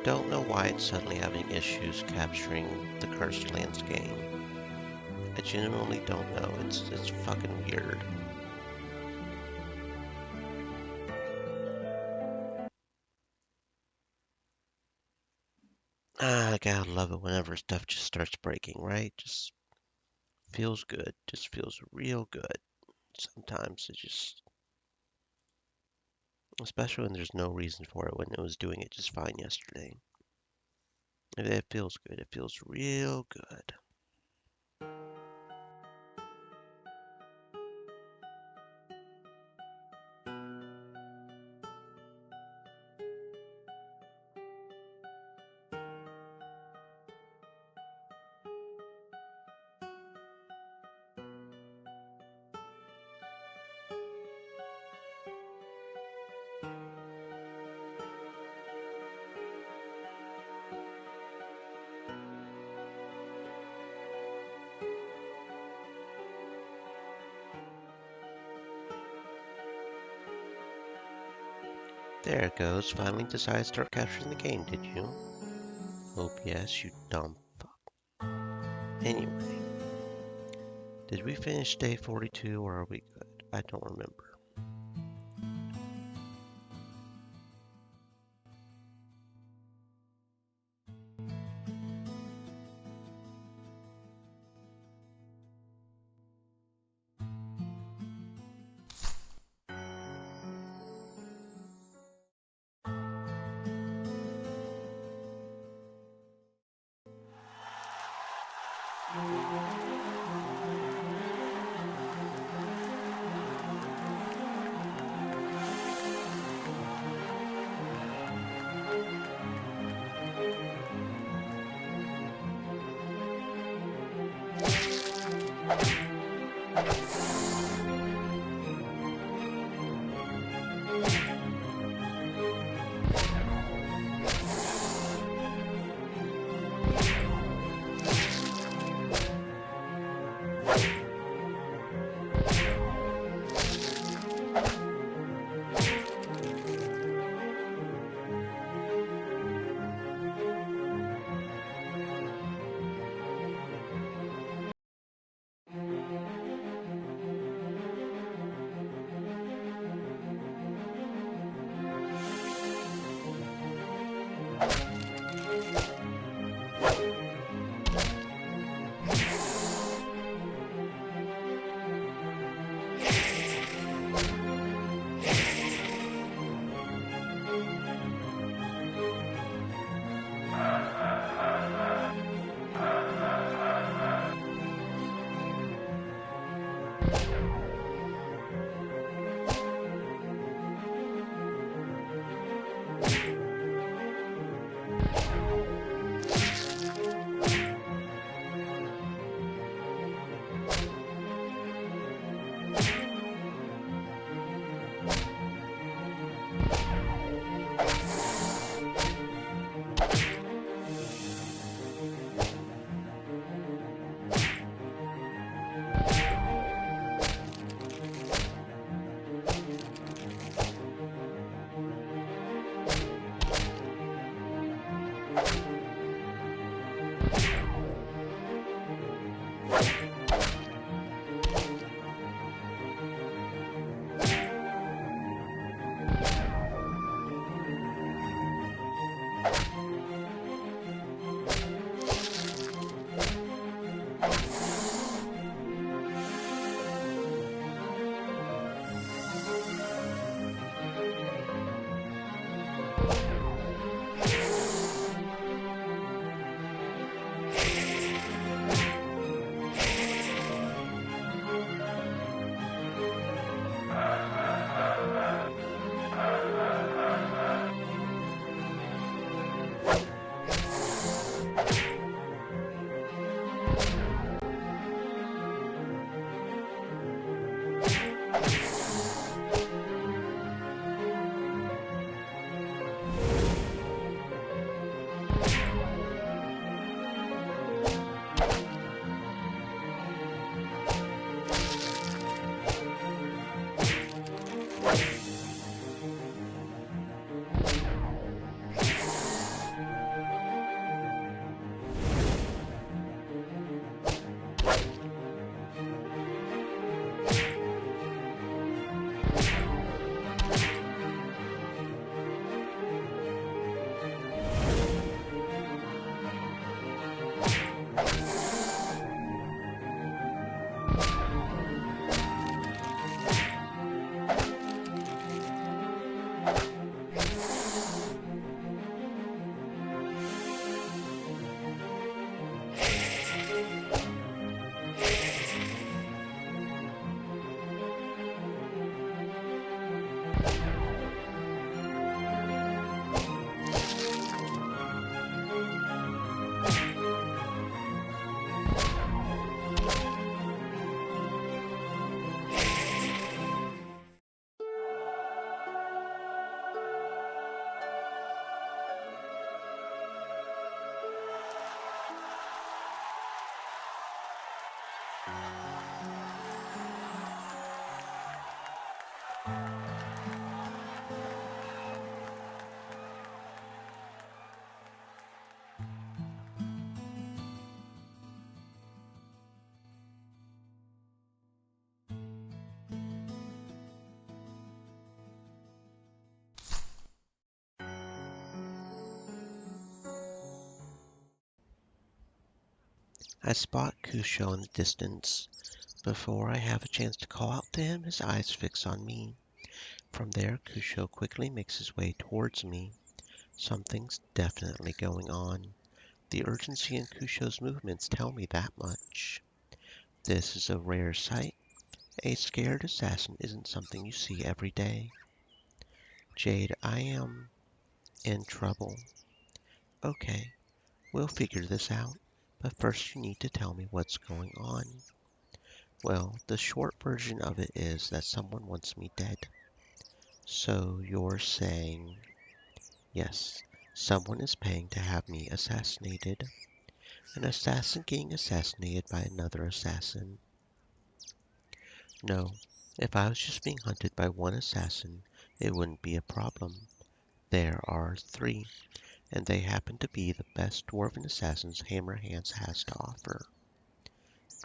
don't know why it's suddenly having issues capturing the Cursed Lands game. I genuinely don't know. It's fucking weird. I gotta love it whenever stuff just starts breaking, right? Just feels good. Just feels real good. Sometimes it just, especially when there's no reason for it, when it was doing it just fine yesterday. It feels good. It feels real good. There it goes. Finally decided to start capturing the game, did you? Hope yes, you dumb fuck. Anyway, did we finish day 42 or are we good? I don't remember. I spot Cusho in the distance. Before I have a chance to call out to him, his eyes fix on me. From there, Cusho quickly makes his way towards me. Something's definitely going on. The urgency in Cusho's movements tell me that much. This is a rare sight. A scared assassin isn't something you see every day. Jade, I am in trouble. Okay, we'll figure this out, but first you need to tell me what's going on. Well, the short version of it is that someone wants me dead. So you're saying, yes, someone is paying to have me assassinated. An assassin getting assassinated by another assassin. No, if I was just being hunted by one assassin, it wouldn't be a problem. There are 3, and they happen to be the best dwarven assassins Hammerhands has to offer.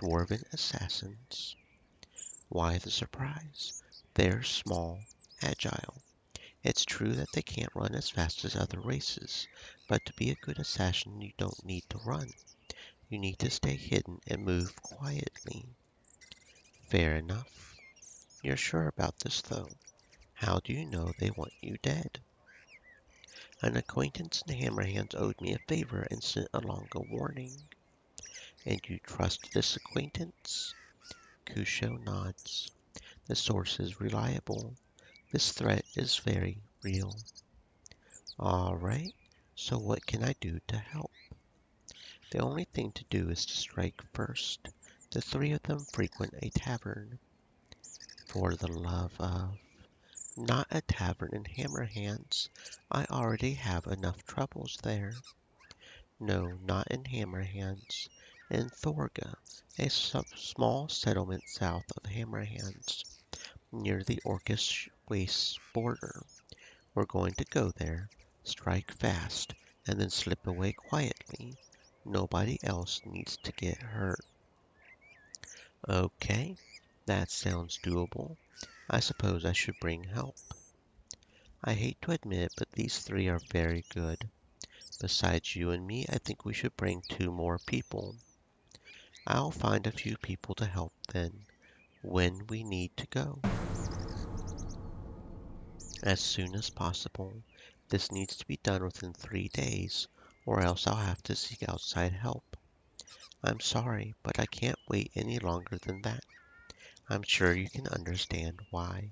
Dwarven assassins. Why the surprise? They're small, agile. It's true that they can't run as fast as other races, but to be a good assassin you don't need to run. You need to stay hidden and move quietly. Fair enough. You're sure about this though. How do you know they want you dead? An acquaintance in Hammerhands owed me a favor and sent along a warning. And you trust this acquaintance? Cusho nods. The source is reliable. This threat is very real. All right, so what can I do to help? The only thing to do is to strike first. The 3 of them frequent a tavern. For the love of... Not a tavern in Hammerhands. I already have enough troubles there. No, not in Hammerhands. In Thorga, a small settlement south of Hammerhands, near the Orcish Wastes border. We're going to go there, strike fast, and then slip away quietly. Nobody else needs to get hurt. Okay, that sounds doable. I suppose I should bring help. I hate to admit it, but these 3 are very good. Besides you and me, I think we should bring 2 more people. I'll find a few people to help then, when we need to go. As soon as possible. This needs to be done within 3 days, or else I'll have to seek outside help. I'm sorry, but I can't wait any longer than that. I'm sure you can understand why.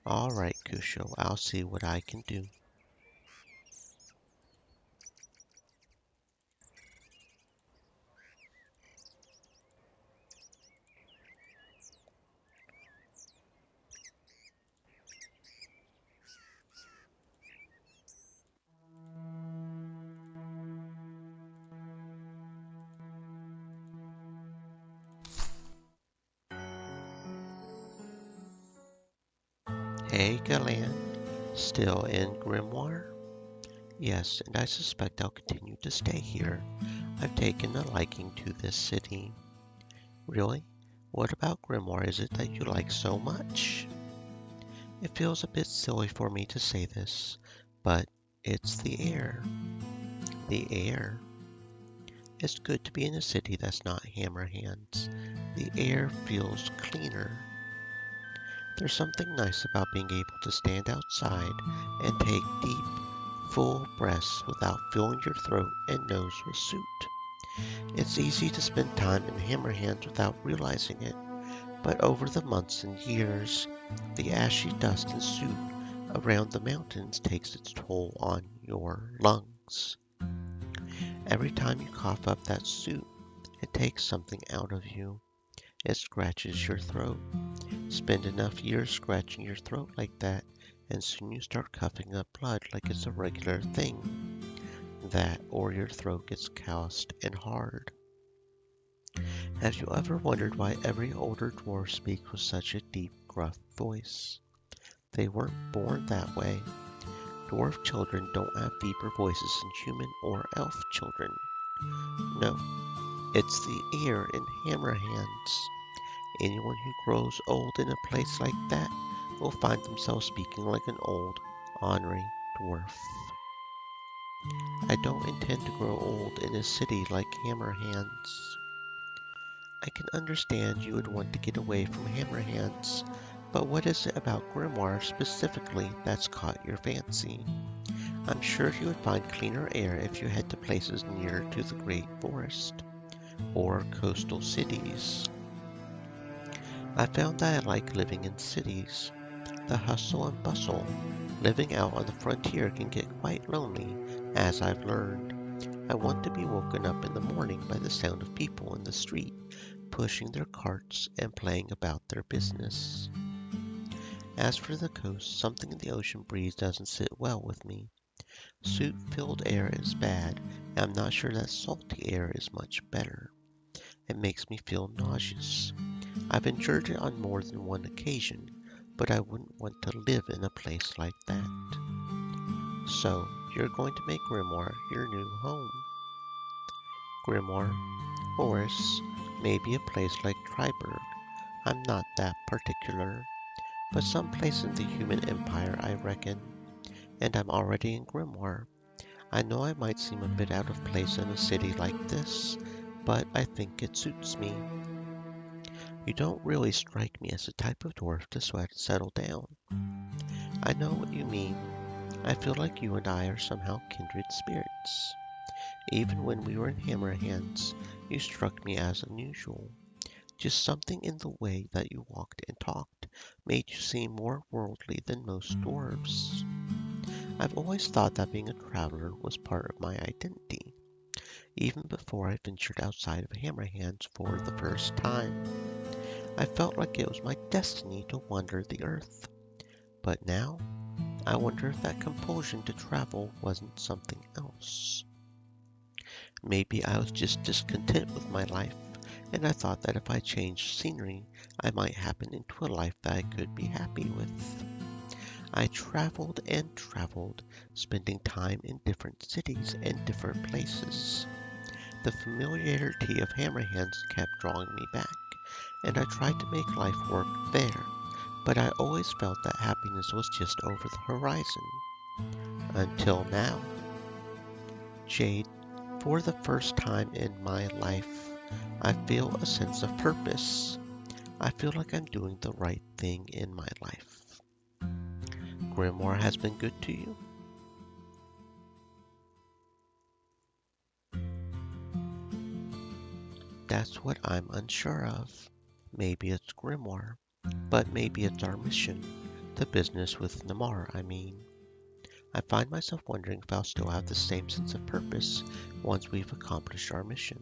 All right, Cusho, I'll see what I can do. Hey, Galan. Still in Grimoire? Yes, and I suspect I'll continue to stay here. I've taken a liking to this city. Really? What about Grimoire is it that you like so much? It feels a bit silly for me to say this, but it's the air. The air. It's good to be in a city that's not Hammerhands. The air feels cleaner. There's something nice about being able to stand outside and take deep, full breaths without filling your throat and nose with soot. It's easy to spend time in Hammerhands without realizing it, but over the months and years, the ashy dust and soot around the mountains takes its toll on your lungs. Every time you cough up that soot, it takes something out of you. It scratches your throat. Spend enough years scratching your throat like that, and soon you start coughing up blood like it's a regular thing. That, or your throat gets calloused and hard. Have you ever wondered why every older dwarf speaks with such a deep, gruff voice? They weren't born that way. Dwarf children don't have deeper voices than human or elf children. No, it's the air in Hammerhands. Anyone who grows old in a place like that will find themselves speaking like an old, ornery dwarf. I don't intend to grow old in a city like Hammerhands. I can understand you would want to get away from Hammerhands, but what is it about Grimoire specifically that's caught your fancy? I'm sure you would find cleaner air if you head to places nearer to the Great Forest or coastal cities. I found that I like living in cities. The hustle and bustle. Living out on the frontier can get quite lonely, as I've learned. I want to be woken up in the morning by the sound of people in the street, pushing their carts and playing about their business. As for the coast, something in the ocean breeze doesn't sit well with me. Soot-filled air is bad, and I'm not sure that salty air is much better. It makes me feel nauseous. I've endured it on more than one occasion, but I wouldn't want to live in a place like that. So, you're going to make Grimoire your new home. Grimoire, Horace, maybe a place like Triberg. I'm not that particular, but some place in the human empire, I reckon. And I'm already in Grimoire. I know I might seem a bit out of place in a city like this, but I think it suits me. You don't really strike me as the type of dwarf to settle down. I know what you mean. I feel like you and I are somehow kindred spirits. Even when we were in Hammerhands, you struck me as unusual. Just something in the way that you walked and talked made you seem more worldly than most dwarves. I've always thought that being a traveler was part of my identity, even before I ventured outside of Hammerhands for the first time. I felt like it was my destiny to wander the earth. But now, I wonder if that compulsion to travel wasn't something else. Maybe I was just discontent with my life, and I thought that if I changed scenery, I might happen into a life that I could be happy with. I traveled and traveled, spending time in different cities and different places. The familiarity of Hammerhands kept drawing me back, and I tried to make life work there, but I always felt that happiness was just over the horizon. Until now. Jade, for the first time in my life, I feel a sense of purpose. I feel like I'm doing the right thing in my life. Grimoire has been good to you? That's what I'm unsure of. Maybe it's Grimoire, but maybe it's our mission, the business with Namar, I mean. I find myself wondering if I'll still have the same sense of purpose once we've accomplished our mission.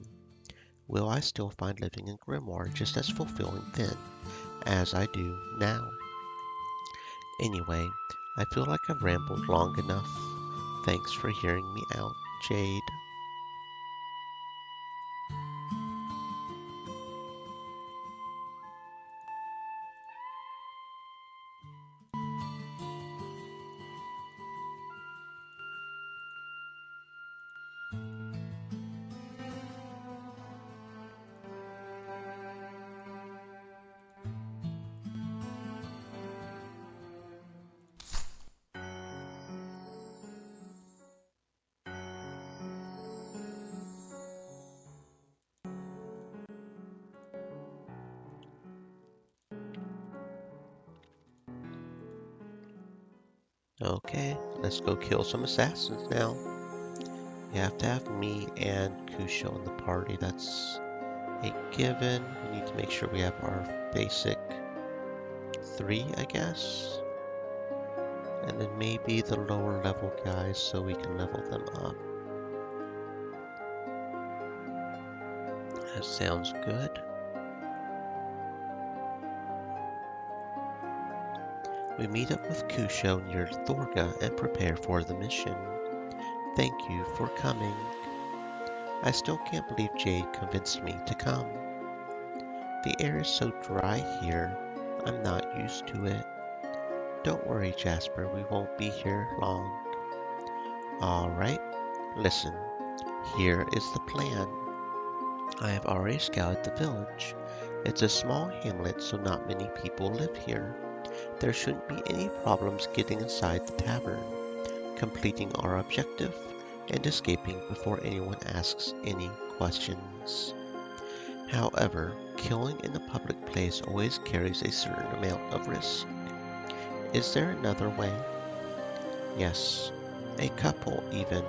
Will I still find living in Grimoire just as fulfilling then as I do now? Anyway, I feel like I've rambled long enough. Thanks for hearing me out, Jade. Okay, let's go kill some assassins now. We have to have me and Kusho in the party. That's a given. We need to make sure we have our basic 3, I guess. And then maybe the lower level guys so we can level them up. That sounds good. We meet up with Kusho near Thorga and prepare for the mission. Thank you for coming. I still can't believe Jade convinced me to come. The air is so dry here, I'm not used to it. Don't worry, Jasper, we won't be here long. Alright, listen, here is the plan. I have already scouted the village. It's a small hamlet, so not many people live here. There shouldn't be any problems getting inside the tavern. Completing our objective, and escaping before anyone asks any questions. However, killing in a public place always carries a certain amount of risk. Is there another way? Yes, a couple even.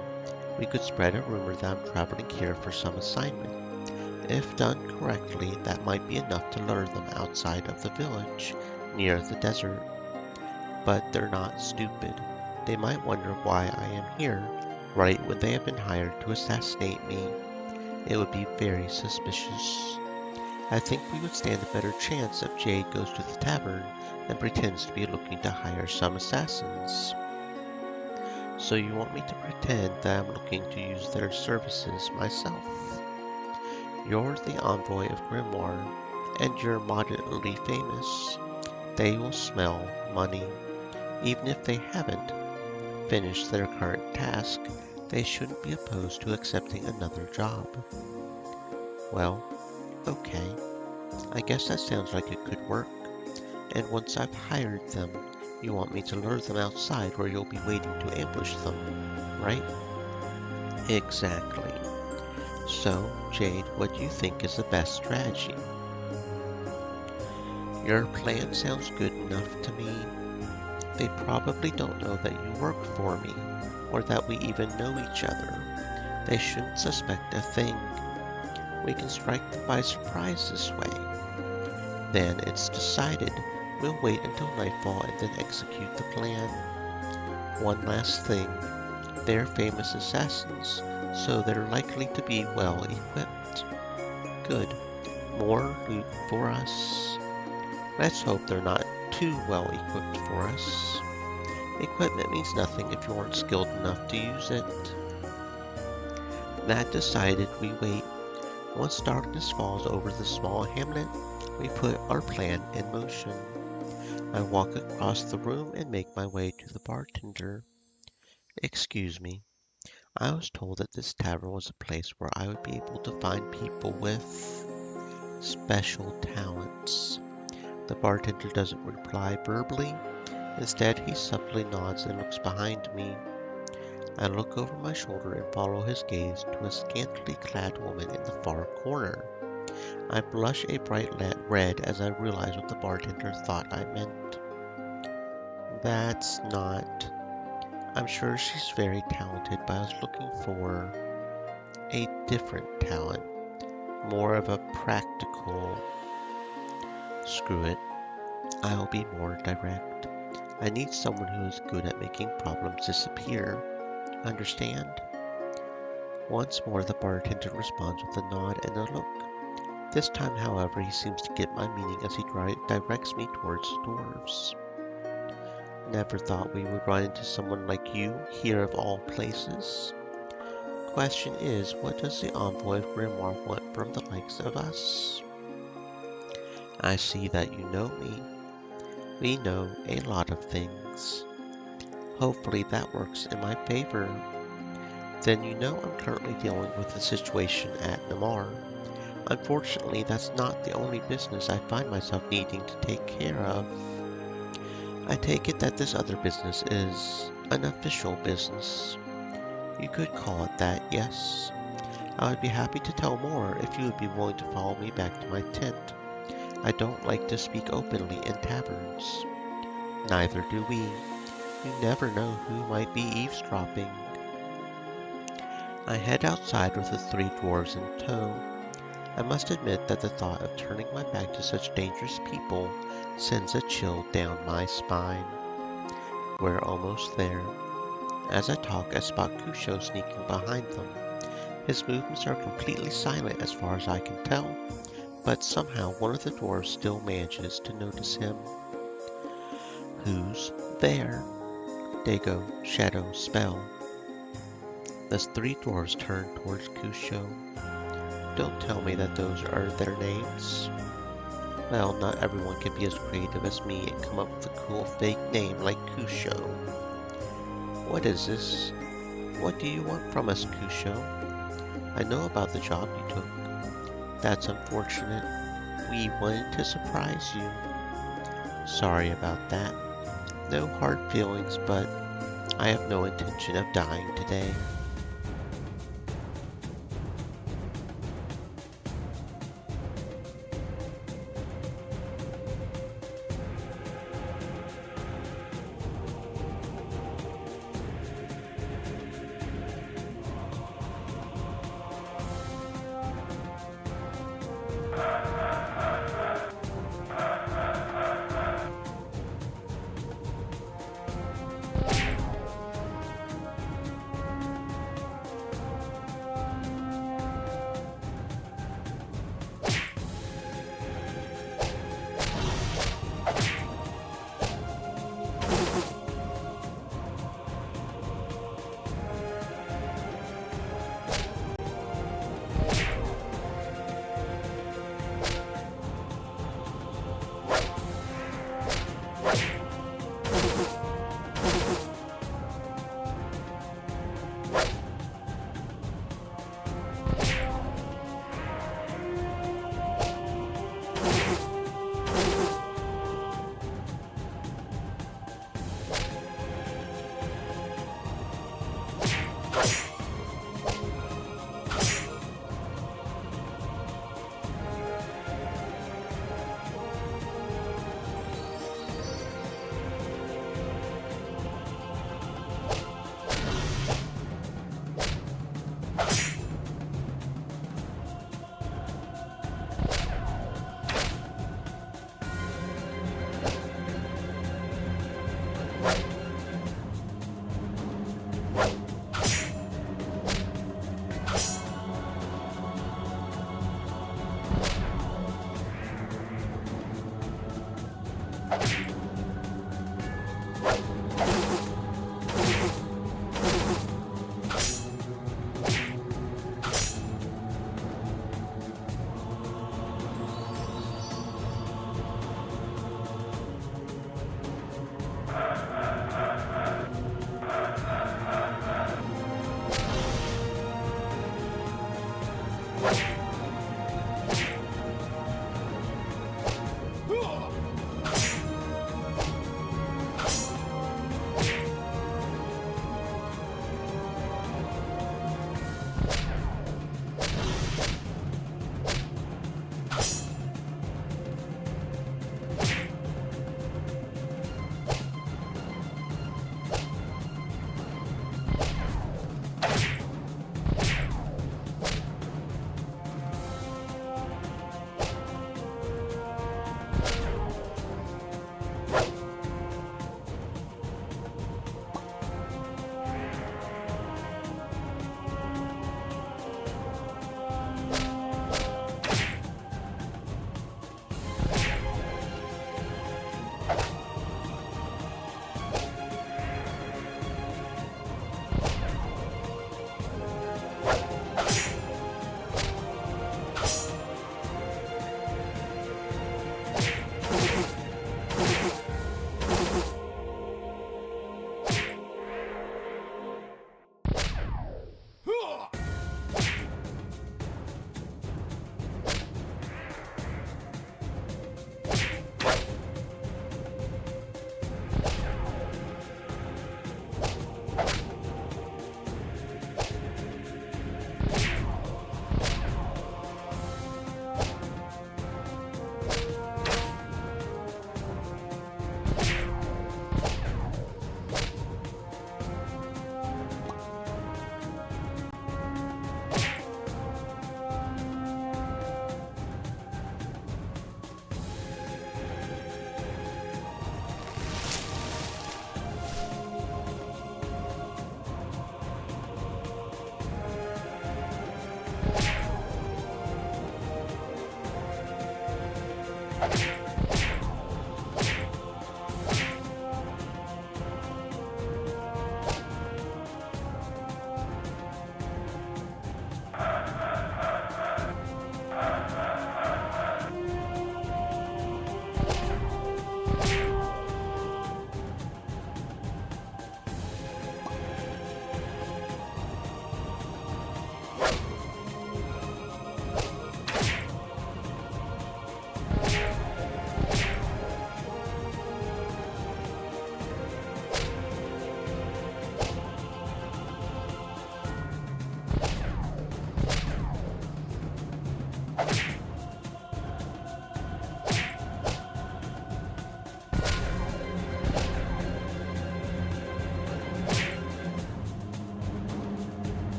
We could spread a rumor that I'm traveling here for some assignment. If done correctly, that might be enough to lure them outside of the village, near the desert. But they're not stupid. They might wonder why I am here, right when they have been hired to assassinate me. It would be very suspicious. I think we would stand a better chance if Jade goes to the tavern and pretends to be looking to hire some assassins. So you want me to pretend that I'm looking to use their services myself? You're the envoy of Grimoire, and you're moderately famous. They will smell money. Even if they haven't finished their current task, they shouldn't be opposed to accepting another job. Well, okay. I guess that sounds like it could work. And once I've hired them, you want me to lure them outside where you'll be waiting to ambush them, right? Exactly. So, Jade, what do you think is the best strategy? Your plan sounds good enough to me. They probably don't know that you work for me, or that we even know each other. They shouldn't suspect a thing. We can strike them by surprise this way. Then it's decided. We'll wait until nightfall and then execute the plan. One last thing. They're famous assassins, so they're likely to be well equipped. Good. More loot for us. Let's hope they're not too well equipped for us. Equipment means nothing if you aren't skilled enough to use it. That decided, we wait. Once darkness falls over the small hamlet, we put our plan in motion. I walk across the room and make my way to the bartender. Excuse me. I was told that this tavern was a place where I would be able to find people with special talents. The bartender doesn't reply verbally. Instead, he subtly nods and looks behind me. I look over my shoulder and follow his gaze to a scantily clad woman in the far corner. I blush a bright red as I realize what the bartender thought I meant. That's not... I'm sure she's very talented, but I was looking for a different talent. More of a practical... Screw it. I'll be more direct. I need someone who is good at making problems disappear. Understand? Once more the bartender responds with a nod and a look. This time, however, he seems to get my meaning as he directs me towards the dwarves. Never thought we would run into someone like you, here of all places. Question is, what does the envoy of Grimoire want from the likes of us? I see that you know me. We know a lot of things. Hopefully that works in my favor. Then you know I'm currently dealing with a situation at Namar. Unfortunately, that's not the only business I find myself needing to take care of. I take it that this other business is an official business. You could call it that, yes. I would be happy to tell more if you would be willing to follow me back to my tent. I don't like to speak openly in taverns. Neither do we. You never know who might be eavesdropping. I head outside with the three dwarves in tow. I must admit that the thought of turning my back to such dangerous people sends a chill down my spine. We're almost there. As I talk, I spot Kusho sneaking behind them. His movements are completely silent as far as I can tell, but somehow one of the dwarves still manages to notice him. Who's there? Dago, Shadow, Spell. The three dwarves turn towards Kusho. Don't tell me that those are their names. Well, not everyone can be as creative as me and come up with a cool fake name like Kusho. What is this? What do you want from us, Kusho? I know about the job you took. That's unfortunate. We wanted to surprise you. Sorry about that. No hard feelings, but I have no intention of dying today.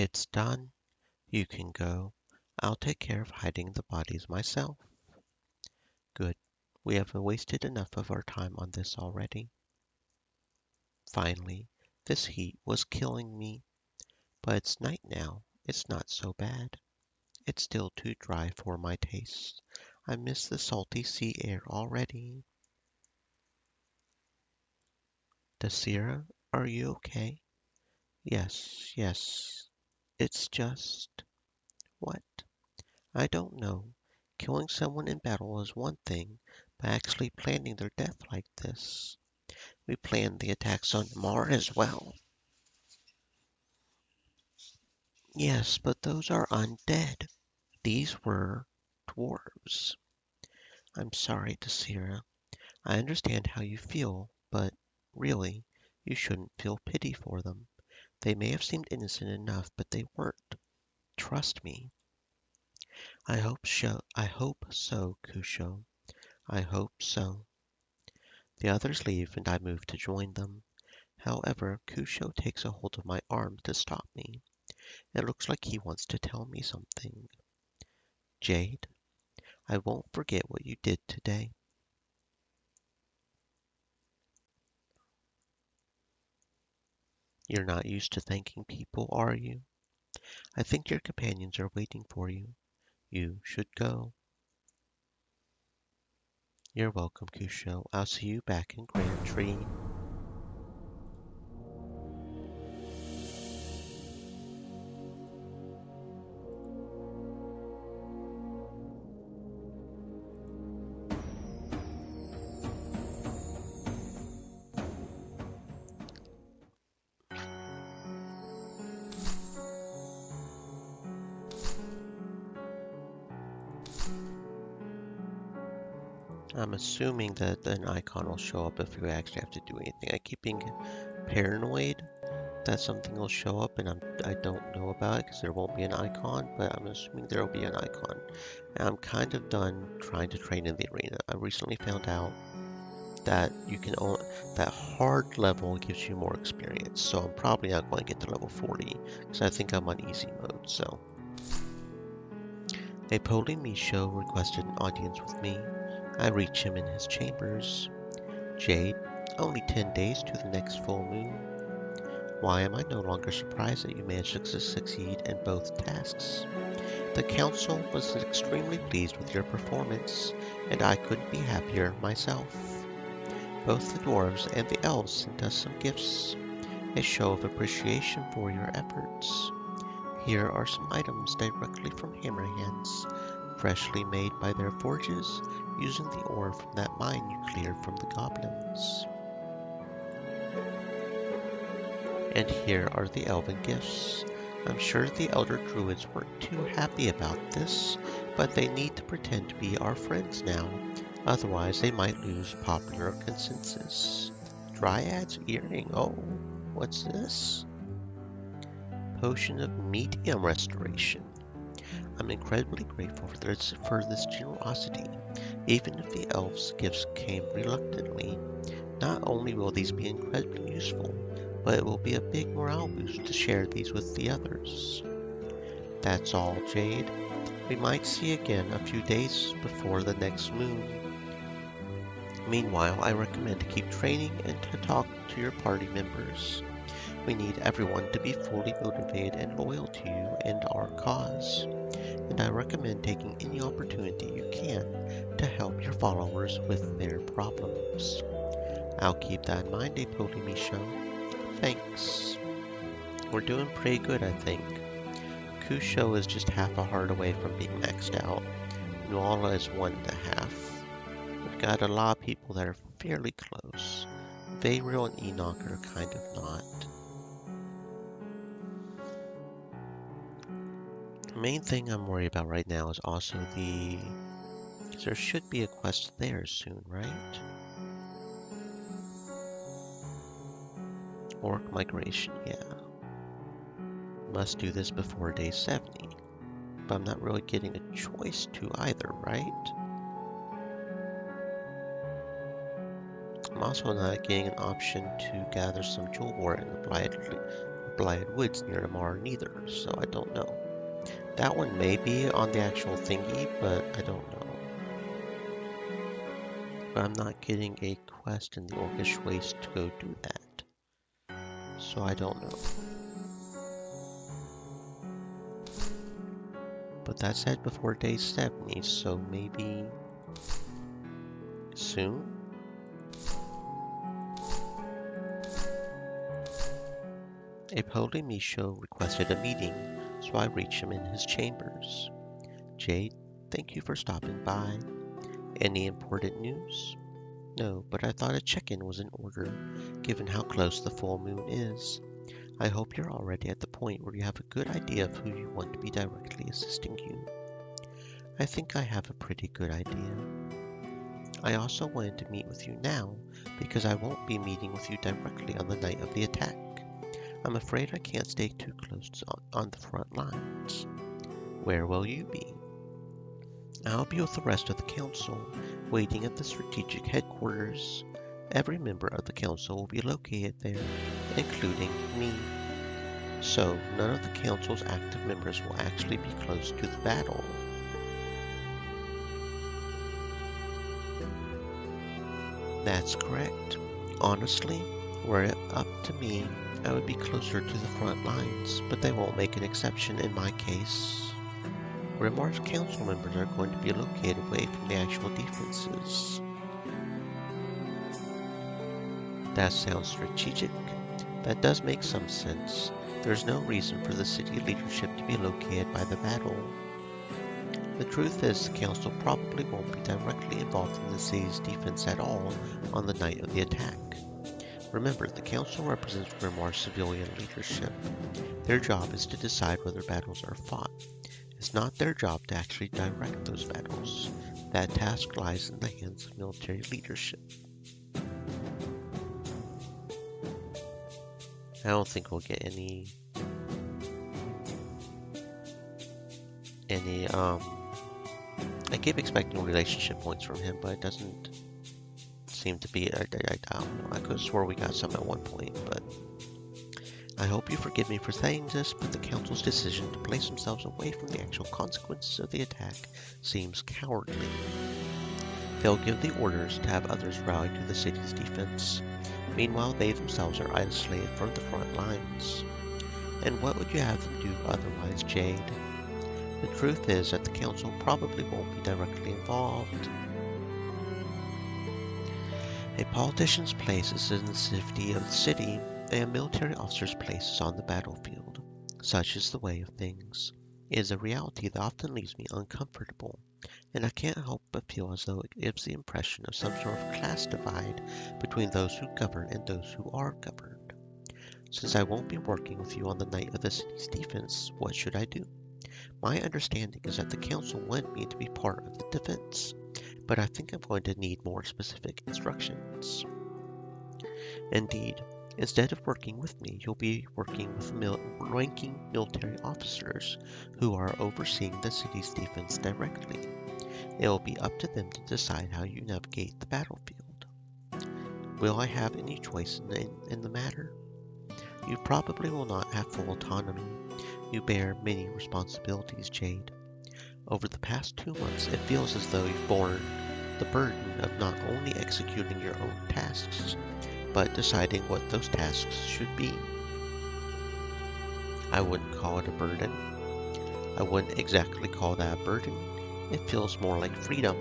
It's done. You can go. I'll take care of hiding the bodies myself. Good. We have wasted enough of our time on this already. Finally, this heat was killing me, but it's night now. It's not so bad. It's still too dry for my taste. I miss the salty sea air already. Dasira, are you okay? Yes, yes. It's just... What? I don't know. Killing someone in battle is one thing, but actually planning their death like this. We planned the attacks on Mar as well. Yes, but those are undead. These were dwarves. I'm sorry, Dasira. I understand how you feel, but really, you shouldn't feel pity for them. They may have seemed innocent enough, but they weren't. Trust me. I hope so, Kusho. I hope so. The others leave and I move to join them. However, Kusho takes a hold of my arm to stop me. It looks like he wants to tell me something. Jade, I won't forget what you did today. You're not used to thanking people, are you? I think your companions are waiting for you. You should go. You're welcome, Kusho. I'll see you back in Grand Tree. I'm assuming that an icon will show up if you actually have to do anything. I keep being paranoid that something will show up and I don't know about it because there won't be an icon, but I'm assuming there will be an icon. And I'm kind of done trying to train in the arena. I recently found out that that hard level gives you more experience, so I'm probably not going to get to level 40 because I think I'm on easy mode. So a Polymisho requested an audience with me. I reach him in his chambers. Jade, only 10 days to the next full moon. Why am I no longer surprised that you managed to succeed in both tasks? The council was extremely pleased with your performance, and I couldn't be happier myself. Both the dwarves and the elves sent us some gifts, a show of appreciation for your efforts. Here are some items directly from Hammerhands, freshly made by their forges using the ore from that mine you cleared from the goblins. And here are the elven gifts. I'm sure the elder druids weren't too happy about this, but they need to pretend to be our friends now, otherwise they might lose popular consensus. Dryad's earring, oh, what's this? Potion of medium restoration. I'm incredibly grateful for this generosity, even if the elves' gifts came reluctantly. Not only will these be incredibly useful, but it will be a big morale boost to share these with the others. That's all, Jade. We might see again a few days before the next moon. Meanwhile, I recommend to keep training and to talk to your party members. We need everyone to be fully motivated and loyal to you and our cause, and I recommend taking any opportunity you can to help your followers with their problems. I'll keep that in mind, Apolymisho. Thanks. We're doing pretty good, I think. Kusho is just half a heart away from being maxed out. Nuala is 1.5. We've got a lot of people that are fairly close. Vayriel and Enoch are kind of not. The main thing I'm worried about right now is also there should be a quest there soon, right? Orc migration, yeah. Must do this before day 70. But I'm not really getting a choice to either, right? I'm also not getting an option to gather some jewel ore in the Blighted Woods near tomorrow neither, so I don't know. That one may be on the actual thingy, but I don't know. But I'm not getting a quest in the Orcish Waste to go do that. So I don't know. But that said before day 70, so maybe soon? A Polymisho requested a meeting, so I reached him in his chambers. Jade, thank you for stopping by. Any important news? No, but I thought a check-in was in order, given how close the full moon is. I hope you're already at the point where you have a good idea of who you want to be directly assisting you. I think I have a pretty good idea. I also wanted to meet with you now, because I won't be meeting with you directly on the night of the attack. I'm afraid I can't stay too close on the front lines. Where will you be? I'll be with the rest of the council, waiting at the strategic headquarters. Every member of the council will be located there, including me. So, none of the council's active members will actually be close to the battle. That's correct. Honestly, were it up to me, I would be closer to the front lines, but they won't make an exception in my case. Rimar's council members are going to be located away from the actual defenses. That sounds strategic. That does make some sense. There's no reason for the city leadership to be located by the battle. The truth is, the council probably won't be directly involved in the city's defense at all on the night of the attack. Remember, the council represents Rimar's civilian leadership. Their job is to decide whether battles are fought. It's not their job to actually direct those battles. That task lies in the hands of military leadership. I don't think we'll get any I keep expecting relationship points from him, but it doesn't seem to be. I don't know. I could have swore we got some at one point, but I hope you forgive me for saying this, but the council's decision to place themselves away from the actual consequences of the attack seems cowardly. They'll give the orders to have others rally to the city's defense. Meanwhile, they themselves are isolated from the front lines. And what would you have them do otherwise, Jade? The truth is that the council probably won't be directly involved. A politician's place is in the safety of the city, and a military officer's place is on the battlefield. Such is the way of things. It is a reality that often leaves me uncomfortable, and I can't help but feel as though it gives the impression of some sort of class divide between those who govern and those who are governed. Since I won't be working with you on the night of the city's defense, what should I do? My understanding is that the council wanted me to be part of the defense, but I think I'm going to need more specific instructions. Indeed, instead of working with me, you'll be working with ranking military officers who are overseeing the city's defense directly. It will be up to them to decide how you navigate the battlefield. Will I have any choice in the matter? You probably will not have full autonomy. You bear many responsibilities, Jade. Over the past 2 months, it feels as though you've borne the burden of not only executing your own tasks, but deciding what those tasks should be. I wouldn't call it a burden. I wouldn't exactly call that a burden. It feels more like freedom.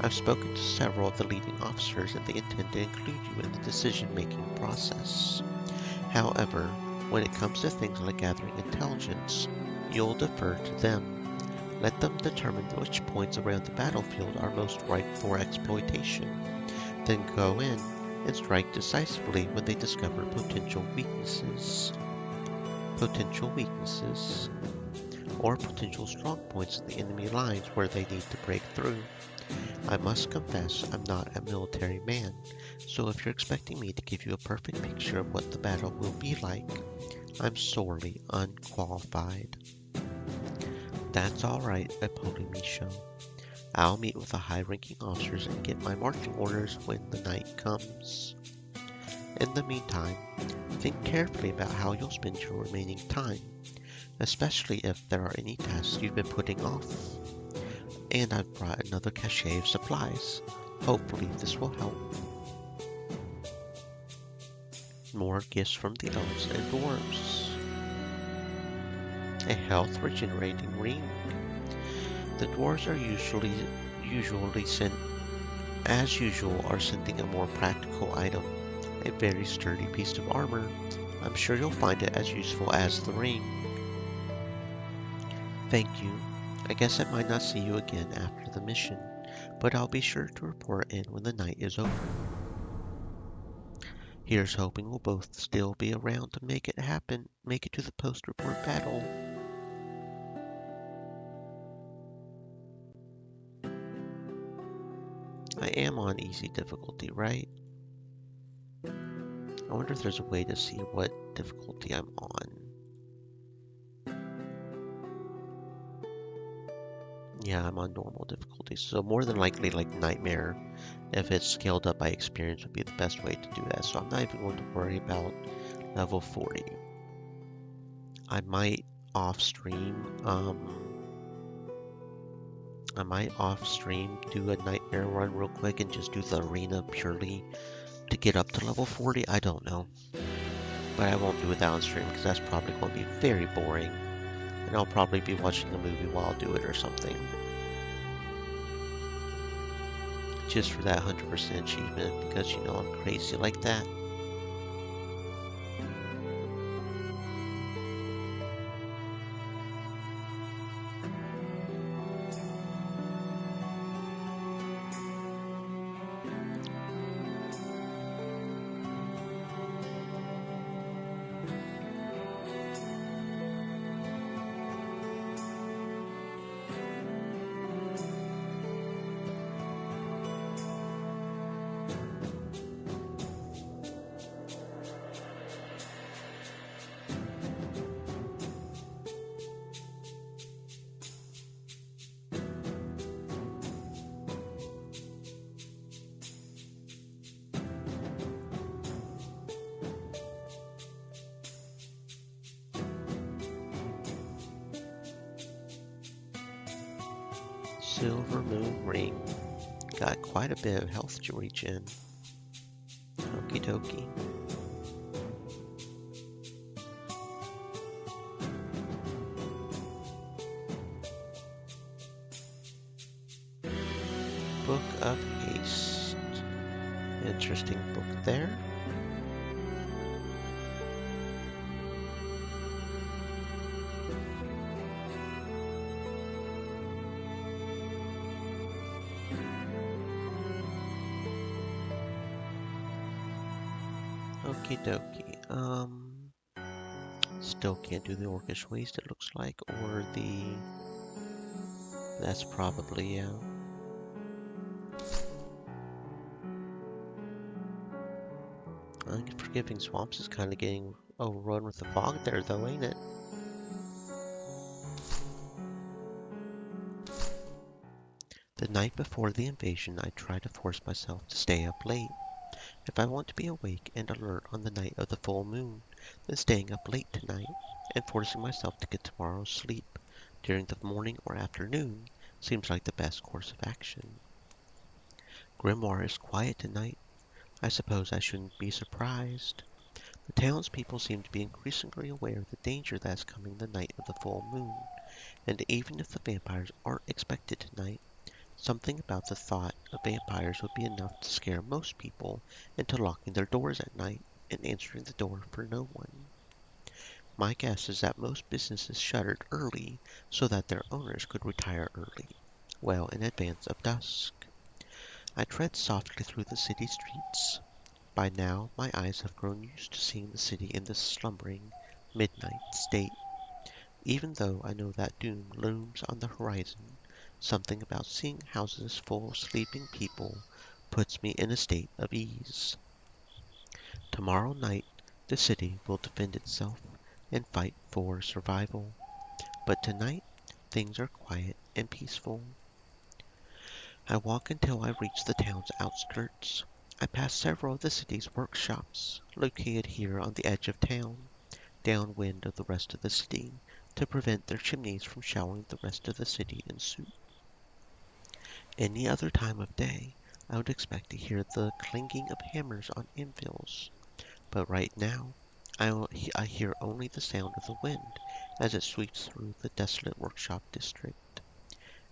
I've spoken to several of the leading officers and they intend to include you in the decision-making process. However, when it comes to things like gathering intelligence, you'll defer to them. Let them determine which points around the battlefield are most ripe for exploitation. Then go in and strike decisively when they discover potential weaknesses. Or potential strong points in the enemy lines where they need to break through. I must confess I'm not a military man, so if you're expecting me to give you a perfect picture of what the battle will be like, I'm sorely unqualified. That's alright, Polymisho. I'll meet with the high-ranking officers and get my marching orders when the night comes. In the meantime, think carefully about how you'll spend your remaining time, especially if there are any tasks you've been putting off. And I've brought another cache of supplies. Hopefully this will help. More gifts from the elves and dwarves. A health regenerating ring. The dwarves are usually sent as usual are sending a more practical item, a very sturdy piece of armor. I'm sure you'll find it as useful as the ring. Thank you. I guess I might not see you again after the mission, but I'll be sure to report in when the night is over. Here's hoping we'll both still be around to make it happen, make it to the post-report battle. I am on easy difficulty, right? I wonder if there's a way to see what difficulty I'm on. Yeah, I'm on normal difficulty, so more than likely like Nightmare, if it's scaled up by experience, would be the best way to do that. So I'm not even going to worry about level 40. I might off stream, do a Nightmare run real quick and just do the arena purely to get up to level 40. I don't know, but I won't do it on stream because that's probably going to be very boring, and I'll probably be watching a movie while I do it or something. Just for that 100% achievement, because you know I'm crazy like that. Silver Moon Ring. Got quite a bit of health to reach in. Okie dokie. Book of Haste. Interesting book there. Okie dokie. Still can't do the Orcish Waste, it looks like, or the... That's probably, yeah. I think Forgiving Swamps is kind of getting overrun with the fog there, though, ain't it? The night before the invasion, I tried to force myself to stay up late. If I want to be awake and alert on the night of the full moon, then staying up late tonight and forcing myself to get tomorrow's sleep during the morning or afternoon seems like the best course of action. Grimoire is quiet tonight. I suppose I shouldn't be surprised. The townspeople seem to be increasingly aware of the danger that is coming the night of the full moon, and even if the vampires aren't expected tonight, something about the thought of vampires would be enough to scare most people into locking their doors at night and answering the door for no one. My guess is that most businesses shuttered early so that their owners could retire early, well in advance of dusk. I tread softly through the city streets. By now, my eyes have grown used to seeing the city in this slumbering, midnight state. Even though I know that doom looms on the horizon, something about seeing houses full of sleeping people puts me in a state of ease. Tomorrow night, the city will defend itself and fight for survival. But tonight, things are quiet and peaceful. I walk until I reach the town's outskirts. I passed several of the city's workshops, located here on the edge of town, downwind of the rest of the city, to prevent their chimneys from showering the rest of the city in soup. Any other time of day, I would expect to hear the clanging of hammers on anvils, but right now I hear only the sound of the wind as it sweeps through the desolate workshop district.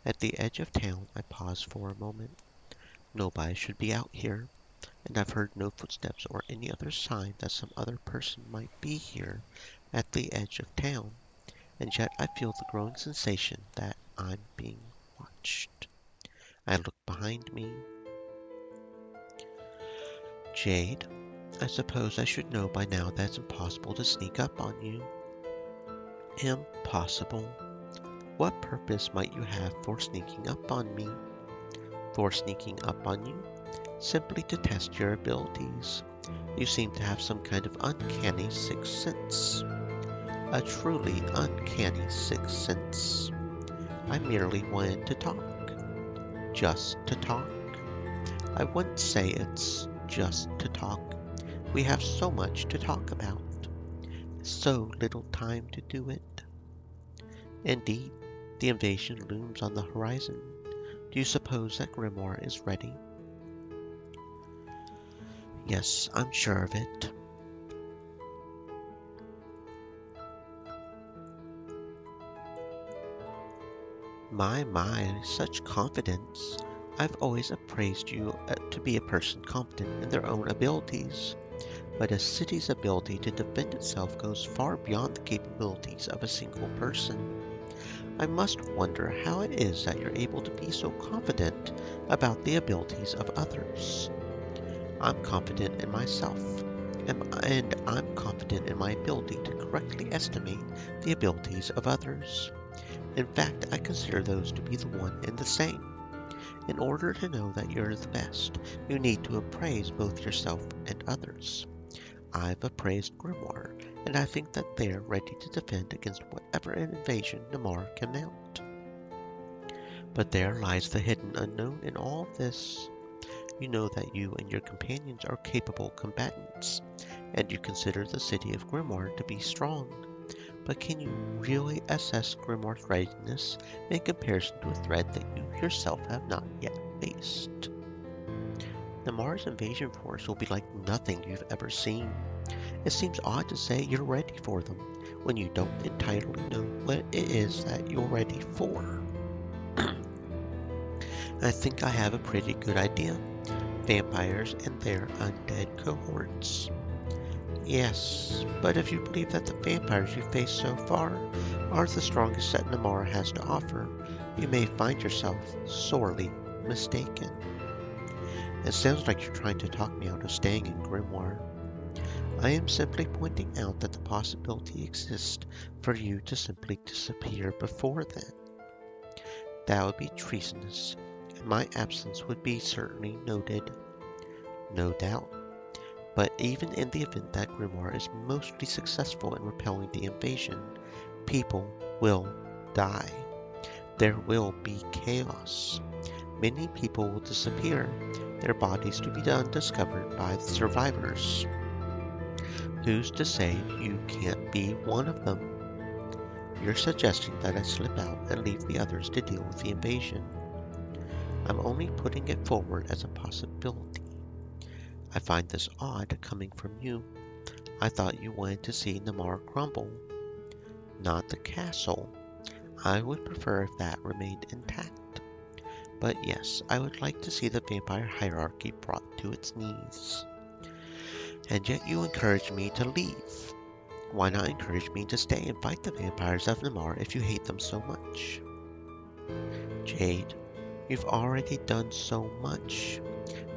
At the edge of town, I pause for a moment. Nobody should be out here, and I've heard no footsteps or any other sign that some other person might be here at the edge of town, and yet I feel the growing sensation that I'm being watched. I look behind me. Jade, I suppose I should know by now that it's impossible to sneak up on you. Impossible. What purpose might you have for sneaking up on me? For sneaking up on you? Simply to test your abilities. You seem to have some kind of uncanny sixth sense. A truly uncanny sixth sense. I merely wanted to talk. Just to talk. I wouldn't say it's just to talk. We have so much to talk about. So little time to do it. Indeed, the invasion looms on the horizon. Do you suppose that Grimoire is ready? Yes, I'm sure of it. My, such confidence. I've always appraised you to be a person competent in their own abilities, but a city's ability to defend itself goes far beyond the capabilities of a single person. I must wonder how it is that you're able to be so confident about the abilities of others. I'm confident in myself, and I'm confident in my ability to correctly estimate the abilities of others. In fact, I consider those to be the one and the same. In order to know that you're the best, you need to appraise both yourself and others. I've appraised Grimoire, and I think that they're ready to defend against whatever invasion Namar can mount. But there lies the hidden unknown in all this. You know that you and your companions are capable combatants, and you consider the city of Grimoire to be strong. But can you really assess Grimoire's readiness in comparison to a threat that you yourself have not yet faced? The Mars invasion force will be like nothing you've ever seen. It seems odd to say you're ready for them when you don't entirely know what it is that you're ready for. I think I have a pretty good idea. Vampires and their undead cohorts. Yes, but if you believe that the vampires you faced so far are the strongest that Namara has to offer, you may find yourself sorely mistaken. It sounds like you're trying to talk me out of staying in Grimoire. I am simply pointing out that the possibility exists for you to simply disappear before then. That would be treasonous, and my absence would be certainly noted. No doubt. But even in the event that Grimoire is mostly successful in repelling the invasion, people will die. There will be chaos. Many people will disappear, their bodies to be undiscovered by the survivors. Who's to say you can't be one of them? You're suggesting that I slip out and leave the others to deal with the invasion. I'm only putting it forward as a possibility. I find this odd coming from you. I thought you wanted to see Namar crumble, not the castle. I would prefer if that remained intact. But yes, I would like to see the vampire hierarchy brought to its knees. And yet you encourage me to leave. Why not encourage me to stay and fight the vampires of Namar if you hate them so much? Jade, you've already done so much.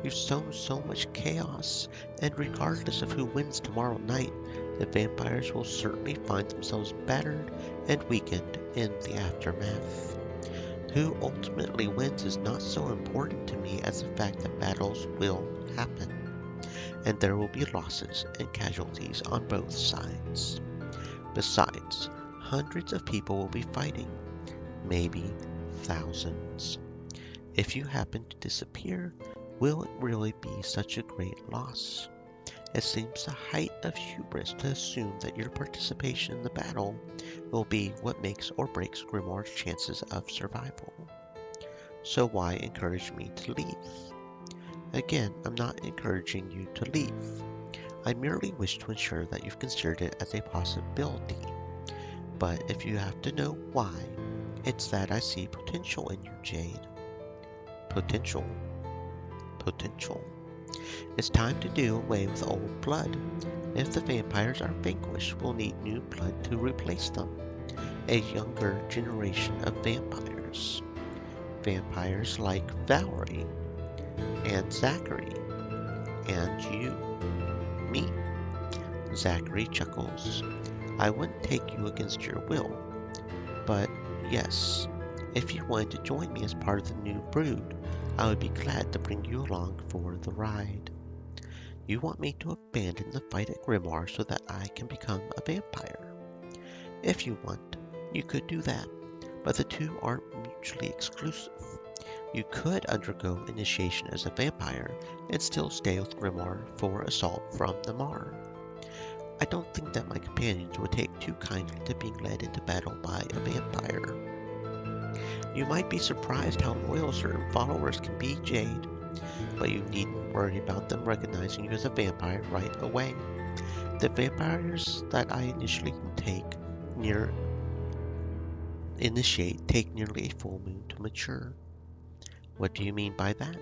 You've sown so much chaos, and regardless of who wins tomorrow night, the vampires will certainly find themselves battered and weakened in the aftermath. Who ultimately wins is not so important to me as the fact that battles will happen, and there will be losses and casualties on both sides. Besides, hundreds of people will be fighting, maybe thousands. If you happen to disappear, will it really be such a great loss? It seems the height of hubris to assume that your participation in the battle will be what makes or breaks Grimoire's chances of survival. So why encourage me to leave? Again, I'm not encouraging you to leave. I merely wish to ensure that you've considered it as a possibility. But if you have to know why, it's that I see potential in you, Jade. Potential. Potential. It's time to do away with old blood. If the vampires are vanquished, we'll need new blood to replace them. A younger generation of vampires. Vampires like Valerie, and Zachary, and you, me. Zachary chuckles. I wouldn't take you against your will, but yes, if you wanted to join me as part of the new brood, I would be glad to bring you along for the ride. You want me to abandon the fight at Grimoire so that I can become a vampire? If you want, you could do that, but the two aren't mutually exclusive. You could undergo initiation as a vampire and still stay with Grimoire for assault from the Mar. I don't think that my companions would take too kindly to being led into battle by a vampire. You might be surprised how loyal certain followers can be, Jade, but you needn't worry about them recognizing you as a vampire right away. The vampires that I initiate take nearly a full moon to mature. What do you mean by that?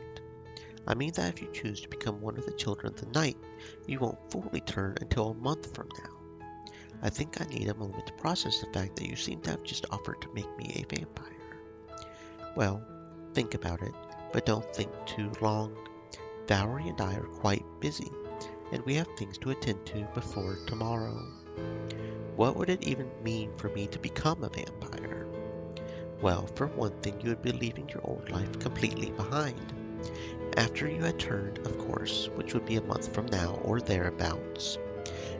I mean that if you choose to become one of the children of the night, you won't fully turn until a month from now. I think I need a moment to process the fact that you seem to have just offered to make me a vampire. Well, think about it, but don't think too long. Valerie and I are quite busy, and we have things to attend to before tomorrow. What would it even mean for me to become a vampire? Well, for one thing, you would be leaving your old life completely behind. After you had turned, of course, which would be a month from now or thereabouts.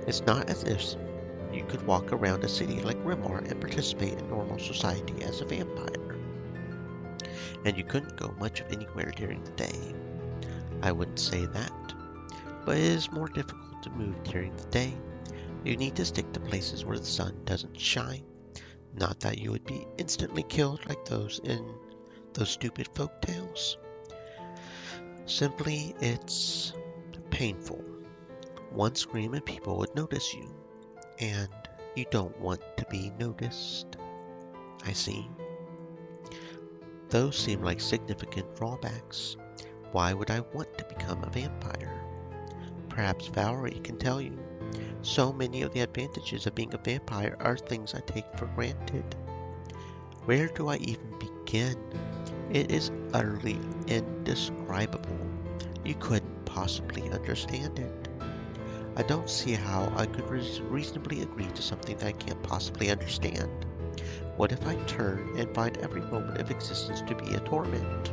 It's not as if you could walk around a city like Grimoire and participate in normal society as a vampire. And you couldn't go much of anywhere during the day. I wouldn't say that, but it is more difficult to move during the day. You need to stick to places where the sun doesn't shine. Not that you would be instantly killed like those in those stupid folk tales. Simply, it's painful. One scream and people would notice you, and you don't want to be noticed. I see. Those seem like significant drawbacks. Why would I want to become a vampire? Perhaps Valerie can tell you. So many of the advantages of being a vampire are things I take for granted. Where do I even begin? It is utterly indescribable. You couldn't possibly understand it. I don't see how I could reasonably agree to something that I can't possibly understand. What if I turn and find every moment of existence to be a torment?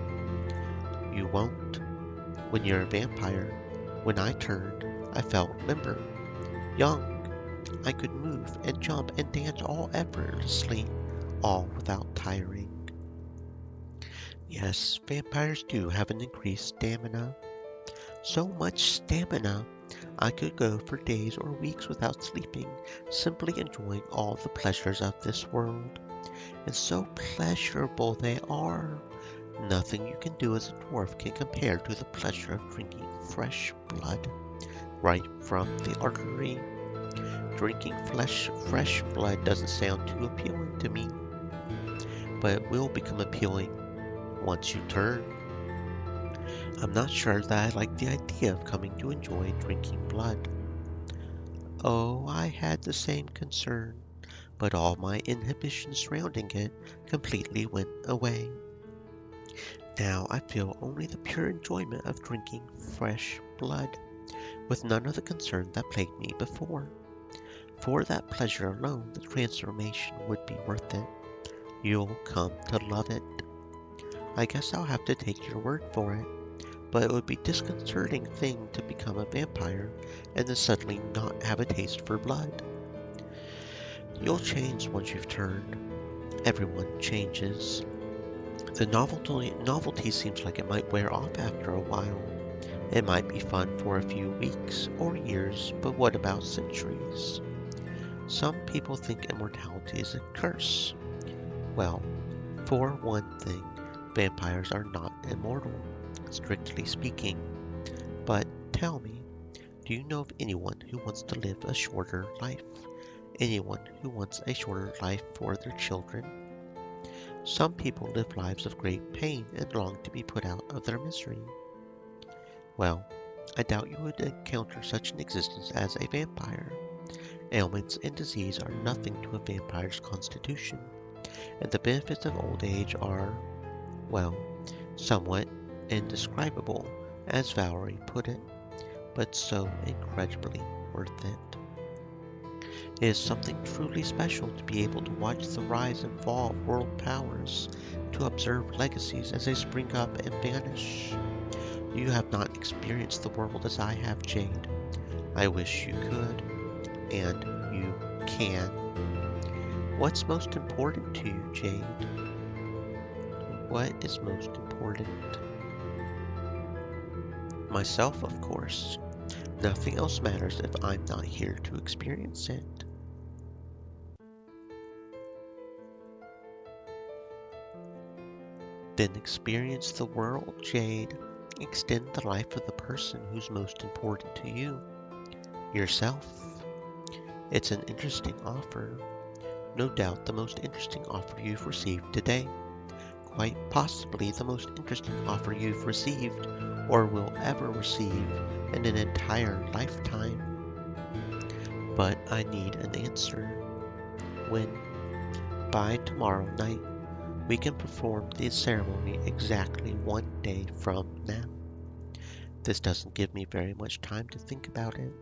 You won't. When you're a vampire, when I turned, I felt limber, young. I could move and jump and dance all effortlessly, all without tiring. Yes, vampires do have an increased stamina. So much stamina, I could go for days or weeks without sleeping, simply enjoying all the pleasures of this world. And so pleasurable they are. Nothing you can do as a dwarf can compare to the pleasure of drinking fresh blood right from the artery. Drinking fresh blood doesn't sound too appealing to me, but it will become appealing once you turn. I'm not sure that I like the idea of coming to enjoy drinking blood. Oh, I had the same concern, but all my inhibitions surrounding it completely went away. Now I feel only the pure enjoyment of drinking fresh blood, with none of the concern that plagued me before. For that pleasure alone, the transformation would be worth it. You'll come to love it. I guess I'll have to take your word for it, but it would be a disconcerting thing to become a vampire and then suddenly not have a taste for blood. You'll change once you've turned. Everyone changes. The novelty seems like it might wear off after a while. It might be fun for a few weeks or years, but what about centuries? Some people think immortality is a curse. Well, for one thing, vampires are not immortal, strictly speaking. But tell me, do you know of anyone who wants to live a shorter life? Anyone who wants a shorter life for their children? Some people live lives of great pain and long to be put out of their misery. Well, I doubt you would encounter such an existence as a vampire. Ailments and disease are nothing to a vampire's constitution, and the benefits of old age are, well, somewhat indescribable, as Valerie put it, but so incredibly worth it. It is something truly special to be able to watch the rise and fall of world powers, to observe legacies as they spring up and vanish. You have not experienced the world as I have, Jade. I wish you could, and you can. What's most important to you, Jade? What is most important? Myself, of course. Nothing else matters if I'm not here to experience it. Then experience the world, Jade. Extend the life of the person who's most important to you, yourself. It's an interesting offer. No doubt the most interesting offer you've received today. Quite possibly the most interesting offer you've received or will ever receive in an entire lifetime. But I need an answer. When? By tomorrow night, we can perform the ceremony exactly one day from now. This doesn't give me very much time to think about it.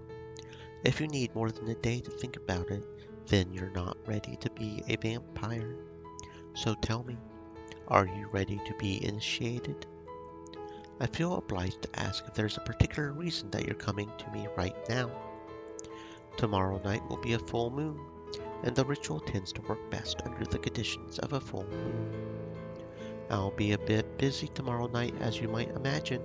If you need more than a day to think about it, then you're not ready to be a vampire. So tell me, are you ready to be initiated? I feel obliged to ask if there's a particular reason that you're coming to me right now. Tomorrow night will be a full moon, and the ritual tends to work best under the conditions of a full moon. I'll be a bit busy tomorrow night, as you might imagine.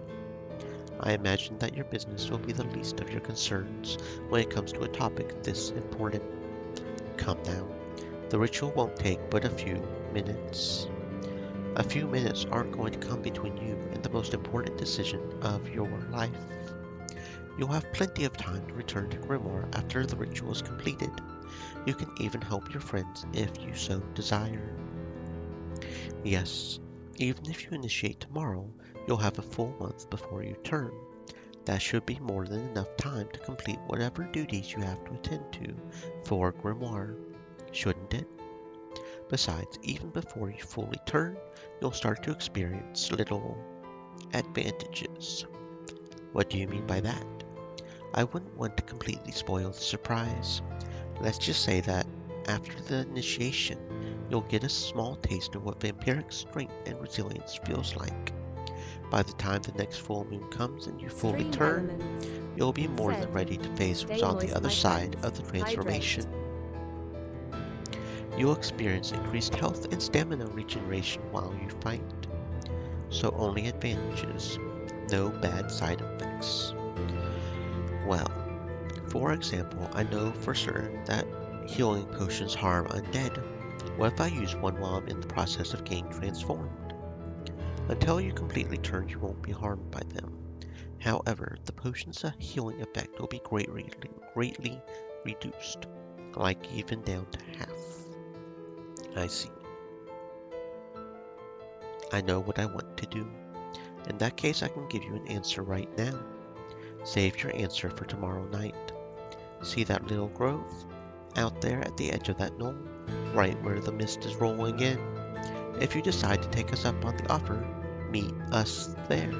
I imagine that your business will be the least of your concerns when it comes to a topic this important. Come now, the ritual won't take but a few minutes. A few minutes aren't going to come between you and the most important decision of your life. You'll have plenty of time to return to Grimoire after the ritual is completed. You can even help your friends if you so desire. Yes, even if you initiate tomorrow, you'll have a full month before you turn. That should be more than enough time to complete whatever duties you have to attend to for Grimoire, shouldn't it? Besides, even before you fully turn, you'll start to experience little advantages. What do you mean by that? I wouldn't want to completely spoil the surprise. Let's just say that after the initiation, you'll get a small taste of what vampiric strength and resilience feels like. By the time the next full moon comes and you fully Stream turn, elements. you'll be more than Said, ready to face what's stay on the moist, other my side friends. of the Hydrate. transformation. You'll experience increased health and stamina regeneration while you fight. So only advantages, no bad side effects. Well, for example, I know for certain that healing potions harm undead. What if I use one while I'm in the process of getting transformed? Until you completely turn, you won't be harmed by them. However, the potion's healing effect will be greatly reduced, like even down to half. I see. I know what I want to do. In that case, I can give you an answer right now. Save your answer for tomorrow night. See that little grove? Out there at the edge of that knoll, right where the mist is rolling in. If you decide to take us up on the offer, meet us there.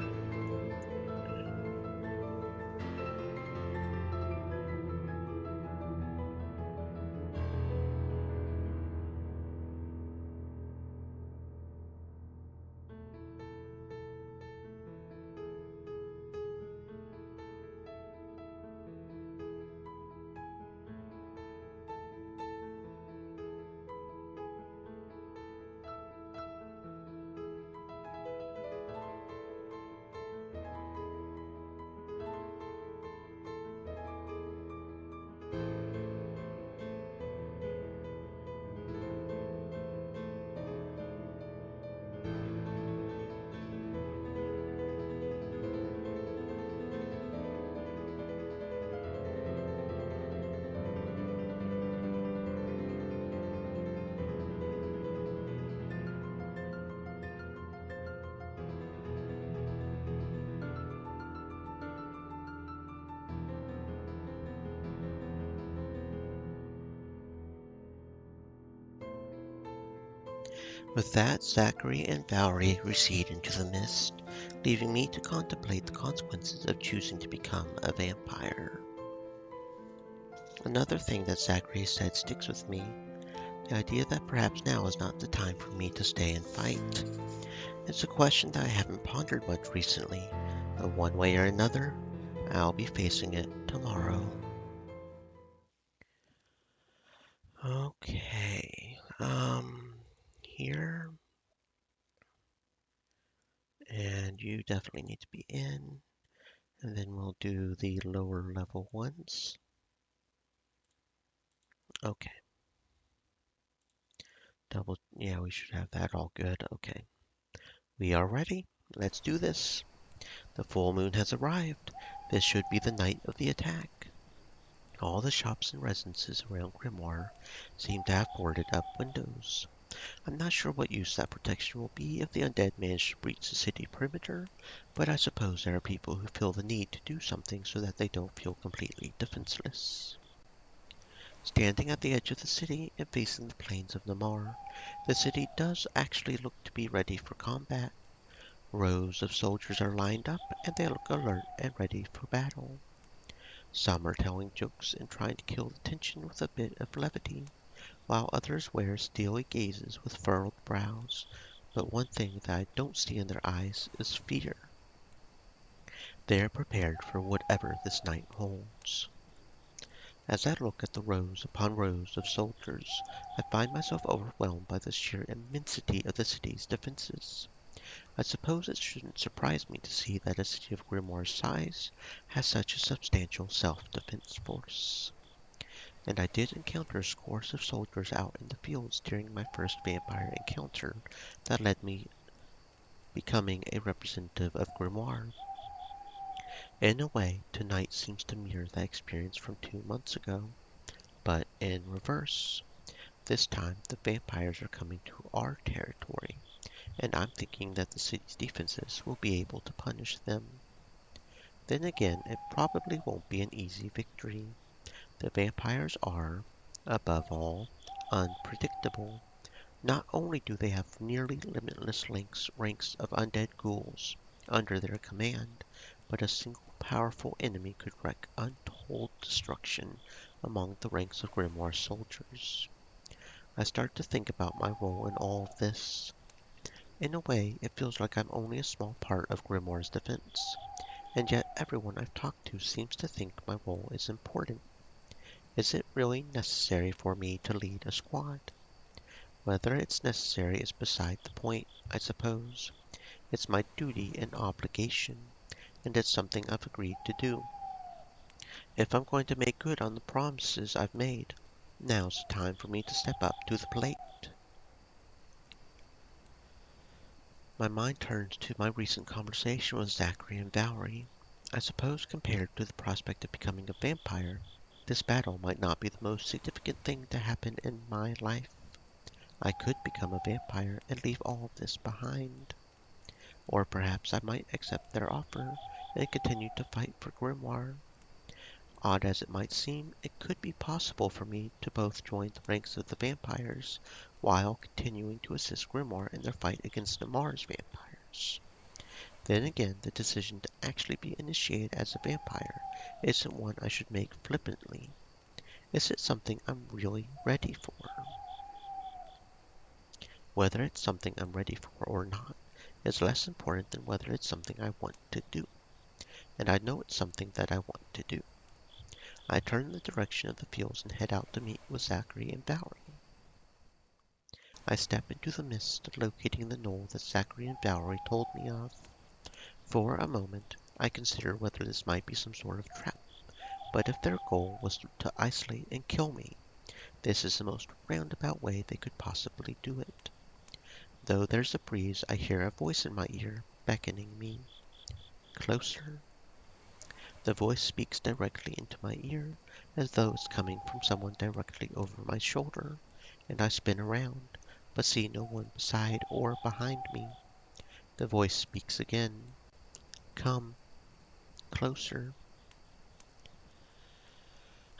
With that, Zachary and Valerie recede into the mist, leaving me to contemplate the consequences of choosing to become a vampire. Another thing that Zachary said sticks with me, the idea that perhaps now is not the time for me to stay and fight. It's a question that I haven't pondered much recently, but one way or another, I'll be facing it tomorrow. Okay, here, and you definitely need to be in, and then we'll do the lower level ones. Okay, yeah, we should have that all good. Okay, we are ready. Let's do this. The full moon has arrived. This should be the night of the attack. All the shops and residences around Grimoire seem to have boarded up windows. I'm not sure what use that protection will be if the undead manage to breach the city perimeter, but I suppose there are people who feel the need to do something so that they don't feel completely defenseless. Standing at the edge of the city and facing the plains of Namar, the city does actually look to be ready for combat. Rows of soldiers are lined up and they look alert and ready for battle. Some are telling jokes and trying to kill the tension with a bit of levity, while others wear steely gazes with furrowed brows. But one thing that I don't see in their eyes is fear. They are prepared for whatever this night holds. As I look at the rows upon rows of soldiers, I find myself overwhelmed by the sheer immensity of the city's defenses. I suppose it shouldn't surprise me to see that a city of Grimoire's size has such a substantial self-defense force. And I did encounter scores of soldiers out in the fields during my first vampire encounter that led me becoming a representative of Grimoire. In a way, tonight seems to mirror that experience from 2 months ago, but in reverse. This time, the vampires are coming to our territory, and I'm thinking that the city's defenses will be able to punish them. Then again, it probably won't be an easy victory. The vampires are, above all, unpredictable. Not only do they have nearly limitless ranks of undead ghouls under their command, but a single powerful enemy could wreak untold destruction among the ranks of Grimoire soldiers. I start to think about my role in all of this. In a way, it feels like I'm only a small part of Grimoire's defense, and yet everyone I've talked to seems to think my role is important. Is it really necessary for me to lead a squad? Whether it's necessary is beside the point, I suppose. It's my duty and obligation, and it's something I've agreed to do. If I'm going to make good on the promises I've made, now's the time for me to step up to the plate. My mind turns to my recent conversation with Zachary and Valerie. I suppose compared to the prospect of becoming a vampire, this battle might not be the most significant thing to happen in my life. I could become a vampire and leave all of this behind. Or perhaps I might accept their offer and continue to fight for Grimoire. Odd as it might seem, it could be possible for me to both join the ranks of the vampires while continuing to assist Grimoire in their fight against Namar's vampires. Then again, the decision to actually be initiated as a vampire isn't one I should make flippantly. Is it something I'm really ready for? Whether it's something I'm ready for or not is less important than whether it's something I want to do. And I know it's something that I want to do. I turn in the direction of the fields and head out to meet with Zachary and Valerie. I step into the mist, locating the knoll that Zachary and Valerie told me of. For a moment, I consider whether this might be some sort of trap, but if their goal was to isolate and kill me, this is the most roundabout way they could possibly do it. Though there's a breeze, I hear a voice in my ear, beckoning me. Closer. The voice speaks directly into my ear, as though it's coming from someone directly over my shoulder, and I spin around, but see no one beside or behind me. The voice speaks again. Come. Closer.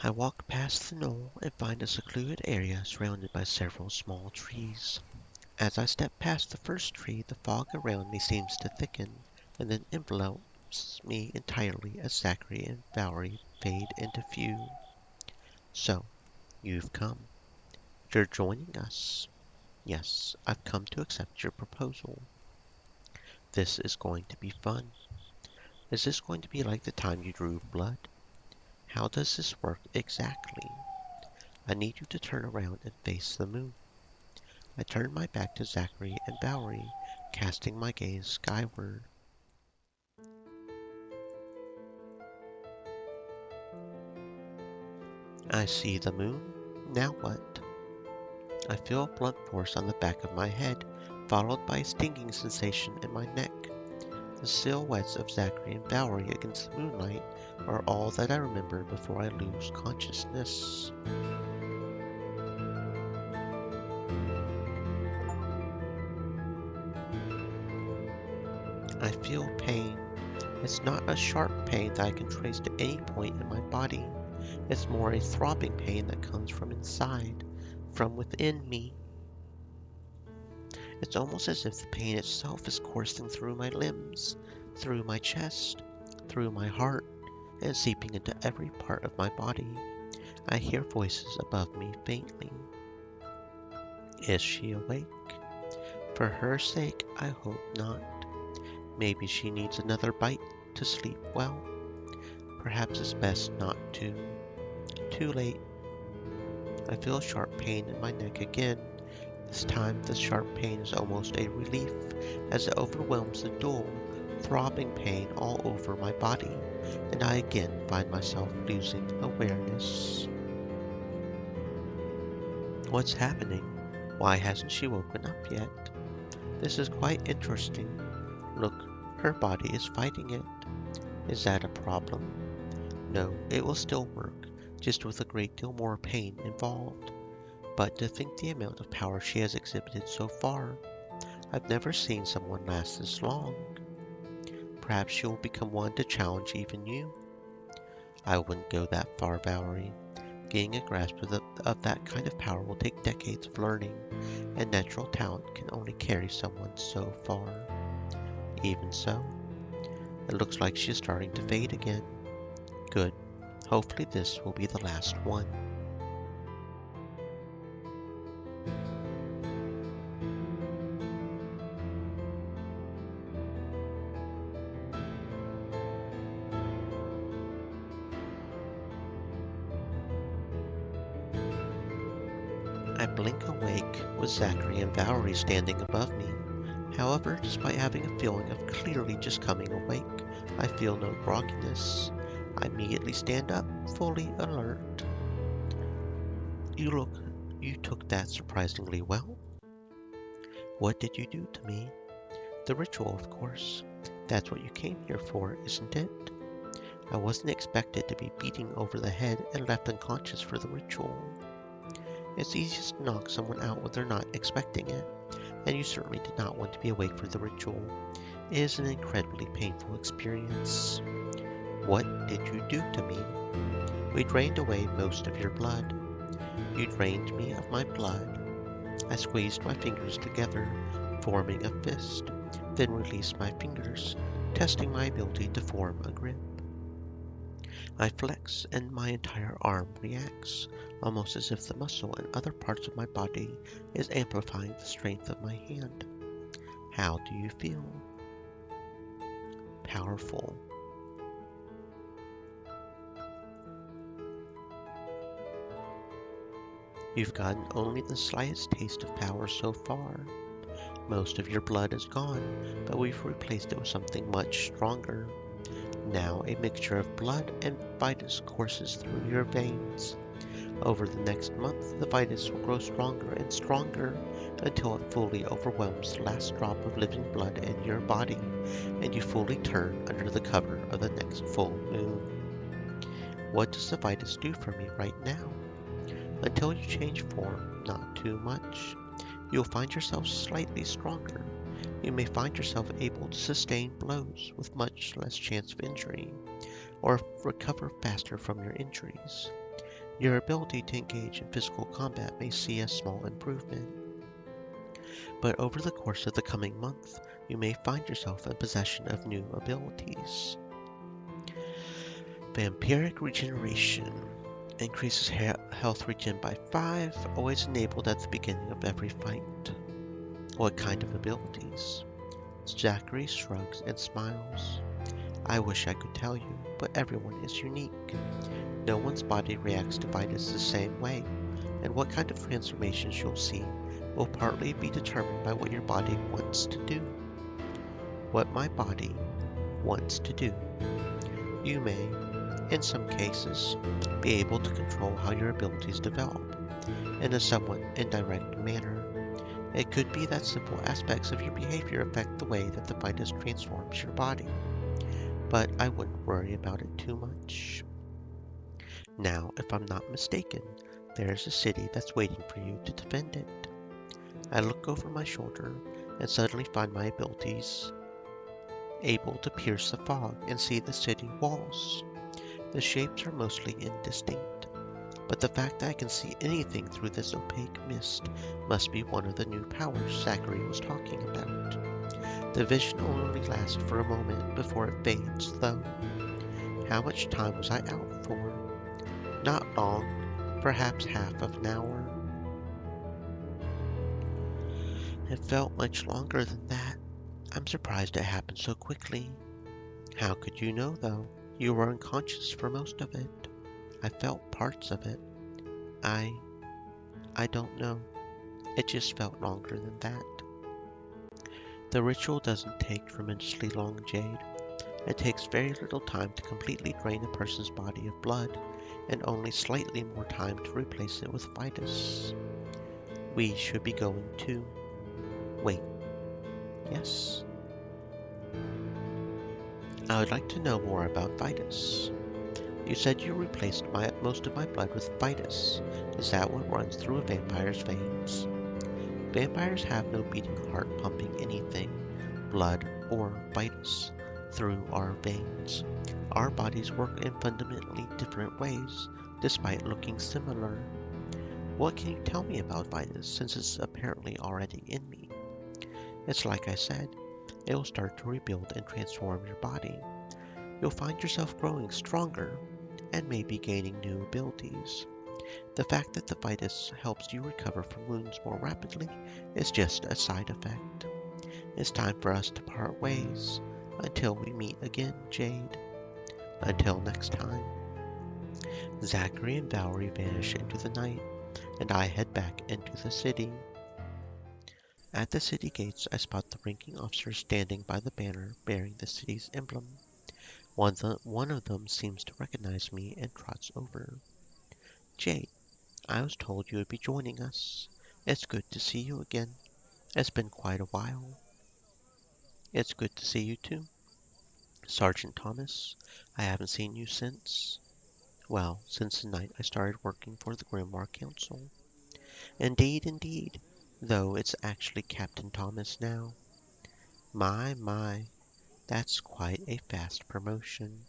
I walk past the knoll and find a secluded area surrounded by several small trees. As I step past the first tree, the fog around me seems to thicken, and then envelopes me entirely as Zachary and Valerie fade into view. So, you've come. You're joining us. Yes, I've come to accept your proposal. This is going to be fun. Is this going to be like the time you drew blood? How does this work exactly? I need you to turn around and face the moon. I turn my back to Zachary and Valerie, casting my gaze skyward. I see the moon. Now what? I feel a blunt force on the back of my head, followed by a stinging sensation in my neck. The silhouettes of Zachary and Valerie against the moonlight are all that I remember before I lose consciousness. I feel pain. It's not a sharp pain that I can trace to any point in my body. It's more a throbbing pain that comes from inside, from within me. It's almost as if the pain itself is coursing through my limbs, through my chest, through my heart, and seeping into every part of my body. I hear voices above me faintly. Is she awake? For her sake, I hope not. Maybe she needs another bite to sleep well. Perhaps it's best not to. Too late. I feel sharp pain in my neck again. This time the sharp pain is almost a relief as it overwhelms the dull, throbbing pain all over my body, and I again find myself losing awareness. What's happening? Why hasn't she woken up yet? This is quite interesting. Look, her body is fighting it. Is that a problem? No, it will still work, just with a great deal more pain involved. But to think the amount of power she has exhibited so far, I've never seen someone last this long. Perhaps she will become one to challenge even you. I wouldn't go that far, Valerie. Gaining a grasp of that kind of power will take decades of learning, and natural talent can only carry someone so far. Even so, it looks like she's starting to fade again. Good. Hopefully this will be the last one. I blink awake with Zachary and Valerie standing above me. However, despite having a feeling of clearly just coming awake, I feel no grogginess. I immediately stand up, fully alert. You you took that surprisingly well. What did you do to me? The ritual, of course. That's what you came here for, isn't it? I wasn't expected to be beaten over the head and left unconscious for the ritual. It's easiest to knock someone out when they're not expecting it, and you certainly did not want to be awake for the ritual. It is an incredibly painful experience. What did you do to me? We drained away most of your blood. You drained me of my blood. I squeezed my fingers together, forming a fist, then released my fingers, testing my ability to form a grip. I flex and my entire arm reacts, almost as if the muscle in other parts of my body is amplifying the strength of my hand. How do you feel? Powerful. You've gotten only the slightest taste of power so far. Most of your blood is gone, but we've replaced it with something much stronger. Now a mixture of blood and Vitus courses through your veins. Over the next month, the Vitus will grow stronger and stronger until it fully overwhelms the last drop of living blood in your body, and you fully turn under the cover of the next full moon. What does the Vitus do for me right now? Until you change form, not too much. You'll find yourself slightly stronger. You may find yourself able to sustain blows with much less chance of injury, or recover faster from your injuries. Your ability to engage in physical combat may see a small improvement. But over the course of the coming month, you may find yourself in possession of new abilities. Vampiric Regeneration increases health regen by 5, always enabled at the beginning of every fight. What kind of abilities? Zachary shrugs and smiles. I wish I could tell you, but everyone is unique. No one's body reacts to Vitus the same way, and what kind of transformations you'll see will partly be determined by what your body wants to do. What my body wants to do. You may, in some cases, be able to control how your abilities develop, in a somewhat indirect manner. It could be that simple aspects of your behavior affect the way that the Vitus transforms your body, but I wouldn't worry about it too much. Now, if I'm not mistaken, there's a city that's waiting for you to defend it. I look over my shoulder and suddenly find my abilities able to pierce the fog and see the city walls. The shapes are mostly indistinct, but the fact that I can see anything through this opaque mist must be one of the new powers Zachary was talking about. The vision only lasts for a moment before it fades, though. How much time was I out for? Not long, perhaps half of an hour. It felt much longer than that. I'm surprised it happened so quickly. How could you know, though? You were unconscious for most of it. I felt parts of it. I don't know. It just felt longer than that. The ritual doesn't take tremendously long, Jade. It takes very little time to completely drain a person's body of blood, and only slightly more time to replace it with Vitus. We should be going to... Wait. Yes? I would like to know more about Vitus. You said you replaced most of my blood with Vitus. Is that what runs through a vampire's veins? Vampires have no beating heart pumping anything, blood or Vitus, through our veins. Our bodies work in fundamentally different ways, despite looking similar. What can you tell me about Vitus, since it's apparently already in me? It's like I said, it will start to rebuild and transform your body. You'll find yourself growing stronger, and maybe gaining new abilities. The fact that the Vitus helps you recover from wounds more rapidly is just a side effect. It's time for us to part ways. Until we meet again, Jade. Until next time. Zachary and Valerie vanish into the night, and I head back into the city. At the city gates, I spot the ranking officer standing by the banner bearing the city's emblem. One of them seems to recognize me and trots over. Jade, I was told you would be joining us. It's good to see you again. It's been quite a while. It's good to see you too. Sergeant Thomas, I haven't seen you since... Well, since the night I started working for the Grimoire Council. Indeed, indeed, though it's actually Captain Thomas now. My, that's quite a fast promotion.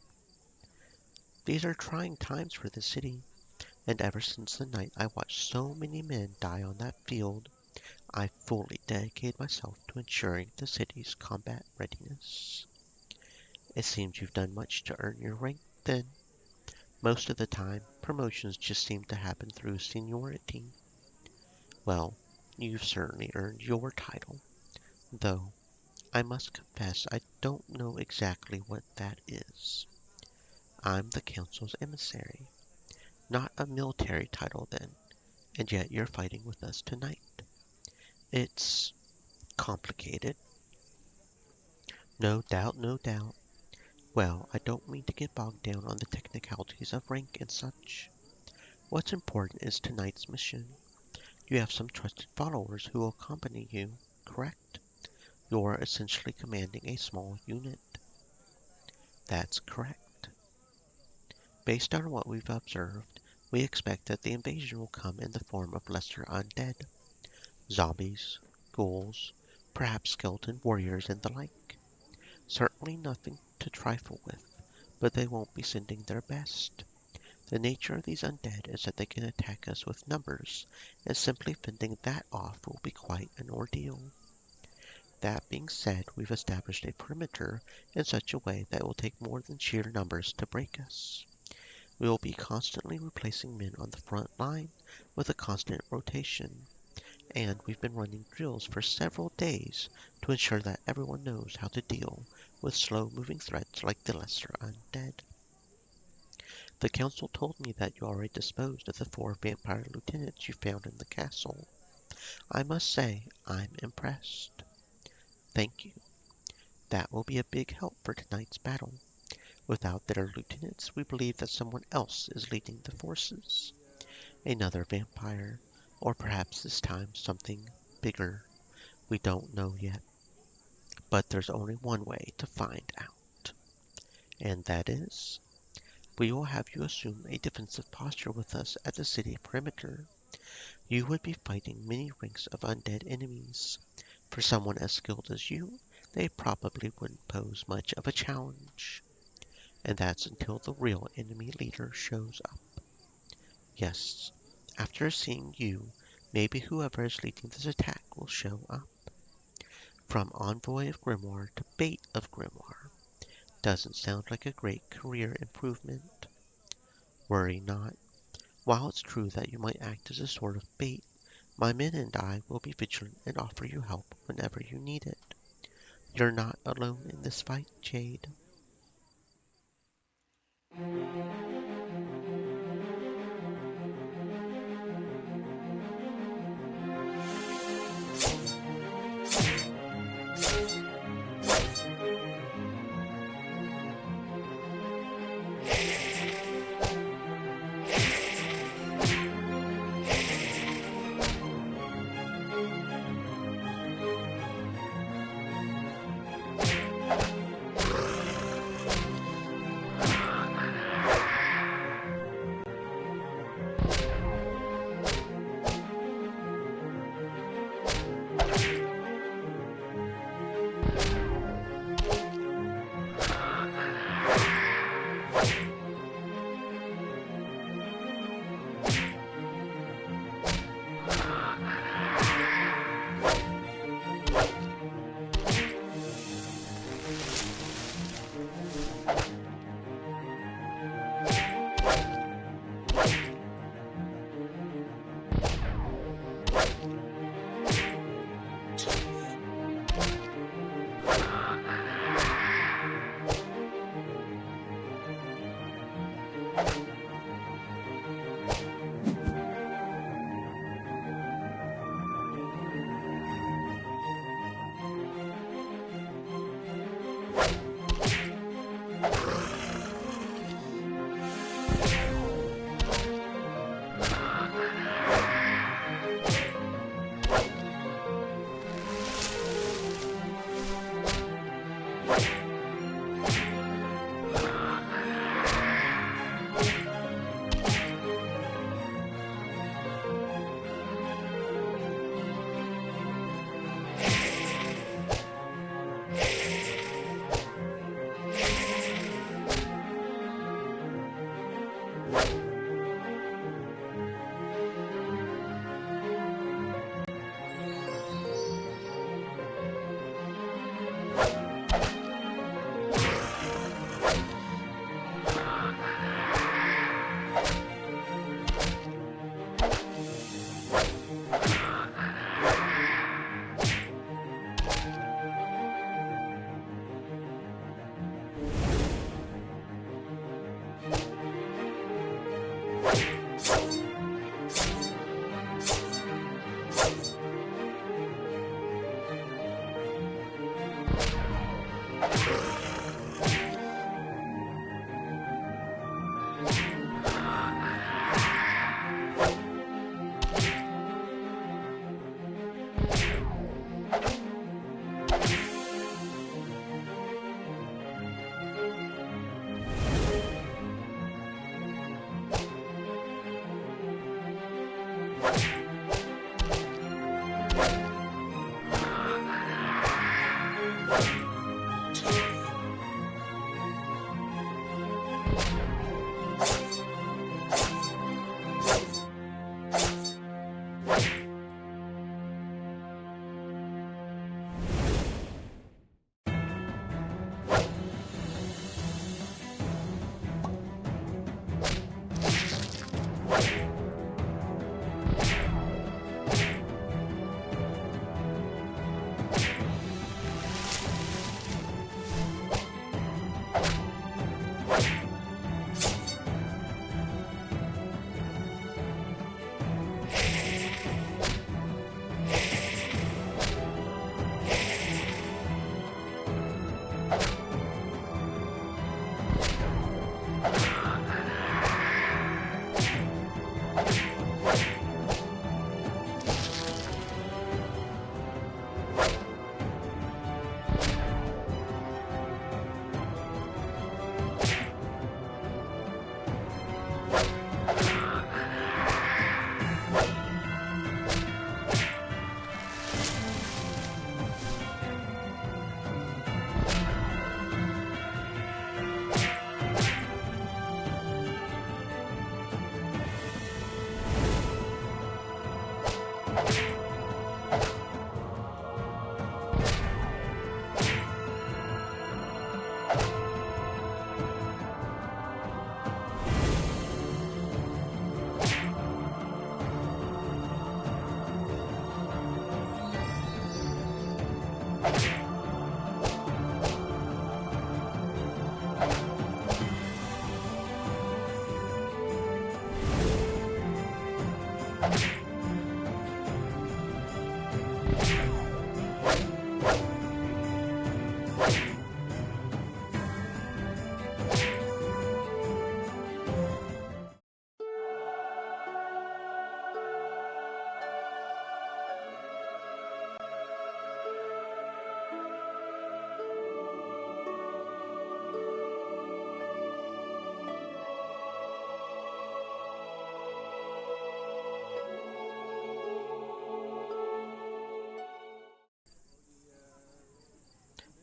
These are trying times for the city, and ever since the night I watched so many men die on that field, I fully dedicated myself to ensuring the city's combat readiness. It seems you've done much to earn your rank, then. Most of the time, promotions just seem to happen through seniority. Well, you've certainly earned your title, though I must confess I don't know exactly what that is. I'm the Council's emissary. Not a military title, then, and yet you're fighting with us tonight. It's complicated. No doubt, no doubt. Well, I don't mean to get bogged down on the technicalities of rank and such. What's important is tonight's mission. You have some trusted followers who will accompany you, correct? You're essentially commanding a small unit. That's correct. Based on what we've observed, we expect that the invasion will come in the form of lesser undead, zombies, ghouls, perhaps skeleton warriors and the like. Certainly nothing to trifle with, but they won't be sending their best. The nature of these undead is that they can attack us with numbers, and simply fending that off will be quite an ordeal. That being said, we've established a perimeter in such a way that it will take more than sheer numbers to break us. We will be constantly replacing men on the front line with a constant rotation, and we've been running drills for several days to ensure that everyone knows how to deal with slow-moving threats like the lesser undead. The council told me that you already disposed of the 4 vampire lieutenants you found in the castle. I must say, I'm impressed. Thank you. That will be a big help for tonight's battle. Without their lieutenants, we believe that someone else is leading the forces. Another vampire, or perhaps this time something bigger. We don't know yet. But there's only one way to find out. And that is, we will have you assume a defensive posture with us at the city perimeter. You would be fighting many ranks of undead enemies. For someone as skilled as you, they probably wouldn't pose much of a challenge. And that's until the real enemy leader shows up. Yes, after seeing you, maybe whoever is leading this attack will show up. From Envoy of Grimoire to Bait of Grimoire. Doesn't sound like a great career improvement. Worry not. While it's true that you might act as a sort of bait, my men and I will be vigilant and offer you help whenever you need it. You're not alone in this fight, Jade.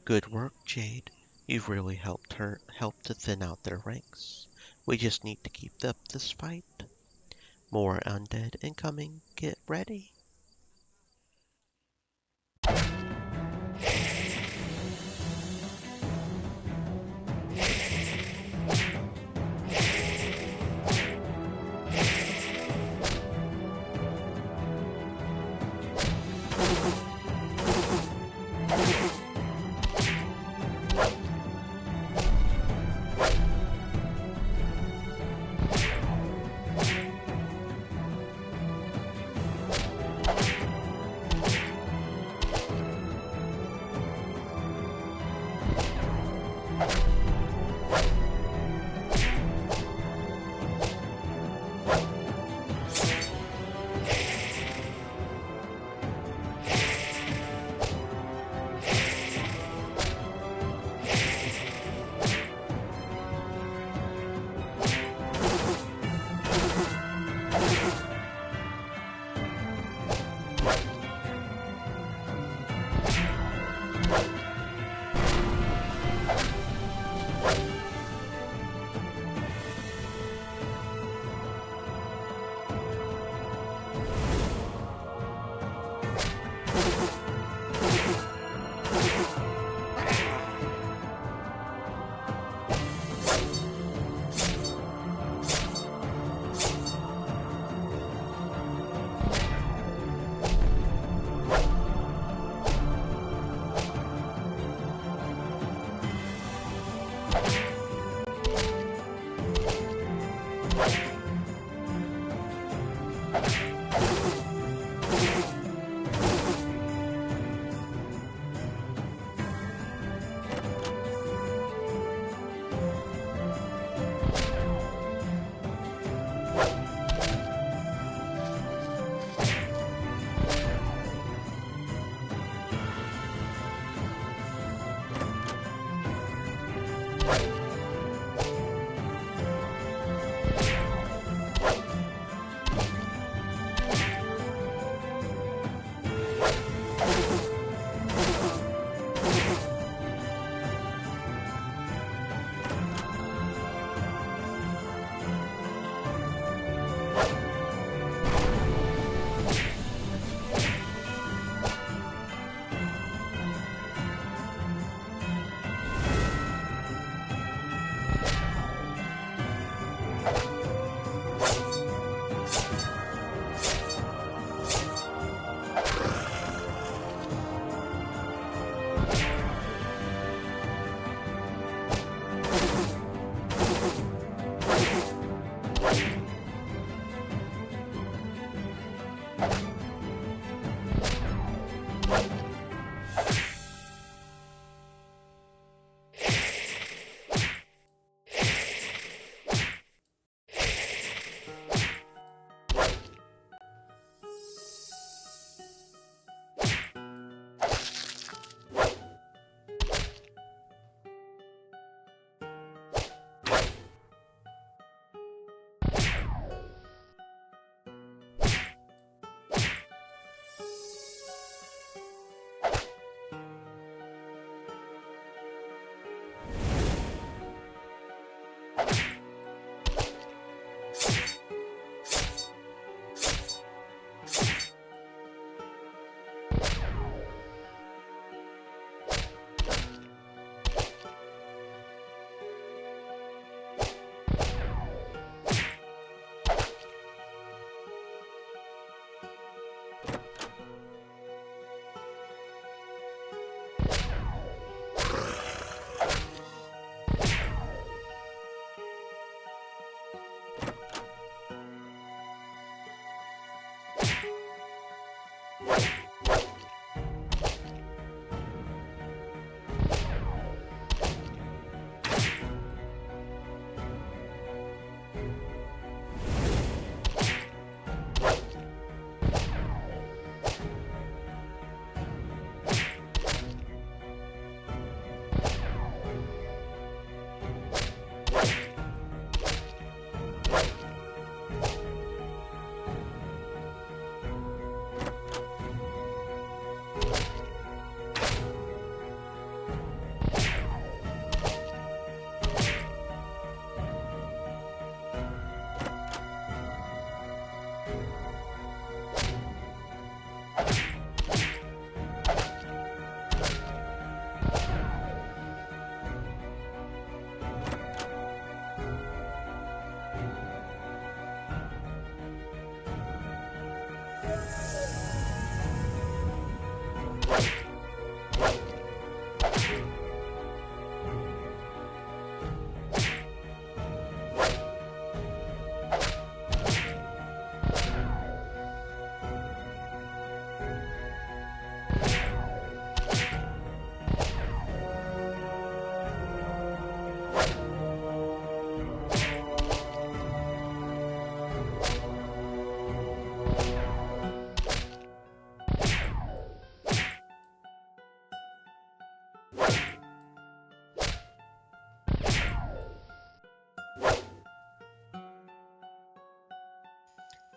Good work, Jade. You've really helped to thin out their ranks. We just need to keep up this fight. More undead incoming. Get ready.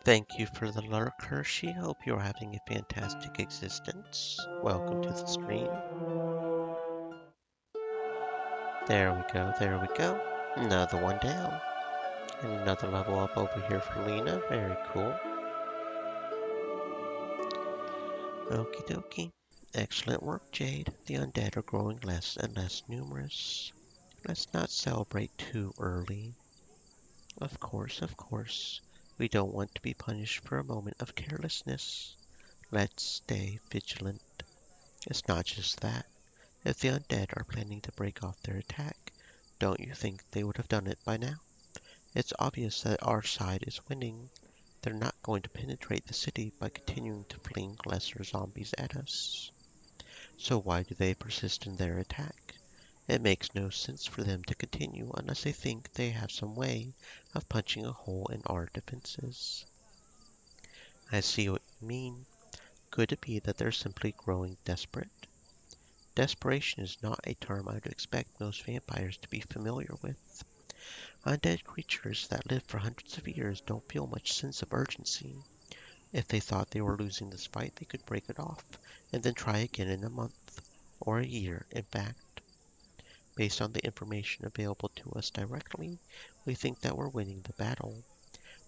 Thank you for the lurk, Hershey. Hope you're having a fantastic existence. Welcome to the stream. There we go, there we go. Another one down. And another level up over here for Lena. Very cool. Okie dokie. Excellent work, Jade. The undead are growing less and less numerous. Let's not celebrate too early. Of course, of course. We don't want to be punished for a moment of carelessness. Let's stay vigilant. It's not just that. If the undead are planning to break off their attack, don't you think they would have done it by now? It's obvious that our side is winning. They're not going to penetrate the city by continuing to fling lesser zombies at us. So why do they persist in their attack? It makes no sense for them to continue unless they think they have some way of punching a hole in our defenses. I see what you mean. Could it be that they're simply growing desperate? Desperation is not a term I'd expect most vampires to be familiar with. Undead creatures that live for hundreds of years don't feel much sense of urgency. If they thought they were losing this fight, they could break it off and then try again in a month, or a year, in fact. Based on the information available to us directly, we think that we're winning the battle.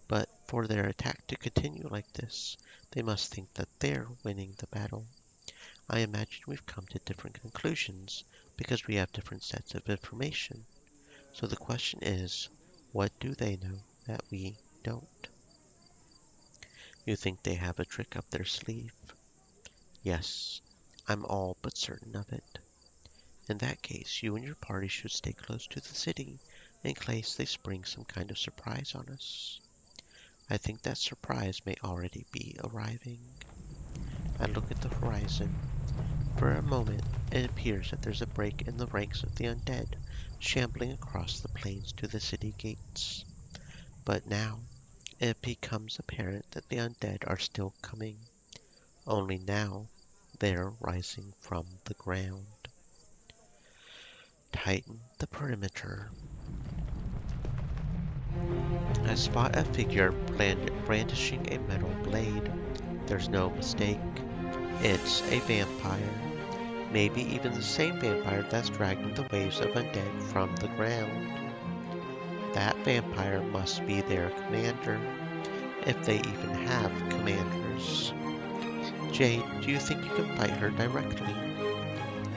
But for their attack to continue like this, they must think that they're winning the battle. I imagine we've come to different conclusions because we have different sets of information. So the question is, what do they know that we don't? You think they have a trick up their sleeve? Yes, I'm all but certain of it. In that case, you and your party should stay close to the city in case they spring some kind of surprise on us. I think that surprise may already be arriving. I look at the horizon. For a moment, it appears that there's a break in the ranks of the undead, shambling across the plains to the city gates. But now, it becomes apparent that the undead are still coming. Only now, they're rising from the ground. Tighten the perimeter. I spot a figure brandishing a metal blade. There's no mistake. It's a vampire. Maybe even the same vampire that's dragging the waves of undead from the ground. That vampire must be their commander, if they even have commanders. Jade, do you think you can fight her directly?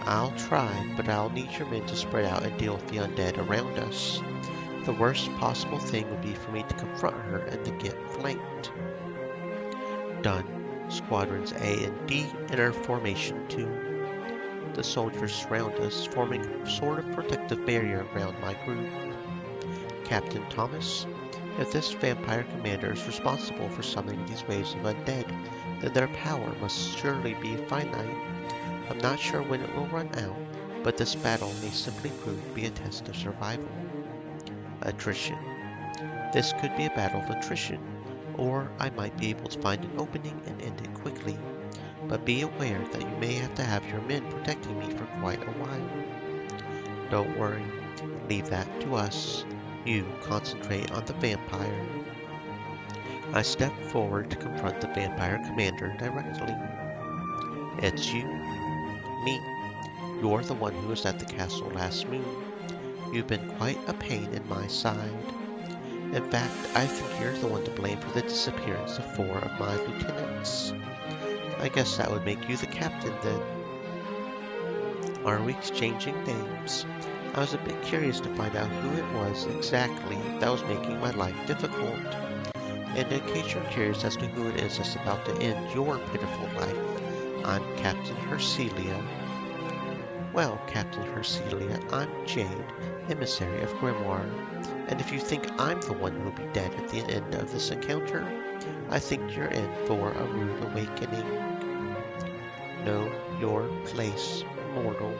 I'll try, but I'll need your men to spread out and deal with the undead around us. The worst possible thing would be for me to confront her and to get flanked. Done. Squadrons A and D enter formation 2. The soldiers surround us, forming a sort of protective barrier around my group. Captain Thomas, if this vampire commander is responsible for summoning these waves of undead, then their power must surely be finite. I'm not sure when it will run out, but this battle may simply prove to be a test of survival. Attrition. This could be a battle of attrition, or I might be able to find an opening and end it quickly. But be aware that you may have to have your men protecting me for quite a while. Don't worry, leave that to us. You concentrate on the vampire. I step forward to confront the vampire commander directly. It's you. Me. You're the one who was at the castle last moon. You've been quite a pain in my side. In fact, I think you're the one to blame for the disappearance of 4 of my lieutenants. I guess that would make you the captain then. Are we exchanging names? I was a bit curious to find out who it was exactly that was making my life difficult. And in case you're curious as to who it is that's about to end your pitiful life, I'm Captain Hercelia. Well, Captain Hercelia, I'm Jade, emissary of Grimoire. And if you think I'm the one who'll be dead at the end of this encounter, I think you're in for a rude awakening. Know your place, mortal.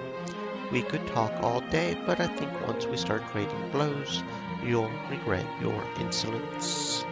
We could talk all day, but I think once we start trading blows, you'll regret your insolence.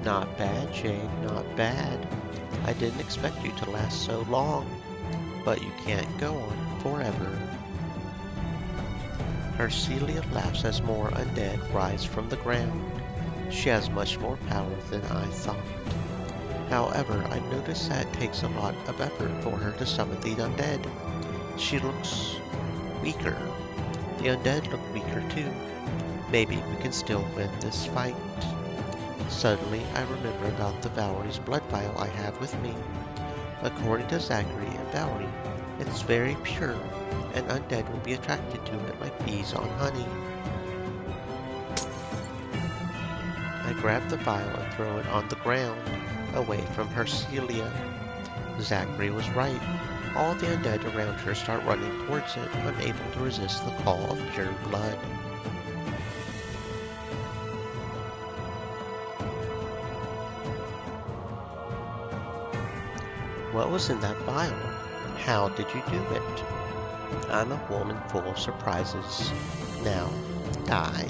Not bad, Jade, not bad. I didn't expect you to last so long, but you can't go on forever. Hercelia laughs as more undead rise from the ground. She has much more power than I thought. However, I noticed that it takes a lot of effort for her to summon the undead. She looks weaker. The undead look weaker too. Maybe we can still win this fight. Suddenly, I remember about the Valerie's blood vial I have with me. According to Zachary and Valerie, it's very pure, and undead will be attracted to it like bees on honey. I grab the vial and throw it on the ground, away from Hercelia. Zachary was right. All the undead around her start running towards it, unable to resist the call of pure blood. What was in that vial? How did you do it? I'm a woman full of surprises. Now, die.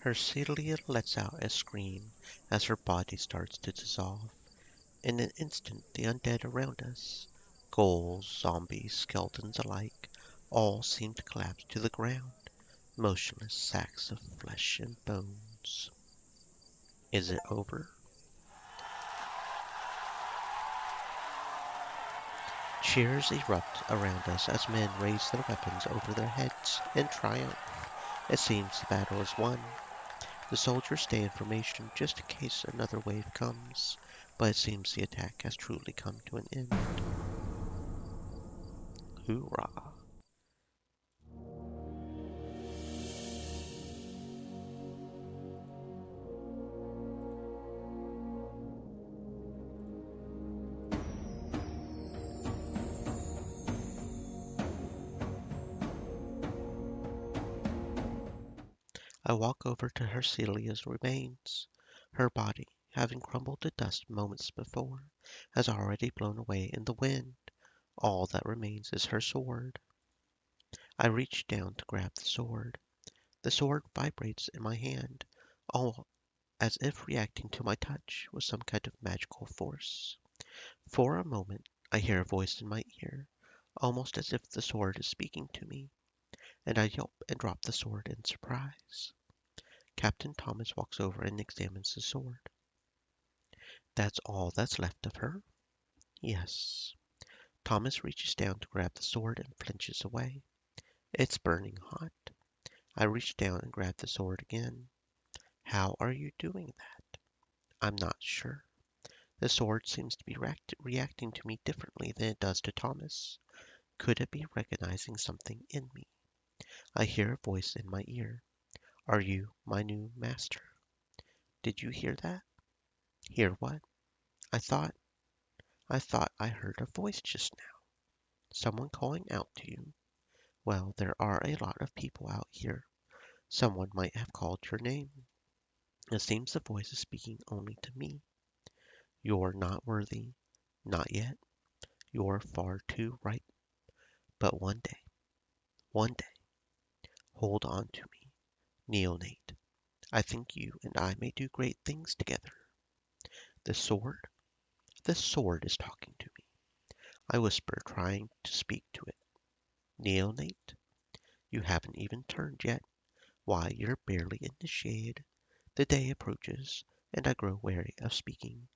Hercelia lets out a scream as her body starts to dissolve. In an instant, the undead around us, ghouls, zombies, skeletons alike, all seem to collapse to the ground, motionless sacks of flesh and bones. Is it over? Cheers erupt around us as men raise their weapons over their heads in triumph. It seems the battle is won. The soldiers stay in formation just in case another wave comes, but it seems the attack has truly come to an end. Hoorah! I walk over to Hercelia's remains. Her body, having crumbled to dust moments before, has already blown away in the wind. All that remains is her sword. I reach down to grab the sword. The sword vibrates in my hand, all as if reacting to my touch with some kind of magical force. For a moment, I hear a voice in my ear, almost as if the sword is speaking to me, and I yelp and drop the sword in surprise. Captain Thomas walks over and examines the sword. That's all that's left of her? Yes. Thomas reaches down to grab the sword and flinches away. It's burning hot. I reach down and grab the sword again. How are you doing that? I'm not sure. The sword seems to be reacting to me differently than it does to Thomas. Could it be recognizing something in me? I hear a voice in my ear. Are you my new master? Did you hear that? Hear what? I thought I heard a voice just now. Someone calling out to you. Well, there are a lot of people out here. Someone might have called your name. It seems the voice is speaking only to me. You're not worthy. Not yet. You're far too ripe. But one day, hold on to me. Neonate. I think you and I may do great things together. The sword? The sword is talking to me. I whisper, trying to speak to it. Neonate? You haven't even turned yet. Why, you're barely in the shade. The day approaches, and I grow wary of speaking.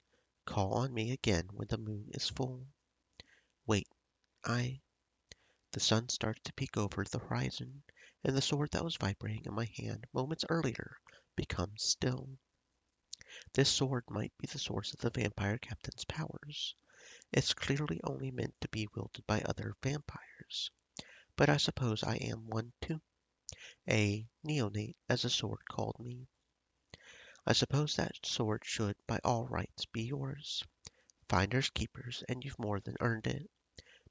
Call on me again when the moon is full. Wait, The sun starts to peek over the horizon, and the sword that was vibrating in my hand moments earlier becomes still. This sword might be the source of the vampire captain's powers. It's clearly only meant to be wielded by other vampires. But I suppose I am one too. A neonate, as the sword called me. I suppose that sword should, by all rights, be yours. Finders keepers, and you've more than earned it.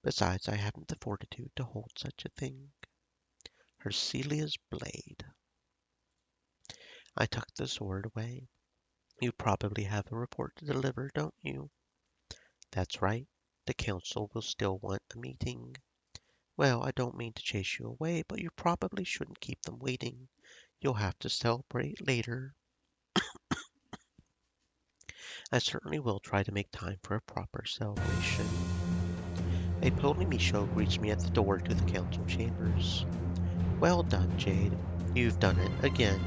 Besides, I haven't the fortitude to hold such a thing. Hercelia's blade. I tuck the sword away. You probably have a report to deliver, don't you? That's right. The council will still want a meeting. Well, I don't mean to chase you away, but you probably shouldn't keep them waiting. You'll have to celebrate later. I certainly will try to make time for a proper celebration. A Polemy greets me at the door to the council chambers. Well done, Jade. You've done it again.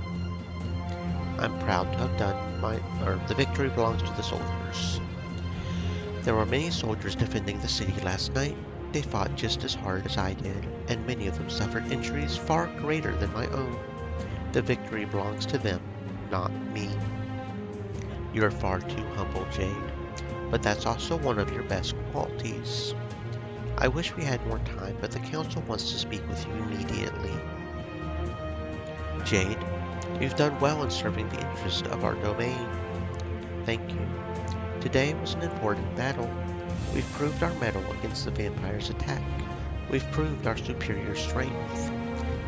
I'm proud to have done the victory belongs to the soldiers. There were many soldiers defending the city last night. They fought just as hard as I did, and many of them suffered injuries far greater than my own. The victory belongs to them, not me. You're far too humble, Jade, but that's also one of your best qualities. I wish we had more time, but the council wants to speak with you immediately. Jade, you've done well in serving the interest of our domain. Thank you. Today was an important battle. We've proved our mettle against the vampire's attack. We've proved our superior strength.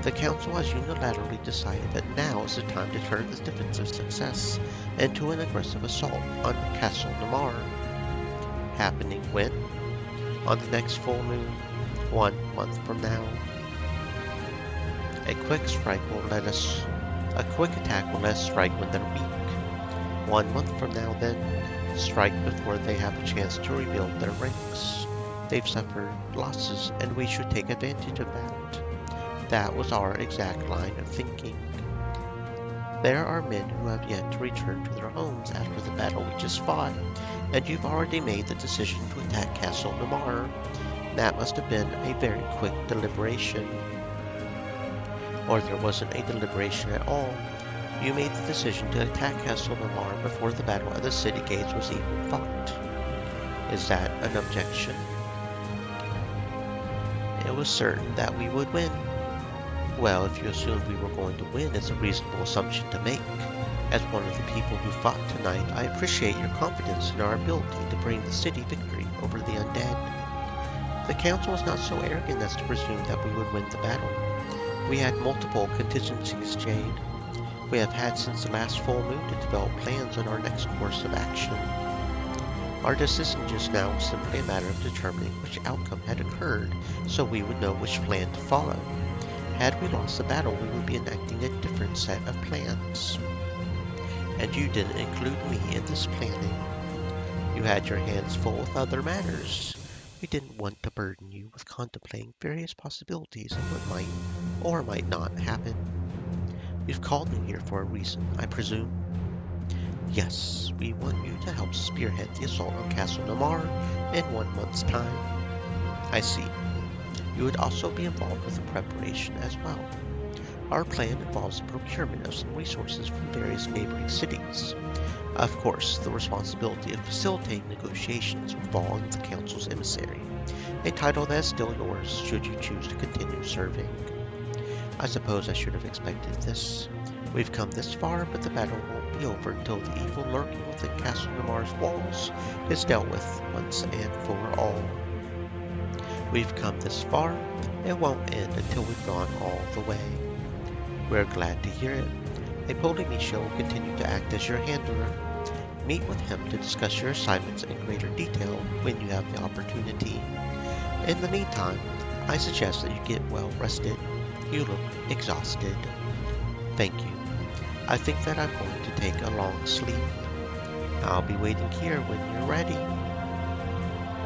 The council has unilaterally decided that now is the time to turn this defensive success into an aggressive assault on Castle Namar. Happening when? On the next full moon, 1 month from now. A quick strike will let us A quick attack will let us strike when they're weak. 1 month from now, then, strike before they have a chance to rebuild their ranks. They've suffered losses, and we should take advantage of that. That was our exact line of thinking. There are men who have yet to return to their homes after the battle we just fought, and you've already made the decision to attack Castle Namar. That must have been a very quick deliberation. Or there wasn't a deliberation at all. You made the decision to attack Castle Namar before the battle at the city gates was even fought. Is that an objection? It was certain that we would win. Well, if you assumed we were going to win, it's a reasonable assumption to make. As one of the people who fought tonight, I appreciate your confidence in our ability to bring the city victory over the undead. The council was not so arrogant as to presume that we would win the battle. We had multiple contingencies, Jade. We have had since the last full moon to develop plans on our next course of action. Our decision just now was simply a matter of determining which outcome had occurred so we would know which plan to follow. Had we lost the battle, we would be enacting a different set of plans. And you didn't include me in this planning. You had your hands full with other matters. We didn't want to burden you with contemplating various possibilities of what might or might not happen. You've called me here for a reason, I presume? Yes, we want you to help spearhead the assault on Castle Namar in 1 month's time. I see. You would also be involved with the preparation as well. Our plan involves the procurement of some resources from various neighboring cities. Of course, the responsibility of facilitating negotiations would fall on the Council's emissary, a title that is still yours should you choose to continue serving. I suppose I should have expected this. We've come this far, but the battle won't be over until the evil lurking within Castle Namar's walls is dealt with once and for all. We've come this far, it won't end until we've gone all the way. We're glad to hear it. A Polymecia will continue to act as your handler. Meet with him to discuss your assignments in greater detail when you have the opportunity. In the meantime, I suggest that you get well rested. You look exhausted. Thank you. I think that I'm going to take a long sleep. I'll be waiting here when you're ready.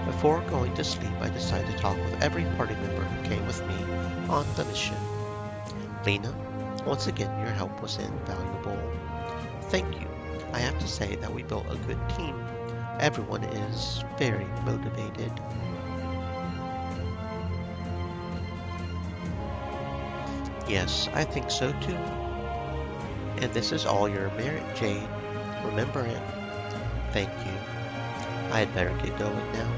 Before going to sleep, I decided to talk with every party member who came with me on the mission. Lena, once again, your help was invaluable. Thank you. I have to say that we built a good team. Everyone is very motivated. Yes, I think so too. And this is all your merit, Jade. Remember it. Thank you. I had better get going now.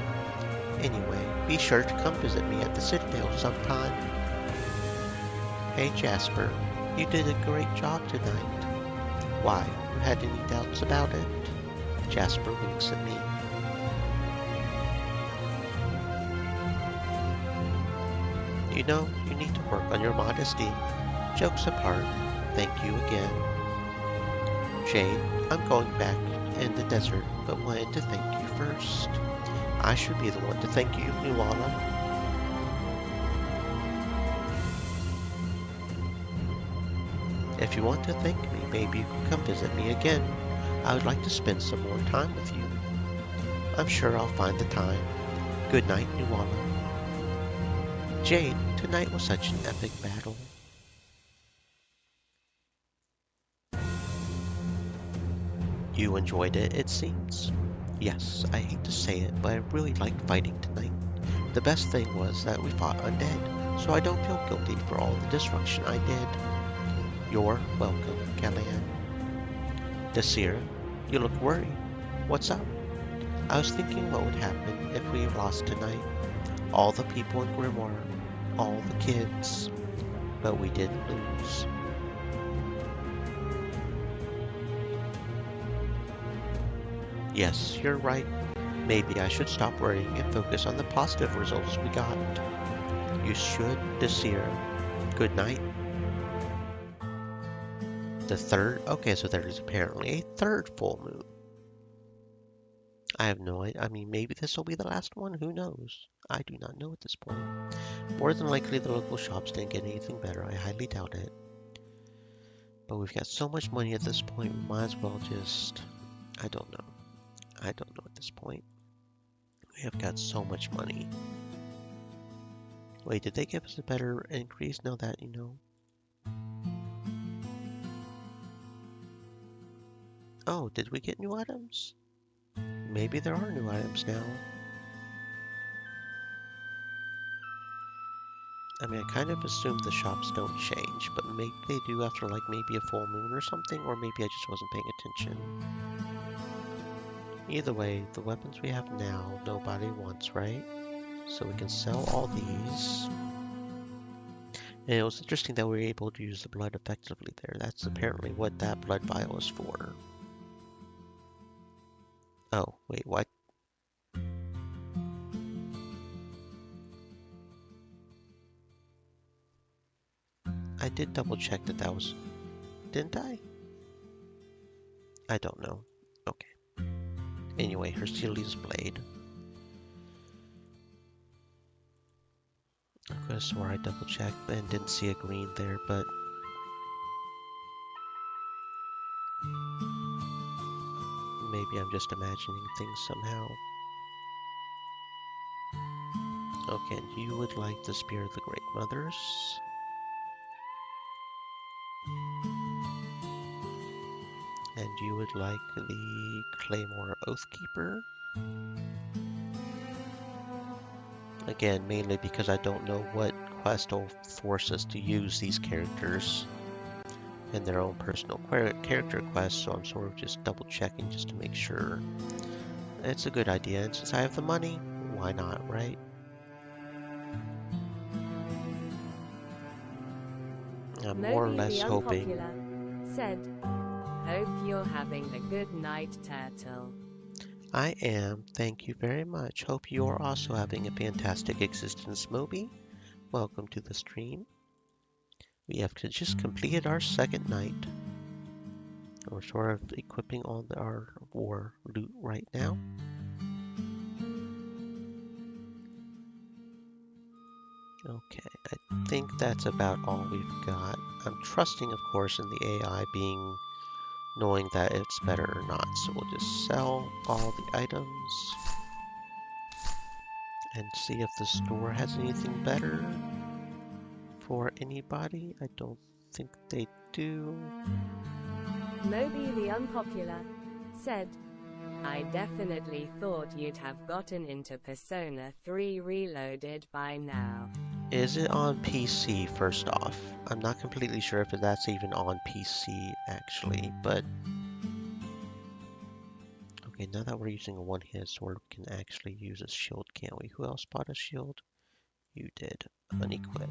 Anyway, be sure to come visit me at the Citadel sometime. Hey Jasper, you did a great job tonight. Why, you had any doubts about it? Jasper winks at me. You know, you need to work on your modesty. Jokes apart, thank you again. Jade, I'm going back in the desert, but wanted to thank you first. I should be the one to thank you, Nuala. If you want to thank me, maybe you can come visit me again. I would like to spend some more time with you. I'm sure I'll find the time. Good night, Nuala. Jade, tonight was such an epic battle. You enjoyed it, it seems. Yes, I hate to say it, but I really liked fighting tonight. The best thing was that we fought undead, so I don't feel guilty for all the destruction I did. You're welcome, Callan. Desir, you look worried. What's up? I was thinking what would happen if we lost tonight. All the people in Grimoire, all the kids. But we didn't lose. Yes, you're right. Maybe I should stop worrying and focus on the positive results we got. You should, Desir. Good night. The third? Okay, so there is apparently a third full moon. I have no idea. I mean, maybe this will be the last one. Who knows? I do not know at this point. More than likely, the local shops didn't get anything better. I highly doubt it. But we've got so much money at this point, we might as well just... I don't know. I don't know at this point. We have got so much money. Wait, did they give us a better increase now that, you know? Oh, did we get new items? Maybe there are new items now. I mean, I kind of assume the shops don't change, but maybe they do after like maybe a full moon or something, or maybe I just wasn't paying attention. Either way, the weapons we have now, nobody wants, right? So we can sell all these. And it was interesting that we were able to use the blood effectively there. That's apparently what that blood vial is for. Oh, wait, what? I did double check that that was... Didn't I? I don't know. Okay. Anyway, Hercules blade. I could have swore I double checked and didn't see a green there, but... Maybe I'm just imagining things somehow. Okay, and you would like the Spear of the Great Mothers. And you would like the Claymore Oathkeeper. Again, mainly because I don't know what quest will force us to use these characters in their own personal character quests, so I'm sort of just double checking just to make sure. It's a good idea, and since I have the money, why not, right? I'm more or less hoping. Said, "Hope you're having a good night, Turtle." I am. Thank you very much. Hope you're also having a fantastic existence, Moby. Welcome to the stream. We have just completed our second night. We're sort of equipping all our war loot right now. Okay, I think that's about all we've got. I'm trusting, of course, in the AI knowing that it's better or not. So we'll just sell all the items and see if the store has anything better for anybody. I don't think they do. Moby the Unpopular said, "I definitely thought you'd have gotten into Persona 3 Reloaded by now." Is it on PC, first off? I'm not completely sure if that's even on PC, actually, but... Okay, now that we're using a one-handed sword, we can actually use a shield, can't we? Who else bought a shield? You did. Unequip.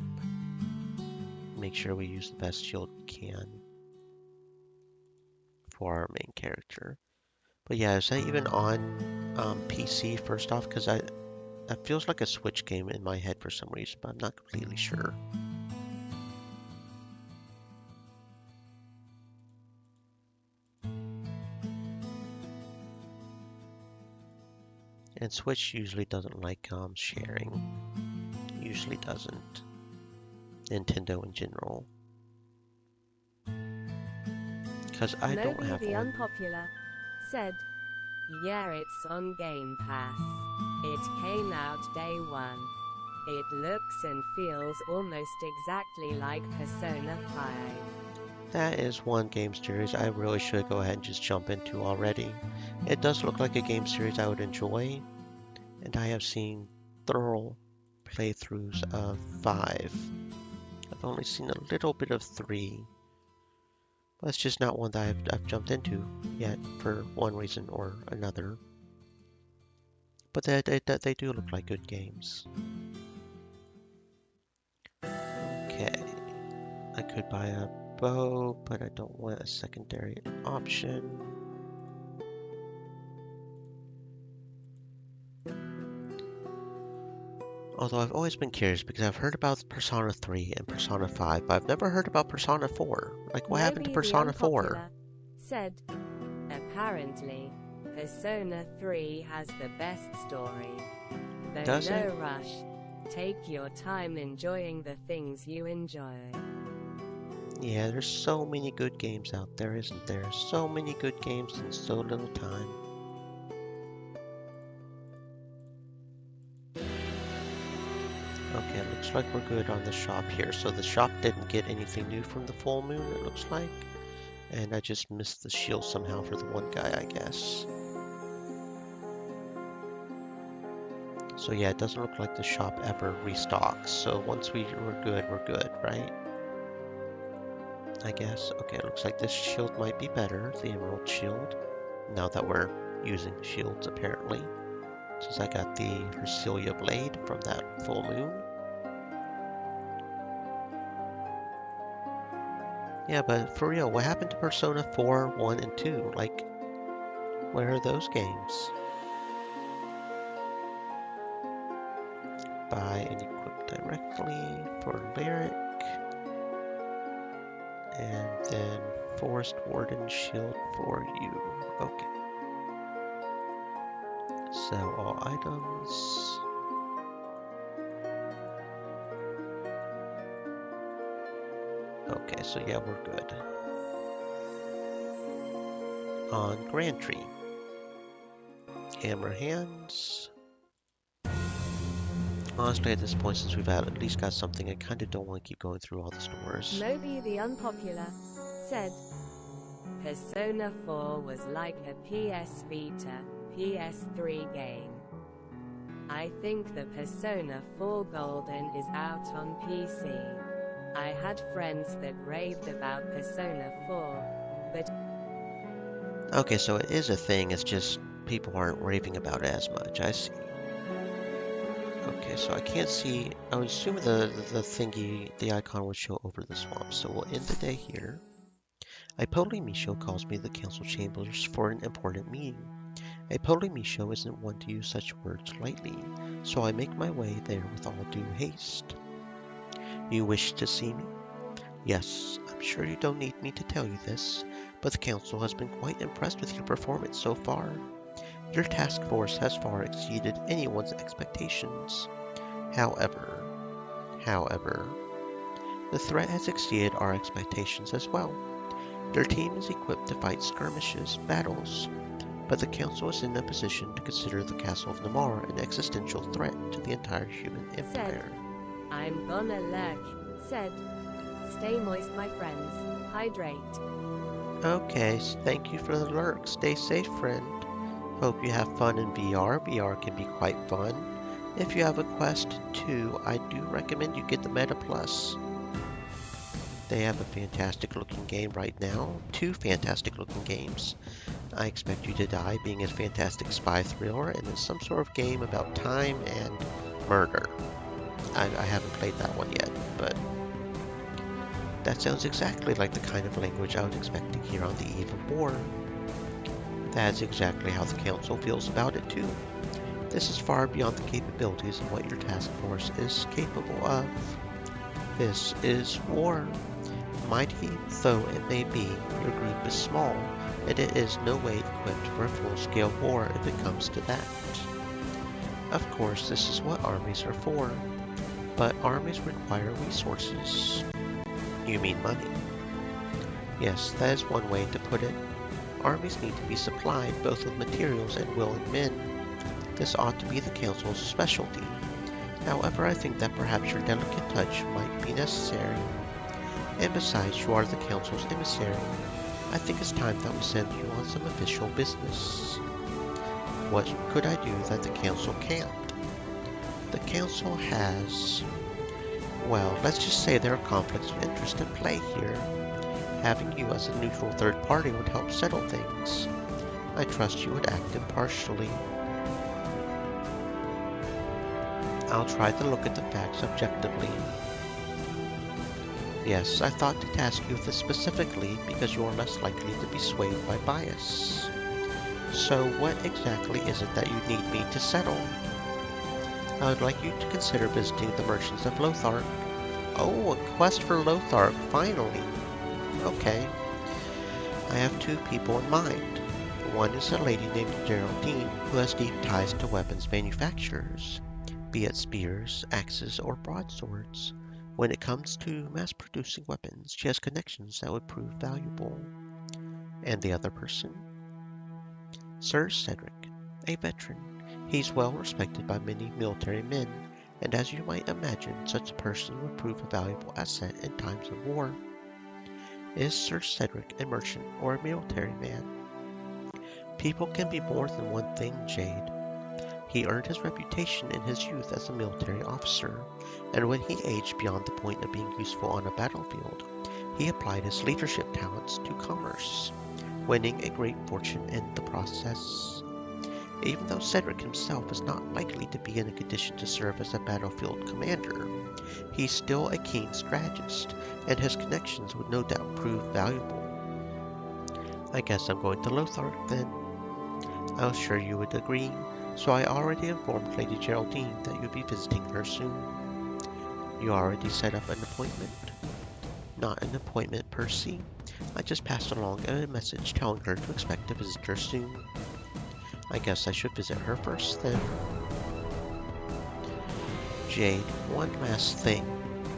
Make sure we use the best shield we can for our main character. But yeah, is that even on PC, first off? Because that feels like a Switch game in my head for some reason, but I'm not completely sure. And Switch usually doesn't like sharing. Usually doesn't. Nintendo in general. Because I don't have the one. Unpopular said, "Yeah, it's on Game Pass. It came out day 1. It looks and feels almost exactly like Persona 5. That is one game series I really should go ahead and just jump into already. It does look like a game series I would enjoy, and I have seen thorough playthroughs of 5. I've only seen a little bit of 3. But it's just not one that I've jumped into yet for one reason or another. But they do look like good games. Okay. I could buy a bow, but I don't want a secondary option. Although I've always been curious because I've heard about Persona 3 and Persona 5, but I've never heard about Persona 4. Like, what happened to Persona 4? Said, "Apparently, Persona 3 has the best story. Though Does no it? rush. Take your time enjoying the things you enjoy." Yeah, there's so many good games out there, isn't there? So many good games in so little time. Okay, it looks like we're good on the shop here. So the shop didn't get anything new from the full moon, it looks like. And I just missed the shield somehow for the one guy, I guess. So yeah, it doesn't look like the shop ever restocks. So once we're good, right? I guess. Okay, it looks like this shield might be better, the emerald shield. Now that we're using shields, apparently. Since I got the Hercilia blade from that full moon. Yeah, but for real, what happened to Persona 4, 1, and 2? Like, where are those games? Buy and equip directly for Lyric. And then Forest Warden shield for you. Okay. Sell all items. Okay, so yeah, we're good. On Grand Tree. Hammer hands. Honestly, at this point, since we've at least got something, I kind of don't want to keep going through all the stores. Moby the Unpopular said, Persona 4 was like a PS Vita, PS3 game. I think the Persona 4 Golden is out on PC. I had friends that raved about Persona 4, but... Okay, so it is a thing, it's just people aren't raving about it as much, I see. Okay, so I can't see, I would assume the thingy, the icon would show over the swamp, so we'll end the day here. Ipoli Misho calls me the council chambers for an important meeting. Ipoli Misho isn't one to use such words lightly, so I make my way there with all due haste. You wish to see me? Yes, I'm sure you don't need me to tell you this, but the council has been quite impressed with your performance so far. Your task force has far exceeded anyone's expectations. However, the threat has exceeded our expectations as well. Their team is equipped to fight skirmishes, battles, but the council is in a position to consider the castle of Namar an existential threat to the entire human empire. I'm gonna lurk, said. Stay moist, my friends. Hydrate. Okay, thank you for the lurk. Stay safe, friend. Hope you have fun in VR. VR can be quite fun. If you have a Quest 2, I do recommend you get the Meta Plus. They have a fantastic looking game right now. 2 fantastic looking games. I Expect You to Die being a fantastic spy thriller, and it's some sort of game about time and murder. I haven't played that one yet, but that sounds exactly like the kind of language I would expect to hear on the eve of war. That's exactly how the council feels about it too. This is far beyond the capabilities of what your task force is capable of. This is war. Mighty though it may be, your group is small, and it is no way equipped for a full-scale war if it comes to that. Of course, this is what armies are for, but armies require resources. You mean money? Yes, that is one way to put it. Armies need to be supplied both with materials and willing men. This ought to be the council's specialty. However, I think that perhaps your delicate touch might be necessary. And besides, you are the council's emissary. I think it's time that we send you on some official business. What could I do that the council can't? The council has... well, let's just say there are conflicts of interest at play here. Having you as a neutral third party would help settle things. I trust you would act impartially. I'll try to look at the facts objectively. Yes, I thought to task you with this specifically because you are less likely to be swayed by bias. So what exactly is it that you need me to settle? I would like you to consider visiting the merchants of Lothar. Oh, a quest for Lothar, finally. Okay. I have 2 people in mind. One is a lady named Geraldine who has deep ties to weapons manufacturers, be it spears, axes, or broadswords. When it comes to mass-producing weapons, she has connections that would prove valuable. And the other person? Sir Cedric, a veteran. He's well respected by many military men, and as you might imagine, such a person would prove a valuable asset in times of war. Is Sir Cedric a merchant or a military man? People can be more than one thing, Jade. He earned his reputation in his youth as a military officer, and when he aged beyond the point of being useful on a battlefield, he applied his leadership talents to commerce, winning a great fortune in the process. Even though Cedric himself is not likely to be in a condition to serve as a battlefield commander, he's still a keen strategist, and his connections would no doubt prove valuable. I guess I'm going to Lothar then. I was sure you would agree, so I already informed Lady Geraldine that you'd be visiting her soon. You already set up an appointment? Not an appointment per se. I just passed along a message telling her to expect a visitor soon. I guess I should visit her first then. Jade, one last thing.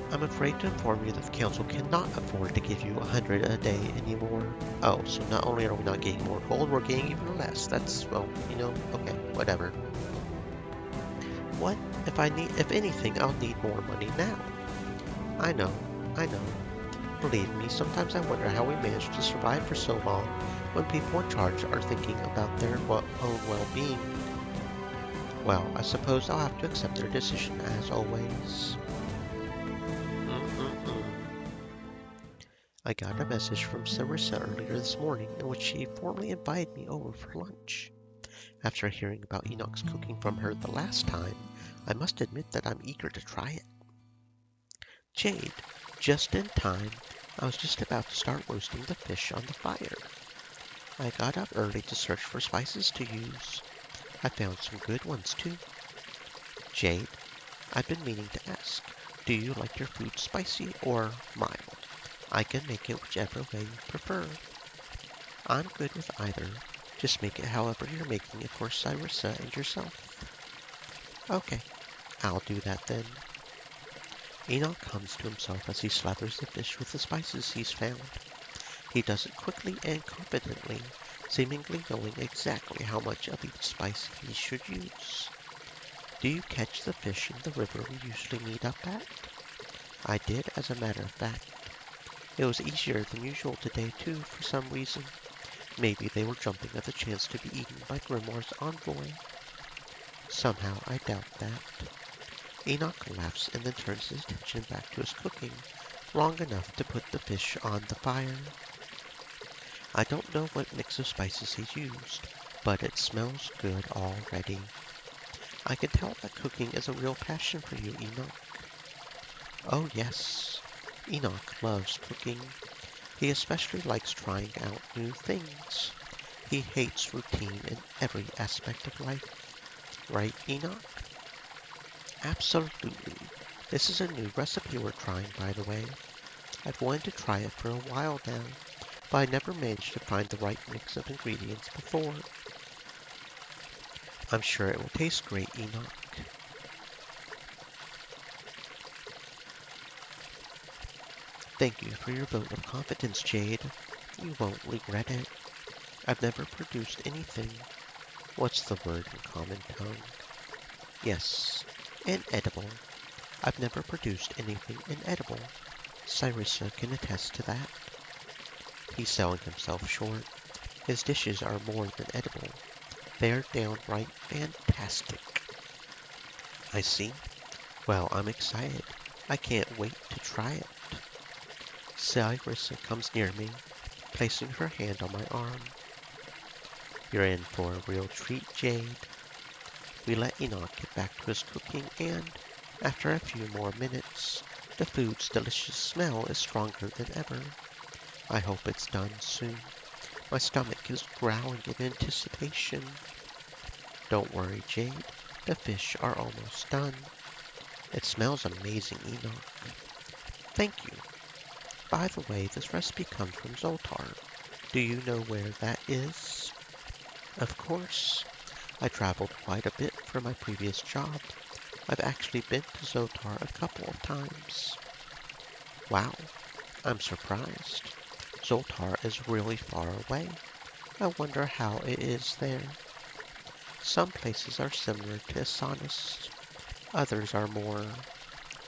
I'm afraid to inform you that the council cannot afford to give you 100 a day anymore. Oh, so not only are we not getting more gold, we're getting even less. That's, well, okay, whatever. What? If anything, I'll need more money now. I know. Believe me, sometimes I wonder how we managed to survive for so long when people in charge are thinking about their own well-being. Well, I suppose I'll have to accept their decision as always. I got a message from Sarissa earlier this morning in which she formally invited me over for lunch. After hearing about Enoch's cooking from her the last time, I must admit that I'm eager to try it. Jade, just in time, I was just about to start roasting the fish on the fire. I got up early to search for spices to use. I found some good ones too. Jade, I've been meaning to ask, do you like your food spicy or mild? I can make it whichever way you prefer. I'm good with either. Just make it however you're making it for Sarissa and yourself. Okay, I'll do that then. Enoch comes to himself as he slathers the fish with the spices he's found. He does it quickly and confidently, seemingly knowing exactly how much of each spice he should use. Do you catch the fish in the river we usually meet up at? I did, as a matter of fact. It was easier than usual today, too, for some reason. Maybe they were jumping at the chance to be eaten by Grimoire's envoy. Somehow, I doubt that. Enoch laughs and then turns his attention back to his cooking, long enough to put the fish on the fire. I don't know what mix of spices he's used, but it smells good already. I can tell that cooking is a real passion for you, Enoch. Oh yes, Enoch loves cooking. He especially likes trying out new things. He hates routine in every aspect of life. Right, Enoch? Absolutely. This is a new recipe we're trying, by the way. I've wanted to try it for a while now, but I never managed to find the right mix of ingredients before. I'm sure it will taste great, Enoch. Thank you for your vote of confidence, Jade. You won't regret it. I've never produced anything. What's the word in common tongue? Yes, inedible. I've never produced anything inedible. Sarissa can attest to that. He's selling himself short. His dishes are more than edible. They're downright fantastic. I see. Well, I'm excited. I can't wait to try it. Sarissa comes near me, placing her hand on my arm. You're in for a real treat, Jade. We let Enoch get back to his cooking, and, after a few more minutes, the food's delicious smell is stronger than ever. I hope it's done soon. My stomach is growling in anticipation. Don't worry, Jade. The fish are almost done. It smells amazing, Enoch. Thank you. By the way, this recipe comes from Zoltar. Do you know where that is? Of course. I traveled quite a bit for my previous job. I've actually been to Zotar a couple of times. Wow, I'm surprised. Zoltar is really far away. I wonder how it is there. Some places are similar to Asanis. Others are more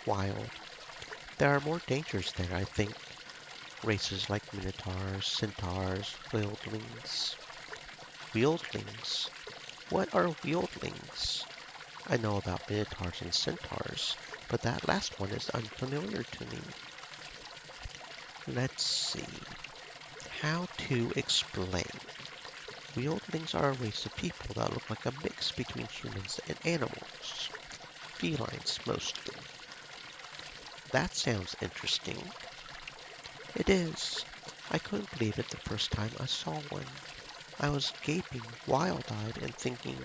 wild. There are more dangers there, I think. Races like minotaurs, centaurs, wildlings. Wieldlings? What are wieldlings? I know about minotaurs and centaurs, but that last one is unfamiliar to me. Let's see. How to explain. Wieldlings are a race of people that look like a mix between humans and animals. Felines, mostly. That sounds interesting. It is. I couldn't believe it the first time I saw one. I was gaping, wild-eyed, and thinking,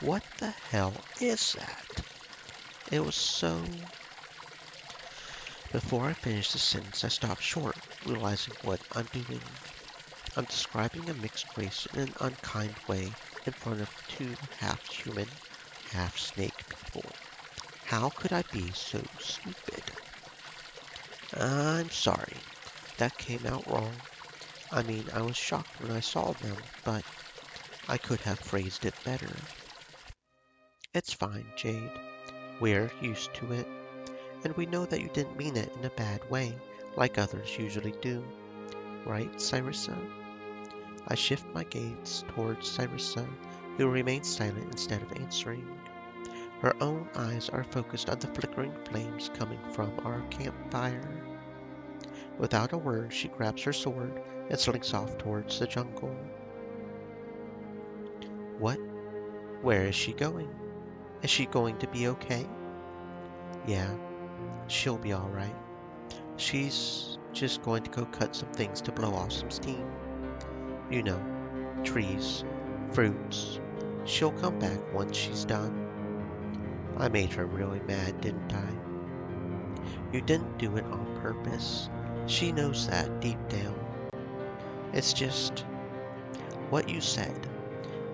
what the hell is that? It was so... Before I finished the sentence, I stopped short, realizing what I'm doing. I'm describing a mixed race in an unkind way in front of two half-human, half-snake people. How could I be so stupid? I'm sorry. That came out wrong. I mean, I was shocked when I saw them, but I could have phrased it better. It's fine, Jade. We're used to it. And we know that you didn't mean it in a bad way, like others usually do. Right, Cyrissa? I shift my gaze towards Cyrissa, who remains silent instead of answering. Her own eyes are focused on the flickering flames coming from our campfire. Without a word, she grabs her sword and slinks off towards the jungle. What? Where is she going? Is she going to be okay? Yeah, she'll be alright. She's just going to go cut some things to blow off some steam. You know, trees, fruits. She'll come back once she's done. I made her really mad, didn't I? You didn't do it on purpose. She knows that deep down. It's just what you said.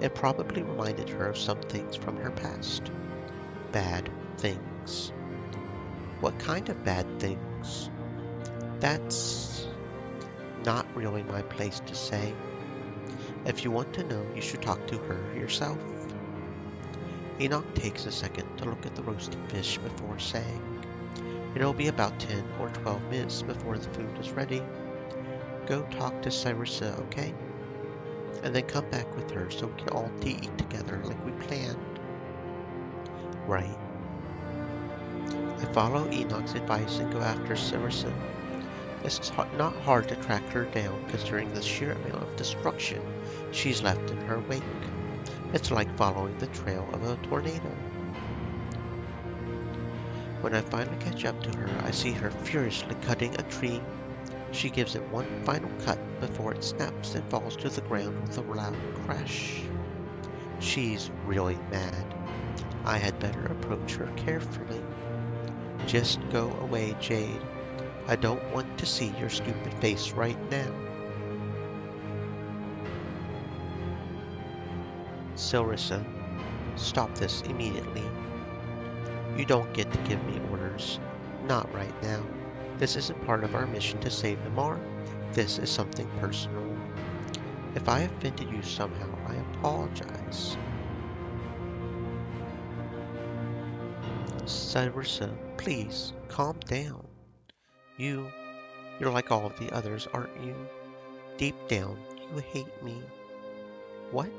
It probably reminded her of some things from her past. Bad things. What kind of bad things? That's not really my place to say. If you want to know, you should talk to her yourself. Enoch takes a second to look at the roasted fish before saying, it'll be about 10 or 12 minutes before the food is ready. Go talk to Cyrissa, okay? And then come back with her so we can all eat together like we planned. Right. I follow Enoch's advice and go after Cyrissa. It's not hard to track her down considering the sheer amount of destruction she's left in her wake. It's like following the trail of a tornado. When I finally catch up to her, I see her furiously cutting a tree. She gives it one final cut before it snaps and falls to the ground with a loud crash. She's really mad. I had better approach her carefully. Just go away, Jade. I don't want to see your stupid face right now. Cyrissa, stop this immediately. You don't get to give me orders. Not right now. This isn't part of our mission to save Namar. This is something personal. If I offended you somehow, I apologize. Cyrissa, please, calm down. You're like all of the others, aren't you? Deep down, you hate me. What?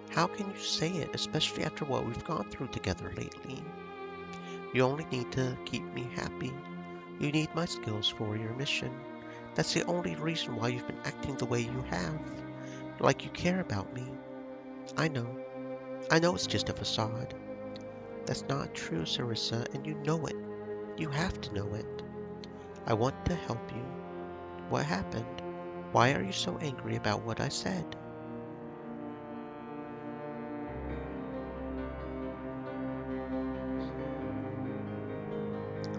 How can you say it, especially after what we've gone through together lately? You only need to keep me happy. You need my skills for your mission. That's the only reason why you've been acting the way you have. Like you care about me. I know. I know it's just a facade. That's not true, Cyrissa, and you know it. You have to know it. I want to help you. What happened? Why are you so angry about what I said?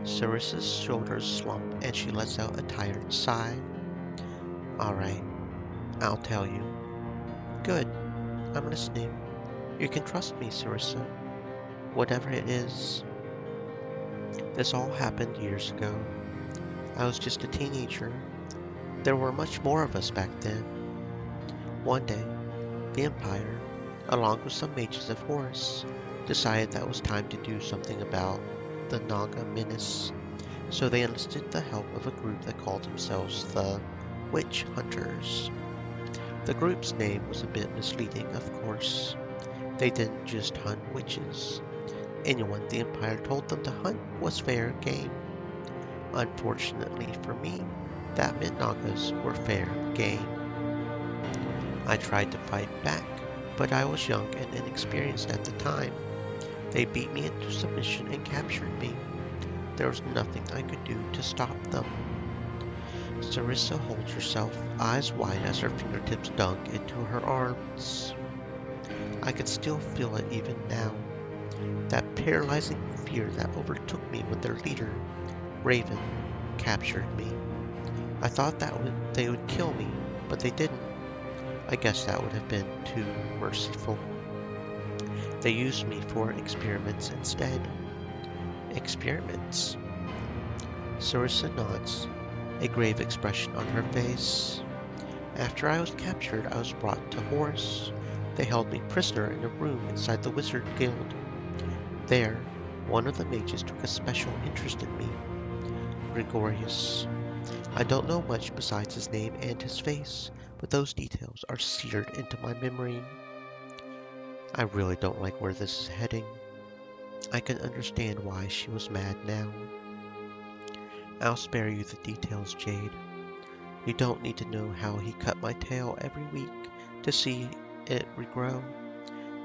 Cyrissa's shoulders slump and she lets out a tired sigh. Alright, I'll tell you. Good, I'm listening. You can trust me, Cyrissa. Whatever it is. This all happened years ago. I was just a teenager. There were much more of us back then. One day, the Empire, along with some mages of Horus, decided that it was time to do something about the Naga menace. So they enlisted the help of a group that called themselves the Witch Hunters. The group's name was a bit misleading, of course. They didn't just hunt witches. Anyone the Empire told them to hunt was fair game. Unfortunately for me, that meant Nagas were fair game. I tried to fight back, but I was young and inexperienced at the time. They beat me into submission and captured me. There was nothing I could do to stop them. Sarissa holds herself, eyes wide as her fingertips dunk into her arms. I could still feel it even now. That paralyzing fear that overtook me when their leader, Raven, captured me. I thought they would kill me, but they didn't. I guess that would have been too merciful. They used me for experiments instead. Experiments? Sarissa nods, a grave expression on her face. After I was captured, I was brought to Horus. They held me prisoner in a room inside the Wizard Guild. There, one of the mages took a special interest in me. Gregorius. I don't know much besides his name and his face, but those details are seared into my memory. I really don't like where this is heading. I can understand why she was mad now. I'll spare you the details, Jade. You don't need to know how he cut my tail every week to see it regrow,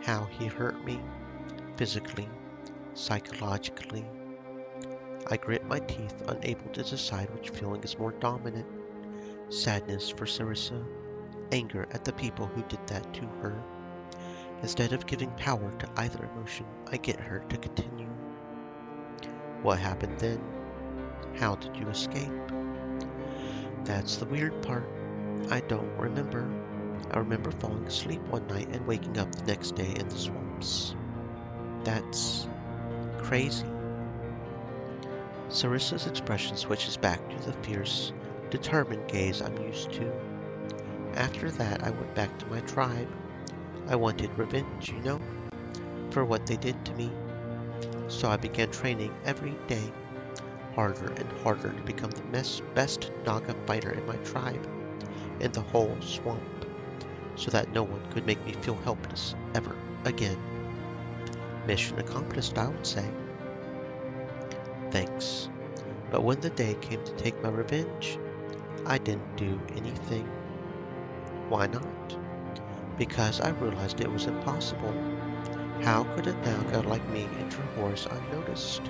how he hurt me, physically, psychologically. I grit my teeth, unable to decide which feeling is more dominant. Sadness for Sarissa, anger at the people who did that to her. Instead of giving power to either emotion, I get her to continue. What happened then? How did you escape? That's the weird part. I don't remember. I remember falling asleep one night and waking up the next day in the swamps. That's crazy. Sarissa's expression switches back to the fierce, determined gaze I'm used to. After that, I went back to my tribe. I wanted revenge, you know, for what they did to me. So I began training every day, harder and harder to become the best Naga fighter in my tribe, in the whole swamp, so that no one could make me feel helpless ever again. Mission accomplished, I would say. Thanks. But when the day came to take my revenge, I didn't do anything. Why not? Because I realized it was impossible. How could a Naga like me enter Horus unnoticed?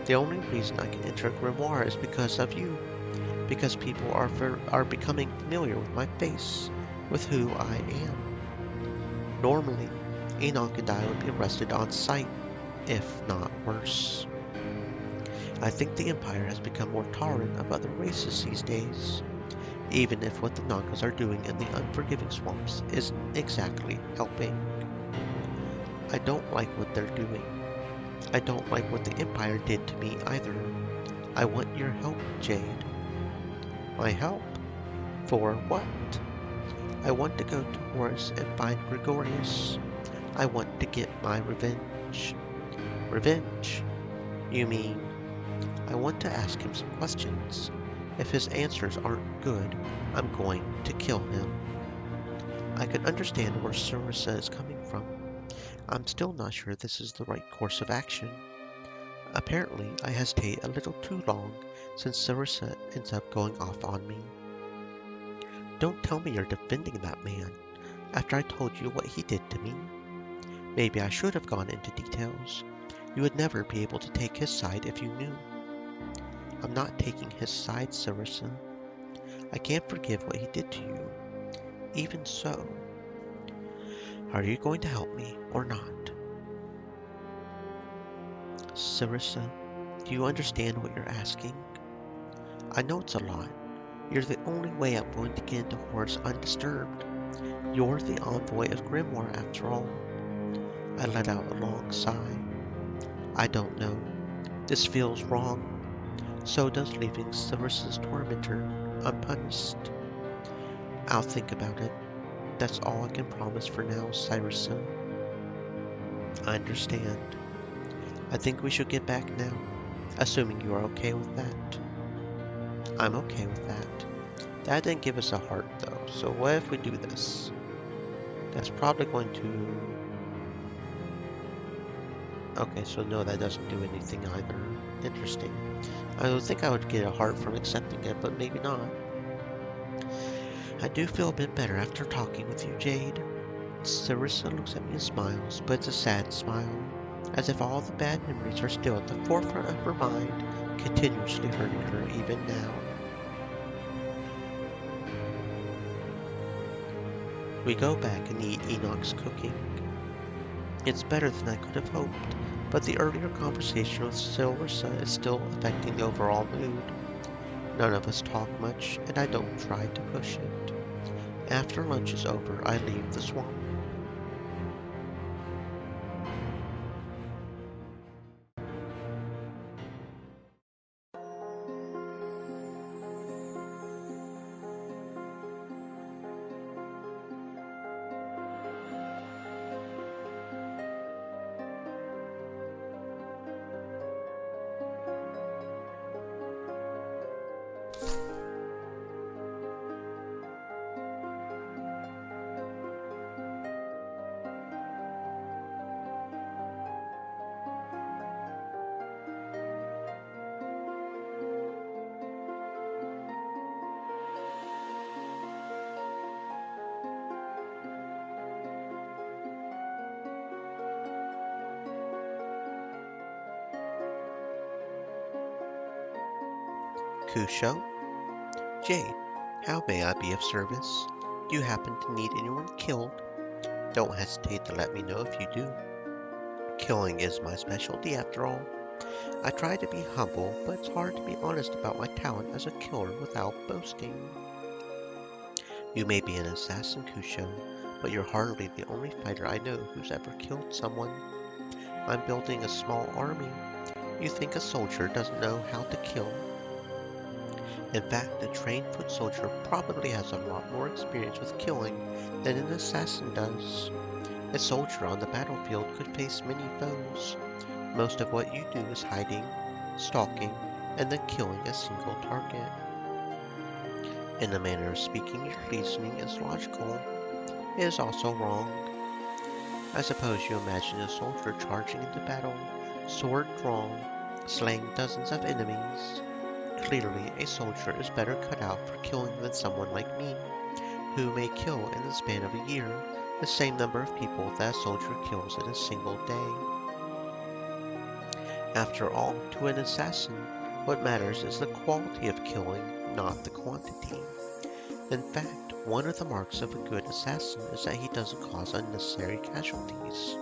The only reason I can enter a grimoire is because of you. Because people are becoming familiar with my face, with who I am. Normally, Enoch and I would be arrested on sight, if not worse. I think the Empire has become more tolerant of other races these days, even if what the Nagas are doing in the unforgiving swamps isn't exactly helping. I don't like what they're doing. I don't like what the Empire did to me either. I want your help, Jade. My help? For what? I want to go to Horus and find Gregorius. I want to get my revenge. Revenge? You mean... I want to ask him some questions. If his answers aren't good, I'm going to kill him. I can understand where Sarissa is coming from. I'm still not sure this is the right course of action. Apparently, I hesitate a little too long since Sarissa ends up going off on me. Don't tell me you're defending that man after I told you what he did to me. Maybe I should have gone into details. You would never be able to take his side if you knew. I'm not taking his side, Sarissa. I can't forgive what he did to you. Even so, are you going to help me or not? Sarissa, do you understand what you're asking? I know it's a lot. You're the only way I'm going to get into Horus undisturbed. You're the envoy of Grimoire, after all. I let out a long sigh. I don't know. This feels wrong. So does leaving Sarissa's tormentor unpunished. I'll think about it. That's all I can promise for now, Sarissa. I understand. I think we should get back now, assuming you are okay with that. I'm okay with that. That didn't give us a heart, though, so what if we do this? That's probably going to... Okay, so no, that doesn't do anything either. Interesting. I would think I would get a heart from accepting it, but maybe not. I do feel a bit better after talking with you, Jade. Sarissa looks at me and smiles, but it's a sad smile, as if all the bad memories are still at the forefront of her mind, continuously hurting her even now. We go back and eat Enoch's cooking. It's better than I could have hoped, but the earlier conversation with Sarissa is still affecting the overall mood. None of us talk much, and I don't try to push it. After lunch is over, I leave the swamp. Kusho? Jade, how may I be of service? Do you happen to need anyone killed? Don't hesitate to let me know if you do. Killing is my specialty after all. I try to be humble, but it's hard to be honest about my talent as a killer without boasting. You may be an assassin, Kusho, but you're hardly the only fighter I know who's ever killed someone. I'm building a small army. You think a soldier doesn't know how to kill? In fact, a trained foot soldier probably has a lot more experience with killing than an assassin does. A soldier on the battlefield could face many foes. Most of what you do is hiding, stalking, and then killing a single target. In a manner of speaking, your reasoning is logical. It is also wrong. I suppose you imagine a soldier charging into battle, sword drawn, slaying dozens of enemies. Clearly, a soldier is better cut out for killing than someone like me, who may kill in the span of a year the same number of people that a soldier kills in a single day. After all, to an assassin, what matters is the quality of killing, not the quantity. In fact, one of the marks of a good assassin is that he doesn't cause unnecessary casualties.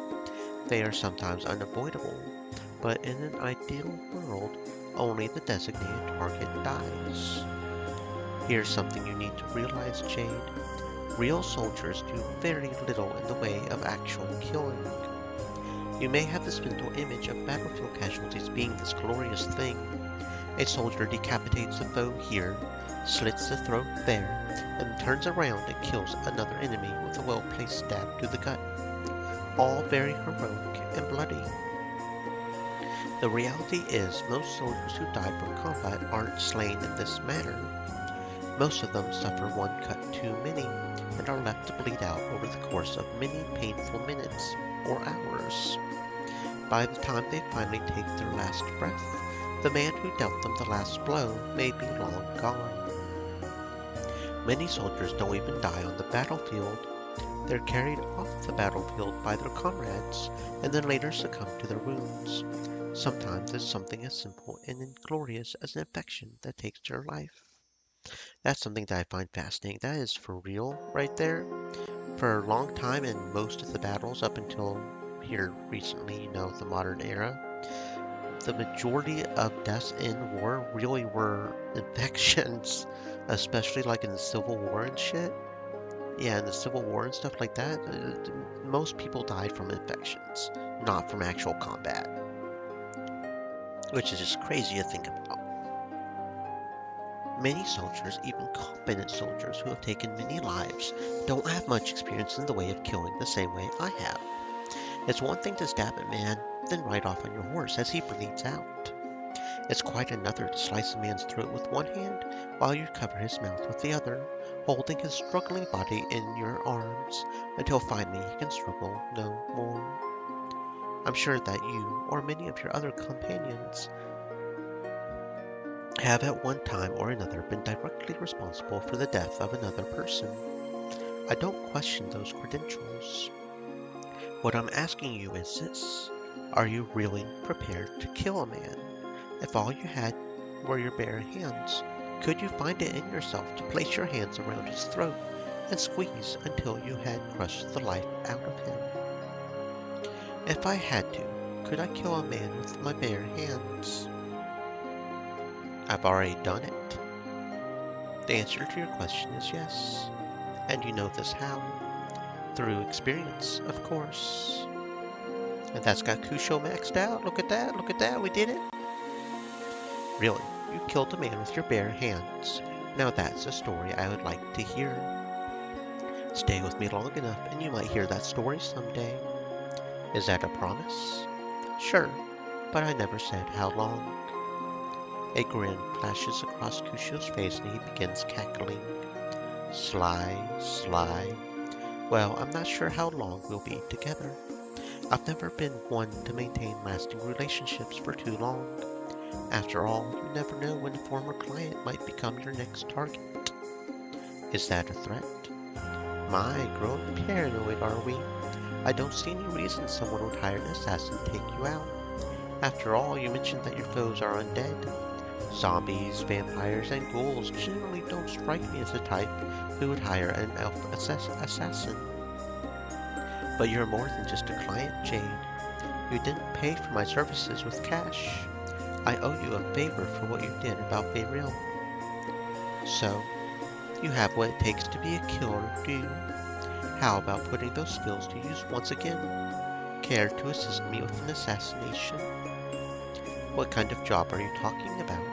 They are sometimes unavoidable, but in an ideal world, only the designated target dies. Here's something you need to realize, Jade. Real soldiers do very little in the way of actual killing. You may have this mental image of battlefield casualties being this glorious thing. A soldier decapitates a foe here, slits the throat there, and turns around and kills another enemy with a well-placed stab to the gut. All very heroic and bloody. The reality is, most soldiers who die from combat aren't slain in this manner. Most of them suffer one cut too many and are left to bleed out over the course of many painful minutes or hours. By the time they finally take their last breath, the man who dealt them the last blow may be long gone. Many soldiers don't even die on the battlefield. They're carried off the battlefield by their comrades and then later succumb to their wounds. Sometimes it's something as simple and inglorious as an infection that takes their life. That's something that I find fascinating. That is for real right there. For a long time in most of the battles up until here recently, the modern era, the majority of deaths in war really were infections, especially like in the Civil War and shit. Yeah, in the Civil War and stuff like that, most people died from infections, not from actual combat. Which is just crazy to think about. Many soldiers, even competent soldiers who have taken many lives, don't have much experience in the way of killing the same way I have. It's one thing to stab a man, then ride off on your horse as he bleeds out. It's quite another to slice a man's throat with one hand while you cover his mouth with the other, holding his struggling body in your arms until finally he can struggle no more. I'm sure that you, or many of your other companions, have at one time or another been directly responsible for the death of another person. I don't question those credentials. What I'm asking you is this: are you really prepared to kill a man? If all you had were your bare hands, could you find it in yourself to place your hands around his throat and squeeze until you had crushed the life out of him? If I had to, could I kill a man with my bare hands? I've already done it. The answer to your question is yes. And you know this how? Through experience, of course. And that's got Kusho maxed out. Look at that, we did it. Really, you killed a man with your bare hands. Now that's a story I would like to hear. Stay with me long enough and you might hear that story someday. Is that a promise? Sure, but I never said how long. A grin flashes across Kusho's face and he begins cackling. Sly. Well, I'm not sure how long we'll be together. I've never been one to maintain lasting relationships for too long. After all, you never know when a former client might become your next target. Is that a threat? My, growing paranoid are we? I don't see any reason someone would hire an assassin to take you out. After all, you mentioned that your foes are undead. Zombies, vampires, and ghouls generally don't strike me as the type who would hire an elf assassin. But you're more than just a client, Jade. You didn't pay for my services with cash. I owe you a favor for what you did about Faeril. So, you have what it takes to be a killer, do you? How about putting those skills to use once again? Care to assist me with an assassination? What kind of job are you talking about?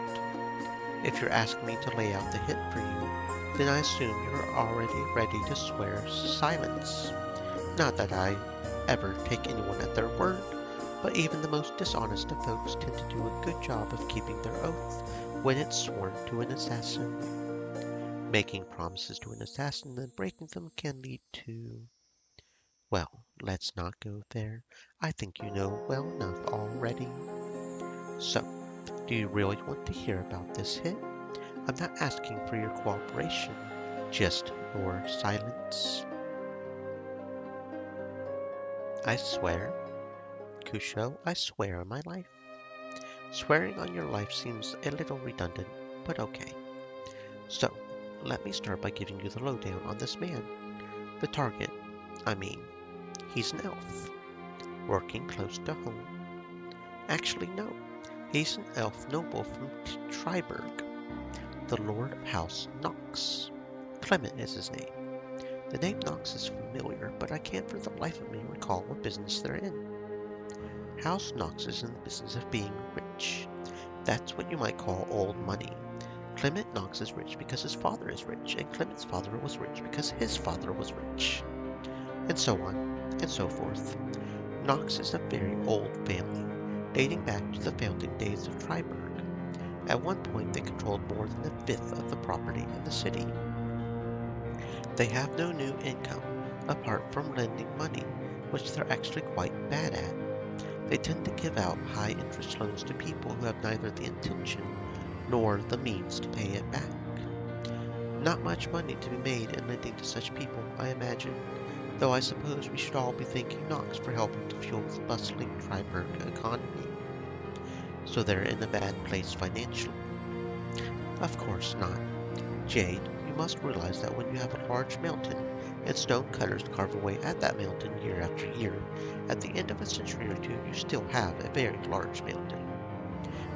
If you're asking me to lay out the hit for you, then I assume you're already ready to swear silence. Not that I ever take anyone at their word, but even the most dishonest of folks tend to do a good job of keeping their oath when it's sworn to an assassin. Making promises to an assassin and then breaking them can lead to... Well, let's not go there. I think you know well enough already. So, do you really want to hear about this hit? I'm not asking for your cooperation, just your silence. I swear, Kusho, I swear on my life. Swearing on your life seems a little redundant, but okay. So, let me start by giving you the lowdown on this man. The target, he's an elf, working close to home. Actually, no. He's an elf noble from Triberg, the Lord of House Nox. Clement is his name. The name Nox is familiar, but I can't for the life of me recall what business they're in. House Nox is in the business of being rich. That's what you might call old money. Clement Nox is rich because his father is rich, and Clement's father was rich because his father was rich. And so on, and so forth. Nox is a very old family, dating back to the founding days of Triberg. At one point, they controlled more than a fifth of the property in the city. They have no new income, apart from lending money, which they're actually quite bad at. They tend to give out high-interest loans to people who have neither the intention nor the means to pay it back. Not much money to be made in lending to such people, I imagine, though I suppose we should all be thanking Nox for helping to fuel the bustling Triberg economy. So they're in a bad place financially. Of course not. Jade, you must realize that when you have a large mountain, and stone cutters carve away at that mountain year after year, at the end of a century or two you still have a very large mountain.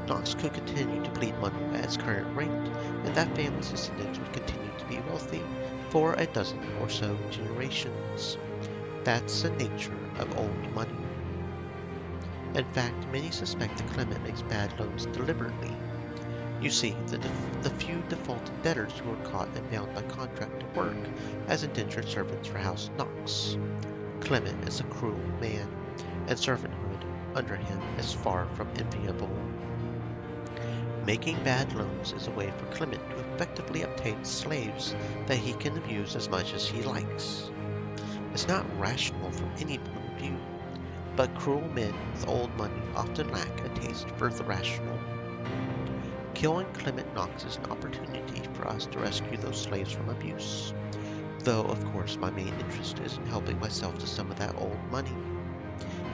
Nox could continue to bleed money at its current rate, and that family's descendants would continue to be wealthy for a dozen or so generations. That's the nature of old money. In fact, many suspect that Clement makes bad loans deliberately. You see, the few defaulting debtors who are caught and bound by contract to work as indentured servants for House Knox. Clement is a cruel man, and servanthood under him is far from enviable. Making bad loans is a way for Clement to effectively obtain slaves that he can abuse as much as he likes. It's not rational from any point of view, but cruel men with old money often lack a taste for the rational. Killing Clement Knox is an opportunity for us to rescue those slaves from abuse, though of course my main interest is in helping myself to some of that old money.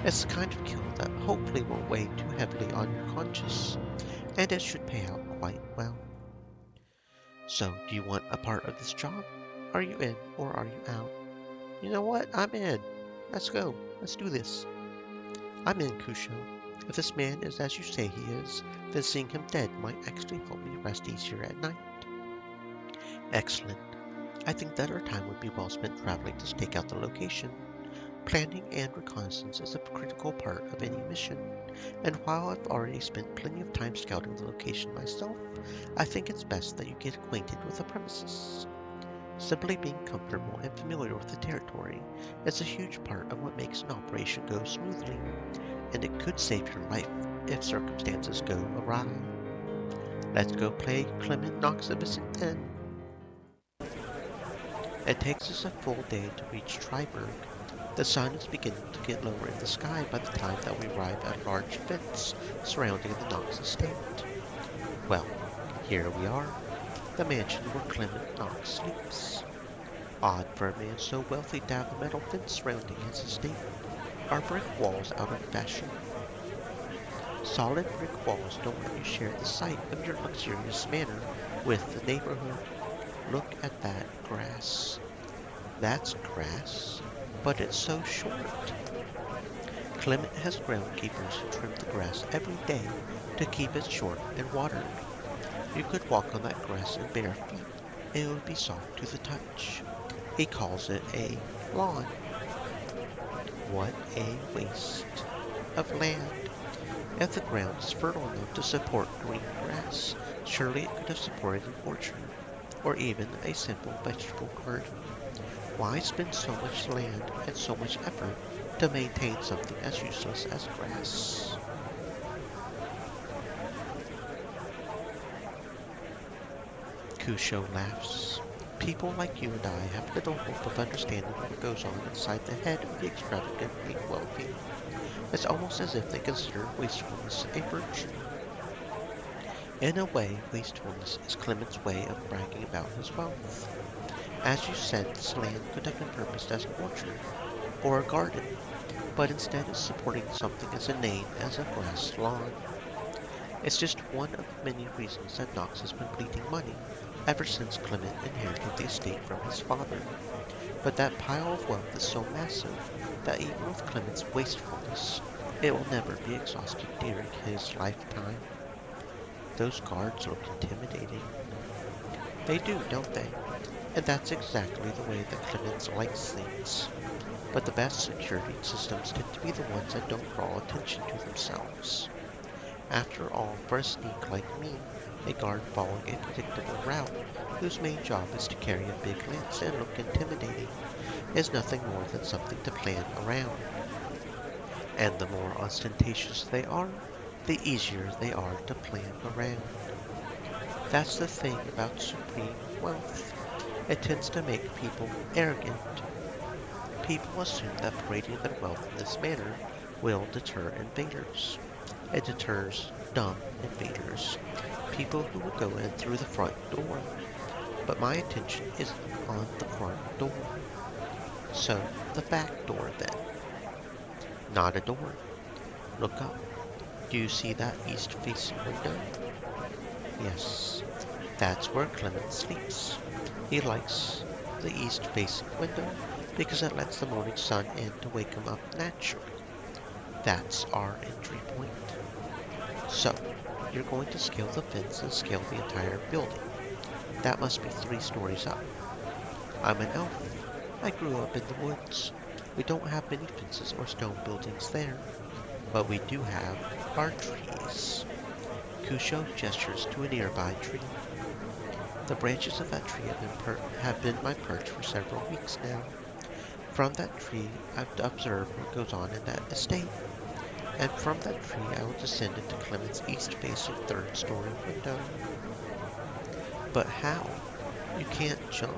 It's the kind of kill that hopefully won't weigh too heavily on your conscience, and it should pay out quite well. So, do you want a part of this job? Are you in or are you out? You know what? I'm in. Let's go. Let's do this. I'm in, Kusho. If this man is as you say he is, then seeing him dead might actually help me rest easier at night. Excellent. I think that our time would be well spent traveling to stake out the location. Planning and reconnaissance is a critical part of any mission, and while I've already spent plenty of time scouting the location myself, I think it's best that you get acquainted with the premises. Simply being comfortable and familiar with the territory is a huge part of what makes an operation go smoothly, and it could save your life if circumstances go awry. Let's go play Clement Knox a visit then. It takes us a full day to reach Triberg. The sun is beginning to get lower in the sky by the time that we arrive at a large fence surrounding the Knox estate. Well, here we are, the mansion where Clement Knox sleeps. Odd for a man so wealthy to have a metal fence surrounding his estate. Are brick walls out of fashion? Solid brick walls don't let you share the sight of your luxurious manor with the neighborhood. Look at that grass. That's grass, but it's so short. Clement has groundkeepers who trim the grass every day to keep it short and watered. You could walk on that grass in bare feet, and it would be soft to the touch. He calls it a lawn. What a waste of land. If the ground is fertile enough to support green grass, surely it could have supported an orchard, or even a simple vegetable garden. Why spend so much land and so much effort to maintain something as useless as grass? Kusho laughs. People like you and I have little hope of understanding what goes on inside the head of the extravagantly wealthy. It's almost as if they consider wastefulness a virtue. In a way, wastefulness is Clement's way of bragging about his wealth. As you said, this land could have been purposed as an orchard or a garden, but instead is supporting something as inane as a grass lawn. It's just one of many reasons that Knox has been bleeding money ever since Clement inherited the estate from his father. But that pile of wealth is so massive that even with Clement's wastefulness, it will never be exhausted during his lifetime. Those guards look intimidating. They do, don't they? And that's exactly the way that Clement likes things. But the best security systems tend to be the ones that don't draw attention to themselves. After all, for a sneak like me, a guard following a predictable route, whose main job is to carry a big lance and look intimidating, is nothing more than something to plan around. And the more ostentatious they are, the easier they are to plan around. That's the thing about supreme wealth. It tends to make people arrogant. People assume that parading their wealth in this manner will deter invaders. It deters dumb invaders, people who would go in through the front door. But my attention is on the front door. So, the back door then. Not a door. Look up. Do you see that east-facing window? Yes, that's where Clement sleeps. He likes the east-facing window because it lets the morning sun in to wake him up naturally. That's our entry point. So, you're going to scale the fence and scale the entire building. That must be 3 stories up. I'm an elf. I grew up in the woods. We don't have many fences or stone buildings there, but we do have our trees. Cusho gestures to a nearby tree. The branches of that tree have been my perch for several weeks now. From that tree, I've observed what goes on in that estate, and from that tree I will descend into Clement's east-facing third-story window. But how? You can't jump.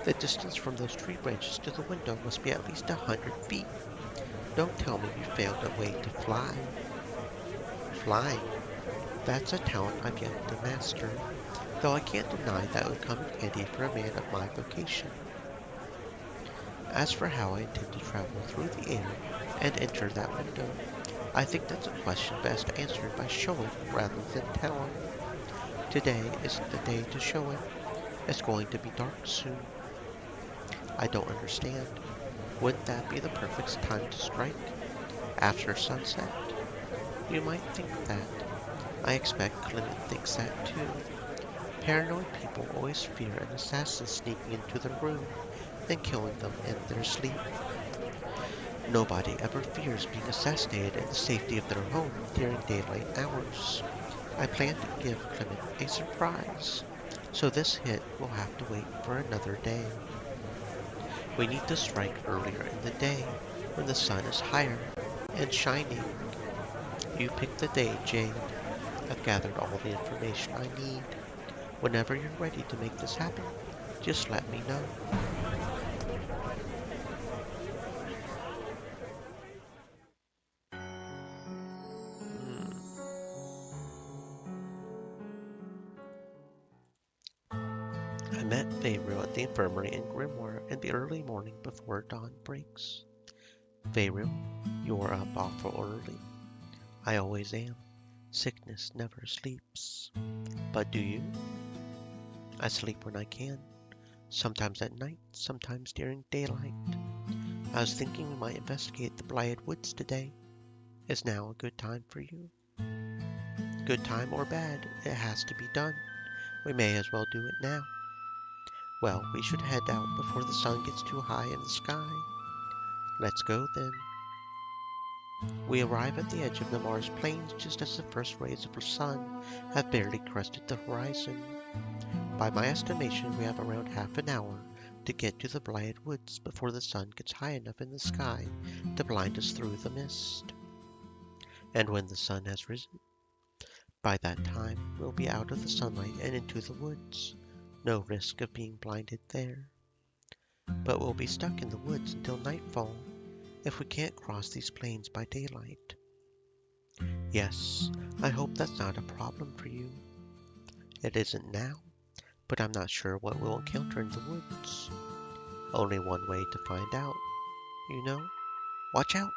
The distance from those tree branches to the window must be at least 100 feet. Don't tell me you found a way to fly. Flying. That's a talent I've yet to master, though I can't deny that would come in handy for a man of my vocation. As for how I intend to travel through the air and enter that window, I think that's a question best answered by showing rather than telling. Today isn't the day to show it. It's going to be dark soon. I don't understand. Wouldn't that be the perfect time to strike? After sunset? You might think that. I expect Clement thinks that too. Paranoid people always fear an assassin sneaking into their room and killing them in their sleep. Nobody ever fears being assassinated in the safety of their home during daylight hours. I plan to give Clement a surprise, so this hit will have to wait for another day. We need to strike earlier in the day, when the sun is higher and shining. You pick the day, Jade. I've gathered all the information I need. Whenever you're ready to make this happen, just let me know. I met Feyreal at the infirmary in Grimoire in the early morning before dawn breaks. Feyreal, you're up awful early. I always am. Sickness never sleeps. But do you? I sleep when I can. Sometimes at night, sometimes during daylight. I was thinking we might investigate the Blighted Woods today. Is now a good time for you? Good time or bad, it has to be done. We may as well do it now. Well, we should head out before the sun gets too high in the sky. Let's go then. We arrive at the edge of the Mars Plains just as the first rays of the sun have barely crested the horizon. By my estimation, we have around half an hour to get to the Blighted Woods before the sun gets high enough in the sky to blind us through the mist. And when the sun has risen, by that time we'll be out of the sunlight and into the woods. No risk of being blinded there. But we'll be stuck in the woods until nightfall if we can't cross these plains by daylight. Yes, I hope that's not a problem for you. It isn't now, but I'm not sure what we'll encounter in the woods. Only one way to find out, you know? Watch out!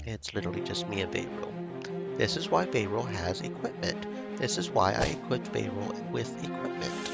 It's literally just me and Veyreal. This is why Veyreal has equipment. This is why I equipped Veyreal with equipment.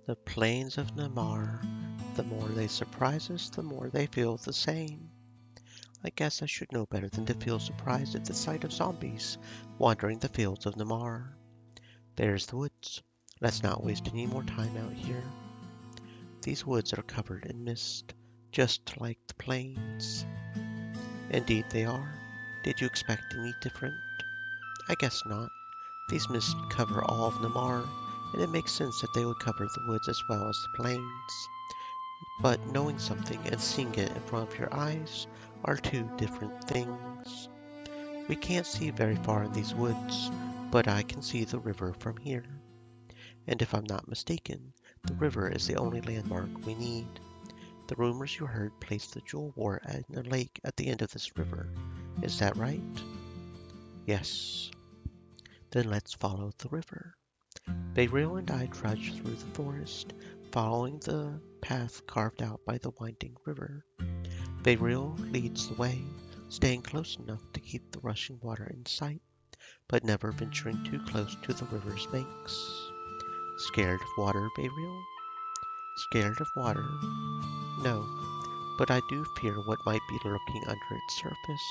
The plains of Namar, the more they surprise us, the more they feel the same. I guess I should know better than to feel surprised at the sight of zombies wandering the fields of Namar. There's the woods. Let's not waste any more time out here. These woods are covered in mist, just like the plains. Indeed they are. Did you expect any different? I guess not. These mists cover all of Namar, and it makes sense that they would cover the woods as well as the plains. But knowing something and seeing it in front of your eyes are two different things. We can't see very far in these woods, but I can see the river from here. And if I'm not mistaken, the river is the only landmark we need. The rumors you heard placed the jewel wart in a lake at the end of this river. Is that right? Yes. Then let's follow the river. Beyril and I trudged through the forest, following the path carved out by the winding river. Beyril leads the way, staying close enough to keep the rushing water in sight, but never venturing too close to the river's banks. Scared of water, Beyril? Scared of water? No, but I do fear what might be lurking under its surface.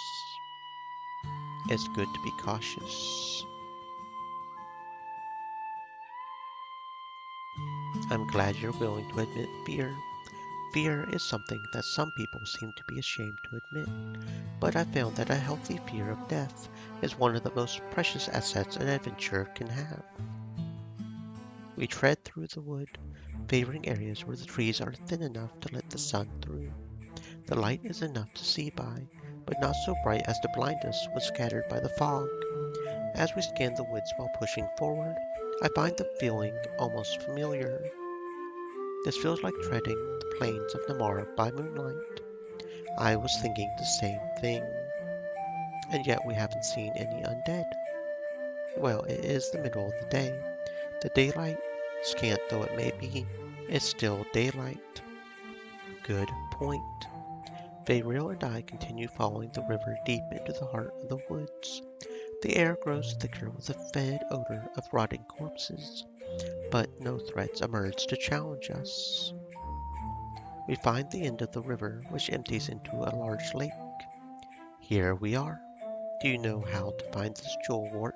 It's good to be cautious. I'm glad you're willing to admit fear. Fear is something that some people seem to be ashamed to admit, but I found that a healthy fear of death is one of the most precious assets an adventurer can have. We tread through the wood, favoring areas where the trees are thin enough to let the sun through. The light is enough to see by, but not so bright as to blind us when scattered by the fog. As we scan the woods while pushing forward, I find the feeling almost familiar. This feels like treading the plains of Namar by moonlight. I was thinking the same thing. And yet we haven't seen any undead. Well, it is the middle of the day. The daylight, scant though it may be, is still daylight. Good point. Beyril and I continue following the river deep into the heart of the woods. The air grows thicker with a fetid odor of rotting corpses, but no threats emerge to challenge us. We find the end of the river, which empties into a large lake. Here we are. Do you know how to find this jewel wart?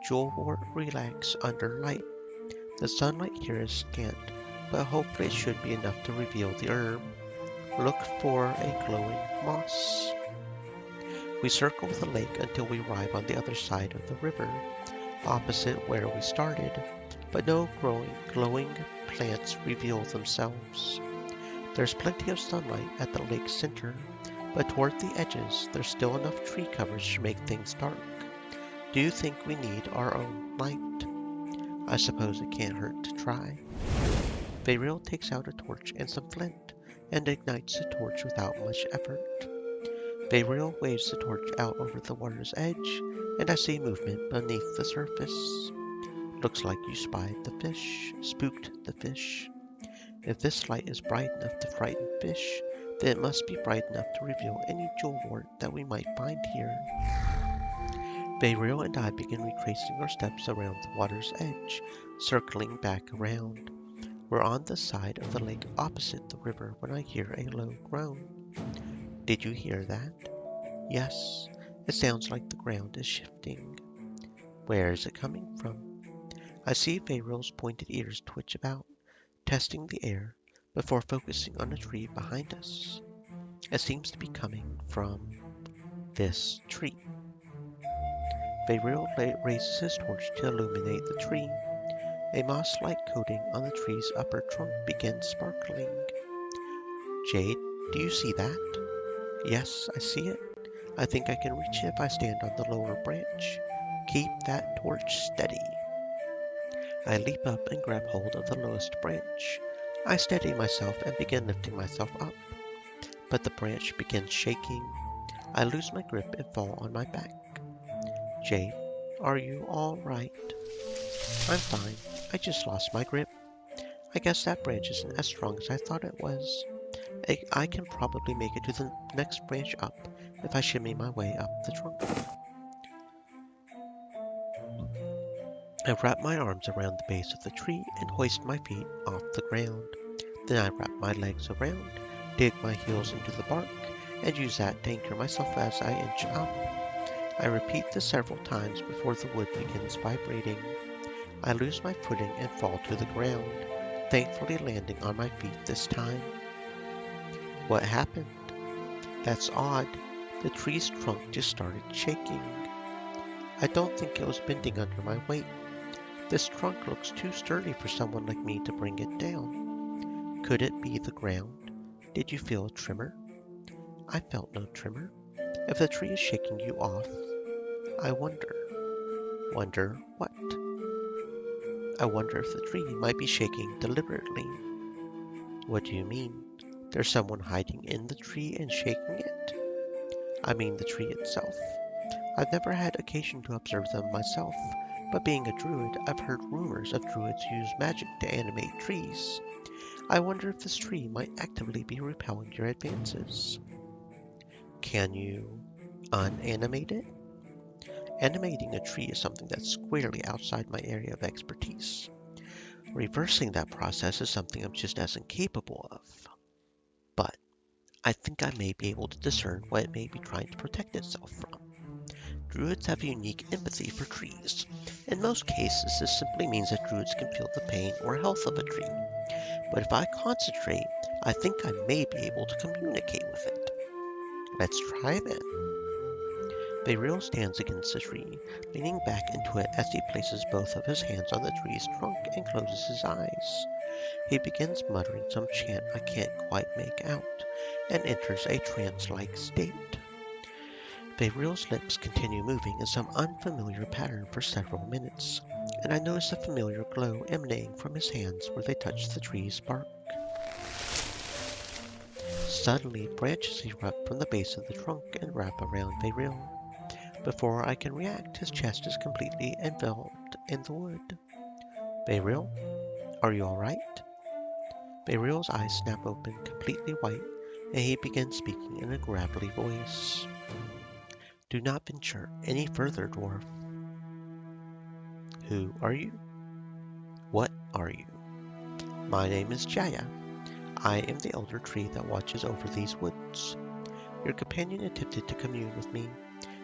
Jewel wart relax under light. The sunlight here is scant, but hopefully it should be enough to reveal the herb. Look for a glowing moss. We circle the lake until we arrive on the other side of the river, opposite where we started, but no glowing plants reveal themselves. There's plenty of sunlight at the lake's center, but toward the edges there's still enough tree coverage to make things dark. Do you think we need our own light? I suppose it can't hurt to try. Beyril takes out a torch and some flint, and ignites the torch without much effort. Beyril waves the torch out over the water's edge, and I see movement beneath the surface. Looks like you spied the fish, spooked the fish. If this light is bright enough to frighten fish, then it must be bright enough to reveal any jewel wart that we might find here. Beyril and I begin retracing our steps around the water's edge, circling back around. We're on the side of the lake opposite the river when I hear a low groan. Did you hear that? Yes, it sounds like the ground is shifting. Where is it coming from? I see Feyreal's pointed ears twitch about, testing the air before focusing on a tree behind us. It seems to be coming from this tree. Feyreal raises his torch to illuminate the tree. A moss-like coating on the tree's upper trunk begins sparkling. Jade, do you see that? Yes, I see it. I think I can reach it if I stand on the lower branch. Keep that torch steady. I leap up and grab hold of the lowest branch. I steady myself and begin lifting myself up. But the branch begins shaking. I lose my grip and fall on my back. Jade, are you all right? I'm fine. I just lost my grip. I guess that branch isn't as strong as I thought it was. I can probably make it to the next branch up if I shimmy my way up the trunk. I wrap my arms around the base of the tree and hoist my feet off the ground. Then I wrap my legs around, dig my heels into the bark, and use that to anchor myself as I inch up. I repeat this several times before the wood begins vibrating. I lose my footing and fall to the ground, thankfully landing on my feet this time. What happened? That's odd. The tree's trunk just started shaking. I don't think it was bending under my weight. This trunk looks too sturdy for someone like me to bring it down. Could it be the ground? Did you feel a tremor? I felt no tremor. If the tree is shaking you off, I wonder. Wonder what? I wonder if the tree might be shaking deliberately. What do you mean? There's someone hiding in the tree and shaking it? I mean the tree itself. I've never had occasion to observe them myself, but being a druid, I've heard rumors of druids use magic to animate trees. I wonder if this tree might actively be repelling your advances. Can you unanimate it? Animating a tree is something that's squarely outside my area of expertise. Reversing that process is something I'm just as incapable of. But I think I may be able to discern what it may be trying to protect itself from. Druids have a unique empathy for trees. In most cases, this simply means that druids can feel the pain or health of a tree. But if I concentrate, I think I may be able to communicate with it. Let's try then. Feyreal stands against the tree, leaning back into it as he places both of his hands on the tree's trunk and closes his eyes. He begins muttering some chant I can't quite make out, and enters a trance-like state. Feyreal's lips continue moving in some unfamiliar pattern for several minutes, and I notice a familiar glow emanating from his hands where they touch the tree's bark. Suddenly, branches erupt from the base of the trunk and wrap around Feyreal. Before I can react, his chest is completely enveloped in the wood. Feyreal, are you alright? Feyreal's eyes snap open, completely white, and he begins speaking in a gravelly voice. Do not venture any further, dwarf. Who are you? What are you? My name is Jaya. I am the elder tree that watches over these woods. Your companion attempted to commune with me.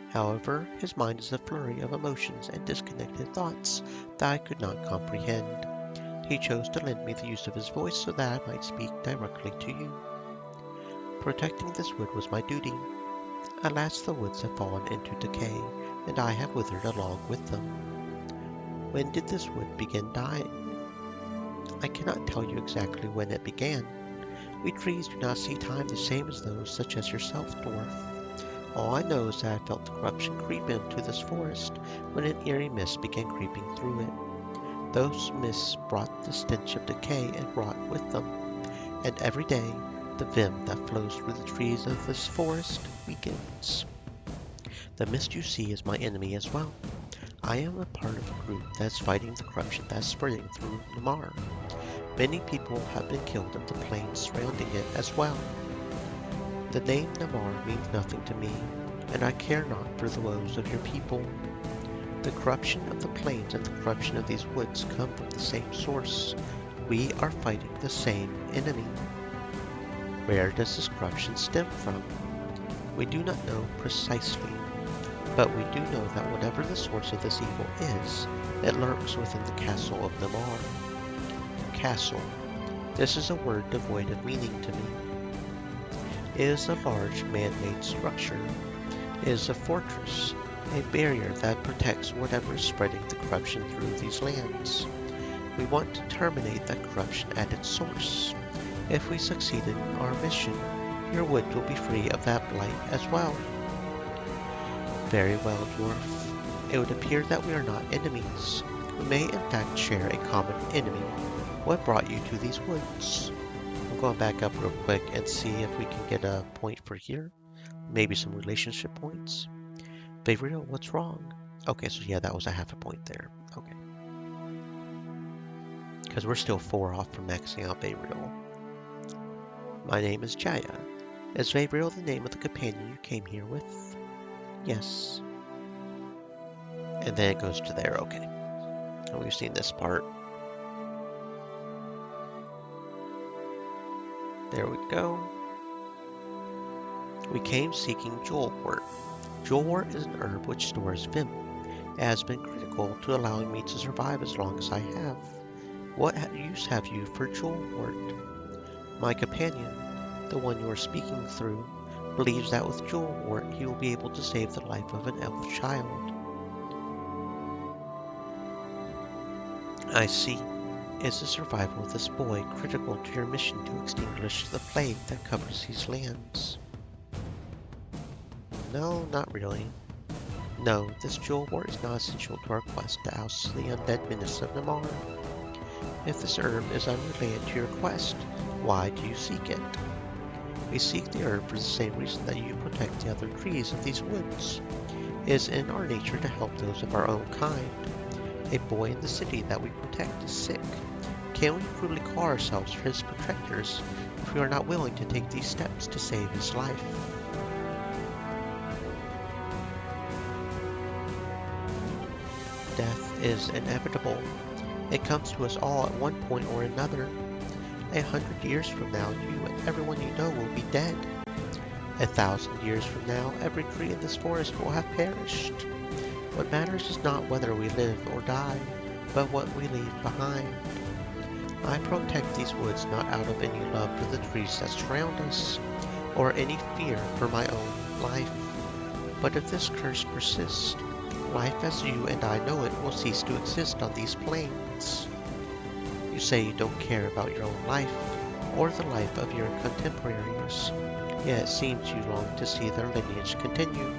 However, his mind is a flurry of emotions and disconnected thoughts that I could not comprehend. He chose to lend me the use of his voice so that I might speak directly to you. Protecting this wood was my duty. Alas, the woods have fallen into decay, and I have withered along with them. When did this wood begin dying? I cannot tell you exactly when it began. We trees do not see time the same as those such as yourself, dwarf. All I know is that I felt the corruption creep into this forest when an eerie mist began creeping through it. Those mists brought the stench of decay and rot with them, and every day the vim that flows through the trees of this forest weakens. The mist you see is my enemy as well. I am a part of a group that is fighting the corruption that is spreading through Namar. Many people have been killed in the plains surrounding it as well. The name Namar means nothing to me, and I care not for the woes of your people. The corruption of the plains and the corruption of these woods come from the same source. We are fighting the same enemy. Where does this corruption stem from? We do not know precisely, but we do know that whatever the source of this evil is, it lurks within the castle of Namar. Castle. This is a word devoid of meaning to me. It is a large man-made structure. It is a fortress, a barrier that protects whatever is spreading the corruption through these lands. We want to terminate that corruption at its source. If we succeed in our mission, your wood will be free of that blight as well. Very well, dwarf. It would appear that we are not enemies. We may in fact share a common enemy. What brought you to these woods? I'm going back up real quick and see if we can get a point for here. Maybe some relationship points. Vayriel, what's wrong? Okay, so yeah, that was a half a point there. Okay. Because we're still 4 off from maxing out Vayriel. My name is Jaya. Is Vayriel the name of the companion you came here with? Yes. And then it goes to there, okay. And we've seen this part. There we go. We came seeking jewelwort. Jewelwort is an herb which stores vim. It has been critical to allowing me to survive as long as I have. What use have you for jewelwort? My companion, the one you are speaking through, believes that with jewelwort he will be able to save the life of an elf child. I see. Is the survival of this boy critical to your mission to extinguish the plague that covers these lands? No, not really. No, this jewelwort is not essential to our quest to oust the undead menace of Namar. If this herb is unrelated to your quest, why do you seek it? We seek the herb for the same reason that you protect the other trees of these woods. It is in our nature to help those of our own kind. A boy in the city that we protect is sick. Can we truly call ourselves his protectors if we are not willing to take these steps to save his life? Death is inevitable. It comes to us all at one point or another. 100 years from now, you and everyone you know will be dead. 1,000 years from now, every tree in this forest will have perished. What matters is not whether we live or die, but what we leave behind. I protect these woods not out of any love for the trees that surround us, or any fear for my own life. But if this curse persists, life as you and I know it will cease to exist on these plains. You say you don't care about your own life, or the life of your contemporaries, yet it seems you long to see their lineage continue.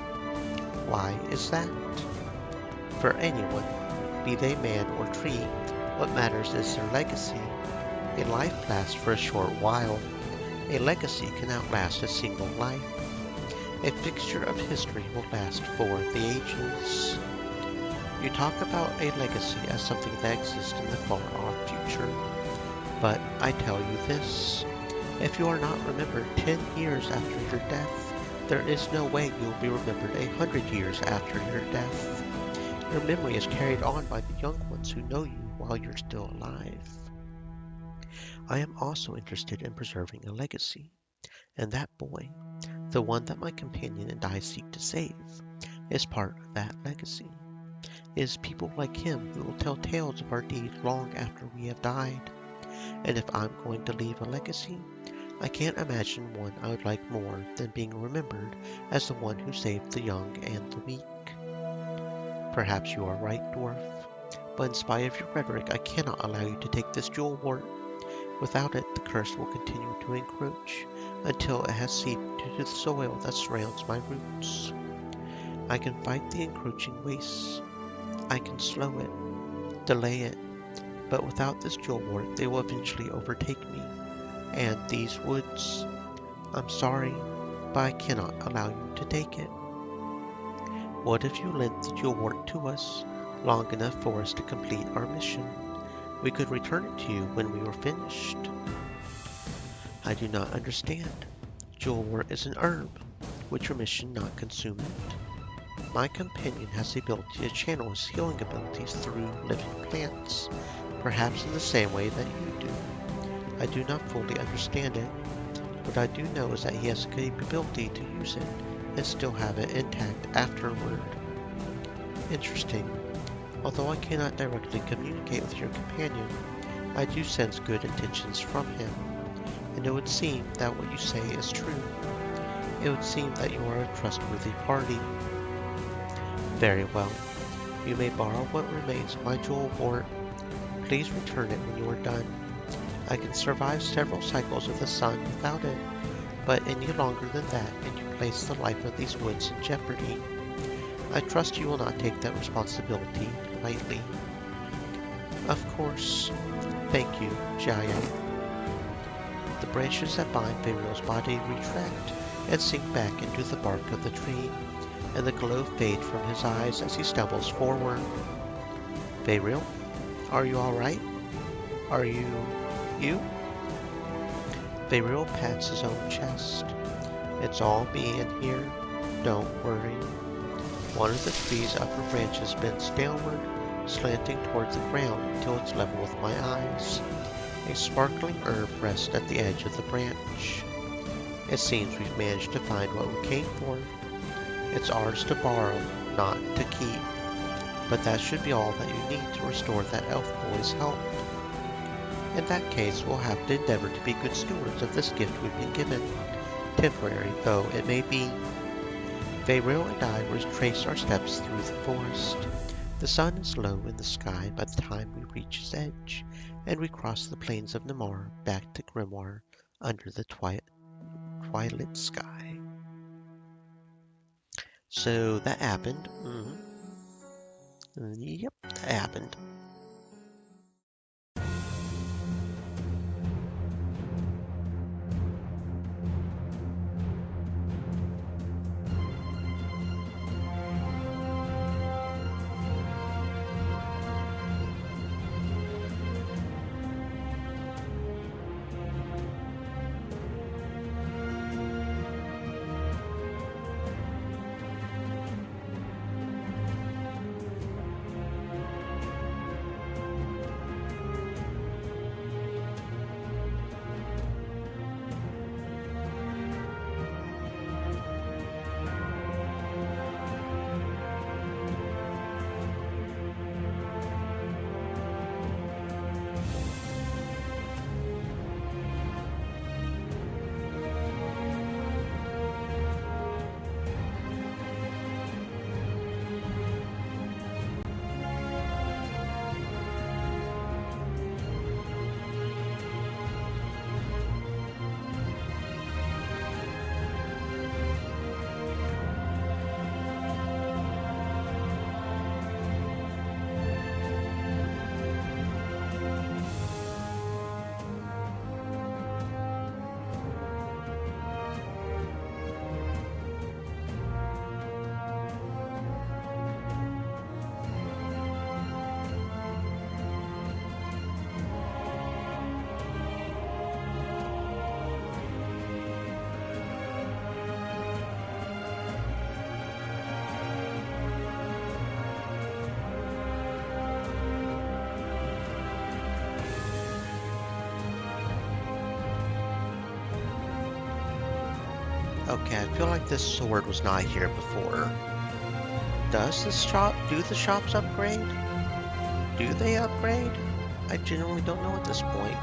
Why is that? For anyone, be they man or tree, what matters is their legacy. A life lasts for a short while. A legacy can outlast a single life. A fixture of history will last for the ages. You talk about a legacy as something that exists in the far-off future. But I tell you this, if you are not remembered 10 years after your death, there is no way you will be remembered 100 years after your death. Your memory is carried on by the young ones who know you while you're still alive. I am also interested in preserving a legacy, and that boy, the one that my companion and I seek to save, is part of that legacy. It is people like him who will tell tales of our deeds long after we have died. And if I'm going to leave a legacy, I can't imagine one I would like more than being remembered as the one who saved the young and the weak. Perhaps you are right, dwarf, but in spite of your rhetoric, I cannot allow you to take this jewelwort. Without it, the curse will continue to encroach until it has seeped into the soil that surrounds my roots. I can fight the encroaching wastes. I can slow it, delay it, but without this jewelwort, they will eventually overtake me. And these woods, I'm sorry, but I cannot allow you to take it. What if you lent the jewelwort to us long enough for us to complete our mission? We could return it to you when we were finished. I do not understand. Jewelwort is an herb. Would your mission not consume it? My companion has the ability to channel his healing abilities through living plants. perhaps in the same way that you do. I do not fully understand it. What I do know is that he has the capability to use it and still have it intact afterward. Interesting. Although I cannot directly communicate with your companion, I do sense good intentions from him, and it would seem that what you say is true. It would seem that you are a trustworthy party. Very well. You may borrow what remains of my jewel wart. Please return it when you are done. I can survive several cycles of the sun without it, but any longer than that, and you place the life of these woods in jeopardy. I trust you will not take that responsibility lightly. Of course. Thank you, Jaya. The branches that bind Feyriel's body retract and sink back into the bark of the tree, and the glow fades from his eyes as he stumbles forward. Feyriel, are you all right? Are you? Feyriel pats his own chest. It's all me in here. Don't worry. One of the tree's upper branches bends downward, slanting towards the ground until it's level with my eyes. A sparkling herb rests at the edge of the branch. It seems we've managed to find what we came for. It's ours to borrow, not to keep. But that should be all that you need to restore that elf boy's health. In that case, we'll have to endeavor to be good stewards of this gift we've been given, temporary though it may be. Feyriel and I retrace our steps through the forest. The sun is low in the sky by the time we reach its edge, and we cross the plains of Namar back to Grimoire under the twilight sky. So that happened. Yep, that happened. Okay, I feel like this sword was not here before. Do the shops upgrade? Do they upgrade? I generally don't know at this point.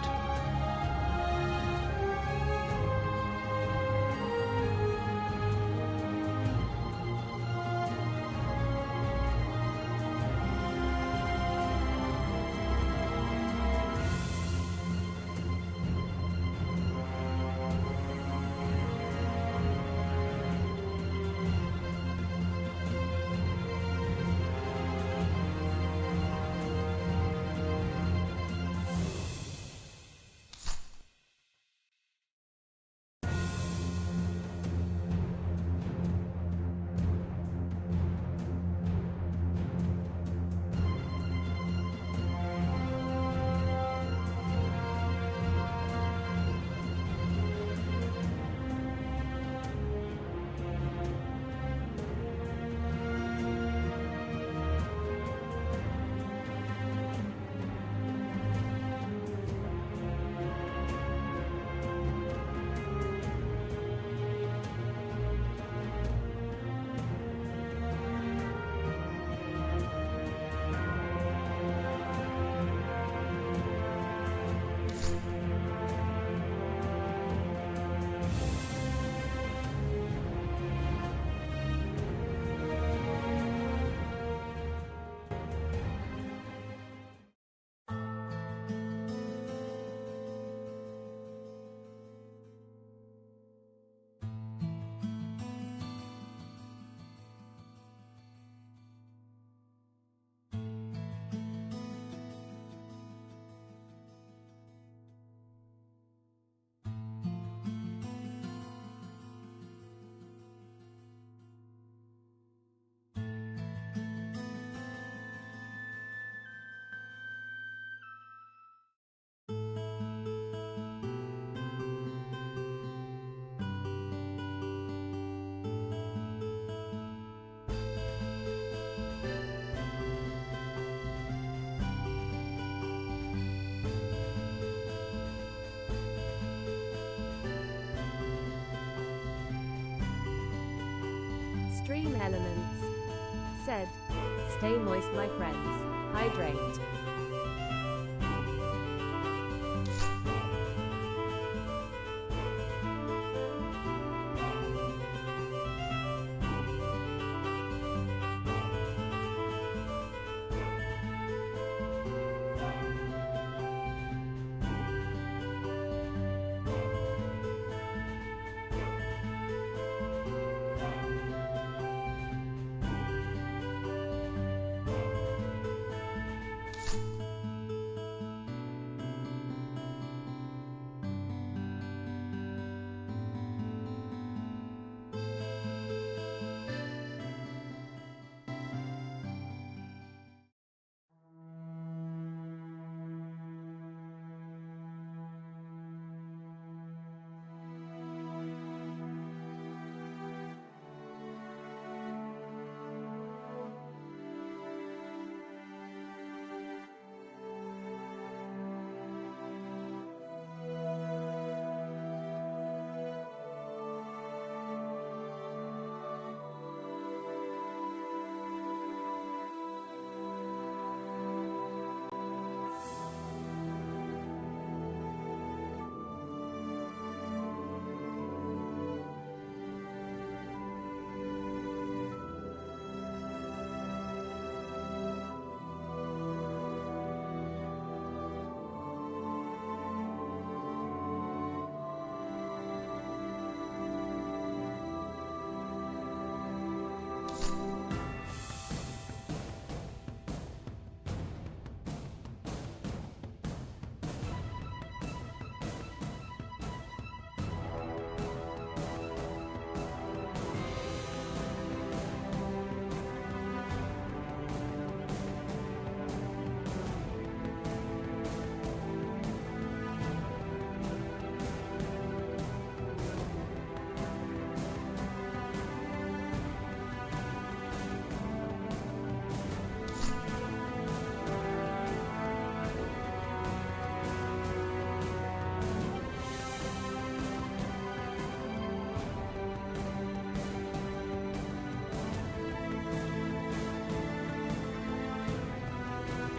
extreme elements. Said, stay moist my friends, hydrate.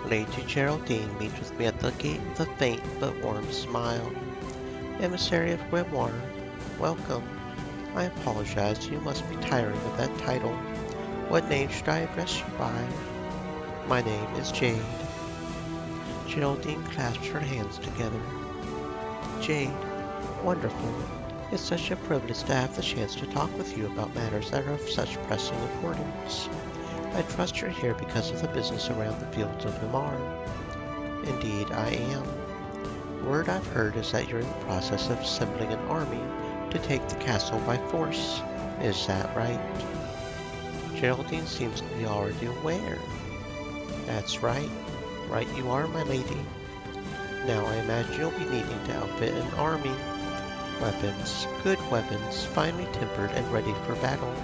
Lady Geraldine meets with me at the gate with a faint but warm smile. Emissary of Grimoire, welcome. I apologize, you must be tiring of that title. What name should I address you by? My name is Jade. Geraldine clasped her hands together. Jade, wonderful. It's such a privilege to have the chance to talk with you about matters that are of such pressing importance. I trust you're here because of the business around the fields of Namar. Indeed, I am. Word I've heard is that you're in the process of assembling an army to take the castle by force. Is that right? Geraldine seems to be already aware. That's right. Right you are, my lady. Now I imagine you'll be needing to outfit an army. Weapons, good weapons, finely tempered and ready for battle.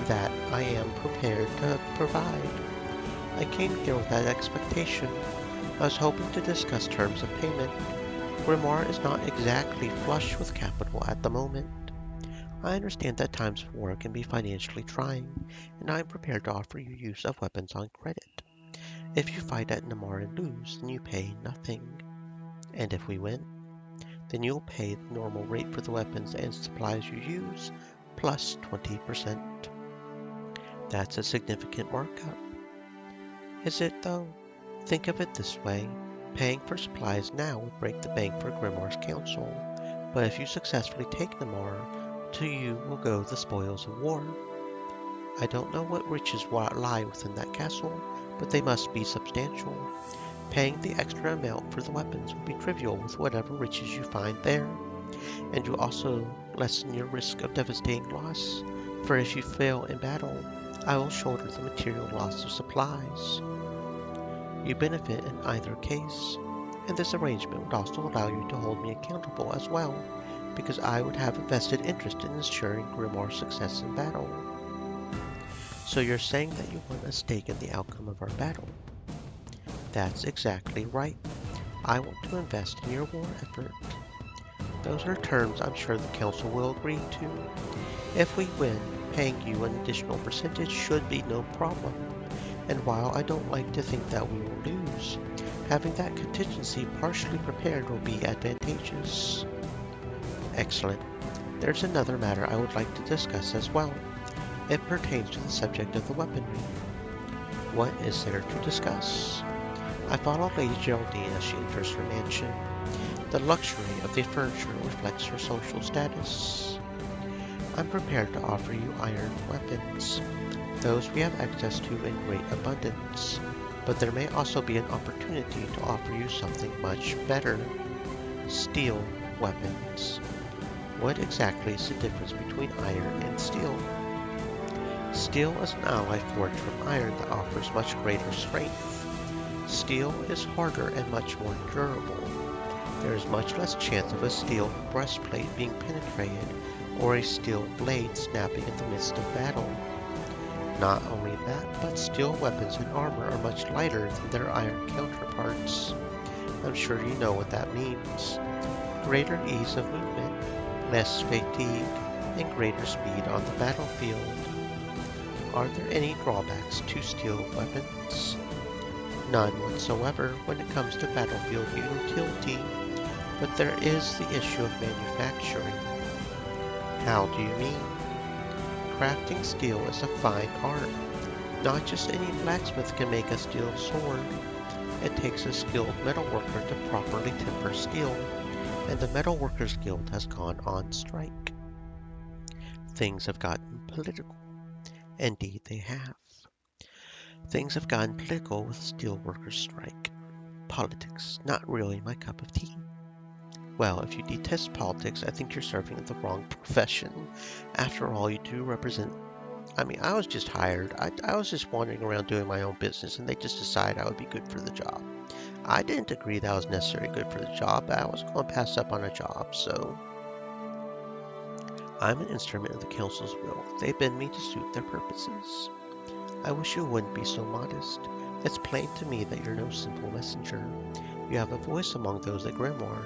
That I am prepared to provide. I came here with that expectation. I was hoping to discuss terms of payment. Grimoire is not exactly flush with capital at the moment. I understand that times of war can be financially trying, and I am prepared to offer you use of weapons on credit. If you fight at Namar and lose, then you pay nothing. And if we win, then you'll pay the normal rate for the weapons and supplies you use, plus 20%. That's a significant markup. Is it, though? Think of it this way. Paying for supplies now would break the bank for Grimoire's council, but if you successfully take Namar, to you will go the spoils of war. I don't know what riches lie within that castle, but they must be substantial. Paying the extra amount for the weapons will be trivial with whatever riches you find there, and you also lessen your risk of devastating loss, for if you fail in battle, I will shoulder the material loss of supplies. You benefit in either case, and this arrangement would also allow you to hold me accountable as well, because I would have a vested interest in ensuring Grimoire's success in battle. So you're saying that you want a stake in the outcome of our battle? That's exactly right. I want to invest in your war effort. Those are terms I'm sure the council will agree to. If we win, paying you an additional percentage should be no problem. And while I don't like to think that we will lose, having that contingency partially prepared will be advantageous. Excellent. There's another matter I would like to discuss as well. It pertains to the subject of the weaponry. What is there to discuss? I follow Lady Geraldine as she enters her mansion. The luxury of the furniture reflects her social status. I'm prepared to offer you iron weapons. Those we have access to in great abundance. But there may also be an opportunity to offer you something much better. Steel weapons. What exactly is the difference between iron and steel? Steel is an alloy forged from iron that offers much greater strength. Steel is harder and much more durable. There is much less chance of a steel breastplate being penetrated or a steel blade snapping in the midst of battle. Not only that, but steel weapons and armor are much lighter than their iron counterparts. I'm sure you know what that means. Greater ease of movement, less fatigue, and greater speed on the battlefield. Are there any drawbacks to steel weapons? None whatsoever when it comes to battlefield utility, but there is the issue of manufacturing. How do you mean? Crafting steel is a fine art. Not just any blacksmith can make a steel sword. It takes a skilled metalworker to properly temper steel, and the Metalworkers Guild has gone on strike. Things have gotten political. Indeed they have. Things have gotten political with steelworkers' strike. Politics, not really my cup of tea. Well, if you detest politics, I think you're serving the wrong profession. After all, you do represent... I was just hired. I was just wandering around doing my own business, and they just decided I would be good for the job. I didn't agree that I was necessarily good for the job, but I was going to pass up on a job, so... I'm an instrument of the Council's will. They bend me to suit their purposes. I wish you wouldn't be so modest. It's plain to me that you're no simple messenger. You have a voice among those at Grimoire,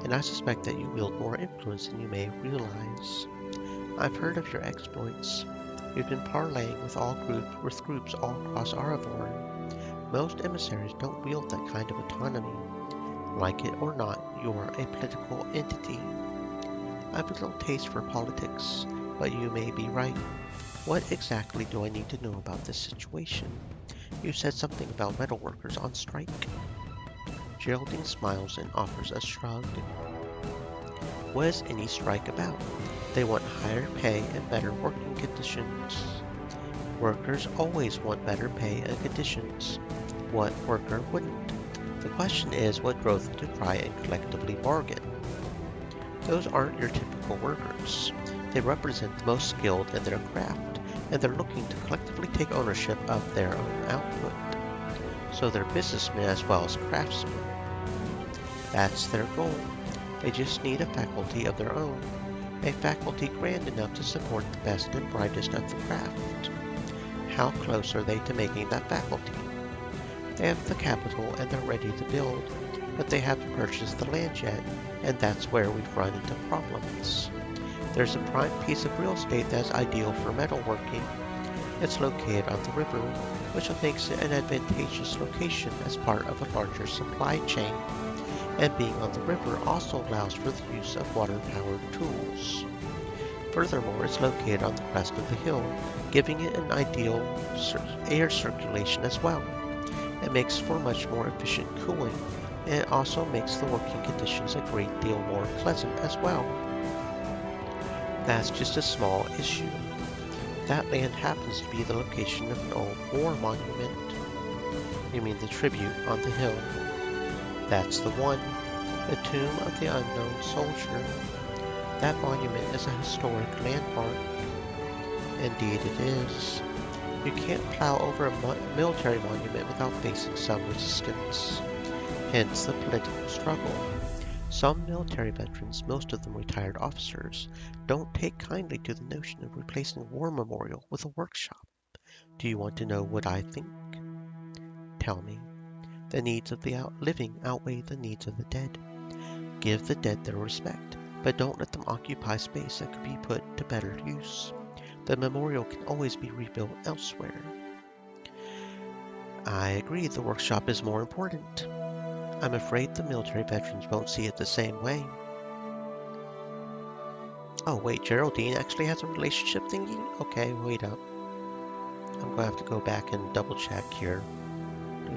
and I suspect that you wield more influence than you may realize. I've heard of your exploits. You've been parleying with groups all across Aravorn. Most emissaries don't wield that kind of autonomy. Like it or not, you're a political entity. I've a little taste for politics, but you may be right. What exactly do I need to know about this situation? You said something about metalworkers on strike. Geraldine smiles and offers a shrug. What is any strike about? They want higher pay and better working conditions. Workers always want better pay and conditions. What worker wouldn't? The question is what drove them to try and collectively bargain. Those aren't your typical workers. They represent the most skilled in their craft, and they're looking to collectively take ownership of their own output. So they're businessmen as well as craftsmen. That's their goal. They just need a faculty of their own, a faculty grand enough to support the best and brightest of the craft. How close are they to making that faculty? They have the capital and they're ready to build, but they haven't purchased the land yet, and that's where we've run into problems. There's a prime piece of real estate that's ideal for metalworking. It's located on the river, which makes it an advantageous location as part of a larger supply chain. And being on the river also allows for the use of water-powered tools. Furthermore, it's located on the crest of the hill, giving it an ideal air circulation as well. It makes for much more efficient cooling, and it also makes the working conditions a great deal more pleasant as well. That's just a small issue. That land happens to be the location of an old war monument. You mean the tribute on the hill? That's the one. The Tomb of the Unknown Soldier. That monument is a historic landmark. Indeed it is. You can't plow over a military monument without facing some resistance. Hence the political struggle. Some military veterans, most of them retired officers, don't take kindly to the notion of replacing a war memorial with a workshop. Do you want to know what I think? Tell me. The needs of the living outweigh the needs of the dead. Give the dead their respect, but don't let them occupy space that could be put to better use. The memorial can always be rebuilt elsewhere. I agree the workshop is more important. I'm afraid the military veterans won't see it the same way. Oh wait, Geraldine actually has a relationship thingy? Okay, wait up. I'm going to have to go back and double check here. I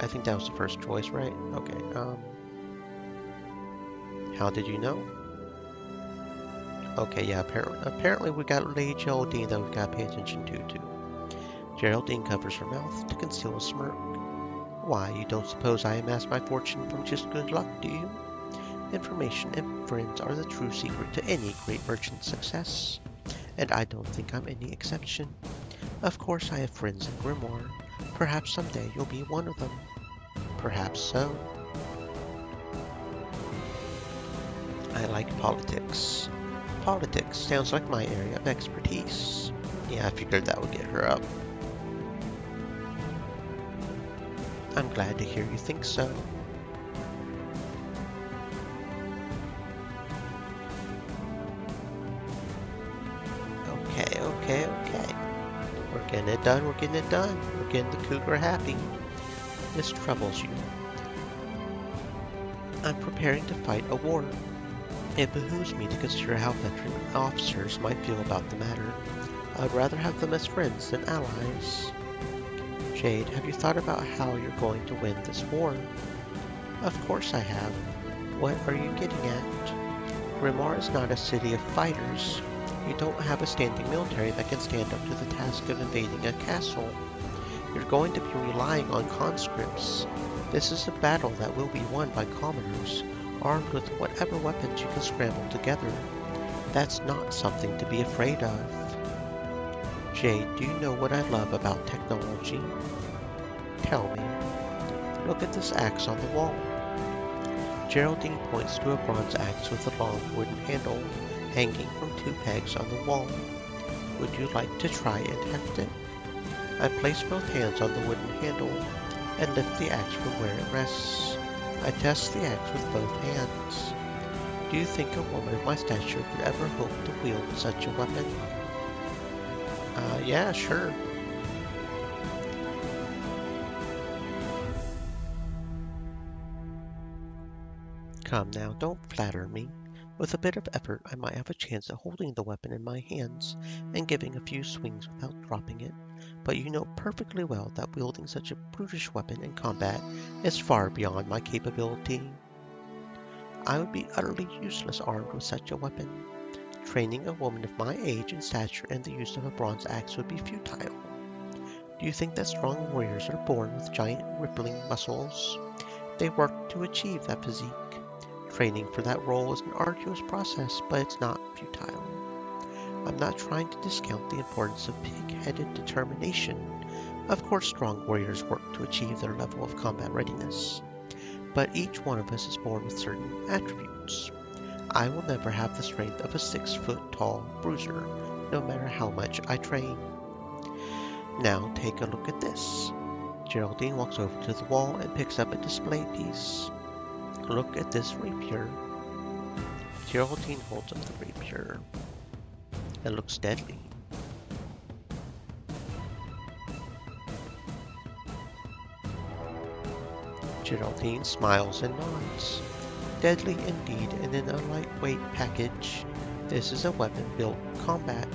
think that was the first choice, right? Okay, how did you know? Okay, yeah, apparently we got Lady Geraldine that we've got to pay attention to, too. Geraldine covers her mouth to conceal a smirk. Why, you don't suppose I amassed my fortune from just good luck, do you? Information and friends are the true secret to any great merchant's success, and I don't think I'm any exception. Of course I have friends in Grimoire. Perhaps someday you'll be one of them. Perhaps so. I like politics. Politics sounds like my area of expertise. Yeah, I figured that would get her up. I'm glad to hear you think so. Okay. We're getting it done, we're getting the cougar happy. This troubles you. I'm preparing to fight a war. It behooves me to consider how veteran officers might feel about the matter. I'd rather have them as friends than allies. Jade, have you thought about how you're going to win this war? Of course I have. What are you getting at? Grimoire is not a city of fighters. You don't have a standing military that can stand up to the task of invading a castle. You're going to be relying on conscripts. This is a battle that will be won by commoners, armed with whatever weapons you can scramble together. That's not something to be afraid of. Jade, do you know what I love about technology? Tell me. Look at this axe on the wall. Geraldine points to a bronze axe with a long wooden handle hanging from 2 pegs on the wall. Would you like to try and heft it? I place both hands on the wooden handle and lift the axe from where it rests. I test the axe with both hands. Do you think a woman of my stature could ever hope to wield such a weapon? Yeah, sure. Come now, don't flatter me. With a bit of effort, I might have a chance at holding the weapon in my hands and giving a few swings without dropping it. But you know perfectly well that wielding such a brutish weapon in combat is far beyond my capability. I would be utterly useless armed with such a weapon. Training a woman of my age and stature in the use of a bronze axe would be futile. Do you think that strong warriors are born with giant rippling muscles? They work to achieve that physique. Training for that role is an arduous process, but it's not futile. I'm not trying to discount the importance of pig-headed determination. Of course, strong warriors work to achieve their level of combat readiness. But each one of us is born with certain attributes. I will never have the strength of a 6-foot-tall bruiser, no matter how much I train. Now take a look at this. Geraldine walks over to the wall and picks up a display piece. Look at this rapier. Geraldine holds up the rapier. It looks deadly. Geraldine smiles and nods. Deadly indeed, and in a lightweight package. This is a weapon built for combat.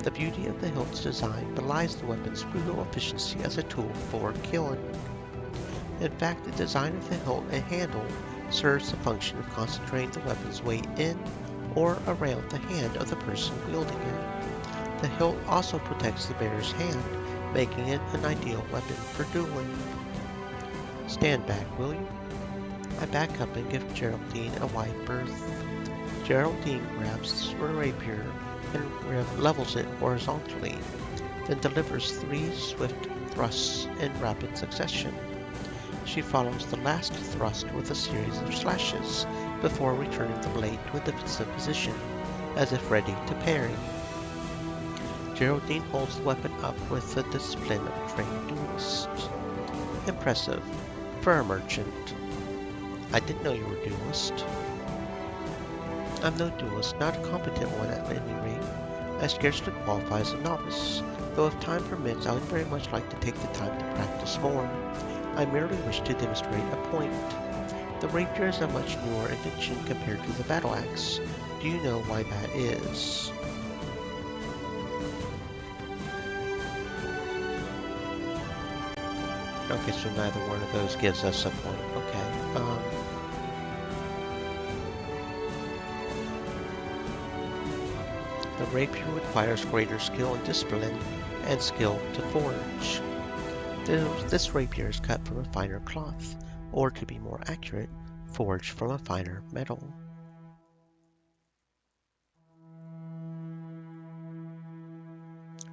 The beauty of the hilt's design belies the weapon's brutal efficiency as a tool for killing. In fact, the design of the hilt and handle serves the function of concentrating the weapon's weight in or around the hand of the person wielding it. The hilt also protects the bearer's hand, making it an ideal weapon for dueling. Stand back, will you? I back up and give Geraldine a wide berth. Geraldine grabs her rapier and levels it horizontally, then delivers 3 swift thrusts in rapid succession. She follows the last thrust with a series of slashes before returning the blade to a defensive position, as if ready to parry. Geraldine holds the weapon up with the discipline of a trained duelist. Impressive for a merchant. I didn't know you were a duelist. I'm no duelist, not a competent one at any rate. I scarcely qualify as a novice, though if time permits I would very much like to take the time to practice more. I merely wish to demonstrate a point. The rapier is a much newer invention compared to the battle axe. Do you know why that is? Okay, so neither one of those gives us a point. Okay. The rapier requires greater skill and discipline, and skill to forge. This rapier is cut from a finer cloth, or to be more accurate, forged from a finer metal.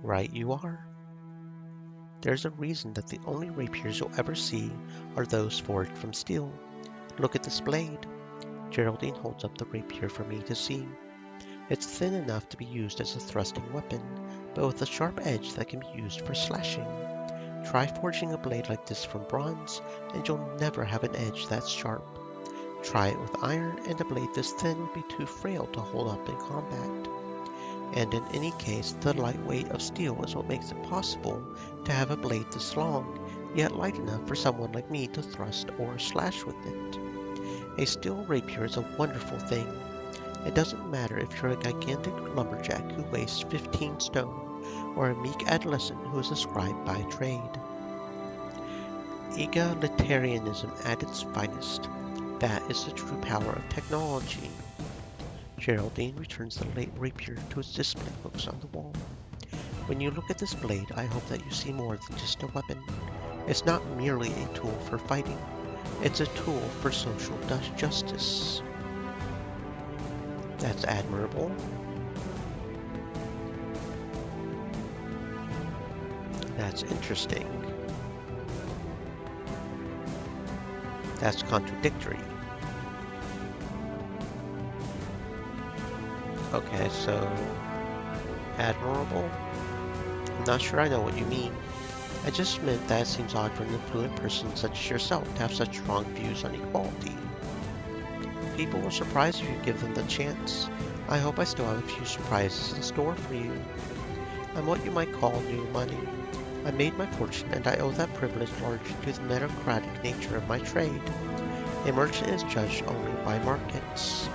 Right you are. There's a reason that the only rapiers you'll ever see are those forged from steel. Look at this blade. Geraldine holds up the rapier for me to see. It's thin enough to be used as a thrusting weapon, but with a sharp edge that can be used for slashing. Try forging a blade like this from bronze, and you'll never have an edge that's sharp. Try it with iron, and a blade this thin would be too frail to hold up in combat. And in any case, the light weight of steel is what makes it possible to have a blade this long, yet light enough for someone like me to thrust or slash with it. A steel rapier is a wonderful thing. It doesn't matter if you're a gigantic lumberjack who weighs 15 stone, or a meek adolescent who is a scribe by trade. Egalitarianism at its finest. That is the true power of technology. Geraldine returns the late rapier to its display hooks on the wall. When you look at this blade, I hope that you see more than just a weapon. It's not merely a tool for fighting. It's a tool for social justice. That's admirable. That's interesting. That's contradictory. Okay, so admirable? I'm not sure I know what you mean. I just meant that it seems odd for an affluent person such as yourself to have such strong views on equality. People will surprise if you give them the chance. I hope I still have a few surprises in store for you. I'm what you might call new money. I made my fortune, and I owe that privilege largely to the meritocratic nature of my trade. A merchant is judged only by markets.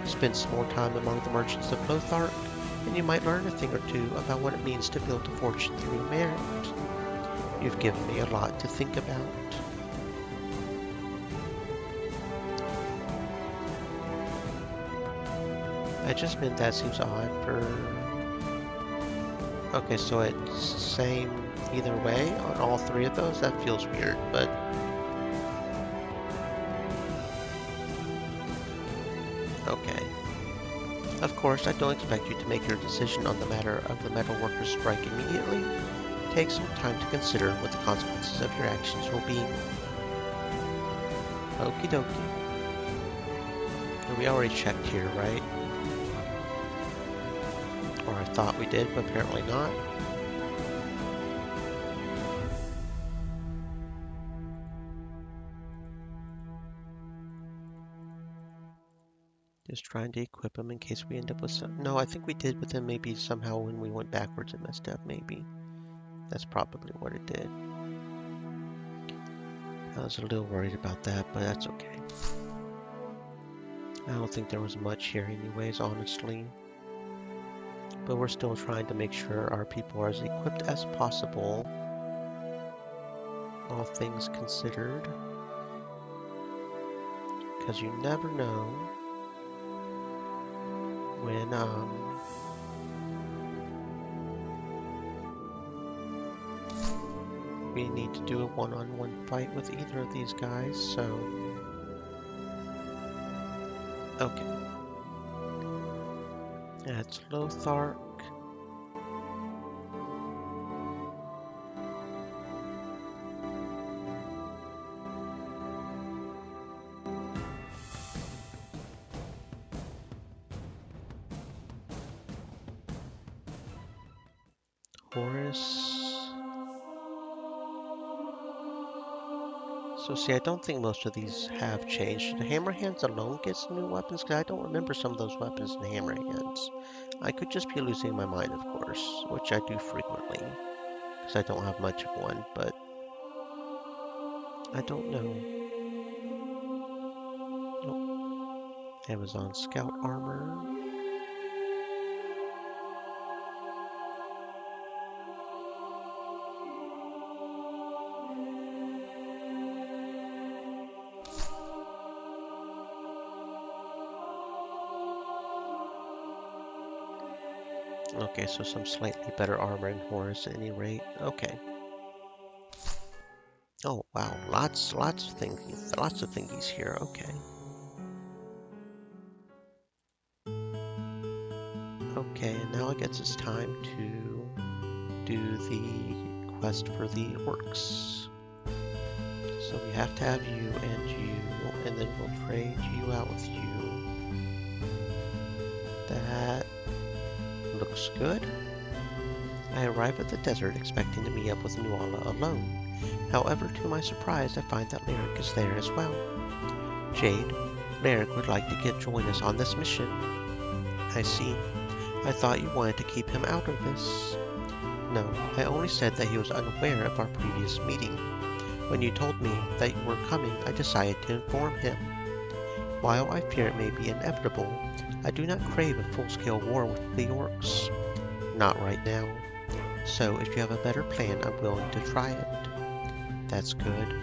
Spend some more time among the merchants of Lothar, and you might learn a thing or two about what it means to build a fortune through merit. You've given me a lot to think about. I just meant that seems odd for... Okay, so it's same either way on all three of those? That feels weird, but... Okay. Of course, I don't expect you to make your decision on the matter of the metalworkers' strike immediately. Take some time to consider what the consequences of your actions will be. Okie dokie. We already checked here, right? Or I thought we did, but apparently not. Just trying to equip him in case we end up with some... No, I think we did, but then maybe somehow when we went backwards it messed up, maybe. That's probably what it did. I was a little worried about that, but that's okay. I don't think there was much here anyways, honestly. But we're still trying to make sure our people are as equipped as possible. All things considered. Because you never know when, we need to do a one-on-one fight with either of these guys, so... Okay. That's Lothar. Horus. So see, I don't think most of these have changed. The Hammerhands alone gets new weapons, because I don't remember some of those weapons in Hammerhands. I could just be losing my mind, of course, which I do frequently, because I don't have much of one, but I don't know. Oh, Amazon Scout Armor. Okay, so some slightly better armor in Horus at any rate. Okay. Oh wow, lots of thingies here. Okay. Okay, and now I guess it's time to do the quest for the orcs. So we have to have you, and then we'll trade you out with you. That looks good. I arrive at the desert expecting to meet up with Nuala alone. However, to my surprise, I find that Lyric is there as well. Jade, Lyric would like to join us on this mission. I see. I thought you wanted to keep him out of this. No, I only said that he was unaware of our previous meeting. When you told me that you were coming, I decided to inform him. While I fear it may be inevitable, I do not crave a full-scale war with the orcs. Not right now. So if you have a better plan, I'm willing to try it. That's good.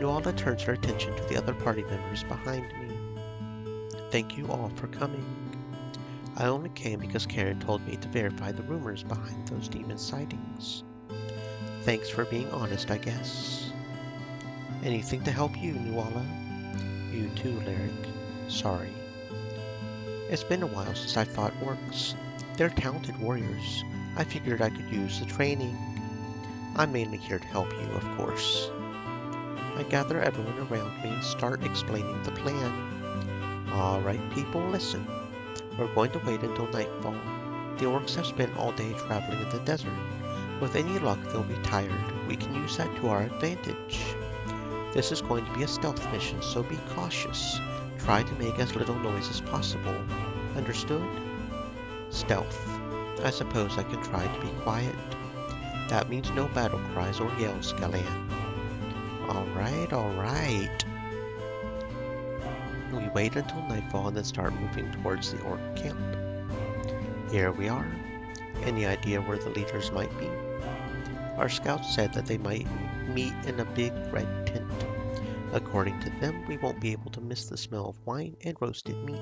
Nuala turns her attention to the other party members behind me. Thank you all for coming. I only came because Karen told me to verify the rumors behind those demon sightings. Thanks for being honest, I guess. Anything to help you, Nuala? You too, Lyric. Sorry. It's been a while since I fought orcs. They're talented warriors. I figured I could use the training. I'm mainly here to help you, of course. I gather everyone around me and start explaining the plan. Alright, people, listen. We're going to wait until nightfall. The orcs have spent all day traveling in the desert. With any luck, they'll be tired. We can use that to our advantage. This is going to be a stealth mission, so be cautious. Try to make as little noise as possible. Understood? Stealth. I suppose I can try to be quiet. That means no battle cries or yells, Galan. Alright. We wait until nightfall and then start moving towards the orc camp. Here we are. Any idea where the leaders might be? Our scouts said that they might meet in a big red tent. According to them, we won't be able to miss the smell of wine and roasted meat.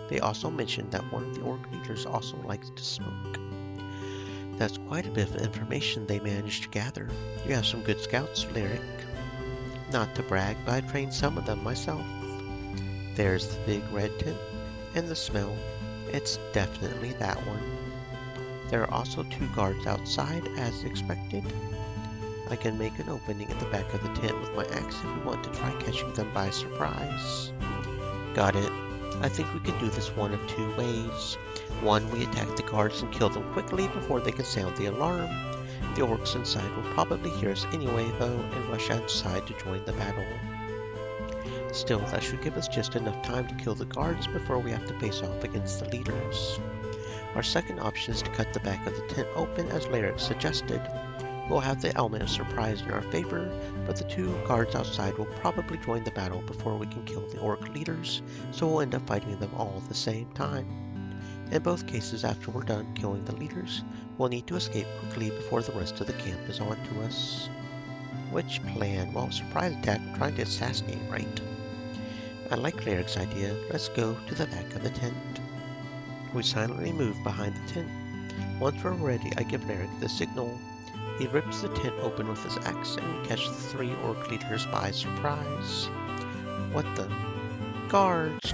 They also mentioned that one of the orc leaders also likes to smoke. That's quite a bit of information they managed to gather. You have some good scouts, Lyric. Not to brag, but I trained some of them myself. There's the big red tent, and the smell. It's definitely that one. There are also 2 guards outside, as expected. I can make an opening at the back of the tent with my axe if we want to try catching them by surprise. Got it. I think we can do this one of 2 ways. One, we attack the guards and kill them quickly before they can sound the alarm. The orcs inside will probably hear us anyway, though, and rush outside to join the battle. Still, that should give us just enough time to kill the guards before we have to face off against the leaders. Our second option is to cut the back of the tent open, as Lyric suggested. We'll have the element of surprise in our favor, but the 2 guards outside will probably join the battle before we can kill the orc leaders, so we'll end up fighting them all at the same time. In both cases, after we're done killing the leaders, we'll need to escape quickly before the rest of the camp is on to us. Which plan? Well, surprise attack, we're trying to assassinate, right? I like Lyric's idea. Let's go to the back of the tent. We silently move behind the tent. Once we're ready, I give Lyric the signal. He rips the tent open with his axe, and we catch the 3 orc leaders by surprise. What the? Guards!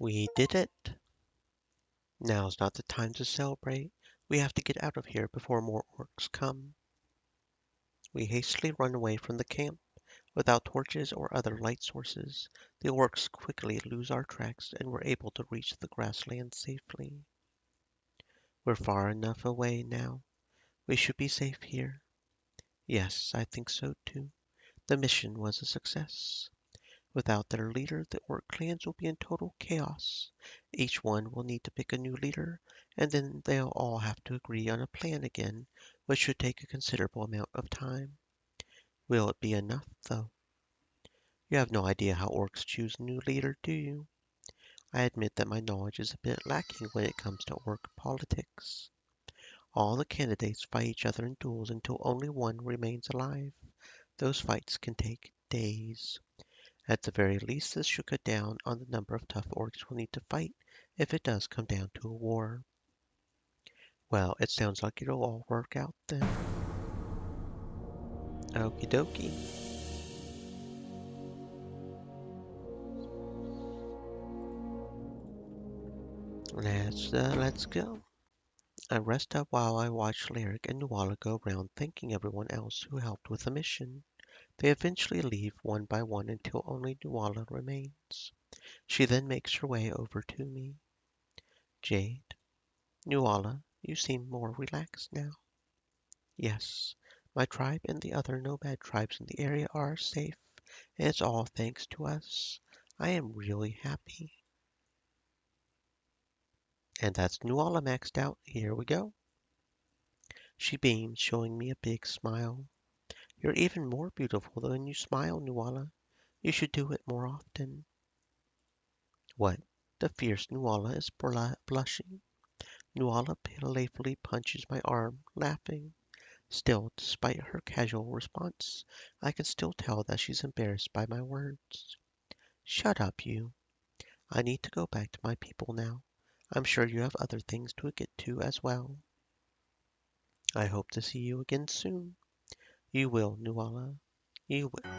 We did it! Now's not the time to celebrate. We have to get out of here before more orcs come. We hastily run away from the camp. Without torches or other light sources, the orcs quickly lose our tracks and we're able to reach the grassland safely. We're far enough away now. We should be safe here. Yes, I think so too. The mission was a success. Without their leader, the orc clans will be in total chaos. Each one will need to pick a new leader, and then they'll all have to agree on a plan again, which should take a considerable amount of time. Will it be enough, though? You have no idea how orcs choose a new leader, do you? I admit that my knowledge is a bit lacking when it comes to orc politics. All the candidates fight each other in duels until only one remains alive. Those fights can take days. At the very least, this should cut down on the number of tough orcs we'll need to fight if it does come down to a war. Well, it sounds like it'll all work out then. Okie dokie. Let's go. I rest up while I watch Lyric and Nuala go around thanking everyone else who helped with the mission. They eventually leave one by one until only Nuala remains. She then makes her way over to me. Jade, Nuala, you seem more relaxed now. Yes, My tribe and the other nomad tribes in the area are safe, and it's all thanks to us. I am really happy. And that's Nuala maxed out. Here we go. She beamed, showing me a big smile. You're even more beautiful than you smile, Nuala. You should do it more often. What? The fierce Nuala is blushing. Nuala playfully punches my arm, laughing. Still, despite her casual response, I can still tell that she's embarrassed by my words. Shut up, you. I need to go back to my people now. I'm sure you have other things to get to as well. I hope to see you again soon. You will, Nuala. You will.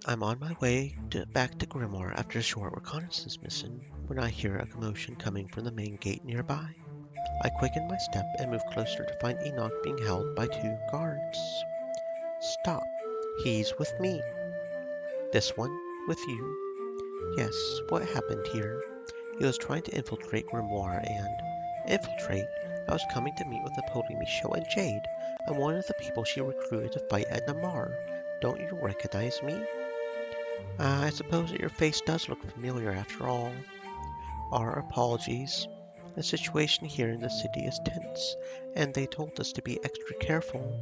I'm on my way back to Grimoire after a short reconnaissance mission when I hear a commotion coming from the main gate nearby. I quicken my step and move closer to find Enoch being held by two guards. Stop. He's with me. This one? With you? Yes, what happened here? He was trying to infiltrate Grimoire and... Infiltrate? I was coming to meet with the Polymichel and Jade. I'm one of the people she recruited to fight at Namar. Don't you recognize me? I suppose that your face does look familiar after all. Our apologies. The situation here in the city is tense, and they told us to be extra careful,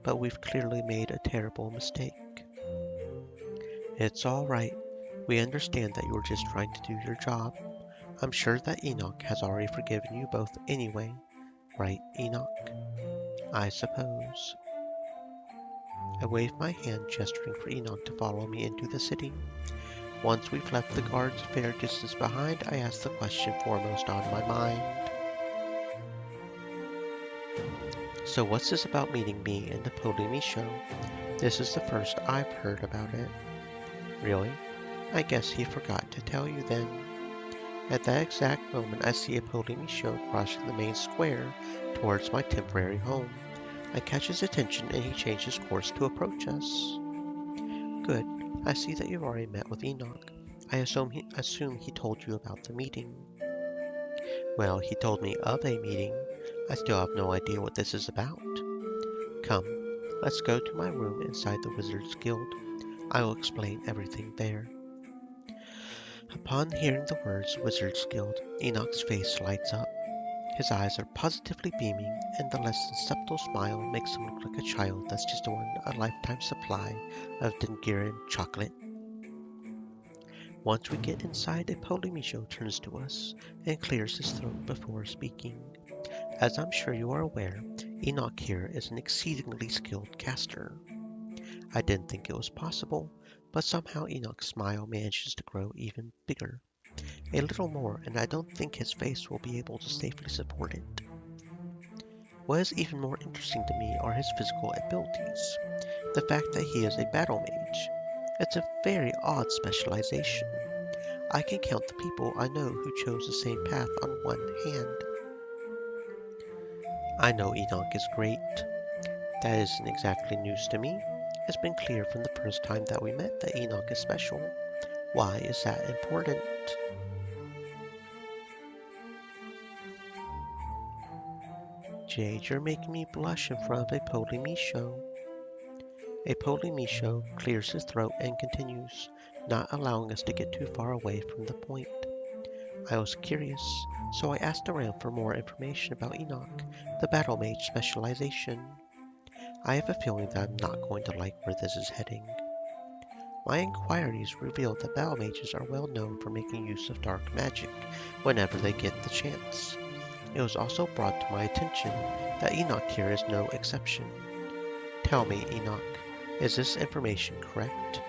but we've clearly made a terrible mistake. It's all right. We understand that you were just trying to do your job. I'm sure that Enoch has already forgiven you both anyway. Right, Enoch? I suppose. I waved my hand, gesturing for Enoch to follow me into the city. Once we've left the guards a fair distance behind, I asked the question foremost on my mind. So what's this about meeting me in the Polymichel? This is the first I've heard about it. Really? I guess he forgot to tell you then. At that exact moment, I see a Polymichel crossing the main square towards my temporary home. I catch his attention and he changes course to approach us. Good. I see that you've already met with Enoch. I assume he told you about the meeting. Well, he told me of a meeting. I still have no idea what this is about. Come, let's go to my room inside the Wizards Guild. I will explain everything there. Upon hearing the words Wizards Guild, Enoch's face lights up. His eyes are positively beaming, and the less than subtle smile makes him look like a child that's just won a lifetime supply of Dingiran chocolate. Once we get inside, a Polymichel turns to us and clears his throat before speaking. As I'm sure you are aware, Enoch here is an exceedingly skilled caster. I didn't think it was possible, but somehow Enoch's smile manages to grow even bigger. A little more, and I don't think his face will be able to safely support it. What is even more interesting to me are his physical abilities. The fact that he is a battle mage. It's a very odd specialization. I can count the people I know who chose the same path on one hand. I know Enoch is great. That isn't exactly news to me. It's been clear from the first time that we met that Enoch is special. Why is that important? Jade, you're making me blush in front of a Polymichel. A Polymichel clears his throat and continues, not allowing us to get too far away from the point. I was curious, so I asked around for more information about Enoch, the battle mage specialization. I have a feeling that I'm not going to like where this is heading. My inquiries revealed that battle mages are well known for making use of dark magic whenever they get the chance. It was also brought to my attention that Enoch here is no exception. Tell me, Enoch, is this information correct?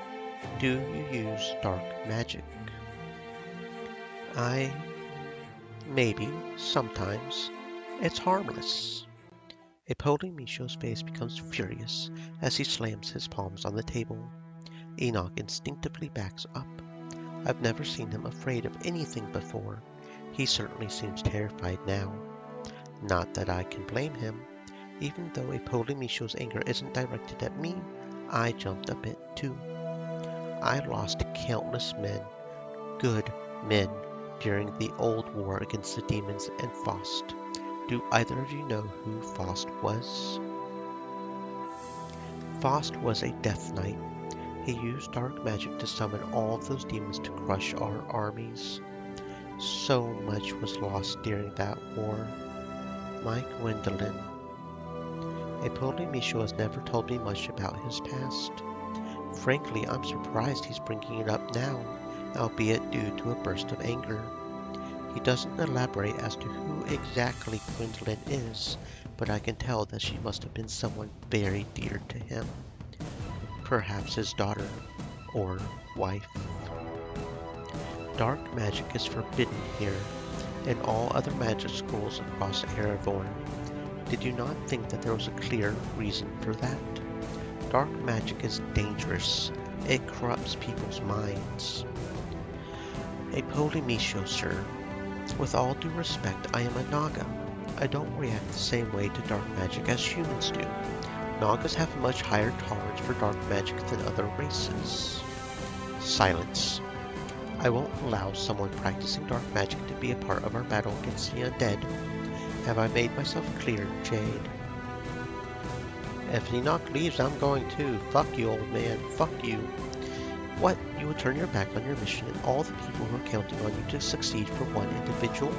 Do you use dark magic? Maybe, sometimes. It's harmless. A Polymichel's face becomes furious as he slams his palms on the table. Enoch instinctively backs up. I've never seen him afraid of anything before. He certainly seems terrified now. Not that I can blame him. Even though a Polymichel's anger isn't directed at me, I jumped a bit too. I lost countless men, good men, during the old war against the demons and Faust. Do either of you know who Faust was? Faust was a death knight. He used dark magic to summon all of those demons to crush our armies. So much was lost during that war. My Gwendolyn. Apollo Michaud has never told me much about his past. Frankly, I'm surprised he's bringing it up now, albeit due to a burst of anger. He doesn't elaborate as to who exactly Gwendolyn is, but I can tell that she must have been someone very dear to him. Perhaps his daughter, or wife. Dark magic is forbidden here, in all other magic schools across Erevorn. Did you not think that there was a clear reason for that? Dark magic is dangerous. It corrupts people's minds. Apollo Michaud, sir. With all due respect, I am a Naga. I don't react the same way to dark magic as humans do. Nagas have a much higher tolerance for dark magic than other races. Silence. I won't allow someone practicing dark magic to be a part of our battle against the undead. Have I made myself clear, Jade? If Enoch leaves, I'm going too. Fuck you, old man. Fuck you. What? You would turn your back on your mission and all the people who are counting on you to succeed for one individual?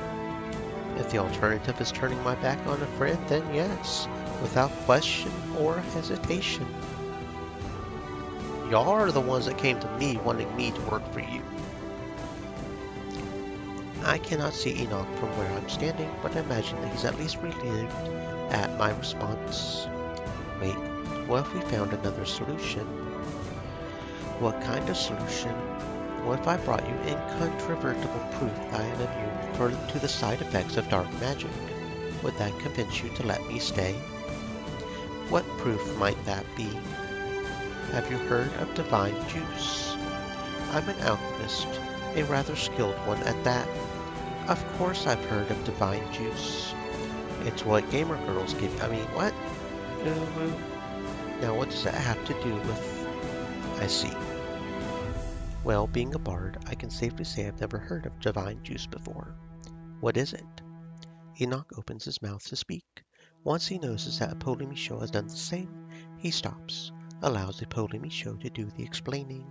If the alternative is turning my back on a friend, then yes, without question or hesitation. Y'all are the ones that came to me wanting me to work for you. I cannot see Enoch from where I'm standing, but I imagine that he's at least relieved at my response. Wait, what if we found another solution? What kind of solution? What if I brought you incontrovertible proof that I am immune to the side effects of dark magic? Would that convince you to let me stay? What proof might that be? Have you heard of divine juice? I'm an alchemist, a rather skilled one at that. Of course I've heard of divine juice. It's what gamer girls give. What? Now what does that have to do with... I see. Well, being a bard, I can safely say I've never heard of divine juice before. What is it? Enoch opens his mouth to speak. Once he notices that Apollo Michaud has done the same, he stops, allows Apollo Michaud to do the explaining.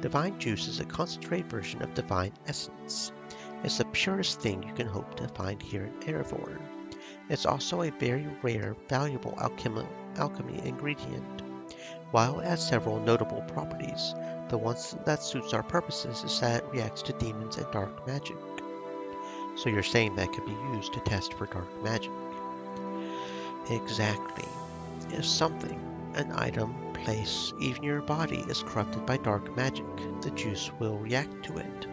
Divine juice is a concentrated version of divine essence. It's the purest thing you can hope to find here in Erevorn. It's also a very rare, valuable alchemy ingredient. While it has several notable properties, the one that suits our purposes is that it reacts to demons and dark magic. So you're saying that could be used to test for dark magic? Exactly. If something, an item, place, even your body is corrupted by dark magic, the juice will react to it.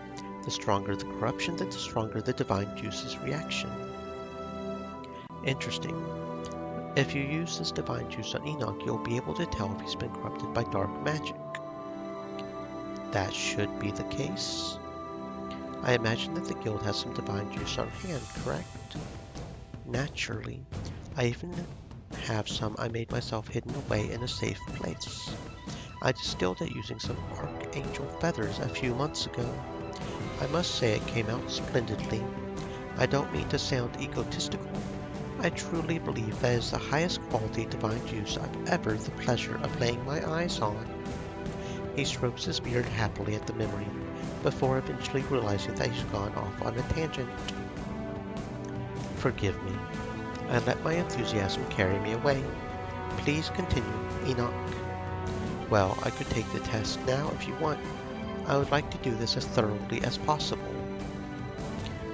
The stronger the corruption, the stronger the divine juice's reaction. Interesting. If you use this divine juice on Enoch, you'll be able to tell if he's been corrupted by dark magic. That should be the case. I imagine that the guild has some divine juice on hand, correct? Naturally. I even have some I made myself hidden away in a safe place. I distilled it using some archangel feathers a few months ago. I must say it came out splendidly. I don't mean to sound egotistical. I truly believe that is the highest quality divine juice I've ever the pleasure of laying my eyes on. He strokes his beard happily at the memory, before eventually realizing that he's gone off on a tangent. Forgive me. I let my enthusiasm carry me away. Please continue, Enoch. Well, I could take the test now if you want. I would like to do this as thoroughly as possible.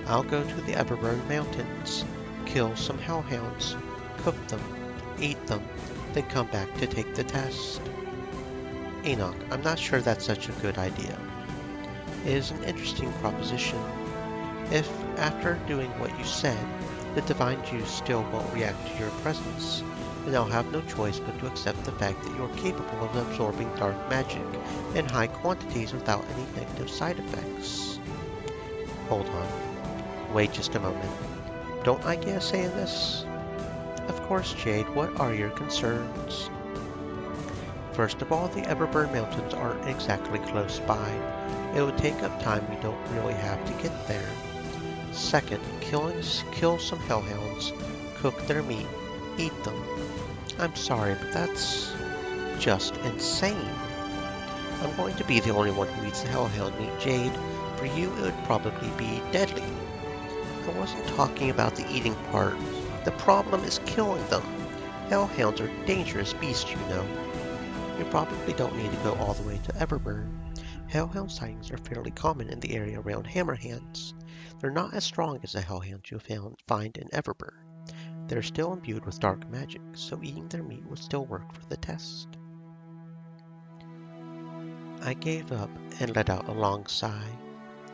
I'll go to the Everburn Mountains, kill some hellhounds, cook them, eat them, then come back to take the test. Enoch, I'm not sure that's such a good idea. It is an interesting proposition. If, after doing what you said, the divine juice still won't react to your presence, then I'll have no choice but to accept the fact that you're capable of absorbing dark magic in high quantities without any negative side effects. Hold on. Wait just a moment. Don't I get a say in this? Of course, Jade, what are your concerns? First of all, the Everburn Mountains aren't exactly close by. It would take up time we don't really have to get there. Second, kill some hellhounds, cook their meat, eat them. I'm sorry, but that's just insane. I'm going to be the only one who eats the hellhound meat, Jade. For you, it would probably be deadly. I wasn't talking about the eating part. The problem is killing them. Hellhounds are dangerous beasts, you know. You probably don't need to go all the way to Everburn. Hellhound sightings are fairly common in the area around Hammerhands. They're not as strong as the hellhounds you'll find in Everburn. They're still imbued with dark magic, so eating their meat would still work for the test. I gave up and let out a long sigh.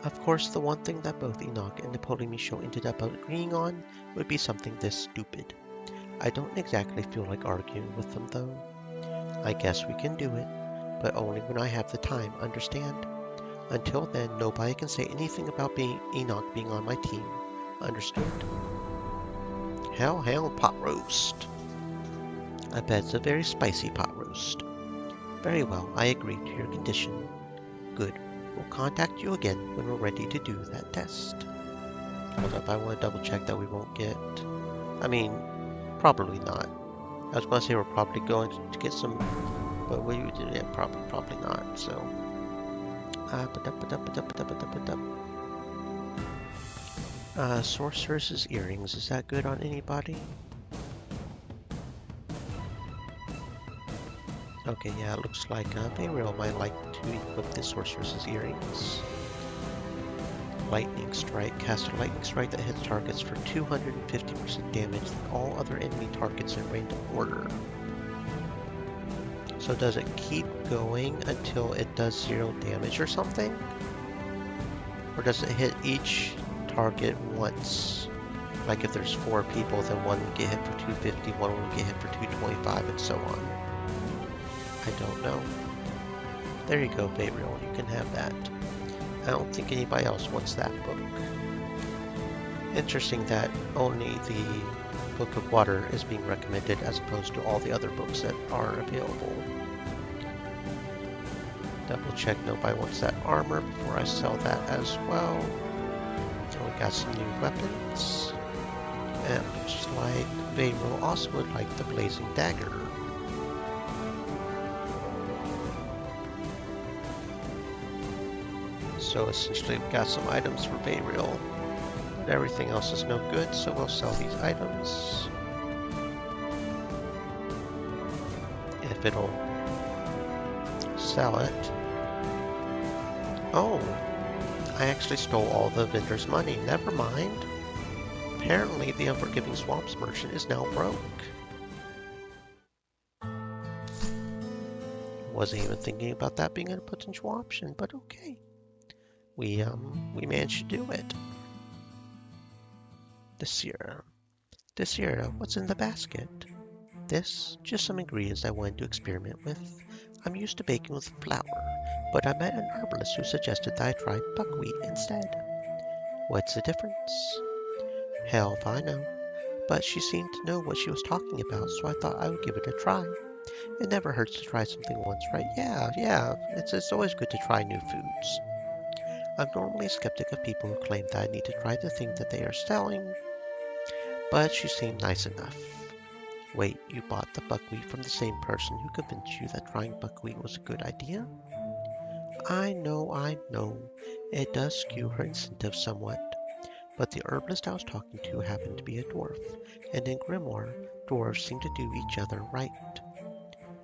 Of course, the one thing that both Enoch and Napoleon Michaud ended up agreeing on would be something this stupid. I don't exactly feel like arguing with them, though. I guess we can do it, but only when I have the time, understand? Until then, nobody can say anything about Enoch being on my team. Understood? Hellhound pot roast. I bet it's a very spicy pot roast. Very well, I agree to your condition. Good. We'll contact you again when we're ready to do that test. Hold up, I want to double check that we won't get... probably not. I was going to say we're probably going to get some... But we did it, probably not, so... Sorceress's earrings, is that good on anybody? Okay, yeah, it looks like Bayreal might like to equip the Sorceress's earrings. Lightning Strike. Cast a Lightning Strike that hits targets for 250% damage than all other enemy targets in random order. So does it keep going until it does 0 damage or something? Or does it hit each target once? Like if there's 4 people, then one will get hit for 250, one will get hit for 225, and so on. I don't know. There you go, Bayreal, you can have that. I don't think anybody else wants that book. Interesting that only the Book of Water is being recommended as opposed to all the other books that are available. Double check nobody wants that armor before I sell that as well. So we got some new weapons. And it looks like Bayreal also would like the Blazing Dagger. So essentially we've got some items for Bayreal, but everything else is no good, so we'll sell these items. If it'll sell it. Oh, I actually stole all the vendor's money. Never mind. Apparently the Unforgiving Swamps merchant is now broke. Wasn't even thinking about that being a potential option, but okay. We managed to do it. Desira, what's in the basket? This, just some ingredients I wanted to experiment with. I'm used to baking with flour, but I met an herbalist who suggested that I try buckwheat instead. What's the difference? Hell if I know. But she seemed to know what she was talking about, so I thought I would give it a try. It never hurts to try something once, right? Yeah, it's always good to try new foods. I'm normally a skeptic of people who claim that I need to try the thing that they are selling, but she seemed nice enough. Wait, you bought the buckwheat from the same person who convinced you that trying buckwheat was a good idea? I know. It does skew her incentives somewhat. But the herbalist I was talking to happened to be a dwarf, and in Grimoire, dwarves seem to do each other right.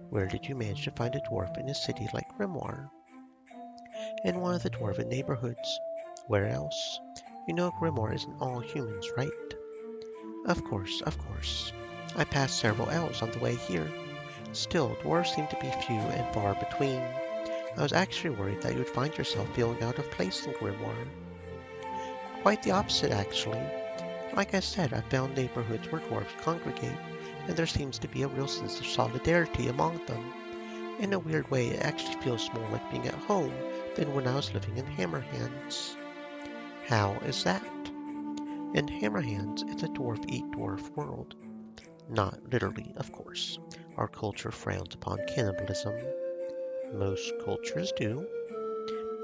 Where did you manage to find a dwarf in a city like Grimoire? In one of the dwarven neighborhoods. Where else? You know Grimoire isn't all humans, right? Of course. I passed several elves on the way here. Still, dwarves seem to be few and far between. I was actually worried that you would find yourself feeling out of place in Grimoire. Quite the opposite, actually. Like I said, I've found neighborhoods where dwarves congregate, and there seems to be a real sense of solidarity among them. In a weird way, it actually feels more like being at home than when I was living in Hammerhands. How is that? In Hammerhands, it's a dwarf-eat-dwarf world. Not literally, of course. Our culture frowns upon cannibalism. Most cultures do.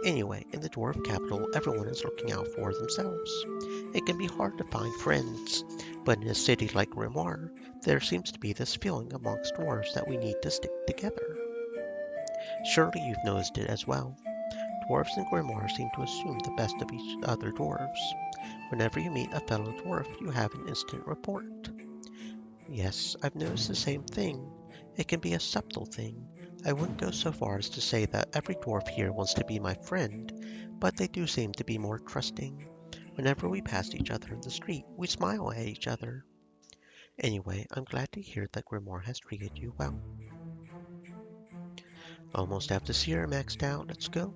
Anyway, in the dwarf capital, everyone is looking out for themselves. It can be hard to find friends, but in a city like Grimoire, there seems to be this feeling amongst dwarves that we need to stick together. Surely you've noticed it as well. Dwarves in Grimoire seem to assume the best of each other dwarves. Whenever you meet a fellow dwarf, you have an instant rapport. Yes, I've noticed the same thing. It can be a subtle thing. I wouldn't go so far as to say that every dwarf here wants to be my friend, but they do seem to be more trusting. Whenever we pass each other in the street, we smile at each other. Anyway, I'm glad to hear that Grimoire has treated you well. Almost have the seer maxed out. Let's go.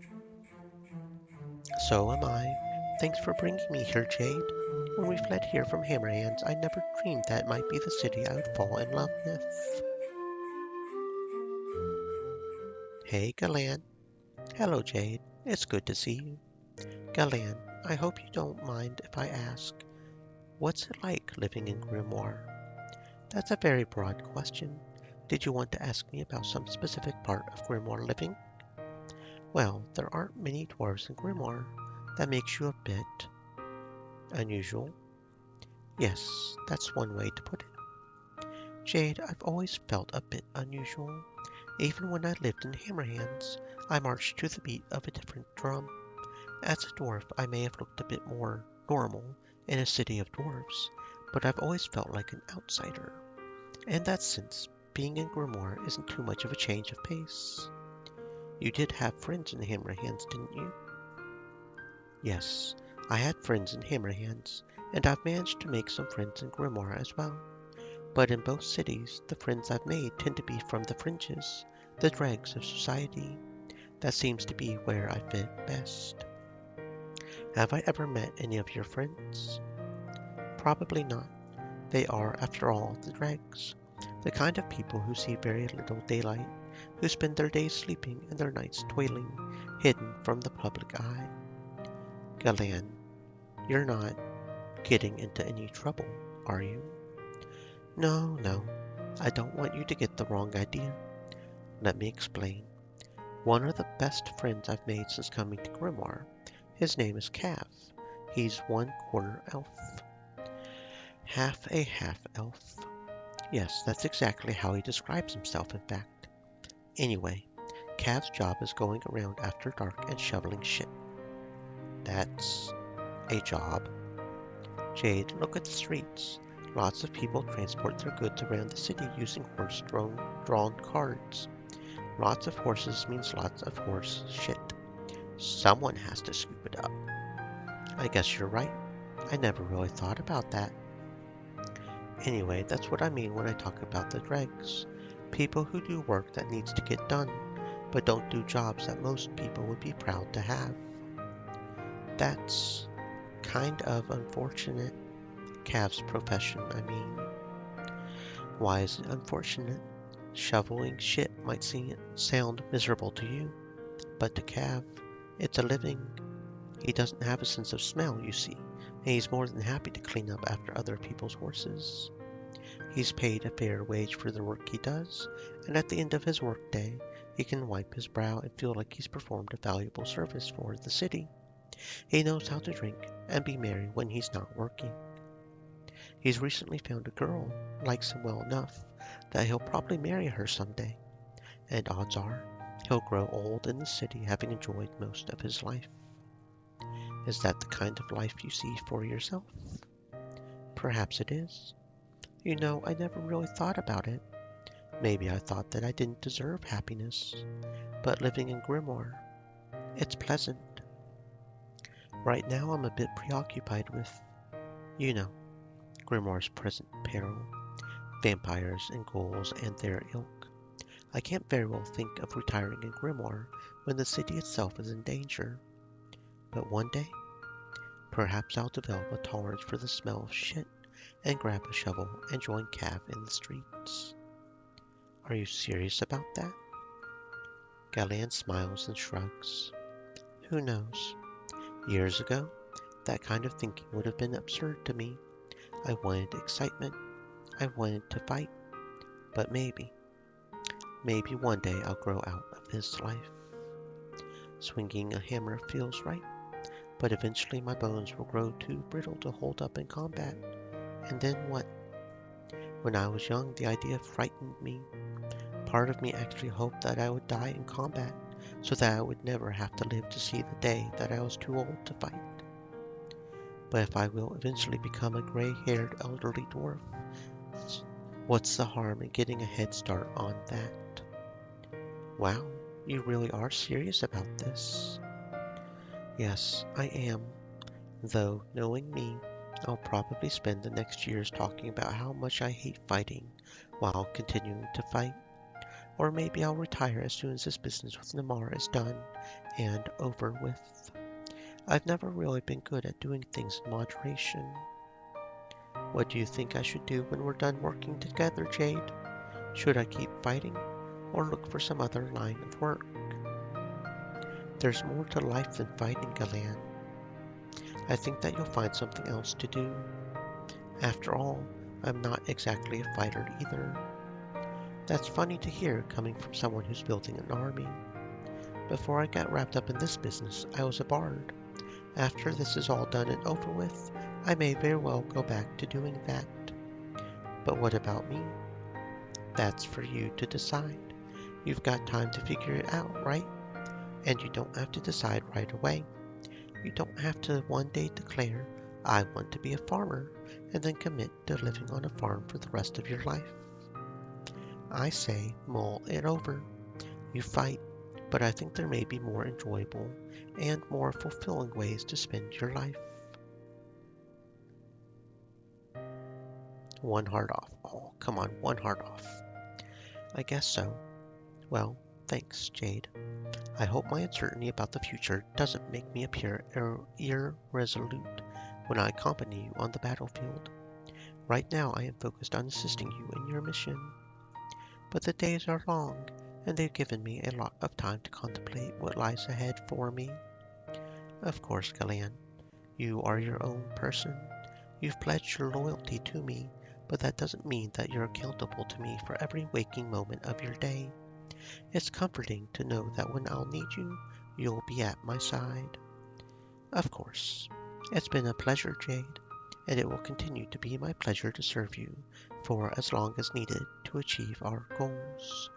So am I. Thanks for bringing me here, Jade. When we fled here from Hammerhands, I never dreamed that might be the city I would fall in love with. Hey, Galan. Hello, Jade. It's good to see you. Galan, I hope you don't mind if I ask, what's it like living in Grimoire? That's a very broad question. Did you want to ask me about some specific part of Grimoire living? Well, there aren't many dwarves in Grimoire. That makes you a bit unusual. Yes, that's one way to put it. Jade, I've always felt a bit unusual. Even when I lived in Hammerhands, I marched to the beat of a different drum. As a dwarf, I may have looked a bit more normal in a city of dwarves, but I've always felt like an outsider. In that sense, being in Grimoire isn't too much of a change of pace. You did have friends in Hammerhands, didn't you? Yes, I had friends in Hammerhands, and I've managed to make some friends in Grimoire as well. But in both cities, the friends I've made tend to be from the fringes, the dregs of society. That seems to be where I fit best. Have I ever met any of your friends? Probably not. They are, after all, the dregs. The kind of people who see very little daylight, who spend their days sleeping and their nights toiling, hidden from the public eye. Galan, you're not getting into any trouble, are you? No, no. I don't want you to get the wrong idea. Let me explain. One of the best friends I've made since coming to Grimoire. His name is Cav. He's 1/4 elf. Half elf. Yes, that's exactly how he describes himself, in fact. Anyway, Cav's job is going around after dark and shoveling shit. That's a job. Jade, look at the streets. Lots of people transport their goods around the city using horse-drawn carts. Lots of horses means lots of horse shit. Someone has to scoop it up. I guess you're right. I never really thought about that. Anyway, that's what I mean when I talk about the dregs. People who do work that needs to get done, but don't do jobs that most people would be proud to have. That's kind of unfortunate. Cav's profession, I mean. Why is it unfortunate? Shoveling shit might sound miserable to you, but to Cav, it's a living. He doesn't have a sense of smell, you see, and he's more than happy to clean up after other people's horses. He's paid a fair wage for the work he does, and at the end of his workday, he can wipe his brow and feel like he's performed a valuable service for the city. He knows how to drink and be merry when he's not working. He's recently found a girl, likes him well enough, that he'll probably marry her someday, and odds are he'll grow old in the city having enjoyed most of his life. Is that the kind of life you see for yourself? Perhaps it is. You know, I never really thought about it. Maybe I thought that I didn't deserve happiness, but living in Grimoire, it's pleasant. Right now I'm a bit preoccupied with, you know, Grimoire's present peril, vampires and ghouls and their ilk. I can't very well think of retiring in Grimoire when the city itself is in danger. But one day, perhaps I'll develop a tolerance for the smell of shit and grab a shovel and join Cav in the streets. Are you serious about that? Galan smiles and shrugs. Who knows? Years ago, that kind of thinking would have been absurd to me. I wanted excitement. I wanted to fight. But maybe one day I'll grow out of this life. Swinging a hammer feels right, but eventually my bones will grow too brittle to hold up in combat. And then what? When I was young, the idea frightened me. Part of me actually hoped that I would die in combat, so that I would never have to live to see the day that I was too old to fight. But if I will eventually become a gray-haired elderly dwarf, what's the harm in getting a head start on that? Wow, you really are serious about this. Yes, I am. Though, knowing me, I'll probably spend the next years talking about how much I hate fighting while continuing to fight. Or maybe I'll retire as soon as this business with Namara is done and over with. I've never really been good at doing things in moderation. What do you think I should do when we're done working together, Jade? Should I keep fighting or look for some other line of work? There's more to life than fighting, Galan. I think that you'll find something else to do. After all, I'm not exactly a fighter either. That's funny to hear coming from someone who's building an army. Before I got wrapped up in this business, I was a bard. After this is all done and over with, I may very well go back to doing that. But what about me? That's for you to decide. You've got time to figure it out, right? And you don't have to decide right away. You don't have to one day declare, I want to be a farmer, and then commit to living on a farm for the rest of your life. I say mull it over. You fight, but I think there may be more enjoyable and more fulfilling ways to spend your life. One heart off. Oh, come on, one heart off. I guess so. Well, thanks, Jade. I hope my uncertainty about the future doesn't make me appear irresolute when I accompany you on the battlefield. Right now I am focused on assisting you in your mission. But the days are long, and they've given me a lot of time to contemplate what lies ahead for me. Of course, Galan, you are your own person. You've pledged your loyalty to me, but that doesn't mean that you're accountable to me for every waking moment of your day. It's comforting to know that when I'll need you, you'll be at my side. Of course. It's been a pleasure, Jade, and it will continue to be my pleasure to serve you for as long as needed to achieve our goals.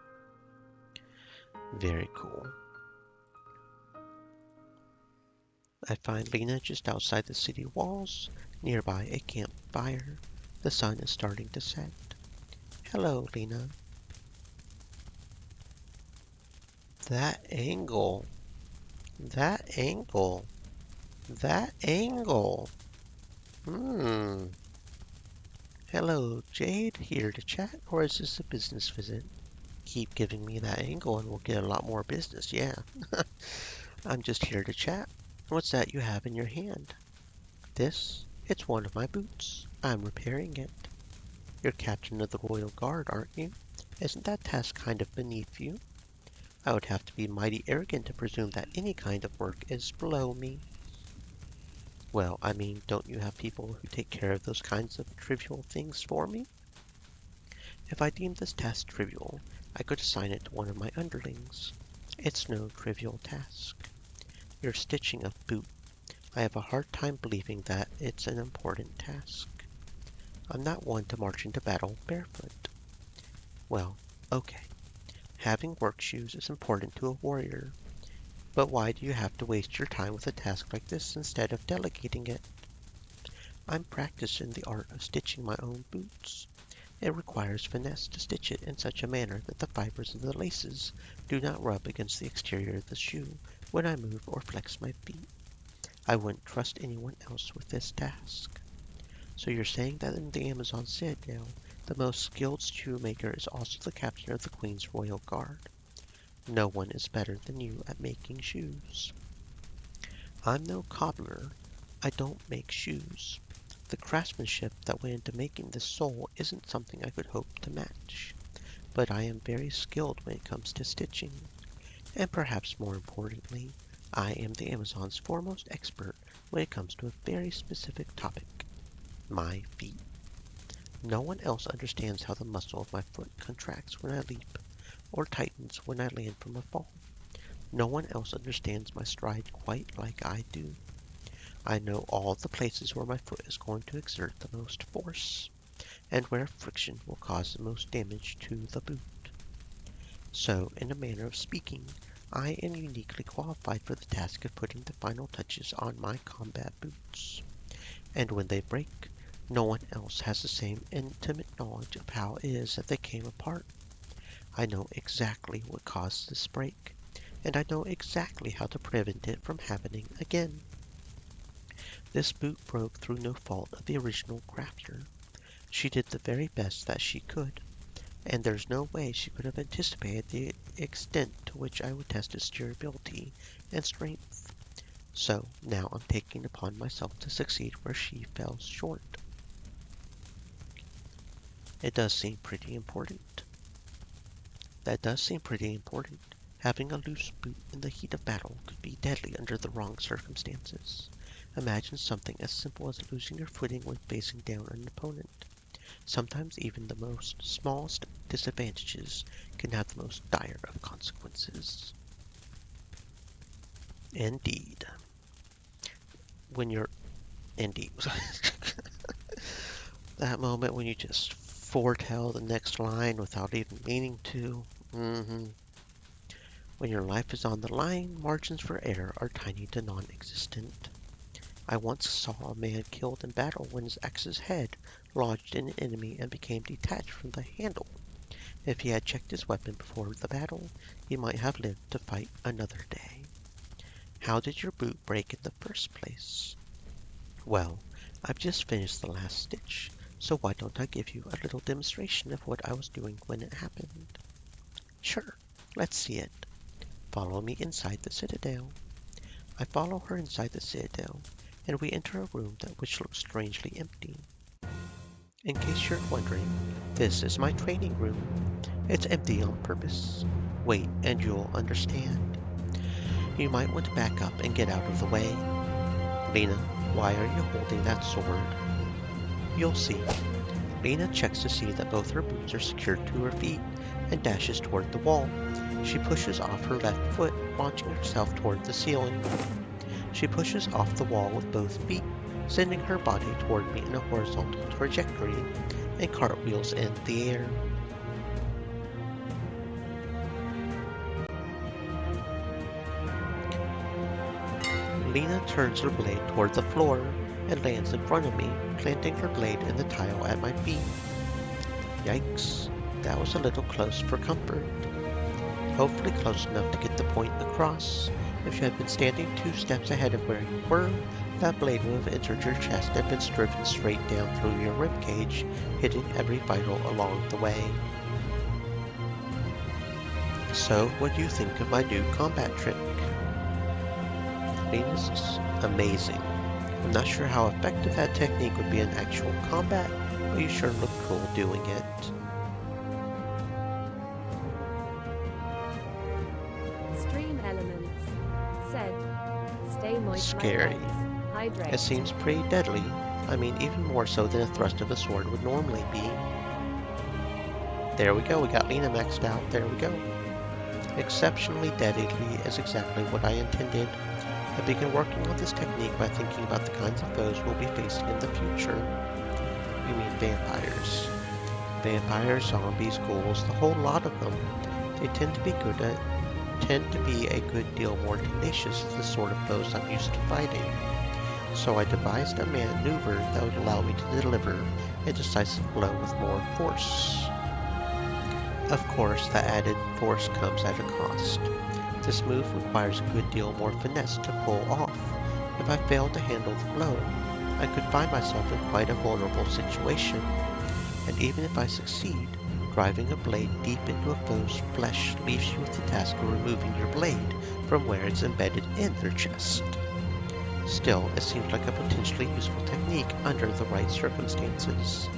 Very cool. I find Lena just outside the city walls, nearby a campfire. The sun is starting to set. Hello, Lena. That angle. That angle. That angle. Hello, Jade. Here to chat, or is this a business visit? Keep giving me that angle and we'll get a lot more business, yeah. I'm just here to chat. What's that you have in your hand? This? It's one of my boots. I'm repairing it. You're captain of the Royal Guard, aren't you? Isn't that task kind of beneath you? I would have to be mighty arrogant to presume that any kind of work is below me. Well, I mean, don't you have people who take care of those kinds of trivial things for me? If I deemed this task trivial, I could assign it to one of my underlings. It's no trivial task. You're stitching a boot. I have a hard time believing that it's an important task. I'm not one to march into battle barefoot. Well, okay. Having work shoes is important to a warrior. But why do you have to waste your time with a task like this instead of delegating it? I'm practiced in the art of stitching my own boots. It requires finesse to stitch it in such a manner that the fibers of the laces do not rub against the exterior of the shoe when I move or flex my feet. I wouldn't trust anyone else with this task. So you're saying that in the Amazon Citadel, the most skilled shoemaker is also the captain of the Queen's Royal Guard. No one is better than you at making shoes. I'm no cobbler. I don't make shoes. The craftsmanship that went into making this sole isn't something I could hope to match. But I am very skilled when it comes to stitching. And perhaps more importantly, I am the Amazon's foremost expert when it comes to a very specific topic: my feet. No one else understands how the muscle of my foot contracts when I leap, or tightens when I land from a fall. No one else understands my stride quite like I do. I know all the places where my foot is going to exert the most force, and where friction will cause the most damage to the boot. So, in a manner of speaking, I am uniquely qualified for the task of putting the final touches on my combat boots. And when they break, no one else has the same intimate knowledge of how it is that they came apart. I know exactly what caused this break, and I know exactly how to prevent it from happening again. This boot broke through no fault of the original crafter. She did the very best that she could, and there's no way she could have anticipated the extent to which I would test its durability and strength. So now I'm taking upon myself to succeed where she fell short. It does seem pretty important. That does seem pretty important. Having a loose boot in the heat of battle could be deadly under the wrong circumstances. Imagine something as simple as losing your footing when facing down an opponent. Sometimes even the most smallest disadvantages can have the most dire of consequences. Indeed. Indeed. That moment when you just foretell the next line without even meaning to. When your life is on the line, margins for error are tiny to non-existent. I once saw a man killed in battle when his axe's head lodged in an enemy and became detached from the handle. If he had checked his weapon before the battle, he might have lived to fight another day. How did your boot break in the first place? Well, I've just finished the last stitch, so why don't I give you a little demonstration of what I was doing when it happened? Sure, let's see it. Follow me inside the citadel. I follow her inside the citadel, and we enter a room which looks strangely empty. In case you're wondering, this is my training room. It's empty on purpose. Wait, and you'll understand. You might want to back up and get out of the way. Lena, why are you holding that sword? You'll see. Lena checks to see that both her boots are secured to her feet and dashes toward the wall. She pushes off her left foot, launching herself toward the ceiling. She pushes off the wall with both feet, sending her body toward me in a horizontal trajectory, and cartwheels in the air. Lena turns her blade toward the floor and lands in front of me, planting her blade in the tile at my feet. Yikes, that was a little close for comfort. Hopefully close enough to get the point across. If you had been standing 2 steps ahead of where you were, that blade would have entered your chest and been driven straight down through your ribcage, hitting every vital along the way. So, what do you think of my new combat trick? Lena's is amazing. I'm not sure how effective that technique would be in actual combat, but you sure look cool doing it. Stream Elements said, "Stay moist, Scary. my legs. Hydrate." It seems pretty deadly. I mean, even more so than a thrust of a sword would normally be. There we go, we got Lena maxed out. There we go. Exceptionally deadly is exactly what I intended. I began working on this technique by thinking about the kinds of foes we'll be facing in the future. You mean vampires. Vampires, zombies, ghouls, the whole lot of them. They tend to be a good deal more tenacious than the sort of foes I'm used to fighting. So I devised a maneuver that would allow me to deliver a decisive blow with more force. Of course, the added force comes at a cost. This move requires a good deal more finesse to pull off. If I fail to handle the blow, I could find myself in quite a vulnerable situation. And even if I succeed, driving a blade deep into a foe's flesh leaves you with the task of removing your blade from where it's embedded in their chest. Still, it seems like a potentially useful technique under the right circumstances.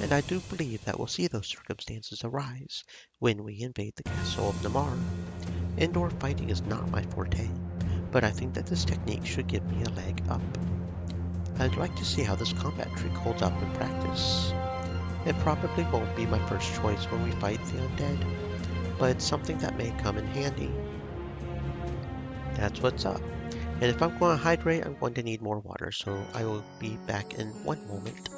And I do believe that we'll see those circumstances arise when we invade the castle of Namar. Indoor fighting is not my forte, but I think that this technique should give me a leg up. I'd like to see how this combat trick holds up in practice. It probably won't be my first choice when we fight the undead, but it's something that may come in handy. That's what's up. And if I'm going to hydrate, I'm going to need more water, so I will be back in one moment.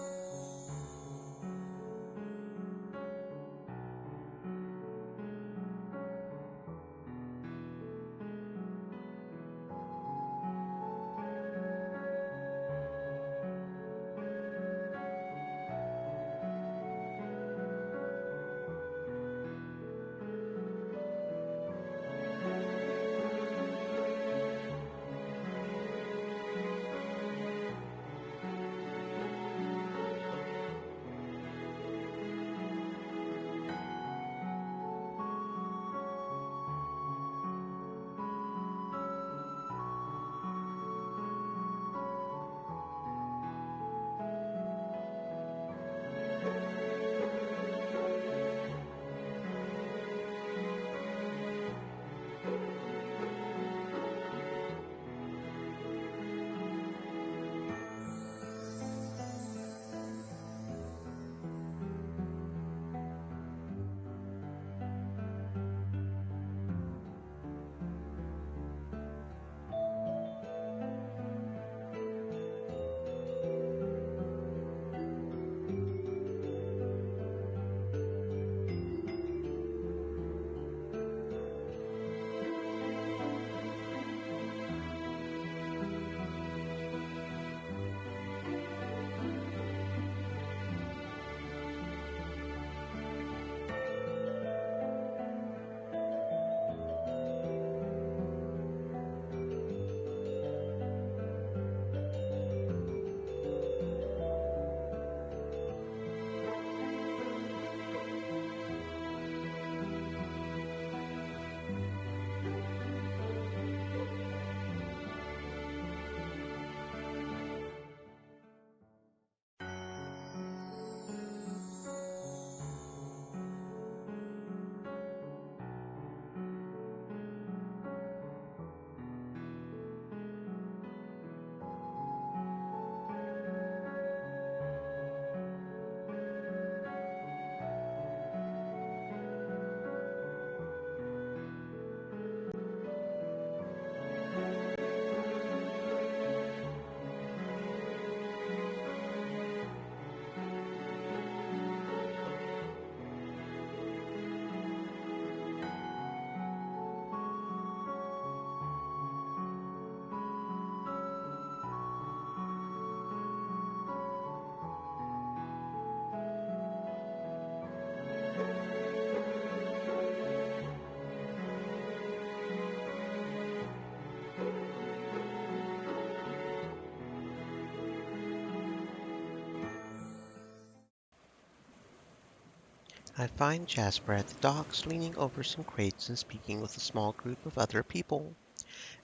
I find Jasper at the docks, leaning over some crates and speaking with a small group of other people.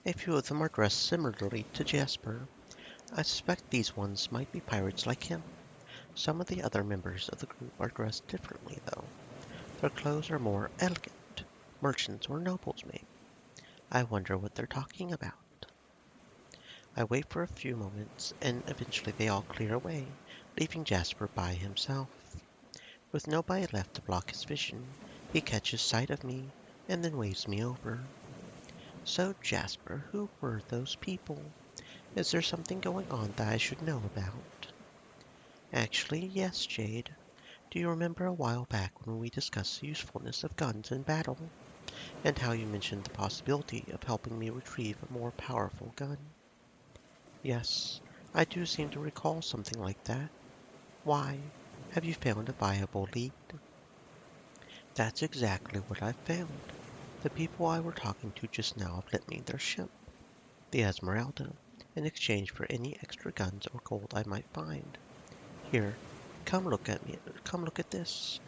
A few of them are dressed similarly to Jasper. I suspect these ones might be pirates like him. Some of the other members of the group are dressed differently, though. Their clothes are more elegant. Merchants or nobles, maybe. I wonder what they're talking about. I wait for a few moments, and eventually they all clear away, leaving Jasper by himself. With nobody left to block his vision, he catches sight of me and then waves me over. So, Jasper, who were those people? Is there something going on that I should know about? Actually, yes, Jade. Do you remember a while back when we discussed the usefulness of guns in battle, and how you mentioned the possibility of helping me retrieve a more powerful gun? Yes, I do seem to recall something like that. Why? Have you found a viable lead? That's exactly what I've found. The people I were talking to just now have lent me their ship, the Esmeralda, in exchange for any extra guns or gold I might find. Here, come look at this.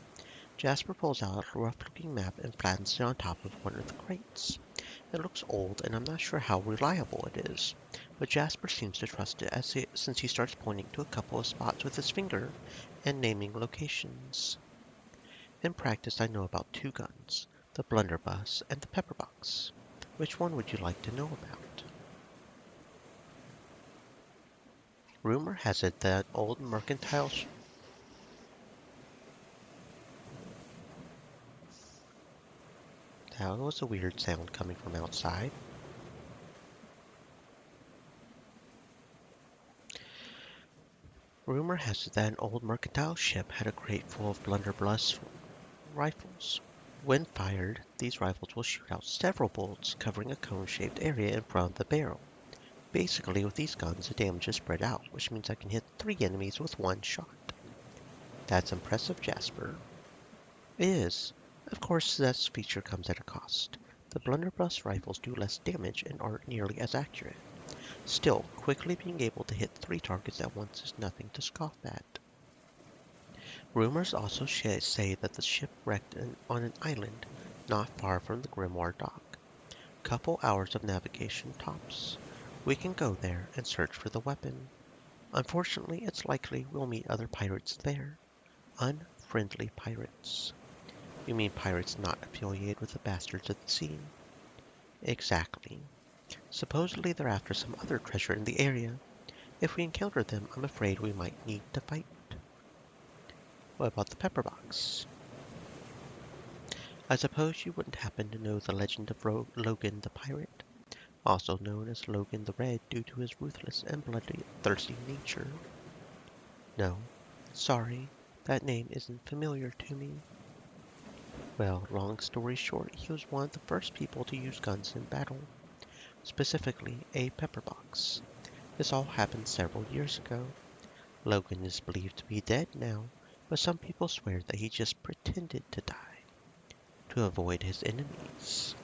Jasper pulls out a rough-looking map and flattens it on top of one of the crates. It looks old, and I'm not sure how reliable it is, but Jasper seems to trust it since he starts pointing to a couple of spots with his finger and naming locations. In practice, I know about two guns, the blunderbuss and the pepperbox. Which one would you like to know about? Rumor has it that old mercantile that was a weird sound coming from outside. Rumor has it that an old mercantile ship had a crate full of blunderbuss rifles. When fired, these rifles will shoot out several bolts covering a cone-shaped area in front of the barrel. Basically, with these guns, the damage is spread out, which means I can hit 3 enemies with 1 shot. That's impressive, Jasper. It is. Of course, this feature comes at a cost. The blunderbuss rifles do less damage and aren't nearly as accurate. Still, quickly being able to hit 3 targets at once is nothing to scoff at. Rumors also say that the ship wrecked on an island not far from the Grimoire dock. Couple hours of navigation tops. We can go there and search for the weapon. Unfortunately, it's likely we'll meet other pirates there. Unfriendly pirates. You mean pirates not affiliated with the Bastards of the Sea? Exactly. Supposedly they're after some other treasure in the area. If we encounter them, I'm afraid we might need to fight. What about the pepper box? I suppose you wouldn't happen to know the legend of Logan the Pirate, also known as Logan the Red due to his ruthless and bloodthirsty nature. No, sorry, that name isn't familiar to me. Well, long story short, he was one of the first people to use guns in battle, specifically a pepper box. This all happened several years ago. Logan is believed to be dead now, but some people swear that he just pretended to die to avoid his enemies.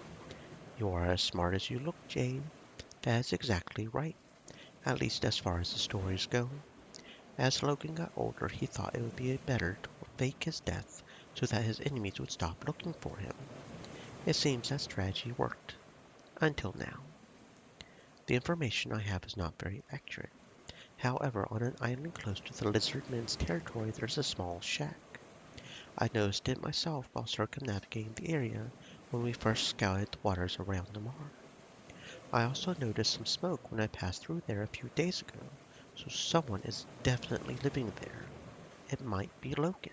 You are as smart as you look, Jade. That is exactly right, at least as far as the stories go. As Logan got older, he thought it would be better to fake his death so that his enemies would stop looking for him. It seems that strategy worked. Until now. The information I have is not very accurate. However, on an island close to the Lizardmen's territory, there's a small shack. I noticed it myself while circumnavigating the area when we first scouted the waters around Namar. I also noticed some smoke when I passed through there a few days ago, so someone is definitely living there. It might be Logan.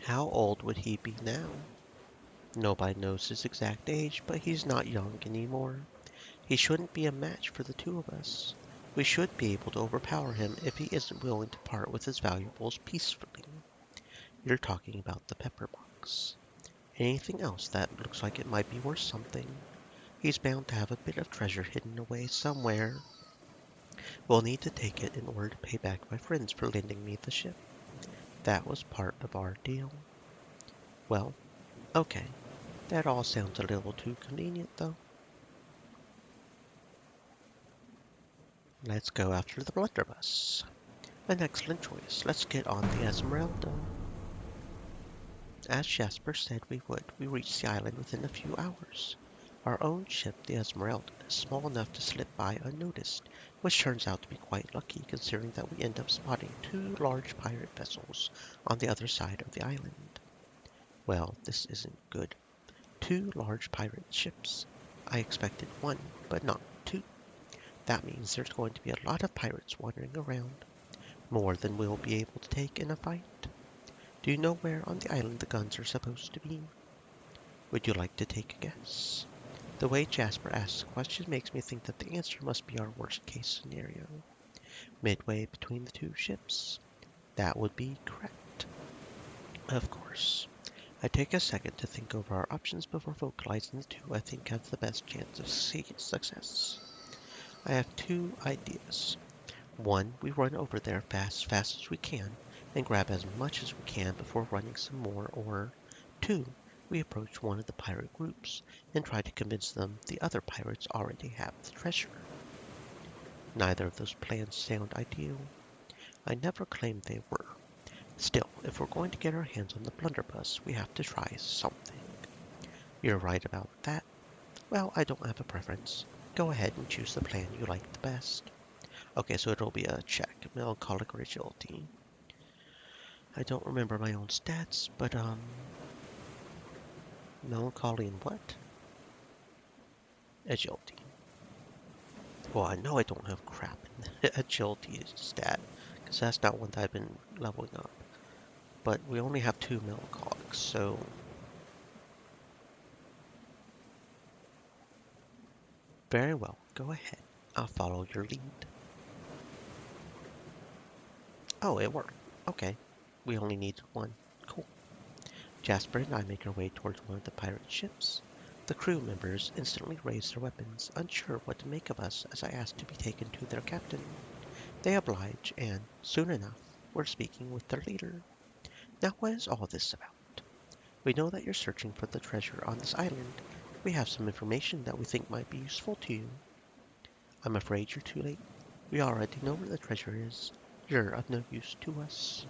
How old would he be now? Nobody knows his exact age, but he's not young anymore. He shouldn't be a match for the two of us. We should be able to overpower him if he isn't willing to part with his valuables peacefully. You're talking about the pepper box. Anything else that looks like it might be worth something? He's bound to have a bit of treasure hidden away somewhere. We'll need to take it in order to pay back my friends for lending me the ship. That was part of our deal. Well, okay. That all sounds a little too convenient, though. Let's go after the blunderbuss. An excellent choice. Let's get on the Esmeralda. As Jasper said we would, we reached the island within a few hours. Our own ship, the Esmeralda, is small enough to slip by unnoticed, which turns out to be quite lucky considering that we end up spotting 2 large pirate vessels on the other side of the island. Well, this isn't good. 2 large pirate ships. I expected 1, but not 2. That means there's going to be a lot of pirates wandering around, more than we'll be able to take in a fight. Do you know where on the island the guns are supposed to be? Would you like to take a guess? The way Jasper asks the question makes me think that the answer must be our worst case scenario. Midway between the 2 ships. That would be correct. Of course. I take a second to think over our options before vocalizing the 2 I think have the best chance of success. I have 2 ideas. 1, we run over there fast as we can and grab as much as we can before running some more, or 2, we approach one of the pirate groups and try to convince them the other pirates already have the treasure. Neither of those plans sound ideal. I never claimed they were. Still, if we're going to get our hands on the blunderbuss, we have to try something. You're right about that. Well, I don't have a preference. Go ahead and choose the plan you like the best. Okay, so it'll be a check. Melancholic or agility. I don't remember my own stats, but, melancholy and what? Agility. Well, I know I don't have crap in the agility stat, because that's not one that I've been leveling up. But we only have 2 melancholic. so... Very well, go ahead. I'll follow your lead. Oh, it worked. Okay. We only need one. Cool. Jasper and I make our way towards one of the pirate ships. The crew members instantly raise their weapons, unsure what to make of us as I ask to be taken to their captain. They oblige, and, soon enough, we're speaking with their leader. Now what is all this about? We know that you're searching for the treasure on this island. We have some information that we think might be useful to you. I'm afraid you're too late. We already know where the treasure is. You're of no use to us.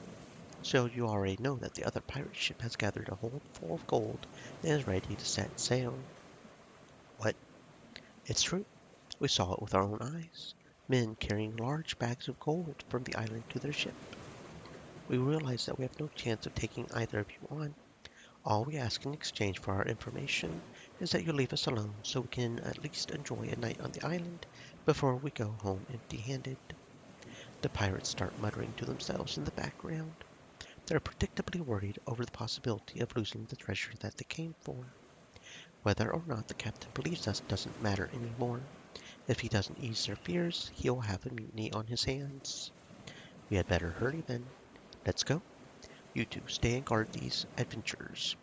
So you already know that the other pirate ship has gathered a hold full of gold and is ready to set sail. What? It's true. We saw it with our own eyes. Men carrying large bags of gold from the island to their ship. We realize that we have no chance of taking either of you on. All we ask in exchange for our information is that you leave us alone so we can at least enjoy a night on the island before we go home empty-handed. The pirates start muttering to themselves in the background. They're predictably worried over the possibility of losing the treasure that they came for. Whether or not the captain believes us doesn't matter anymore. If he doesn't ease their fears, he'll have a mutiny on his hands. We had better hurry then. Let's go. You two stay and guard these adventurers.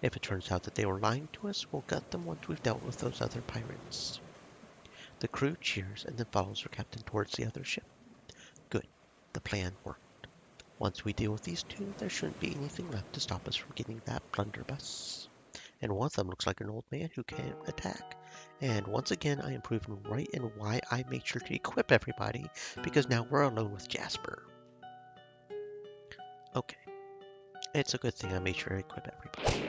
If it turns out that they were lying to us, we'll gut them once we've dealt with those other pirates. The crew cheers and then follows their captain towards the other ship. Good. The plan worked. Once we deal with these two, there shouldn't be anything left to stop us from getting that blunderbuss. And one of them looks like an old man who can't attack. And once again, I am proven right in why I made sure to equip everybody, because now we're alone with Jasper. Okay. It's a good thing I made sure to equip everybody.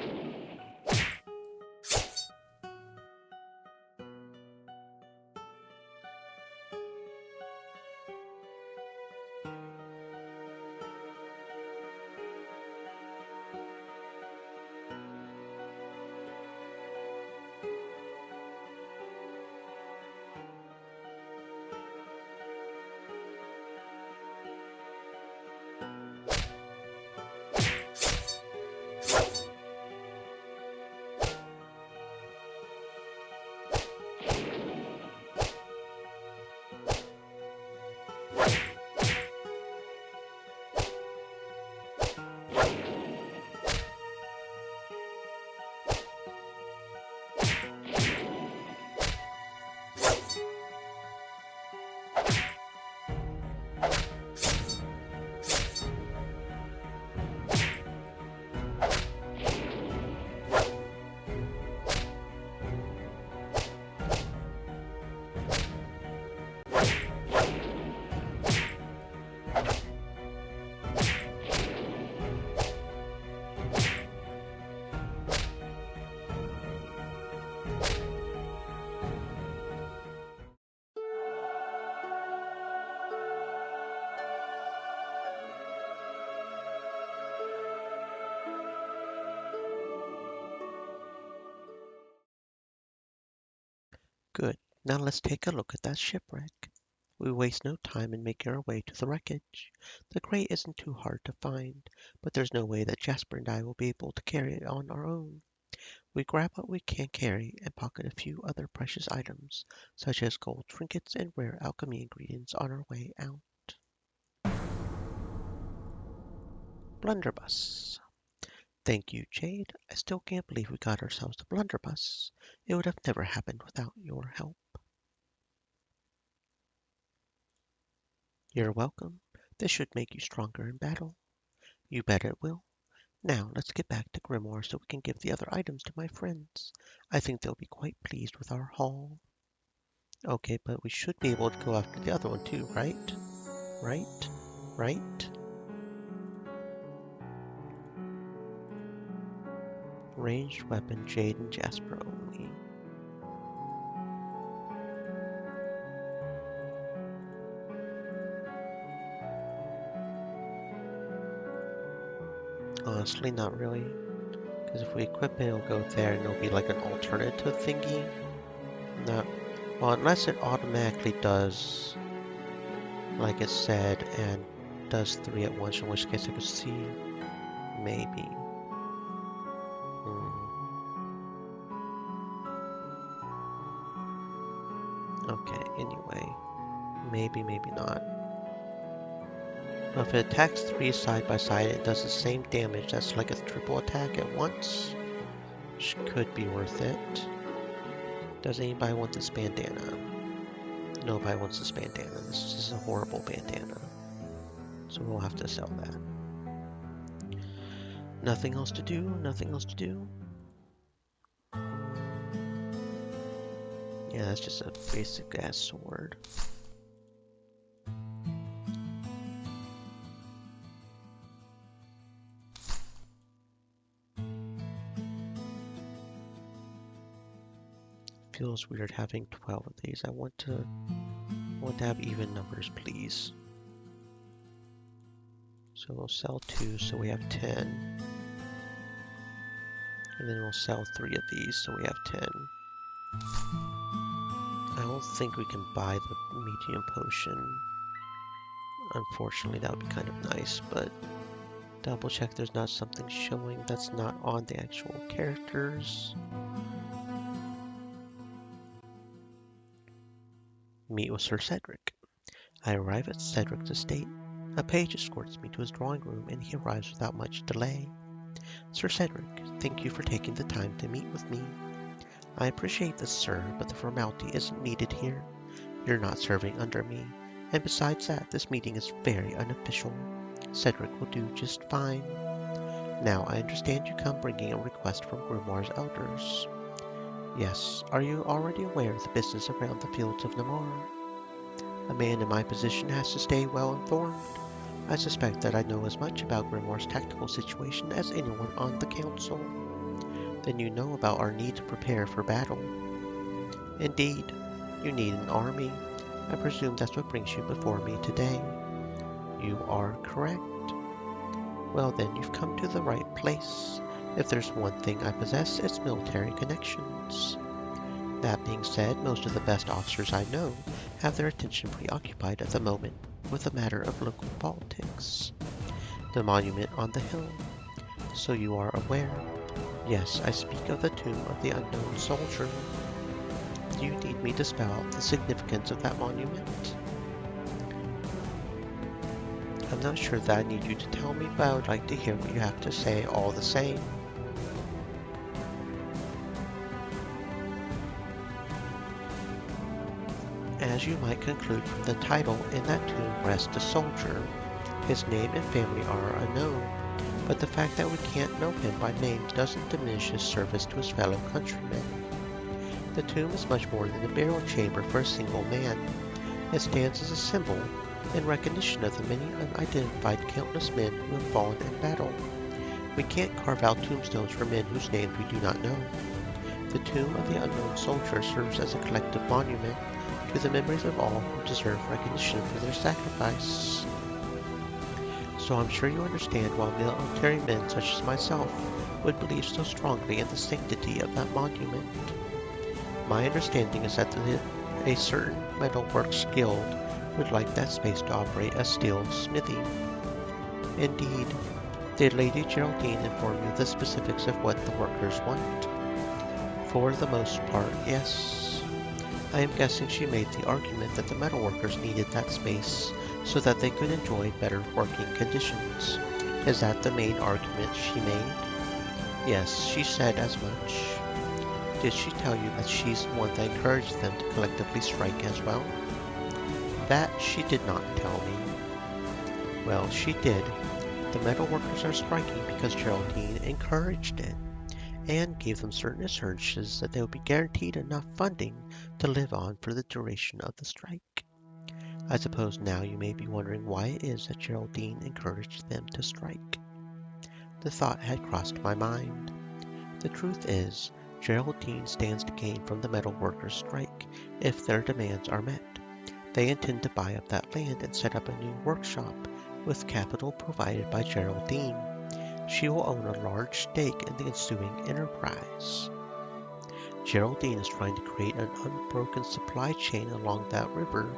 Good. Now let's take a look at that shipwreck. We waste no time in making our way to the wreckage. The crate isn't too hard to find, but there's no way that Jasper and I will be able to carry it on our own. We grab what we can carry and pocket a few other precious items, such as gold trinkets and rare alchemy ingredients on our way out. Blunderbuss. Thank you, Jade. I still can't believe we got ourselves the blunderbuss. It would have never happened without your help. You're welcome. This should make you stronger in battle. You bet it will. Now, let's get back to Grimoire so we can give the other items to my friends. I think they'll be quite pleased with our haul. Okay, but we should be able to go after the other one too, right? Right? Right? Ranged weapon, Jade and Jasper only. Honestly, not really. Because if we equip it, it'll go there and it'll be like an alternative thingy. No. Well, unless it automatically does, like it said, and does 3 at once, in which case I could see. Maybe. Okay, anyway. Maybe, maybe not. Well, if it attacks 3 side by side, it does the same damage. That's like a triple attack at once. Which could be worth it. Does anybody want this bandana? Nobody wants this bandana. This is a horrible bandana. So we'll have to sell that. Nothing else to do? Nothing else to do? Yeah, that's just a basic ass sword. Feels weird having 12 of these. I want to have even numbers, please. So we'll sell 2, so we have 10. And then we'll sell 3 of these, so we have 10. I don't think we can buy the medium potion. Unfortunately, that would be kind of nice, but double check there's not something showing that's not on the actual characters. Meet with Sir Cedric. I arrive at Cedric's estate. A page escorts me to his drawing room, and he arrives without much delay. Sir Cedric, thank you for taking the time to meet with me. I appreciate this, sir, but the formality isn't needed here. You're not serving under me, and besides that, this meeting is very unofficial. Cedric will do just fine. Now, I understand you come bringing a request from Grimoire's elders. Yes, are you already aware of the business around the fields of Namar? A man in my position has to stay well informed. I suspect that I know as much about Grimoire's tactical situation as anyone on the council. Then you know about our need to prepare for battle. Indeed, you need an army. I presume that's what brings you before me today. You are correct. Well then, you've come to the right place. If there's one thing I possess, it's military connections. That being said, most of the best officers I know have their attention preoccupied at the moment with a matter of local politics. The monument on the hill. So you are aware. Yes, I speak of the tomb of the unknown soldier. Do you need me to spell out the significance of that monument? I'm not sure that I need you to tell me, but I would like to hear what you have to say all the same. As you might conclude from the title, in that tomb rests a soldier. His name and family are unknown, but the fact that we can't know him by name doesn't diminish his service to his fellow countrymen. The tomb is much more than a burial chamber for a single man. It stands as a symbol in recognition of the many unidentified countless men who have fallen in battle. We can't carve out tombstones for men whose names we do not know. The tomb of the unknown soldier serves as a collective monument to the memories of all who deserve recognition for their sacrifice. So I'm sure you understand why military men such as myself would believe so strongly in the sanctity of that monument. My understanding is that a certain metalworks guild would like that space to operate as steel smithy. Indeed, did Lady Geraldine inform you of the specifics of what the workers want? For the most part, yes. I am guessing she made the argument that the metalworkers needed that space so that they could enjoy better working conditions. Is that the main argument she made? Yes, she said as much. Did she tell you that she's the one that encouraged them to collectively strike as well? That she did not tell me. Well, she did. The metalworkers are striking because Geraldine encouraged it, and gave them certain assurances that they would be guaranteed enough funding to live on for the duration of the strike. I suppose now you may be wondering why it is that Geraldine encouraged them to strike. The thought had crossed my mind. The truth is, Geraldine stands to gain from the metalworkers' strike if their demands are met. They intend to buy up that land and set up a new workshop with capital provided by Geraldine. She will own a large stake in the ensuing enterprise. Geraldine is trying to create an unbroken supply chain along that river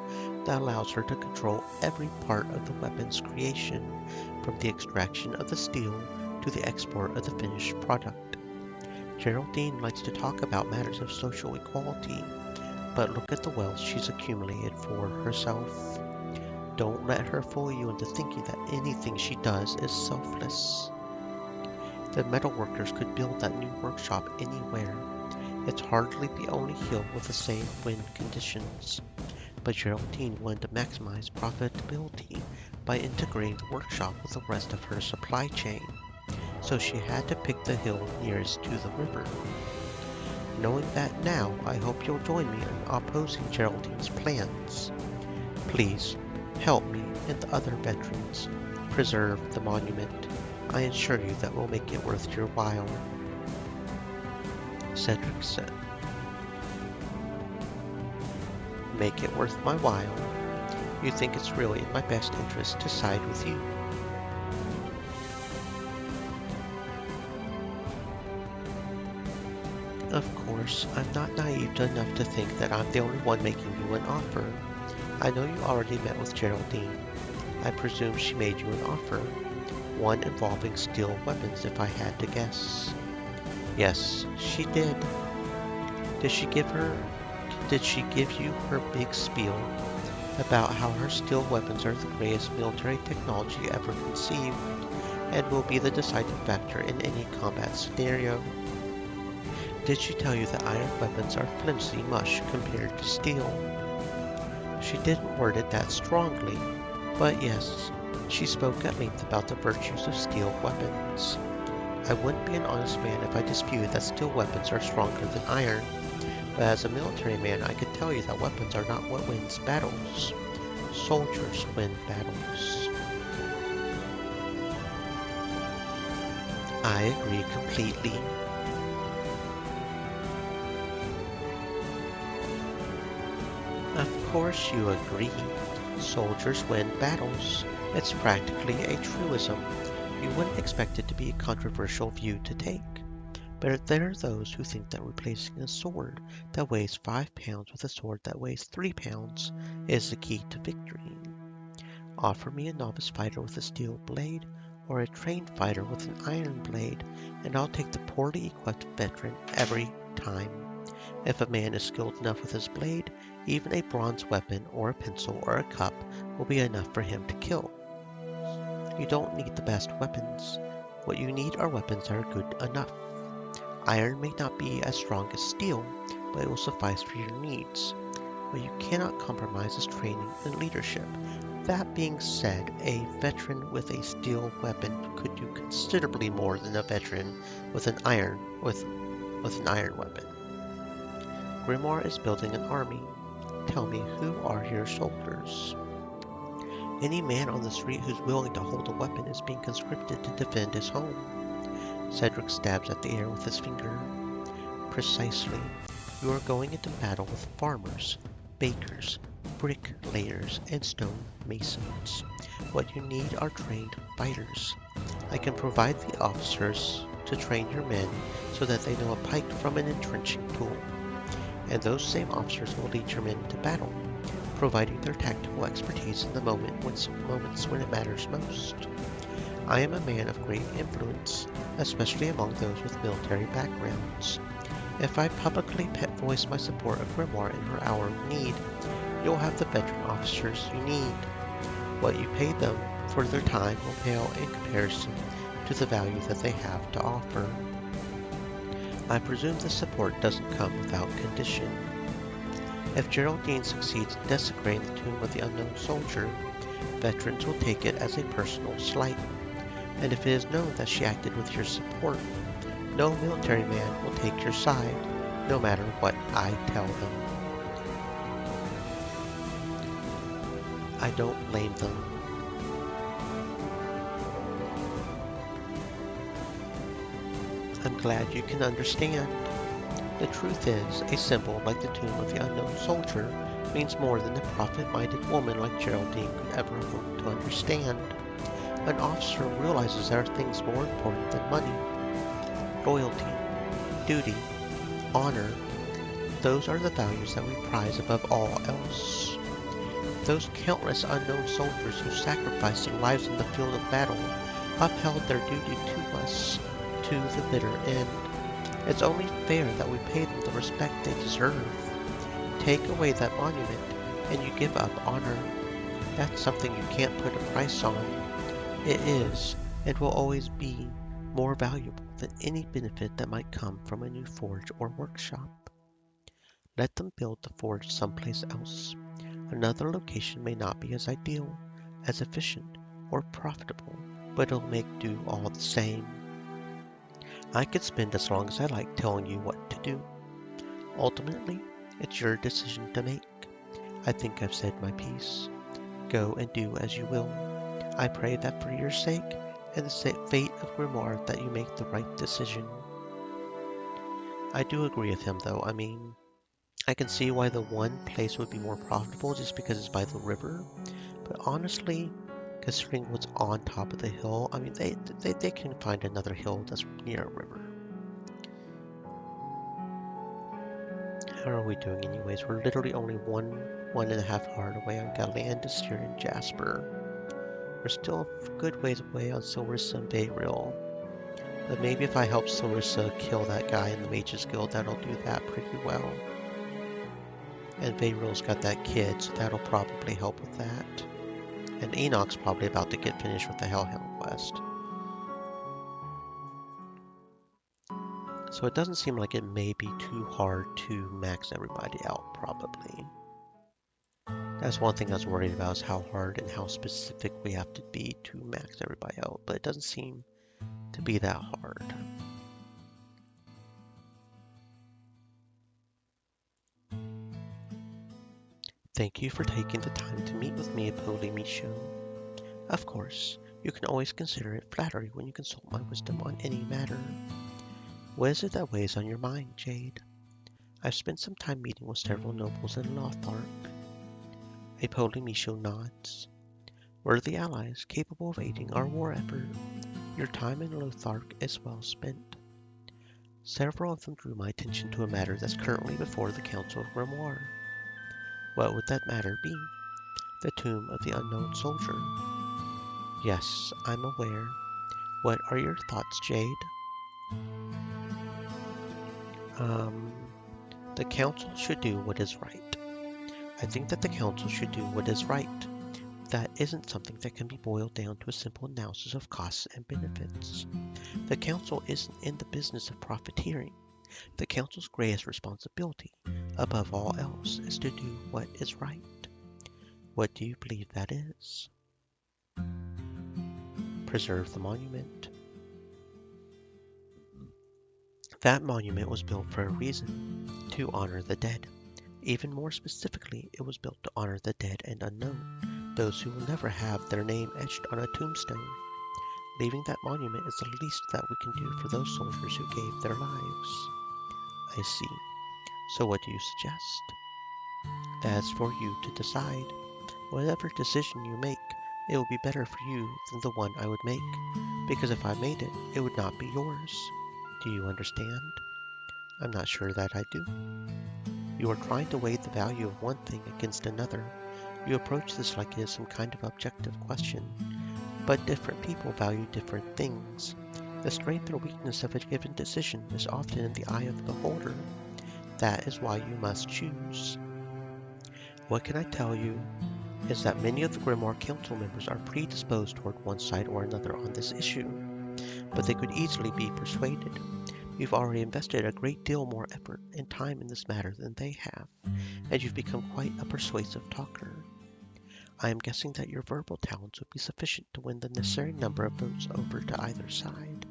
that allows her to control every part of the weapon's creation, from the extraction of the steel to the export of the finished product. Geraldine likes to talk about matters of social equality. but look at the wealth she's accumulated for herself. Don't let her fool you into thinking that anything she does is selfless. The metalworkers could build that new workshop anywhere. It's hardly the only hill with the same wind conditions. But Geraldine wanted to maximize profitability by integrating the workshop with the rest of her supply chain, so she had to pick the hill nearest to the river. Knowing that now, I hope you'll join me in opposing Geraldine's plans. Please, help me and the other veterans preserve the monument. I assure you that will make it worth your while. Cedric said. Make it worth my while. You think it's really in my best interest to side with you. Of course, I'm not naive enough to think that I'm the only one making you an offer. I know you already met with Geraldine. I presume she made you an offer. One involving steel weapons, if I had to guess. Yes, she did. Did she give you her big spiel about how her steel weapons are the greatest military technology ever conceived and will be the deciding factor in any combat scenario? Did she tell you that iron weapons are flimsy mush compared to steel? She didn't word it that strongly, but yes, she spoke at length about the virtues of steel weapons. I wouldn't be an honest man if I disputed that steel weapons are stronger than iron, but as a military man I could tell you that weapons are not what wins battles. Soldiers win battles. I agree completely. Of course you agree. Soldiers win battles. It's practically a truism. You wouldn't expect it to be a controversial view to take. But there are those who think that replacing a sword that weighs 5 pounds with a sword that weighs 3 pounds is the key to victory. Offer me a novice fighter with a steel blade or a trained fighter with an iron blade, and I'll take the poorly equipped veteran every time. If a man is skilled enough with his blade, even a bronze weapon or a pencil or a cup will be enough for him to kill. You don't need the best weapons. What you need are weapons that are good enough. Iron may not be as strong as steel, but it will suffice for your needs. What you cannot compromise is training and leadership. That being said, a veteran with a steel weapon could do considerably more than a veteran with an iron weapon. Grimoire is building an army. Tell me, who are your soldiers? Any man on the street who's willing to hold a weapon is being conscripted to defend his home. Cedric stabs at the air with his finger. Precisely. You are going into battle with farmers, bakers, bricklayers, and stone masons. What you need are trained fighters. I can provide the officers to train your men so that they know a pike from an entrenching tool. And those same officers will lead your men into battle, providing their tactical expertise in the moments when it matters most. I am a man of great influence, especially among those with military backgrounds. If I publicly voice my support of Grimoire in her hour of need, you'll have the veteran officers you need. What you pay them for their time will pale in comparison to the value that they have to offer. I presume the support doesn't come without condition. If Geraldine succeeds in desecrating the tomb of the unknown soldier, veterans will take it as a personal slight. And if it is known that she acted with your support, no military man will take your side, no matter what I tell them. I don't blame them. I'm glad you can understand. The truth is, a symbol like the tomb of the unknown soldier means more than a profit-minded woman like Geraldine could ever hope to understand. An officer realizes there are things more important than money. Loyalty, duty, honor, those are the values that we prize above all else. Those countless unknown soldiers who sacrificed their lives in the field of battle upheld their duty to us, to the bitter end. It's only fair that we pay them the respect they deserve. take away that monument and you give up honor. That's something you can't put a price on. It is, and will always be, more valuable than any benefit that might come from a new forge or workshop. Let them build the forge someplace else. Another location may not be as ideal, as efficient, or profitable, but it'll make do all the same. I could spend as long as I like telling you what to do. Ultimately, it's your decision to make. I think I've said my piece. Go and do as you will. I pray that for your sake and the fate of Grimoire that you make the right decision. I do agree with him though. I mean, I can see why the one place would be more profitable just because it's by the river. But honestly, considering what's on top of the hill, I mean, they can find another hill that's near a river. How are we doing anyways? We're literally only one and a half hour away on Galandis here in Jasper. We're still a good ways away on Silrissa and Bayreal. But maybe if I help Silrissa kill that guy in the Mages Guild, that'll do that pretty well. And Bayreal's got that kid, so that'll probably help with that. And Enoch's probably about to get finished with the Hellhound quest. So it doesn't seem like it may be too hard to max everybody out, probably. That's one thing I was worried about, is how hard and how specific we have to be to max everybody out, but it doesn't seem to be that hard. Thank you for taking the time to meet with me, Apoli Micho. Of course, you can always consider it flattery when you consult my wisdom on any matter. What is it that weighs on your mind, Jade? I've spent some time meeting with several nobles in Lothark. Apoli Micho nods. Worthy allies capable of aiding our war effort. Your time in Lothark is well spent. Several of them drew my attention to a matter that's currently before the Council of Grimoire. What would that matter be? The tomb of the unknown soldier. Yes, I'm aware. What are your thoughts, Jade? The Council should do what is right. I think that the Council should do what is right. That isn't something that can be boiled down to a simple analysis of costs and benefits. The Council isn't in the business of profiteering. The Council's greatest responsibility, above all else, is to do what is right. What do you believe that is? Preserve the monument. That monument was built for a reason, to honor the dead. Even more specifically, it was built to honor the dead and unknown, those who will never have their name etched on a tombstone. Leaving that monument is the least that we can do for those soldiers who gave their lives. I see. So what do you suggest? That's for you to decide. Whatever decision you make, it will be better for you than the one I would make, because if I made it, it would not be yours. Do you understand? I'm not sure that I do. You are trying to weigh the value of one thing against another. You approach this like it is some kind of objective question. But different people value different things. The strength or weakness of a given decision is often in the eye of the beholder. That is why you must choose. What can I tell you is that many of the Grimoire Council members are predisposed toward one side or another on this issue, but they could easily be persuaded. You've already invested a great deal more effort and time in this matter than they have, and you've become quite a persuasive talker. I am guessing that your verbal talents would be sufficient to win the necessary number of votes over to either side.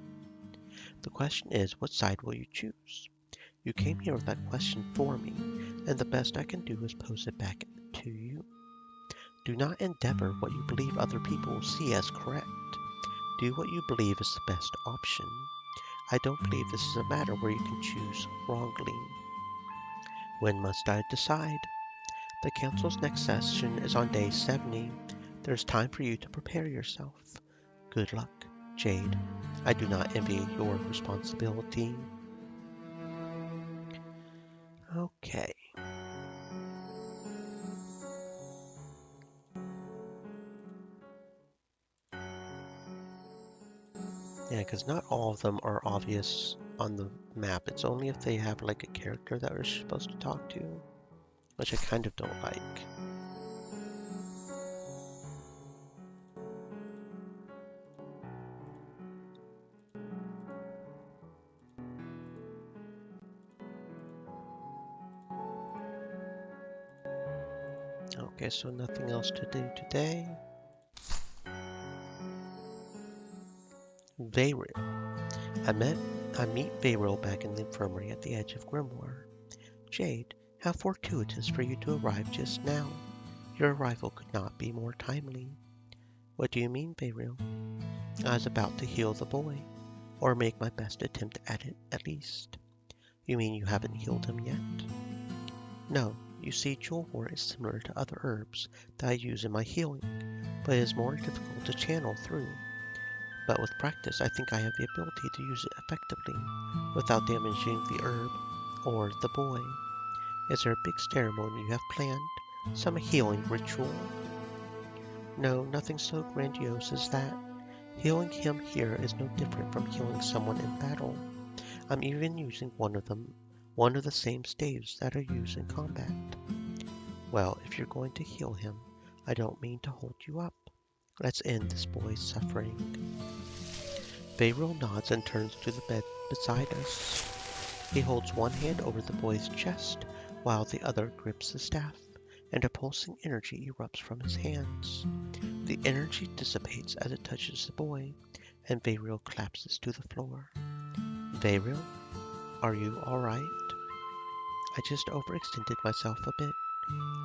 The question is, what side will you choose? You came here with that question for me, and the best I can do is pose it back to you. Do not endeavor what you believe other people will see as correct. Do what you believe is the best option. I don't believe this is a matter where you can choose wrongly. When must I decide? The Council's next session is on day 70. There's time for you to prepare yourself. Good luck, Jade. I do not envy your responsibility. Okay. Yeah, because not all of them are obvious on the map. It's only if they have like a character that we're supposed to talk to. which I kind of don't like. Okay, so nothing else to do today. Veyriel. I meet Veyriel back in the infirmary at the edge of Grimoire. Jade, how fortuitous for you to arrive just now. Your arrival could not be more timely. What do you mean, Veyriel? I was about to heal the boy, or make my best attempt at it, at least. You mean you haven't healed him yet? No, you see, Jewelwort is similar to other herbs that I use in my healing, but it is more difficult to channel through. But with practice, I think I have the ability to use it effectively, without damaging the herb or the boy. Is there a big ceremony you have planned? Some healing ritual? No, nothing so grandiose as that. Healing him here is no different from healing someone in battle. I'm even using one of the same staves that are used in combat. Well, if you're going to heal him, I don't mean to hold you up. Let's end this boy's suffering. Veyriel nods and turns to the bed beside us. He holds one hand over the boy's chest while the other grips the staff, and a pulsing energy erupts from his hands. The energy dissipates as it touches the boy, and Veyriel collapses to the floor. Veyriel, are you alright? I just overextended myself a bit.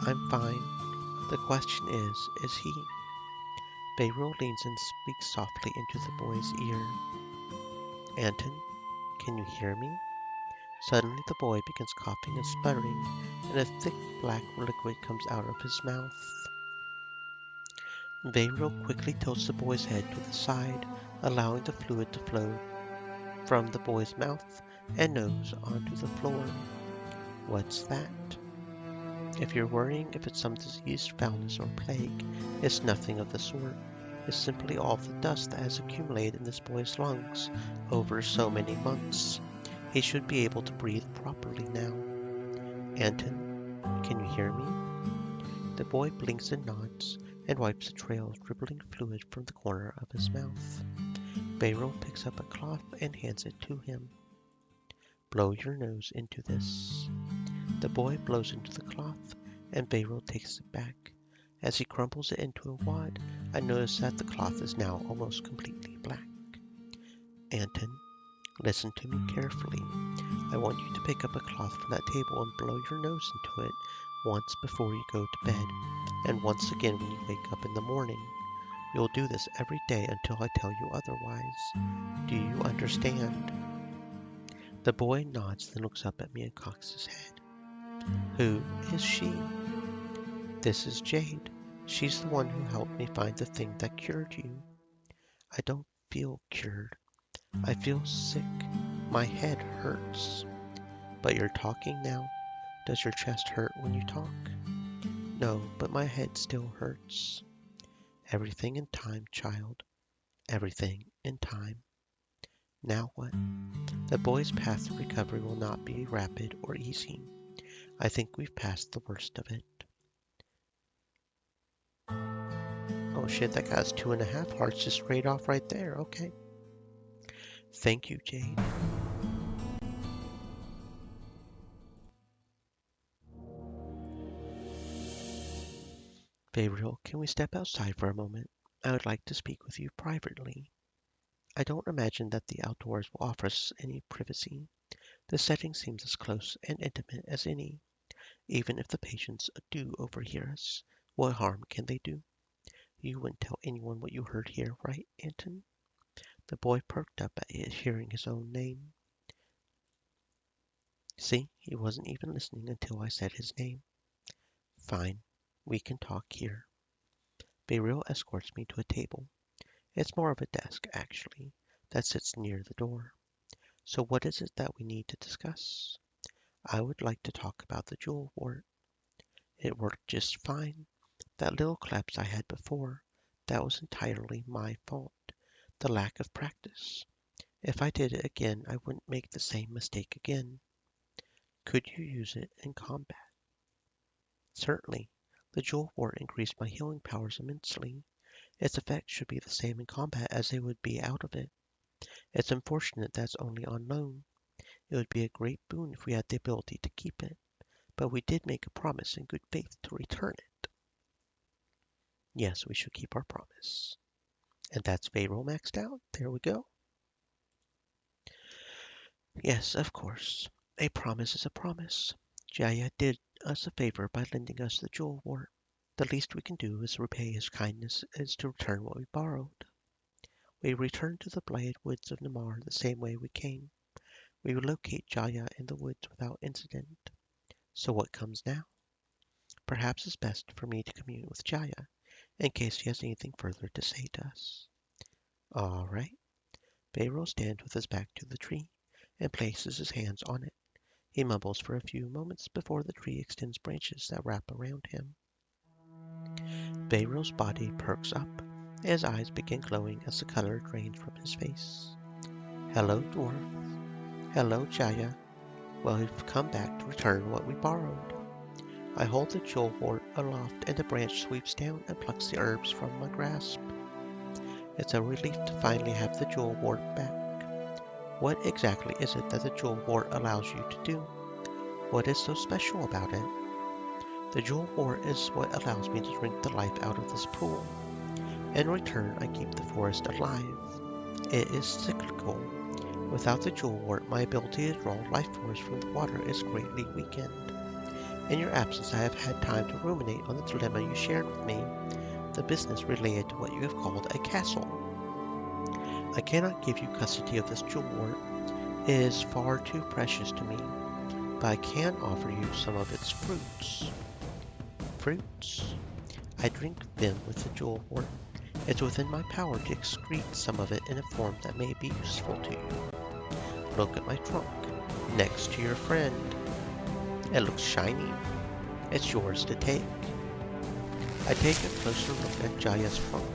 I'm fine. The question is he? Veyriel leans and speaks softly into the boy's ear. Anton, can you hear me? Suddenly the boy begins coughing and sputtering, and a thick black liquid comes out of his mouth. Veyriel quickly tilts the boy's head to the side, allowing the fluid to flow from the boy's mouth and nose onto the floor. What's that? If you're worrying if it's some disease, foulness, or plague, it's nothing of the sort. It's simply all the dust that has accumulated in this boy's lungs over so many months. He should be able to breathe properly now. Anton, can you hear me? The boy blinks and nods, and wipes a trail of dribbling fluid from the corner of his mouth. Veyriel picks up a cloth and hands it to him. Blow your nose into this. The boy blows into the cloth, and Veyriel takes it back. As he crumbles it into a wad, I notice that the cloth is now almost completely black. Anton, listen to me carefully. I want you to pick up a cloth from that table and blow your nose into it once before you go to bed, and once again when you wake up in the morning. You'll do this every day until I tell you otherwise. Do you understand? The boy nods, then looks up at me and cocks his head. Who is she? This is Jade. She's the one who helped me find the thing that cured you. I don't feel cured. I feel sick. My head hurts. But you're talking now. Does your chest hurt when you talk? No, but my head still hurts. Everything in time, child. Everything in time. Now what? The boy's path to recovery will not be rapid or easy. I think we've passed the worst of it. Oh shit, that guy's 2.5 hearts just straight off right there. Okay. Thank you, Jade. Veyriel, can we step outside for a moment? I would like to speak with you privately. I don't imagine that the outdoors will offer us any privacy. The setting seems as close and intimate as any. Even if the patients do overhear us, what harm can they do? You wouldn't tell anyone what you heard here, right, Anton? The boy perked up at hearing his own name. See, he wasn't even listening until I said his name. Fine, we can talk here. Veyriel escorts me to a table. It's more of a desk, actually, that sits near the door. So what is it that we need to discuss? I would like to talk about the Jewelwort. It worked just fine. That little collapse I had before, that was entirely my fault. The lack of practice. If I did it again, I wouldn't make the same mistake again. Could you use it in combat? Certainly. The jewel wart increased my healing powers immensely. Its effects should be the same in combat as they would be out of it. It's unfortunate that's only on loan. It would be a great boon if we had the ability to keep it, but we did make a promise in good faith to return it. Yes, we should keep our promise. And that's payroll maxed out. There we go. Yes, of course. A promise is a promise. Jaya did us a favor by lending us the jewel wart. The least we can do is repay his kindness is to return what we borrowed. We returned to the blighted woods of Namar the same way we came. We will locate Jaya in the woods without incident. So what comes now? Perhaps it's best for me to commune with Jaya, in case he has anything further to say to us. All right. Beiro stands with his back to the tree and places his hands on it. He mumbles for a few moments before the tree extends branches that wrap around him. Beiro's body perks up, and his eyes begin glowing as the color drains from his face. Hello, dwarf. Hello, Jaya. Well, we've come back to return what we borrowed. I hold the jewel wart aloft, and the branch sweeps down and plucks the herbs from my grasp. It's a relief to finally have the jewel wart back. What exactly is it that the jewel wart allows you to do? What is so special about it? The jewel wart is what allows me to drink the life out of this pool. In return, I keep the forest alive. It is cyclical. Without the jewel wart, my ability to draw life force from the water is greatly weakened. In your absence, I have had time to ruminate on the dilemma you shared with me, the business related to what you have called a castle. I cannot give you custody of this jewel wart. It is far too precious to me, but I can offer you some of its fruits. Fruits? I drink them with the jewel wart. It's within my power to excrete some of it in a form that may be useful to you. Look at my trunk, next to your friend. It looks shiny. It's yours to take. I take a closer look at Jaya's trunk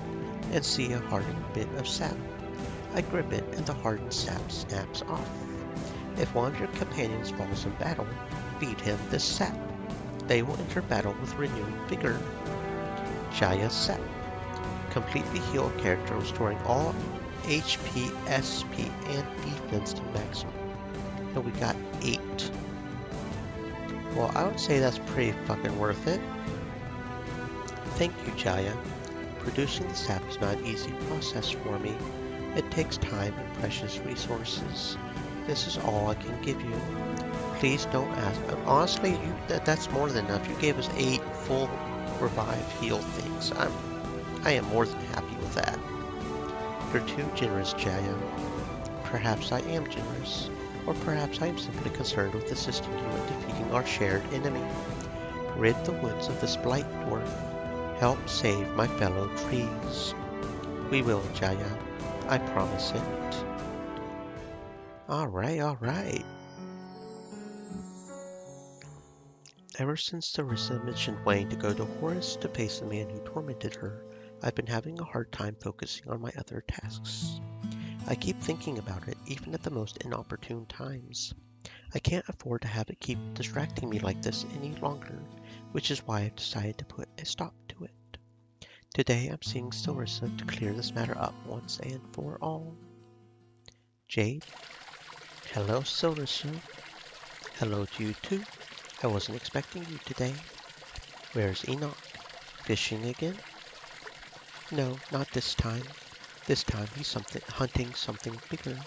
and see a hardened bit of sap. I grip it and the hardened sap snaps off. If one of your companions falls in battle, feed him this sap. They will enter battle with renewed vigor. Jaya's sap. Completely healed character restoring all HP, SP, and defense to maximum. And we got 8. Well, I would say that's pretty fucking worth it. Thank you, Jaya. Producing the sap is not an easy process for me. It takes time and precious resources. This is all I can give you. Please don't ask. Honestly, that's more than enough. You gave us 8 full revive heal things. I am more than happy with that. You're too generous, Jaya. Perhaps I am generous. Or perhaps I am simply concerned with assisting you in defeating our shared enemy. Rid the woods of this blight, dwarf. Help save my fellow trees. We will, Jaya. I promise it. Alright. Ever since Sarissa mentioned wanting to go to Horus to face the man who tormented her, I've been having a hard time focusing on my other tasks. I keep thinking about it, even at the most inopportune times. I can't afford to have it keep distracting me like this any longer, which is why I've decided to put a stop to it. Today I'm seeing Sarissa to clear this matter up once and for all. Jade? Hello, Sarissa. Hello to you too. I wasn't expecting you today. Where's Enoch? Fishing again? No, not this time. This time he's hunting something bigger.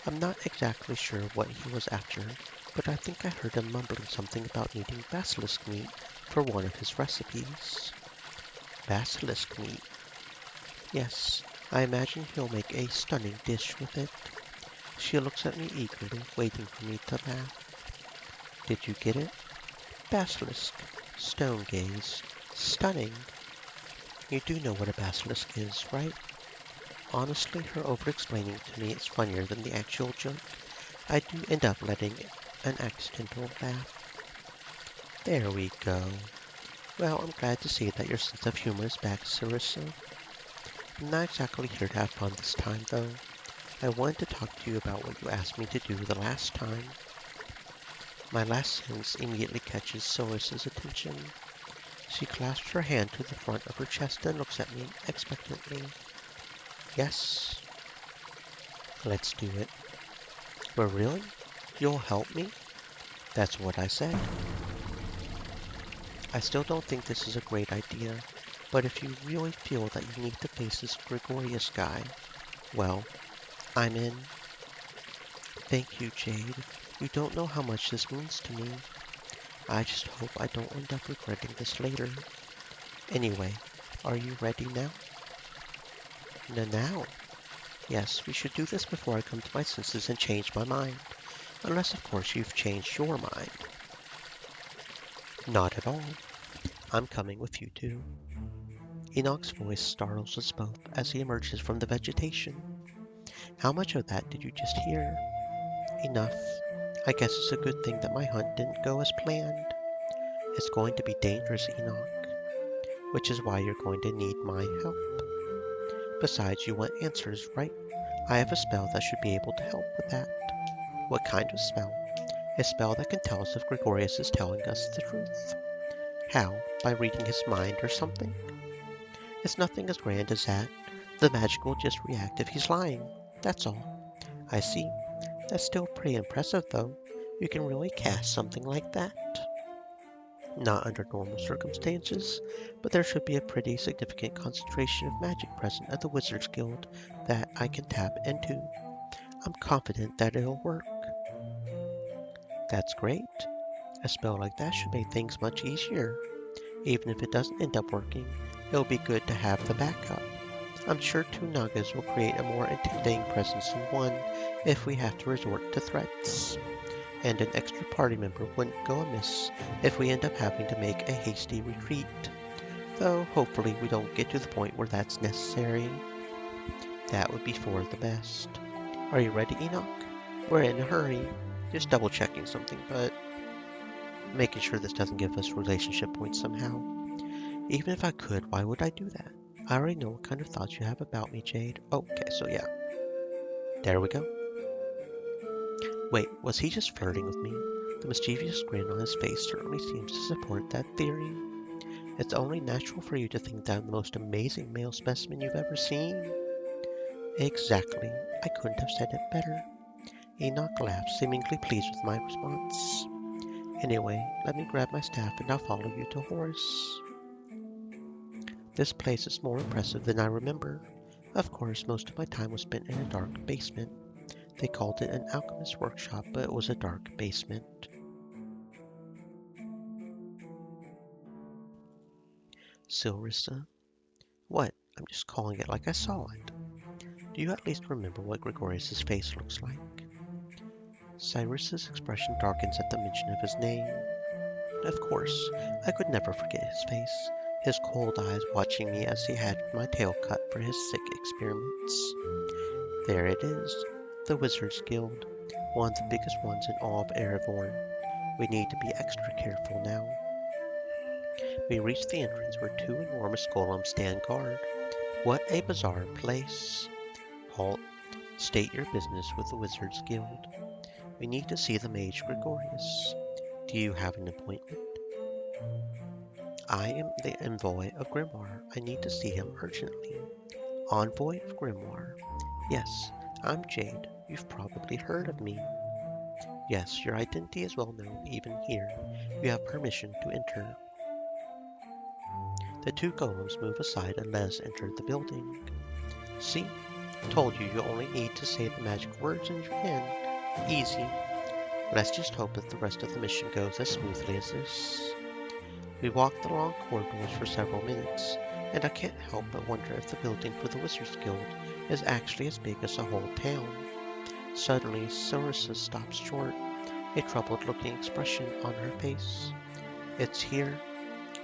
I'm not exactly sure what he was after, but I think I heard him mumbling something about needing basilisk meat for one of his recipes. Basilisk meat? Yes, I imagine he'll make a stunning dish with it. She looks at me eagerly, waiting for me to laugh. Did you get it? Basilisk. Stone gaze. Stunning. You do know what a basilisk is, right? Honestly, her over-explaining to me is funnier than the actual joke. I do end up letting an accidental laugh. There we go. Well, I'm glad to see that your sense of humor is back, Sarissa. I'm not exactly here to have fun this time, though. I wanted to talk to you about what you asked me to do the last time. My last sentence immediately catches Sarissa's attention. She clasps her hand to the front of her chest and looks at me expectantly. Yes, let's do it. But really? You'll help me? That's what I said. I still don't think this is a great idea, but if you really feel that you need to face this Gregorius guy, well, I'm in. Thank you, Jade. You don't know how much this means to me. I just hope I don't end up regretting this later. Anyway, are you ready now? Now? Yes, we should do this before I come to my senses and change my mind. Unless, of course, you've changed your mind. Not at all. I'm coming with you too. Enoch's voice startles us both as he emerges from the vegetation. How much of that did you just hear? Enough. I guess it's a good thing that my hunt didn't go as planned. It's going to be dangerous, Enoch, which is why you're going to need my help. Besides, you want answers, right? I have a spell that should be able to help with that. What kind of spell? A spell that can tell us if Gregorius is telling us the truth. How? By reading his mind or something? It's nothing as grand as that. The magic will just react if he's lying. That's all. I see. That's still pretty impressive, though. You can really cast something like that. Not under normal circumstances, but there should be a pretty significant concentration of magic present at the Wizards Guild that I can tap into. I'm confident that it'll work. That's great. A spell like that should make things much easier. Even if it doesn't end up working, it'll be good to have the backup. I'm sure 2 Nagas will create a more intimidating presence than 1 if we have to resort to threats. And an extra party member wouldn't go amiss if we end up having to make a hasty retreat. Though hopefully we don't get to the point where that's necessary. That would be for the best. Are you ready, Enoch? We're in a hurry. Just double checking something, but making sure this doesn't give us relationship points somehow. Even if I could, why would I do that? I already know what kind of thoughts you have about me, Jade. Okay, so yeah. There we go. Wait, was he just flirting with me? The mischievous grin on his face certainly seems to support that theory. It's only natural for you to think that I'm the most amazing male specimen you've ever seen. Exactly. I couldn't have said it better. Enoch laughed, seemingly pleased with my response. Anyway, let me grab my staff and I'll follow you to Horus. This place is more impressive than I remember. Of course, most of my time was spent in a dark basement. They called it an alchemist's workshop, but it was a dark basement. Silrissa? What? I'm just calling it like I saw it. Do you at least remember what Gregorius's face looks like? Cyrus's expression darkens at the mention of his name. Of course, I could never forget his face, his cold eyes watching me as he had my tail cut for his sick experiments. There it is, the Wizards Guild, one of the biggest ones in all of Erevorn. We need to be extra careful now. We reach the entrance where 2 enormous golems stand guard. What a bizarre place. Halt. State your business with the Wizards Guild. We need to see the mage Gregorius. Do you have an appointment? I am the envoy of Grimoire. I need to see him urgently. Envoy of Grimoire? Yes, I'm Jade. You've probably heard of me. Yes, your identity is well known even here. You have permission to enter. The 2 golems move aside and let us enter the building. See? Told you only need to say the magic words in your hand. Easy. Let's just hope that the rest of the mission goes as smoothly as this. We walk the long corridors for several minutes, and I can't help but wonder if the building for the Wizards Guild is actually as big as a whole town. Suddenly, Silrissa stops short, a troubled-looking expression on her face. It's here.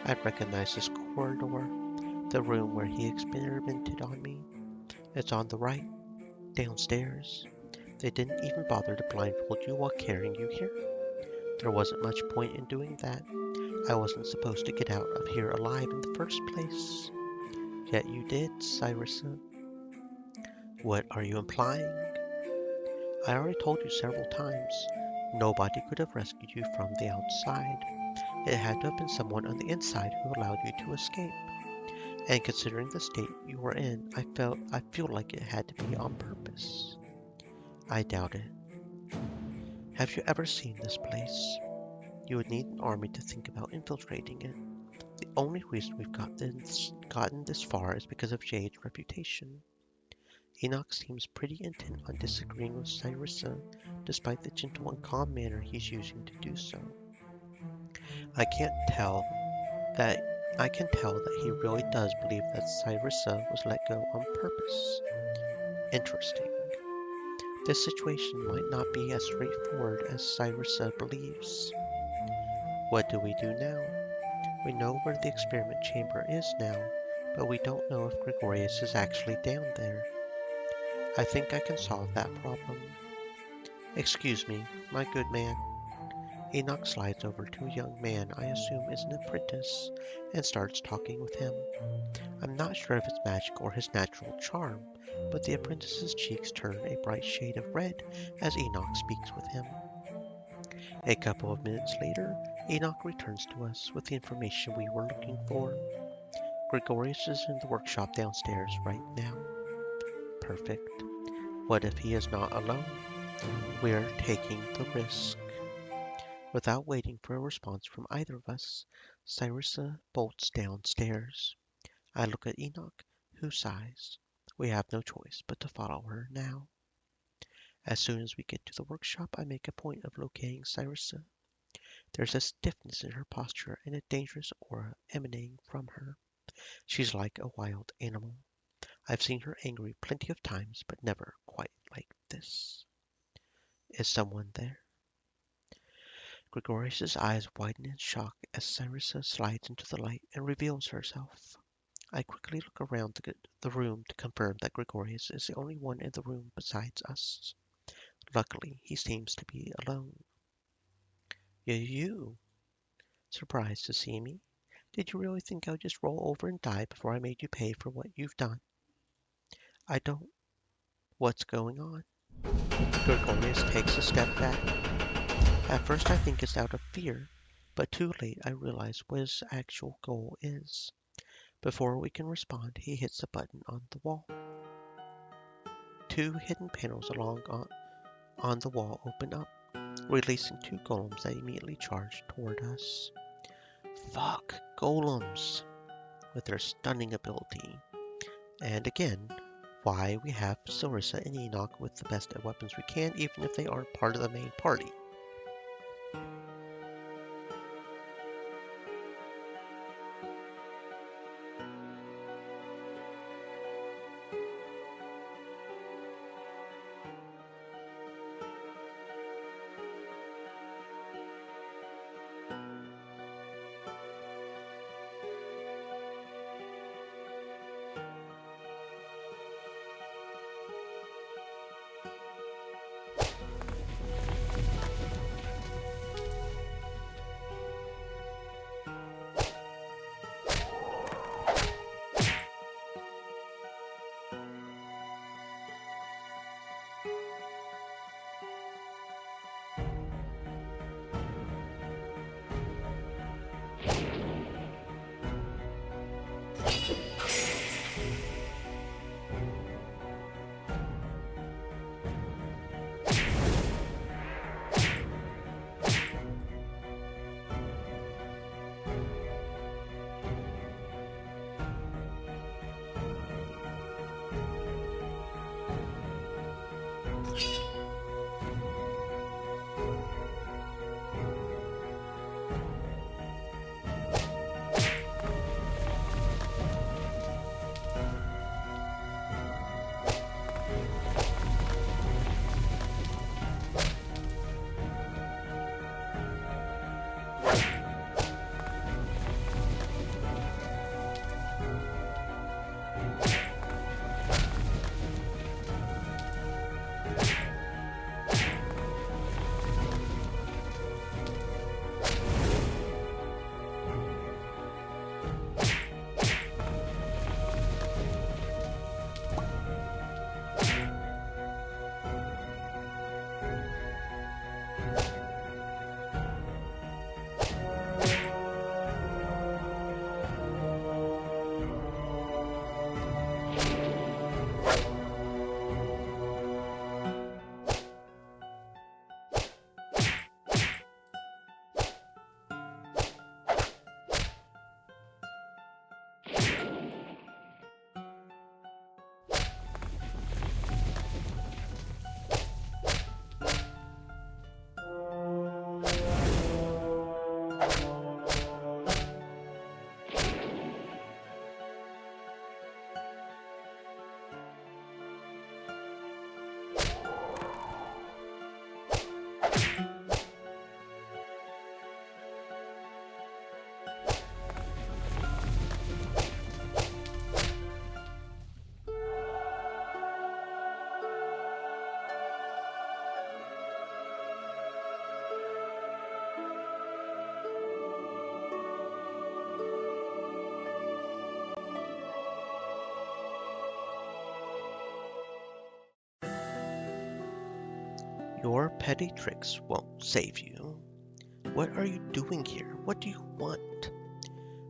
I recognize this corridor, the room where he experimented on me. It's on the right, downstairs. They didn't even bother to blindfold you while carrying you here. There wasn't much point in doing that. I wasn't supposed to get out of here alive in the first place. Yet you did, Cyrissa. What are you implying? I already told you several times. Nobody could have rescued you from the outside. It had to have been someone on the inside who allowed you to escape. And considering the state you were in, I feel like it had to be on purpose. I doubt it. Have you ever seen this place? You would need an army to think about infiltrating it. The only reason we've gotten this far is because of Jade's reputation. Enoch seems pretty intent on disagreeing with Cyrissa, despite the gentle and calm manner he's using to do so. I can tell that he really does believe that Cyrissa was let go on purpose. Interesting. This situation might not be as straightforward as Cyrissa believes. What do we do now? We know where the experiment chamber is now, but we don't know if Gregorius is actually down there. I think I can solve that problem. Excuse me, my good man. Enoch slides over to a young man I assume is an apprentice and starts talking with him. I'm not sure if it's magic or his natural charm, but the apprentice's cheeks turn a bright shade of red as Enoch speaks with him. A couple of minutes later, Enoch returns to us with the information we were looking for. Gregorius is in the workshop downstairs right now. Perfect. What if he is not alone? We're taking the risk. Without waiting for a response from either of us, Cyrissa bolts downstairs. I look at Enoch, who sighs. We have no choice but to follow her now. As soon as we get to the workshop, I make a point of locating Cyrissa. There's a stiffness in her posture and a dangerous aura emanating from her. She's like a wild animal. I've seen her angry plenty of times, but never quite like this. Is someone there? Gregorius's eyes widen in shock as Cyrissa slides into the light and reveals herself. I quickly look around the room to confirm that Gregorius is the only one in the room besides us. Luckily, he seems to be alone. You? Surprised to see me? Did you really think I would just roll over and die before I made you pay for what you've done? I don't. What's going on? Gregorius takes a step back. At first I think it's out of fear, but too late I realize what his actual goal is. Before we can respond, he hits a button on the wall. Two hidden panels on the wall open up, releasing two golems that immediately charge toward us. Fuck, golems! With their stunning ability. And again, why we have Cyrissa and Enoch with the best at weapons we can, even if they aren't part of the main party. Your petty tricks won't save you. What are you doing here? What do you want?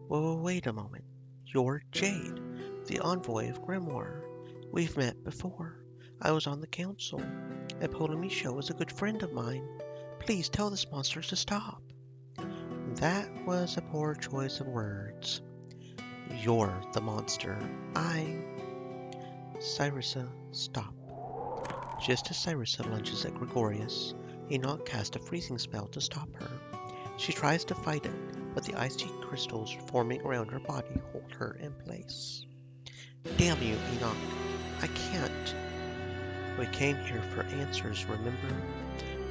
Well, wait a moment. You're Jade, the envoy of Grimoire. We've met before. I was on the council. Epolamisho is a good friend of mine. Please tell this monster to stop. That was a poor choice of words. You're the monster. Cyrissa, stop. Just as Cyrissa lunges at Gregorius, Enoch casts a freezing spell to stop her. She tries to fight it, but the icy crystals forming around her body hold her in place. Damn you, Enoch. I can't. We came here for answers, remember?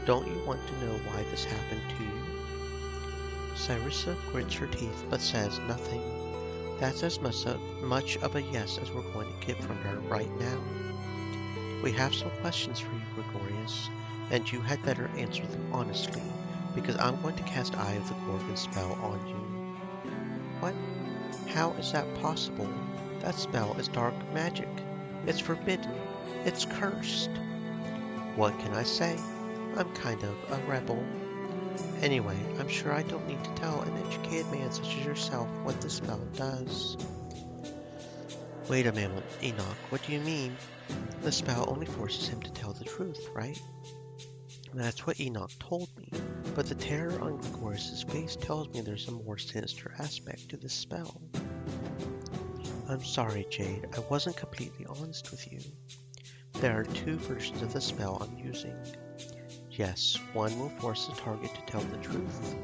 Don't you want to know why this happened to you? Cyrissa grits her teeth but says nothing. That's as much of a yes as we're going to get from her right now. We have some questions for you, Gregorius, and you had better answer them honestly, because I'm going to cast Eye of the Gorgon spell on you. What? How is that possible? That spell is dark magic. It's forbidden. It's cursed. What can I say? I'm kind of a rebel. Anyway, I'm sure I don't need to tell an educated man such as yourself what the spell does. Wait a minute, Enoch, what do you mean? The spell only forces him to tell the truth, right? That's what Enoch told me, but the terror on Gregorius' face tells me there's a more sinister aspect to this spell. I'm sorry, Jade, I wasn't completely honest with you. There are two versions of the spell I'm using. Yes, one will force the target to tell the truth.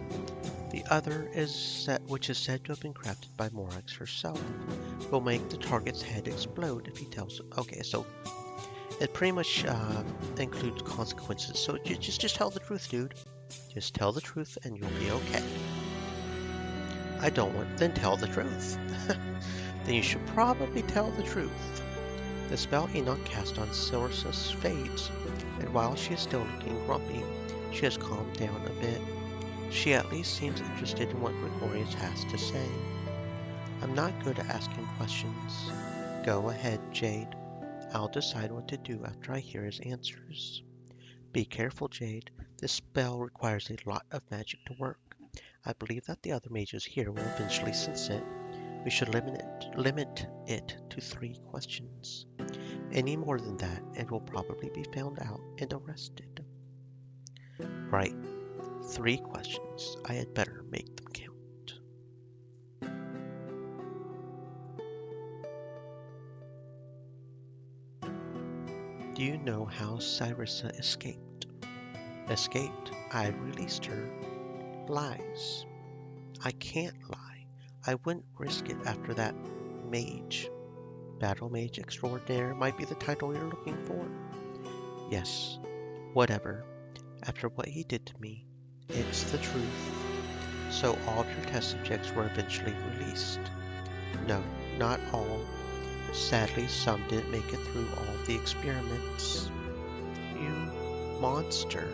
The other, which is said to have been crafted by Morax herself, will make the target's head explode if he tells it. Okay, so it pretty much includes consequences. So just tell the truth, dude. Just tell the truth and you'll be okay. I don't want. Then tell the truth. Then you should probably tell the truth. The spell Enoch cast on Cyrissa fades, and while she is still looking grumpy, she has calmed down a bit. She at least seems interested in what Gregorius has to say. I'm not good at asking questions. Go ahead, Jade. I'll decide what to do after I hear his answers. Be careful, Jade. This spell requires a lot of magic to work. I believe that the other mages here will eventually sense it. We should limit it to 3 questions. Any more than that, and we'll probably be found out and arrested. Right. 3 questions. I had better make them count. Do you know how Cyrissa escaped? Escaped? I released her. Lies. I can't lie. I wouldn't risk it after that mage. Battle Mage Extraordinaire might be the title you're looking for. Yes, whatever. After what he did to me, it's the truth. So all of your test subjects were eventually released. No, not all. Sadly, some didn't make it through all the experiments. You monster.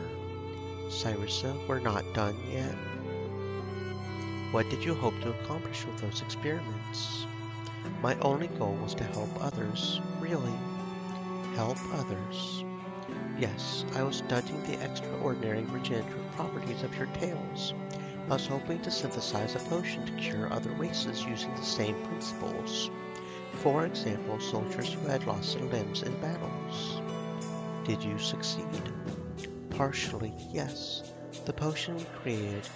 Cyrissa, we're not done yet. What did you hope to accomplish with those experiments? My only goal was to help others. Really. Help others. Yes, I was studying the extraordinary regenerative properties of your tails. I was hoping to synthesize a potion to cure other races using the same principles. For example, soldiers who had lost their limbs in battles. Did you succeed? Partially, yes. The potion we created,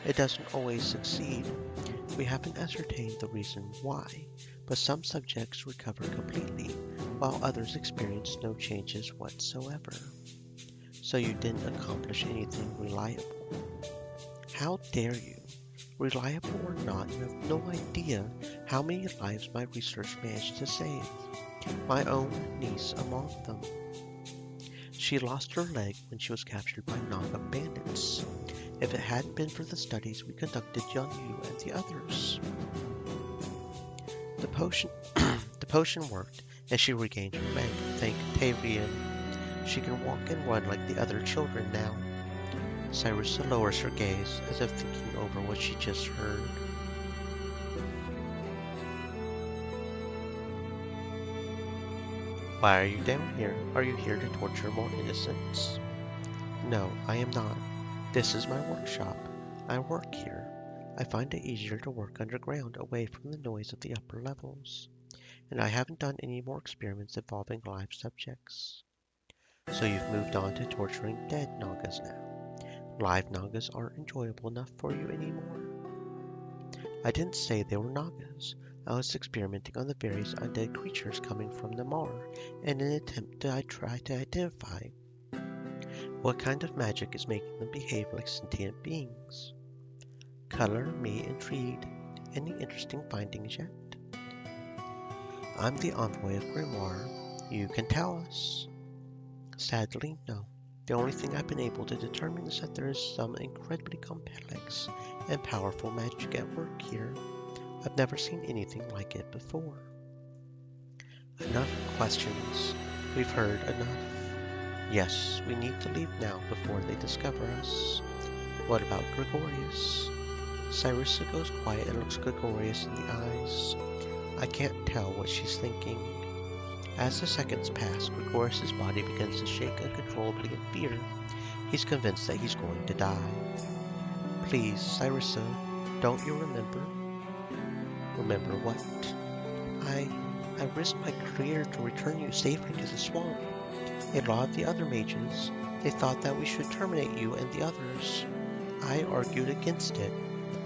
it doesn't always succeed. We haven't ascertained the reason why, but some subjects recover completely, while others experience no changes whatsoever. So you didn't accomplish anything reliable. How dare you? Reliable or not, you have no idea how many lives my research managed to save. My own niece among them. She lost her leg when she was captured by Naga bandits. If it hadn't been for the studies we conducted on you and the others. The potion worked, and she regained her leg. Thank Tavian. She can walk and run like the other children now. Cyrissa lowers her gaze, as if thinking over what she just heard. Why are you down here? Are you here to torture more innocents? No, I am not. This is my workshop. I work here. I find it easier to work underground, away from the noise of the upper levels. And I haven't done any more experiments involving live subjects. So you've moved on to torturing dead Nagas now. Live Nagas aren't enjoyable enough for you anymore. I didn't say they were Nagas. I was experimenting on the various undead creatures coming from Namar in an attempt to try to identify what kind of magic is making them behave like sentient beings. Color me intrigued. Any interesting findings yet? I'm the envoy of Grimoire. You can tell us. Sadly, no. The only thing I've been able to determine is that there is some incredibly complex and powerful magic at work here. I've never seen anything like it before. Enough questions. We've heard enough. Yes, we need to leave now before they discover us. What about Gregorius? Cyrissa goes quiet and looks Gregorius in the eyes. I can't tell what she's thinking. As the seconds pass, Gregorius' body begins to shake uncontrollably in fear. He's convinced that he's going to die. Please, Cyrissa, don't you remember? Remember what? I risked my career to return you safely to the swamp. A lot of the other mages, they thought that we should terminate you and the others. I argued against it.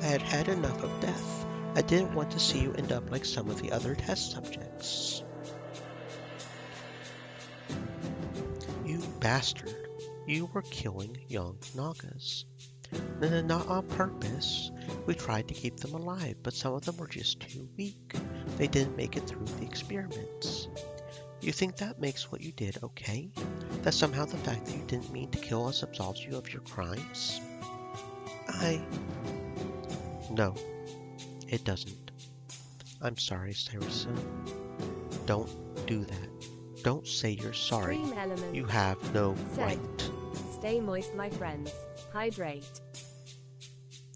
I had had enough of death. I didn't want to see you end up like some of the other test subjects. You bastard. You were killing young Nagas. Not on purpose. We tried to keep them alive, but some of them were just too weak. They didn't make it through the experiments. You think that makes what you did okay? That somehow the fact that you didn't mean to kill us absolves you of your crimes? No, it doesn't. I'm sorry, Cyrissa. Don't do that. Don't say you're sorry. You have no right. Stay moist, my friends. Hydrate.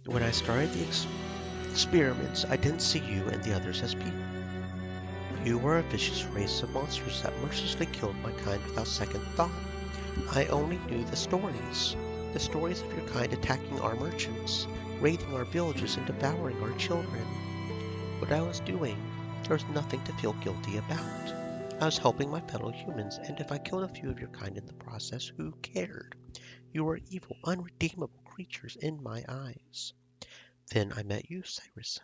When I started the experiments, I didn't see you and the others as people. You were a vicious race of monsters that mercilessly killed my kind without second thought. I only knew the stories of your kind attacking our merchants, raiding our villages and devouring our children. What I was doing, there was nothing to feel guilty about. I was helping my fellow humans, and if I killed a few of your kind in the process, who cared? You were evil, unredeemable creatures in my eyes. Then I met you, Cyrissa.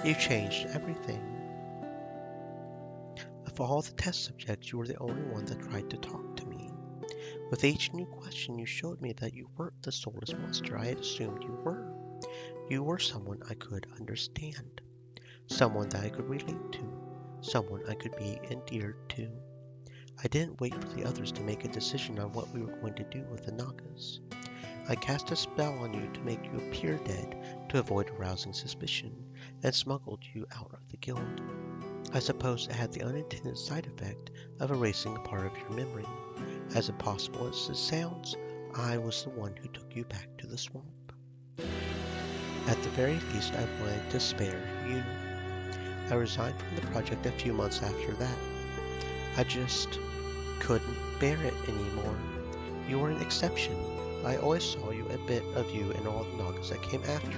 You changed everything. Of all the test subjects, you were the only one that tried to talk to me. With each new question, you showed me that you weren't the soulless monster I had assumed you were. You were someone I could understand, someone that I could relate to, someone I could be endeared to. I didn't wait for the others to make a decision on what we were going to do with the Nagas. I cast a spell on you to make you appear dead to avoid arousing suspicion, and smuggled you out of the guild. I suppose it had the unintended side effect of erasing a part of your memory. As impossible as this sounds, I was the one who took you back to the swamp. At the very least, I wanted to spare you. I resigned from the project a few months after that. I just couldn't bear it anymore. You were an exception. I always saw you a bit of you in all the Nagas that came after.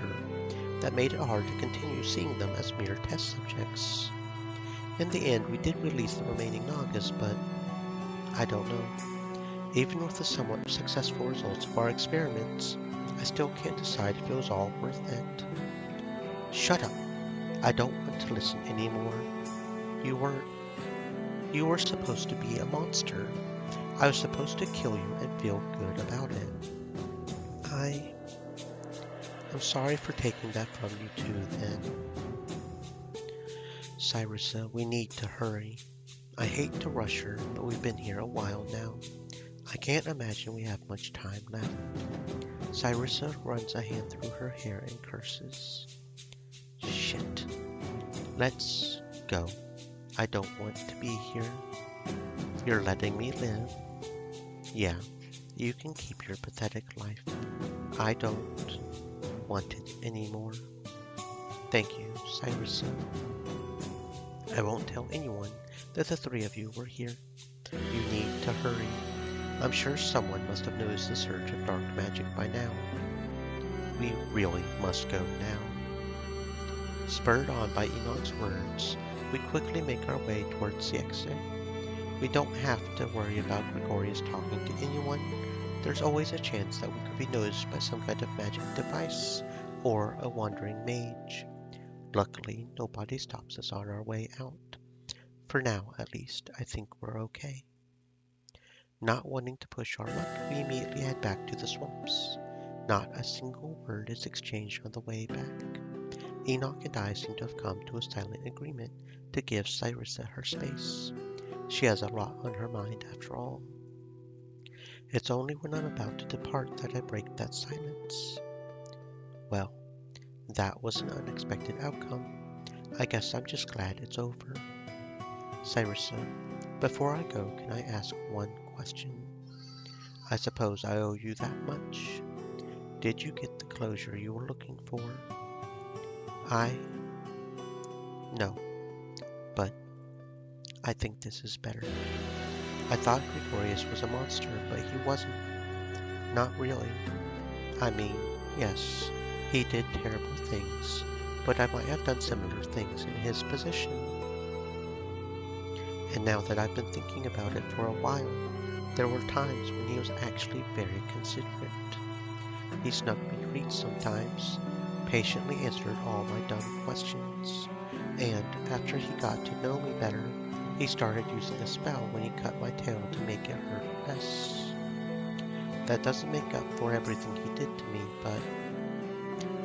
That made it hard to continue seeing them as mere test subjects. In the end, we did release the remaining Nagas, but I don't know. Even with the somewhat successful results of our experiments, I still can't decide if it was all worth it. Shut up. I don't want to listen anymore. You were supposed to be a monster. I was supposed to kill you and feel good about it. I'm sorry for taking that from you too, then. Cyrissa, we need to hurry. I hate to rush her, but we've been here a while now. I can't imagine we have much time left. Cyrissa runs a hand through her hair and curses. Shit. Let's go. I don't want to be here. You're letting me live. Yeah, you can keep your pathetic life. I don't want it anymore. Thank you, Cyrissa. I won't tell anyone that the three of you were here. You need to hurry. I'm sure someone must have noticed the surge of dark magic by now. We really must go now. Spurred on by Enoch's words, we quickly make our way towards the exit. We don't have to worry about Gregorius talking to anyone. There's always a chance that we could be noticed by some kind of magic device or a wandering mage. Luckily, nobody stops us on our way out. For now, at least, I think we're okay. Not wanting to push our luck, we immediately head back to the swamps. Not a single word is exchanged on the way back. Enoch and I seem to have come to a silent agreement to give Cyrissa her space. She has a lot on her mind after all. It's only when I'm about to depart that I break that silence. Well, that was an unexpected outcome. I guess I'm just glad it's over. Cyrissa, before I go, can I ask one question? I suppose I owe you that much. Did you get the closure you were looking for? No, but I think this is better. I thought Gregorius was a monster, but he wasn't. Not really. I mean, yes, he did terrible things, but I might have done similar things in his position. And now that I've been thinking about it for a while, there were times when he was actually very considerate. He snuck me treats sometimes, patiently answered all my dumb questions, and after he got to know me better, he started using a spell when he cut my tail to make it hurt less. That doesn't make up for everything he did to me, but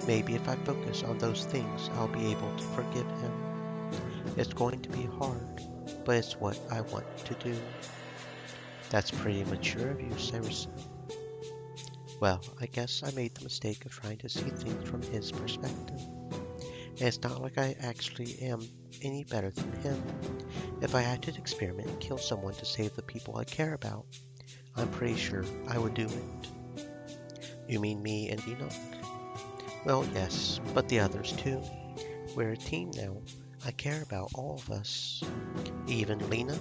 maybe if I focus on those things, I'll be able to forgive him. It's going to be hard, but it's what I want to do. That's pretty mature of you, Cyrissa. Well, I guess I made the mistake of trying to see things from his perspective. And it's not like I actually am any better than him. If I had to experiment and kill someone to save the people I care about, I'm pretty sure I would do it. You mean me and Enoch? Well, yes, but the others too. We're a team now. I care about all of us. Even Lena?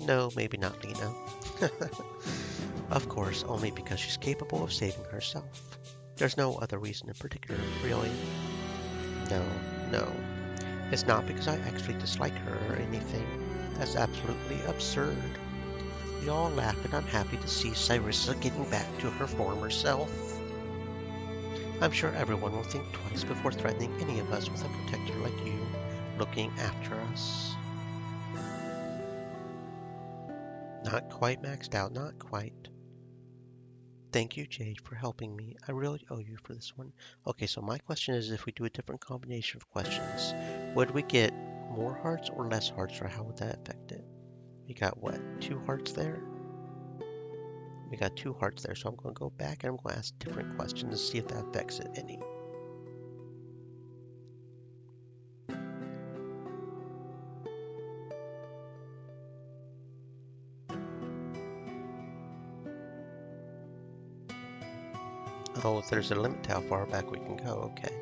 No, maybe not Lena. Of course, only because she's capable of saving herself. There's no other reason in particular, really. No. It's not because I actually dislike her or anything. That's absolutely absurd. We all laugh, and I'm happy to see Cyrissa getting back to her former self. I'm sure everyone will think twice before threatening any of us with a protector like you looking after us. Not quite maxed out, not quite. Thank you, Jade, for helping me. I really owe you for this one. Okay, so my question is, if we do a different combination of questions, would we get more hearts or less hearts, or how would that affect it? We got what, 2 hearts there? We got 2 hearts there, so I'm going to go back and I'm going to ask different questions and see if that affects it any. Oh, there's a limit to how far back we can go, okay.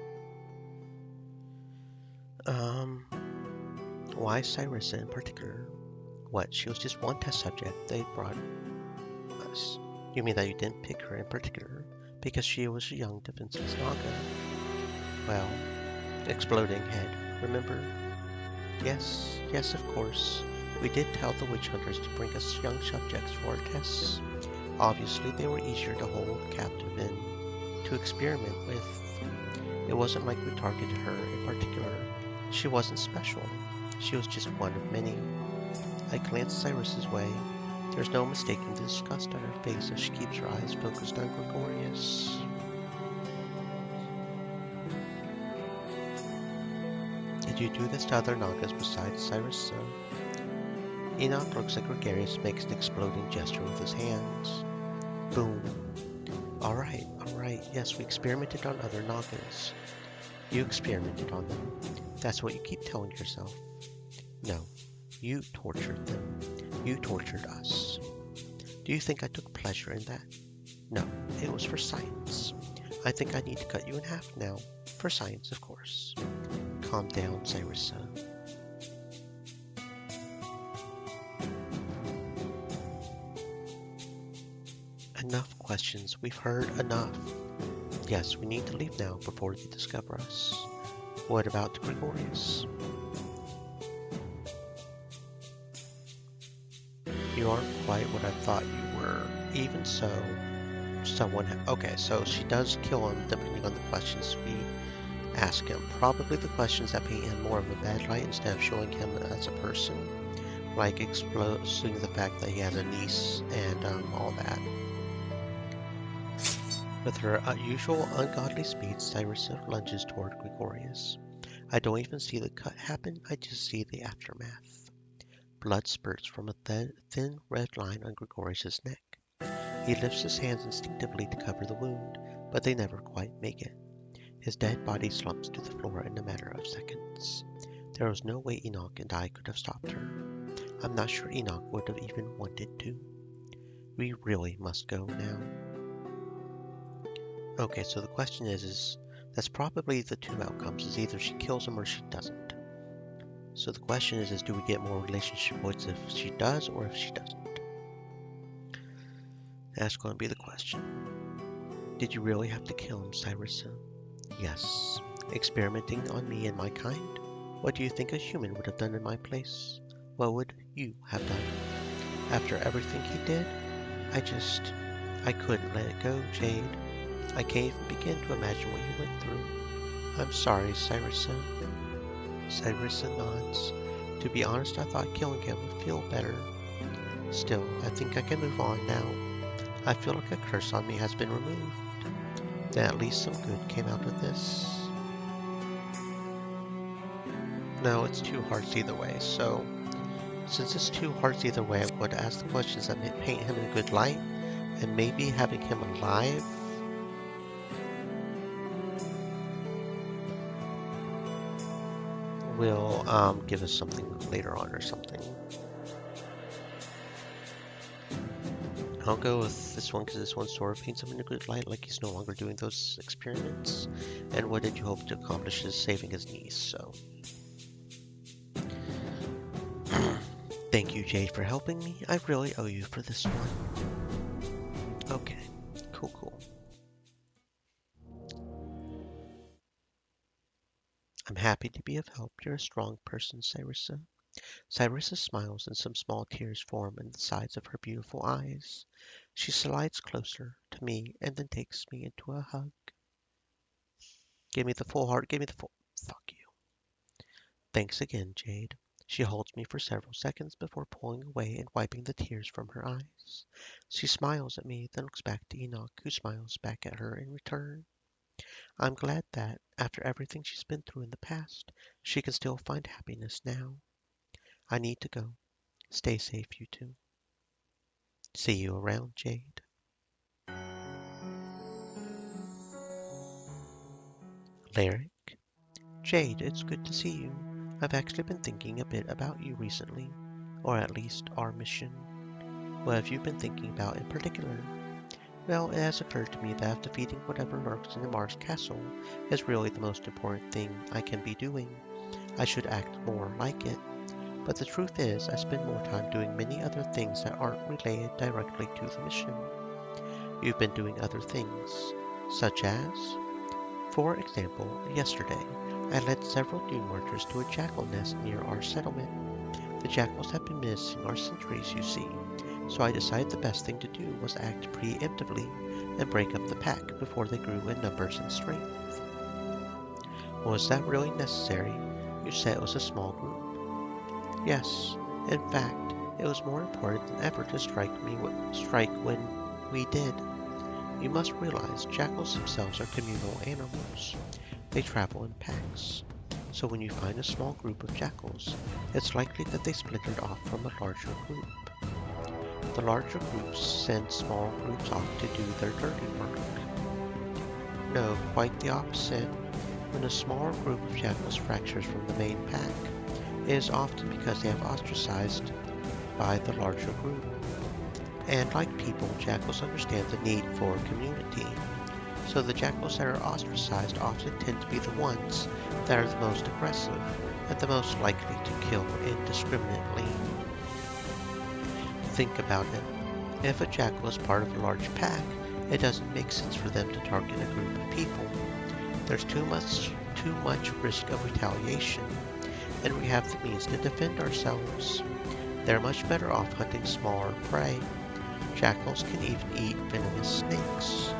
Why Cyrissa in particular? What, she was just one test subject they brought us? You mean that you didn't pick her in particular because she was a young defenseless Naga? Well, exploding head, remember? Yes, of course. We did tell the witch hunters to bring us young subjects for our tests. Obviously, they were easier to hold captive and to experiment with. It wasn't like we targeted her in particular. She wasn't special. She was just one of many. I glanced Cyrissa's way. There's no mistaking the disgust on her face as she keeps her eyes focused on Gregorius. Did you do this to other Nagas besides Cyrissa? Enoch looks like Gregorius makes an exploding gesture with his hands. Boom. Alright, yes, we experimented on other Nagas. You experimented on them. That's what you keep telling yourself. No, you tortured them. You tortured us. Do you think I took pleasure in that? No, it was for science. I think I need to cut you in half now. For science, of course. Calm down, Cyrissa. questions. We've heard enough. Yes, we need to leave now before they discover us. What about Gregorius? You aren't quite what I thought you were. Even so, someone... Okay, so she does kill him depending on the questions we ask him. Probably the questions that paint him more of a bad light instead of showing him as a person. Like exposing the fact that he has a niece and all that. With her usual ungodly speed, Cyrissa lunges toward Gregorius. I don't even see the cut happen, I just see the aftermath. Blood spurts from a thin red line on Gregorius' neck. He lifts his hands instinctively to cover the wound, but they never quite make it. His dead body slumps to the floor in a matter of seconds. There was no way Enoch and I could have stopped her. I'm not sure Enoch would have even wanted to. We really must go now. Okay, so the question is that's probably the two outcomes, is either she kills him or she doesn't. So the question is do we get more relationship points if she does or if she doesn't? That's going to be the question. Did you really have to kill him, Cyrissa? Yes. Experimenting on me and my kind? What do you think a human would have done in my place? What would you have done? After everything he did, I couldn't let it go, Jade. I can't even begin to imagine what you went through. I'm sorry, Cyrissa. Cyrissa nods. To be honest, I thought killing him would feel better. Still, I think I can move on now. I feel like a curse on me has been removed. Then at least some good came out of this. No, it's two hearts either way, so since it's two hearts either way, I'm going to ask the questions that may paint him in a good light, and maybe having him alive will give us something later on or something. I'll go with this one because this one sort of paints him in a good light, like he's no longer doing those experiments. And what did you hope to accomplish is saving his niece, so. Thank you, Jade, for helping me. I really owe you for this one. Okay, cool. I'm happy to be of help. You're a strong person, Cyrissa. Cyrissa smiles and some small tears form in the sides of her beautiful eyes. She slides closer to me and then takes me into a hug. Give me the full heart, give me the full... Fuck you. Thanks again, Jade. She holds me for several seconds before pulling away and wiping the tears from her eyes. She smiles at me, then looks back to Enoch, who smiles back at her in return. I'm glad that, after everything she's been through in the past, she can still find happiness now. I need to go. Stay safe, you two. See you around, Jade. Lyric? Jade, it's good to see you. I've actually been thinking a bit about you recently, or at least our mission. What have you been thinking about in particular? Well, it has occurred to me that defeating whatever lurks in the Mars castle is really the most important thing I can be doing. I should act more like it. But the truth is, I spend more time doing many other things that aren't related directly to the mission. You've been doing other things, such as... For example, yesterday, I led several dune marchers to a jackal nest near our settlement. The jackals have been menacing our centuries, you see, so I decided the best thing to do was act preemptively and break up the pack before they grew in numbers and strength. Was that really necessary? You said it was a small group. Yes, in fact, it was more important than ever to strike when we did. You must realize jackals themselves are communal animals. They travel in packs. So when you find a small group of jackals, it's likely that they splintered off from a larger group. The larger groups send small groups off to do their dirty work. No, quite the opposite. When a smaller group of jackals fractures from the main pack, it is often because they have ostracized by the larger group. And like people, jackals understand the need for community. So the jackals that are ostracized often tend to be the ones that are the most aggressive and the most likely to kill indiscriminately. Think about it. If a jackal is part of a large pack, It doesn't make sense for them to target a group of people. There's too much risk of retaliation, and we have the means to defend ourselves. They're much better off hunting smaller prey. Jackals can even eat venomous snakes.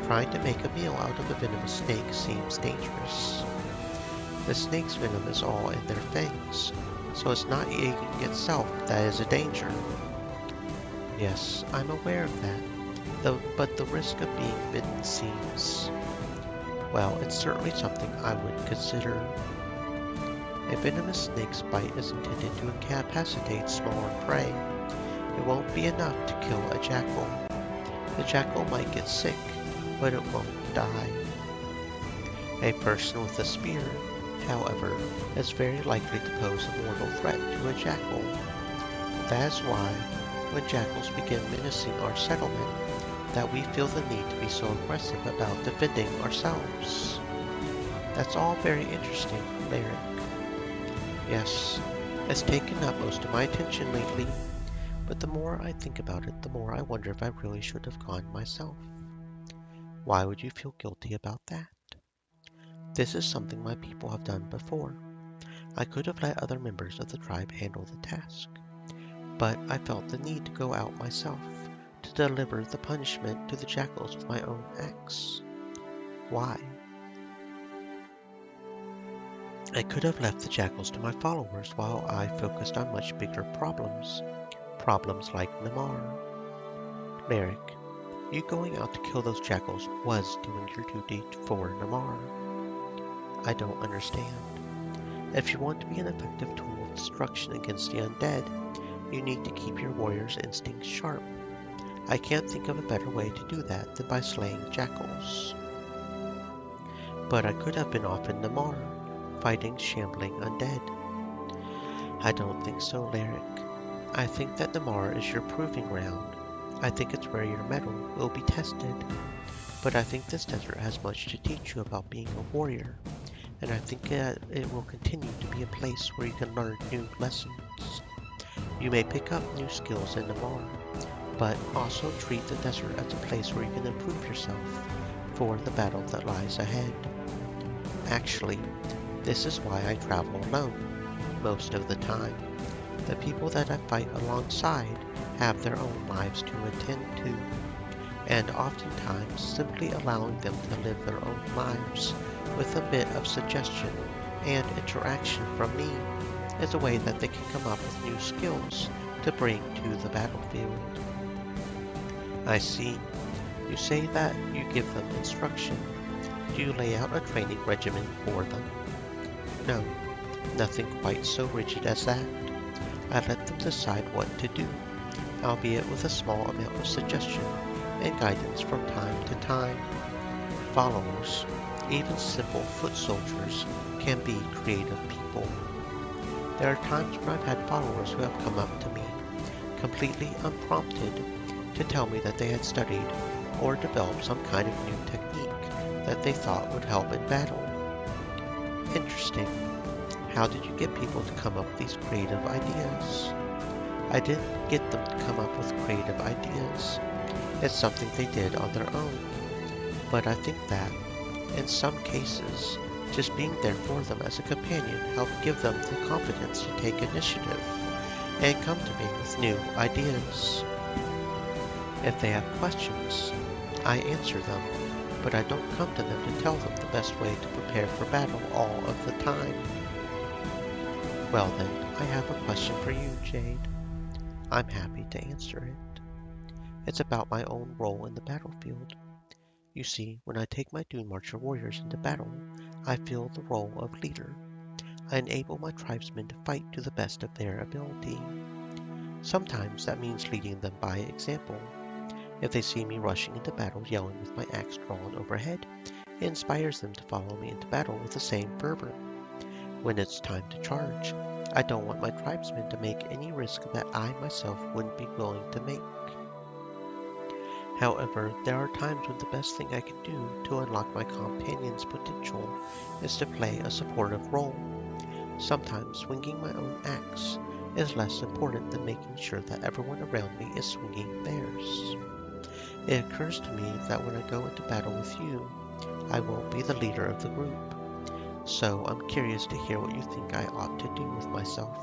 Trying to make a meal out of a venomous snake seems dangerous. The snake's venom is all in their fangs, so it's not eating itself that is a danger. Yes, I'm aware of that, but the risk of being bitten seems... well, it's certainly something I would consider. A venomous snake's bite is intended to incapacitate smaller prey. It won't be enough to kill a jackal. The jackal might get sick, but it won't die. A person with a spear, however, is very likely to pose a mortal threat to a jackal. That is why, when jackals begin menacing our settlement, that we feel the need to be so aggressive about defending ourselves. That's all very interesting, Lyric. Yes, it's taken up most of my attention lately, but the more I think about it, the more I wonder if I really should have gone myself. Why would you feel guilty about that? This is something my people have done before. I could have let other members of the tribe handle the task, but I felt the need to go out myself to deliver the punishment to the jackals with my own axe. Why? I could have left the jackals to my followers while I focused on much bigger problems like Namar. Lyric, you going out to kill those jackals was doing your duty for Namar. I don't understand. If you want to be an effective tool of destruction against the undead, you need to keep your warrior's instincts sharp. I can't think of a better way to do that than by slaying jackals. But I could have been off in Namar, fighting shambling undead. I don't think so, Lyric. I think that Namar is your proving ground. I think it's where your mettle will be tested. But I think this desert has much to teach you about being a warrior, and I think that it will continue to be a place where you can learn new lessons. You may pick up new skills in Namar, but also treat the desert as a place where you can improve yourself for the battle that lies ahead. Actually, this is why I travel alone, most of the time. The people that I fight alongside have their own lives to attend to, and oftentimes simply allowing them to live their own lives with a bit of suggestion and interaction from me is a way that they can come up with new skills to bring to the battlefield. I see. You say that you give them instruction. Do you lay out a training regimen for them? No, nothing quite so rigid as that. I let them decide what to do, albeit with a small amount of suggestion and guidance from time to time. Followers, even simple foot soldiers, can be creative people. There are times when I've had followers who have come up to me, completely unprompted, to tell me that they had studied or developed some kind of new technique that they thought would help in battle. Interesting. How did you get people to come up with these creative ideas? I didn't get them to come up with creative ideas. It's something they did on their own. But I think that, in some cases, just being there for them as a companion helped give them the confidence to take initiative and come to me with new ideas. If they have questions, I answer them, but I don't come to them to tell them the best way to prepare for battle all of the time. Well then, I have a question for you, Jade. I'm happy to answer it. It's about my own role in the battlefield. You see, when I take my Dune Marcher warriors into battle, I fill the role of leader. I enable my tribesmen to fight to the best of their ability. Sometimes that means leading them by example. If they see me rushing into battle yelling with my axe drawn overhead, it inspires them to follow me into battle with the same fervor. When it's time to charge, I don't want my tribesmen to make any risk that I myself wouldn't be willing to make. However, there are times when the best thing I can do to unlock my companion's potential is to play a supportive role. Sometimes swinging my own axe is less important than making sure that everyone around me is swinging theirs. It occurs to me that when I go into battle with you, I won't be the leader of the group. So I'm curious to hear what you think I ought to do with myself.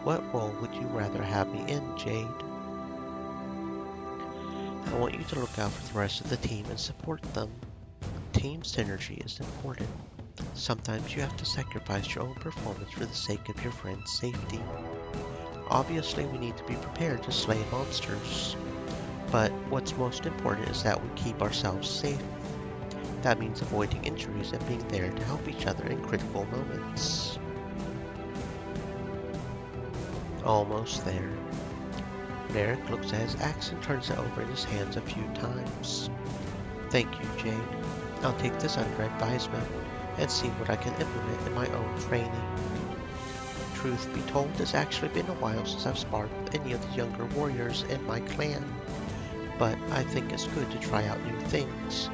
What role would you rather have me in, Jade? I want you to look out for the rest of the team and support them. Team synergy is important. Sometimes you have to sacrifice your own performance for the sake of your friend's safety. Obviously, we need to be prepared to slay monsters. But what's most important is that we keep ourselves safe. That means avoiding injuries and being there to help each other in critical moments. Almost there. Merrick looks at his axe and turns it over in his hands a few times. Thank you, Jade. I'll take this under advisement and see what I can implement in my own training. Truth be told, it's actually been a while since I've sparred with any of the younger warriors in my clan, but I think it's good to try out new things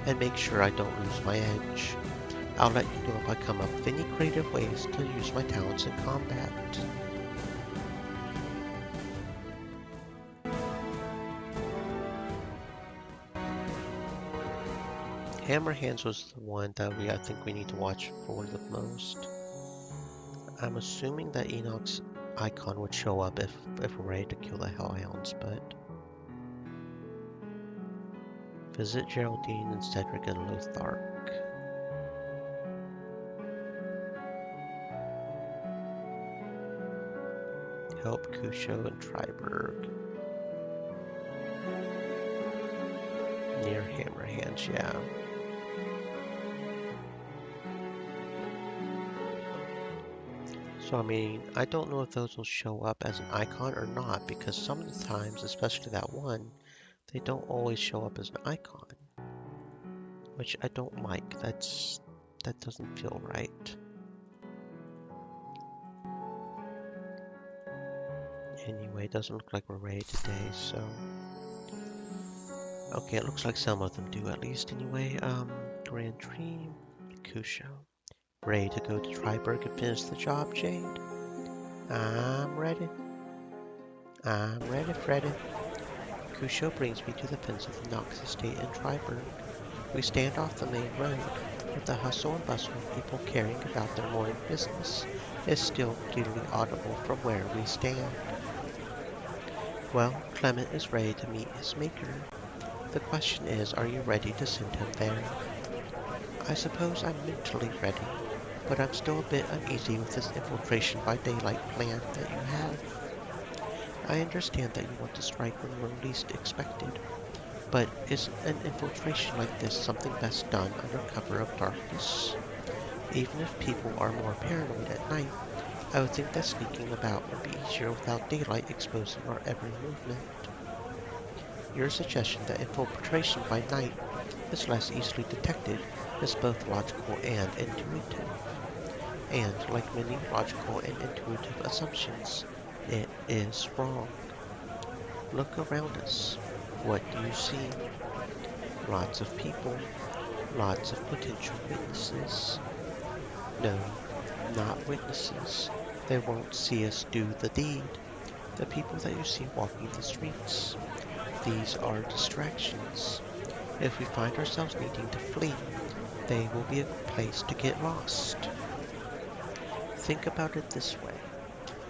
and make sure I don't lose my edge. I'll let you know if I come up with any creative ways to use my talents in combat. Hammer Hands was the one that I think we need to watch for the most. I'm assuming that Enoch's icon would show up if we're ready to kill the Hellhounds, but... Visit Geraldine and Cedric and Lothark. Help Kusho and Triberg. Near Hammer Hands, yeah. So I mean, I don't know if those will show up as an icon or not, because some of the times, especially that one, they don't always show up as an icon. Which I don't like. That doesn't feel right. Anyway, it doesn't look like we're ready today, so... Okay, it looks like some of them do at least anyway. Grand Dream, Kusho. Ready to go to Triberg and finish the job, Jade? I'm ready. I'm ready, Freddy. Kusho brings me to the fence of the Nox estate in Triberg. We stand off the main road, but the hustle and bustle of people caring about their morning business is still clearly audible from where we stand. Well, Clement is ready to meet his maker. The question is, are you ready to send him there? I suppose I'm mentally ready, but I'm still a bit uneasy with this infiltration by daylight plan that you have. I understand that you want to strike when we're least expected, but is an infiltration like this something best done under cover of darkness? Even if people are more paranoid at night, I would think that sneaking about would be easier without daylight exposing our every movement. Your suggestion that infiltration by night is less easily detected is both logical and intuitive. And like many logical and intuitive assumptions, it is wrong. Look around us. What do you see? Lots of people. Lots of potential witnesses. No, not witnesses. They won't see us do the deed. The people that you see walking the streets. These are distractions. If we find ourselves needing to flee, they will be a place to get lost. Think about it this way.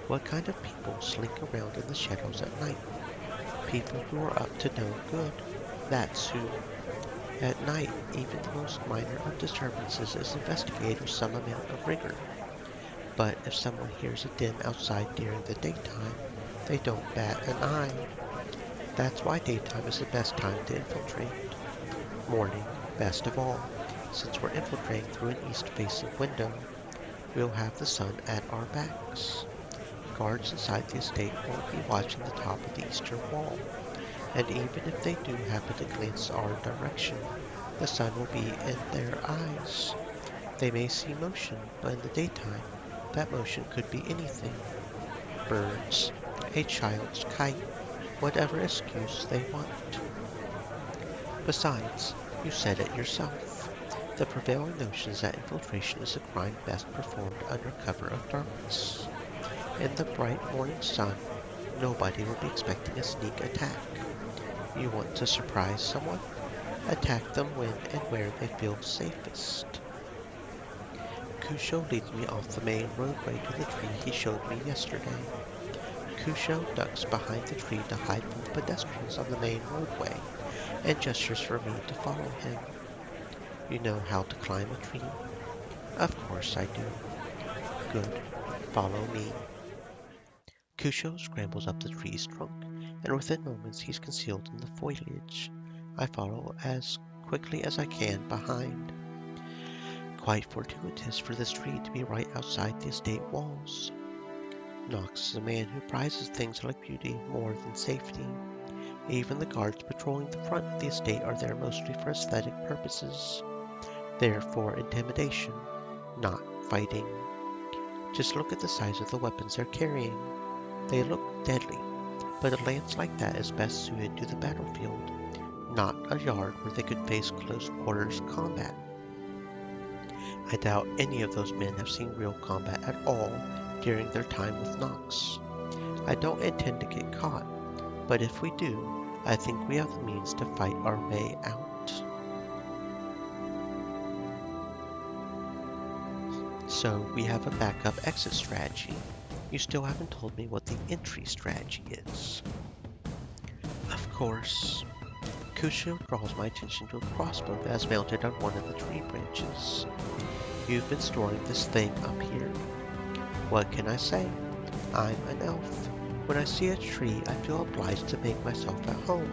What kind of people slink around in the shadows at night? People who are up to no good. That's who. At night, even the most minor of disturbances is investigated with some amount of rigor. But if someone hears a din outside during the daytime, they don't bat an eye. That's why daytime is the best time to infiltrate. Morning, best of all, since we're infiltrating through an east-facing window. We'll have the sun at our backs. Guards inside the estate won't be watching the top of the eastern wall, and even if they do happen to glance our direction, the sun will be in their eyes. They may see motion, but in the daytime, that motion could be anything. Birds, a child's kite, whatever excuse they want. Besides, you said it yourself. The prevailing notion is that infiltration is a crime best performed under cover of darkness. In the bright morning sun, nobody will be expecting a sneak attack. You want to surprise someone? Attack them when and where they feel safest. Kusho leads me off the main roadway to the tree he showed me yesterday. Kusho ducks behind the tree to hide from the pedestrians on the main roadway and gestures for me to follow him. You know how to climb a tree? Of course I do. Good. Follow me. Kusho scrambles up the tree's trunk, and within moments he's concealed in the foliage. I follow as quickly as I can behind. Quite fortuitous for this tree to be right outside the estate walls. Knox is a man who prizes things like beauty more than safety. Even the guards patrolling the front of the estate are there mostly for aesthetic purposes. There for intimidation, not fighting. Just look at the size of the weapons they're carrying. They look deadly, but a lance like that is best suited to the battlefield, not a yard where they could face close quarters combat. I doubt any of those men have seen real combat at all during their time with Knox. I don't intend to get caught, but if we do, I think we have the means to fight our way out. So we have a backup exit strategy. You still haven't told me what the entry strategy is. Of course. Kusho draws my attention to a crossbow that is mounted on one of the tree branches. You've been storing this thing up here. What can I say? I'm an elf. When I see a tree, I feel obliged to make myself at home,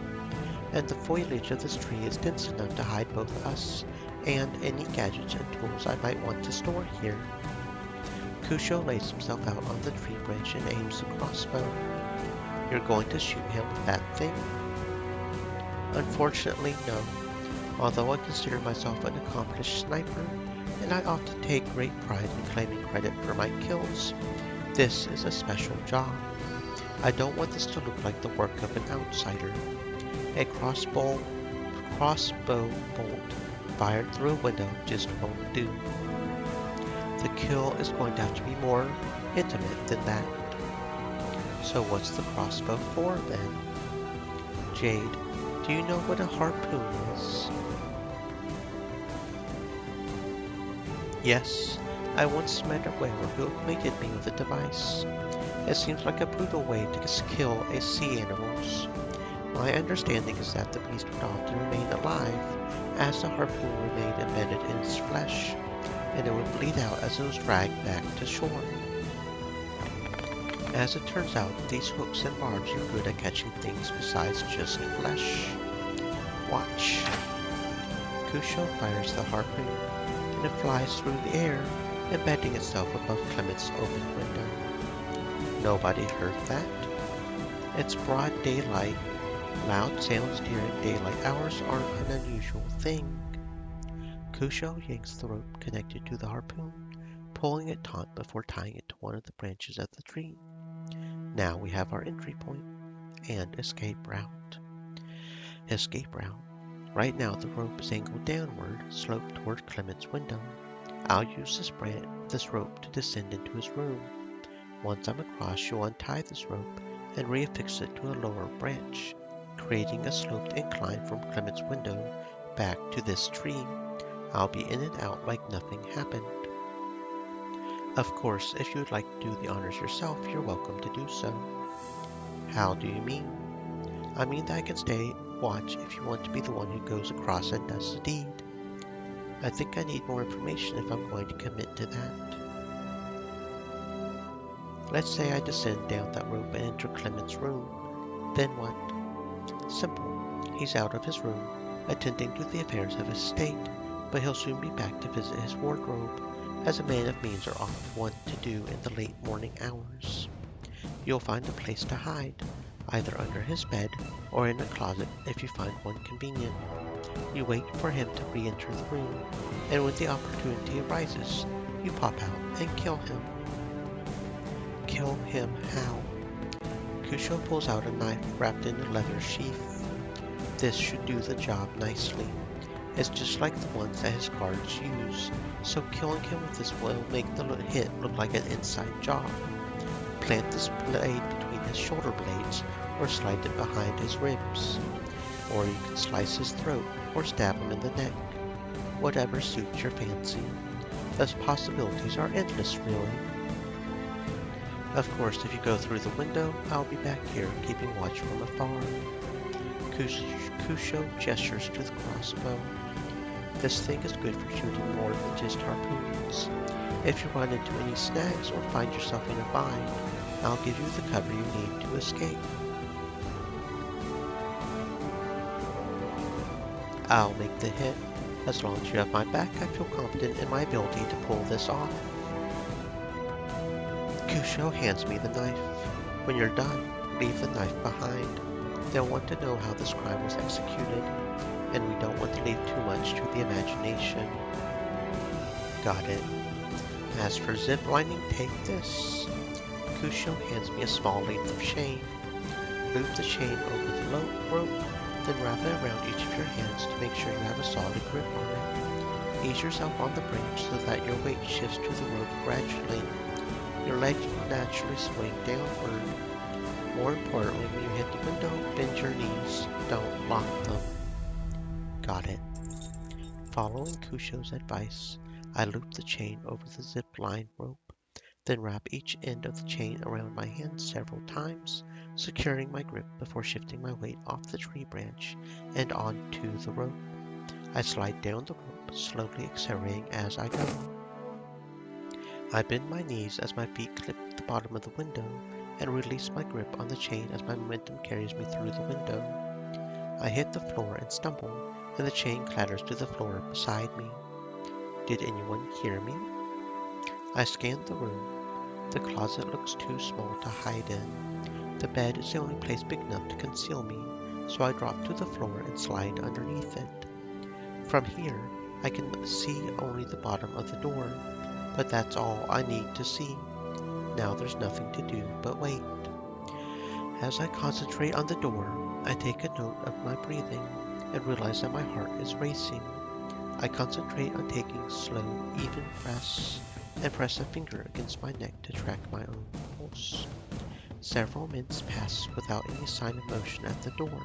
and the foliage of this tree is dense enough to hide both us and any gadgets and tools I might want to store here. Kusho lays himself out on the tree branch and aims the crossbow. You're going to shoot him with that thing? Unfortunately, no. Although I consider myself an accomplished sniper, and I often take great pride in claiming credit for my kills, this is a special job. I don't want this to look like the work of an outsider. A crossbow bolt fired through a window just won't do. The kill is going to have to be more intimate than that. So what's the crossbow for then? Jade, do you know what a harpoon is? Yes, I once met a whaler who acquainted me with the device. It seems like a brutal way to kill a sea animals. My understanding is that the beast would often remain alive, as the harpoon remained embedded in its flesh, and it would bleed out as it was dragged back to shore. As it turns out, these hooks and barbs are good at catching things besides just flesh. Watch. Kusho fires the harpoon, and it flies through the air, embedding itself above Clement's open window. Nobody heard that. It's broad daylight. Loud sounds during daylight hours aren't an unusual thing. Kusho yanks the rope connected to the harpoon, pulling it taut before tying it to one of the branches of the tree. Now we have our entry point and escape route. Escape route. Right now the rope is angled downward, sloped toward Clement's window. I'll use this rope to descend into his room. Once I'm across, you'll untie this rope and reaffix it to a lower branch, creating a sloped incline from Clement's window back to this tree. I'll be in and out like nothing happened. Of course, if you would like to do the honors yourself, you're welcome to do so. How do you mean? I mean that I can stay watch if you want to be the one who goes across and does the deed. I think I need more information if I'm going to commit to that. Let's say I descend down that rope and enter Clement's room. Then what? Simple. He's out of his room, attending to the affairs of his state, but he'll soon be back to visit his wardrobe, as a man of means are often wont to do in the late morning hours. You'll find a place to hide, either under his bed or in a closet if you find one convenient. You wait for him to re-enter the room, and when the opportunity arises, you pop out and kill him. Kill him how? Kusho pulls out a knife wrapped in a leather sheath. This should do the job nicely. It's just like the ones that his guards use, so killing him with this will make the hit look like an inside job. Plant this blade between his shoulder blades or slide it behind his ribs. or you can slice his throat or stab him in the neck. Whatever suits your fancy. The possibilities are endless, really. Of course, if you go through the window, I'll be back here, keeping watch from afar. Kusho gestures to the crossbow. This thing is good for shooting more than just harpoons. If you run into any snags or find yourself in a bind, I'll give you the cover you need to escape. I'll make the hit. As long as you have my back, I feel confident in my ability to pull this off. Kusho hands me the knife. When you're done, leave the knife behind. They'll want to know how this crime was executed, and we don't want to leave too much to the imagination. Got it. As for zip lining, take this. Kusho hands me a small length of chain. Loop the chain over the rope, then wrap it around each of your hands to make sure you have a solid grip on it. Ease yourself on the branch so that your weight shifts to the rope gradually. Your legs will naturally swing downward. More importantly, when you hit the window, bend your knees. Don't lock them. Got it. Following Kusho's advice, I loop the chain over the zip line rope, then wrap each end of the chain around my hand several times, securing my grip before shifting my weight off the tree branch and onto the rope. I slide down the rope, slowly accelerating as I go. I bend my knees as my feet clip the bottom of the window and release my grip on the chain as my momentum carries me through the window. I hit the floor and stumble, and the chain clatters to the floor beside me. Did anyone hear me? I scan the room. The closet looks too small to hide in. The bed is the only place big enough to conceal me, so I drop to the floor and slide underneath it. From here, I can see only the bottom of the door, but that's all I need to see. Now there's nothing to do but wait. As I concentrate on the door, I take a note of my breathing and realize that my heart is racing. I concentrate on taking slow, even breaths and press a finger against my neck to track my own pulse. Several minutes pass without any sign of motion at the door,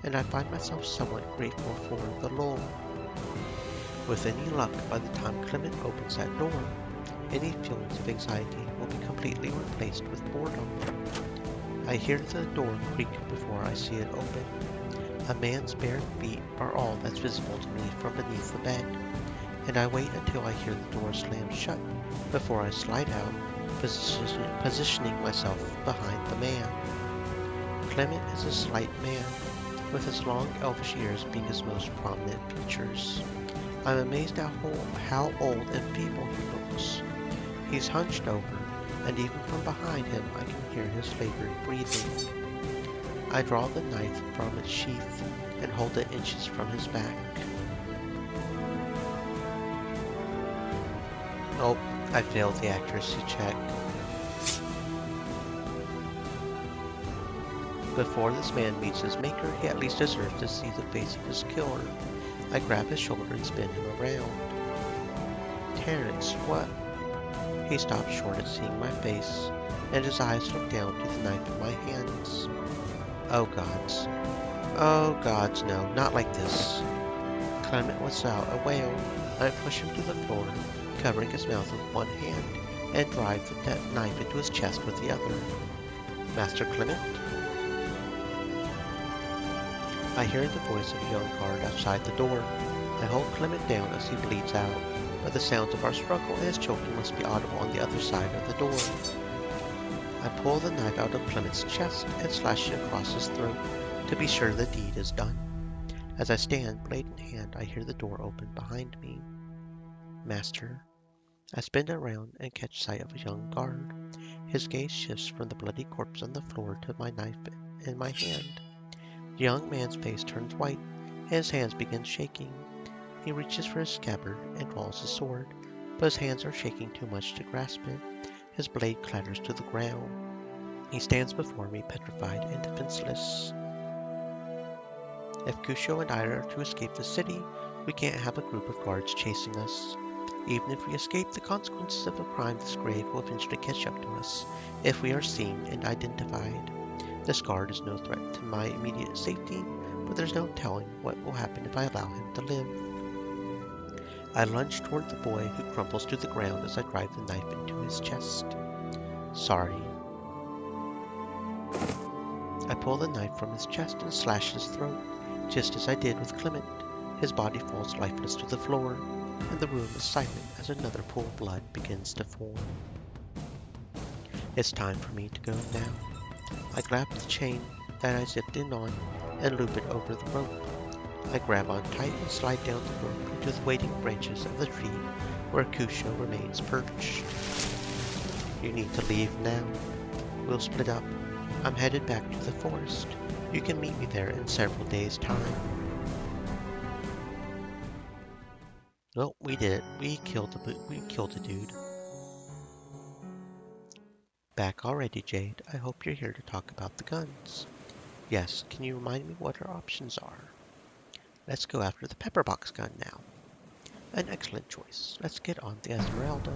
and I find myself somewhat grateful for the lull. With any luck, by the time Clement opens that door, any feelings of anxiety will be completely replaced with boredom. I hear the door creak before I see it open. A man's bare feet are all that's visible to me from beneath the bed, and I wait until I hear the door slam shut before I slide out, positioning myself behind the man. Clement is a slight man, with his long elvish ears being his most prominent features. I'm amazed at how old and feeble he looks. He's hunched over, and even from behind him I can hear his labored breathing. I draw the knife from its sheath and hold it inches from his back. Oh, I failed the accuracy check. Before this man meets his maker, he at least deserves to see the face of his killer. I grab his shoulder and spin him around. Terrence, what? He stops short at seeing my face, and his eyes look down to the knife in my hands. Oh gods. Oh gods, no, not like this. Clement lets out a wail. I push him to the floor, covering his mouth with one hand, and drive the knife into his chest with the other. Master Clement? I hear the voice of a young guard outside the door. I hold Clement down as he bleeds out, but the sounds of our struggle and his choking must be audible on the other side of the door. I pull the knife out of Clement's chest and slash it across his throat to be sure the deed is done. As I stand, blade in hand, I hear the door open behind me. Master. I spin around and catch sight of a young guard. His gaze shifts from the bloody corpse on the floor to my knife in my hand. The young man's face turns white, and his hands begin shaking. He reaches for his scabbard and draws his sword, but his hands are shaking too much to grasp it. His blade clatters to the ground. He stands before me, petrified and defenseless. If Kusho and I are to escape the city, we can't have a group of guards chasing us. Even if we escape, the consequences of a crime this grave will eventually catch up to us if we are seen and identified. This guard is no threat to my immediate safety, but there's no telling what will happen if I allow him to live. I lunge toward the boy, who crumples to the ground as I drive the knife into his chest. Sorry. I pull the knife from his chest and slash his throat, just as I did with Clement. His body falls lifeless to the floor, and the room is silent as another pool of blood begins to form. It's time for me to go now. I grab the chain that I zipped in on and loop it over the rope. I grab on tight and slide down the rope into the waiting branches of the tree where Kusho remains perched. You need to leave now. We'll split up. I'm headed back to the forest. You can meet me there in several days' time. Well, we did it. We killed the dude. Back already, Jade. I hope you're here to talk about the guns. Yes, can you remind me what our options are? Let's go after the pepperbox gun now. An excellent choice. Let's get on the Esmeralda.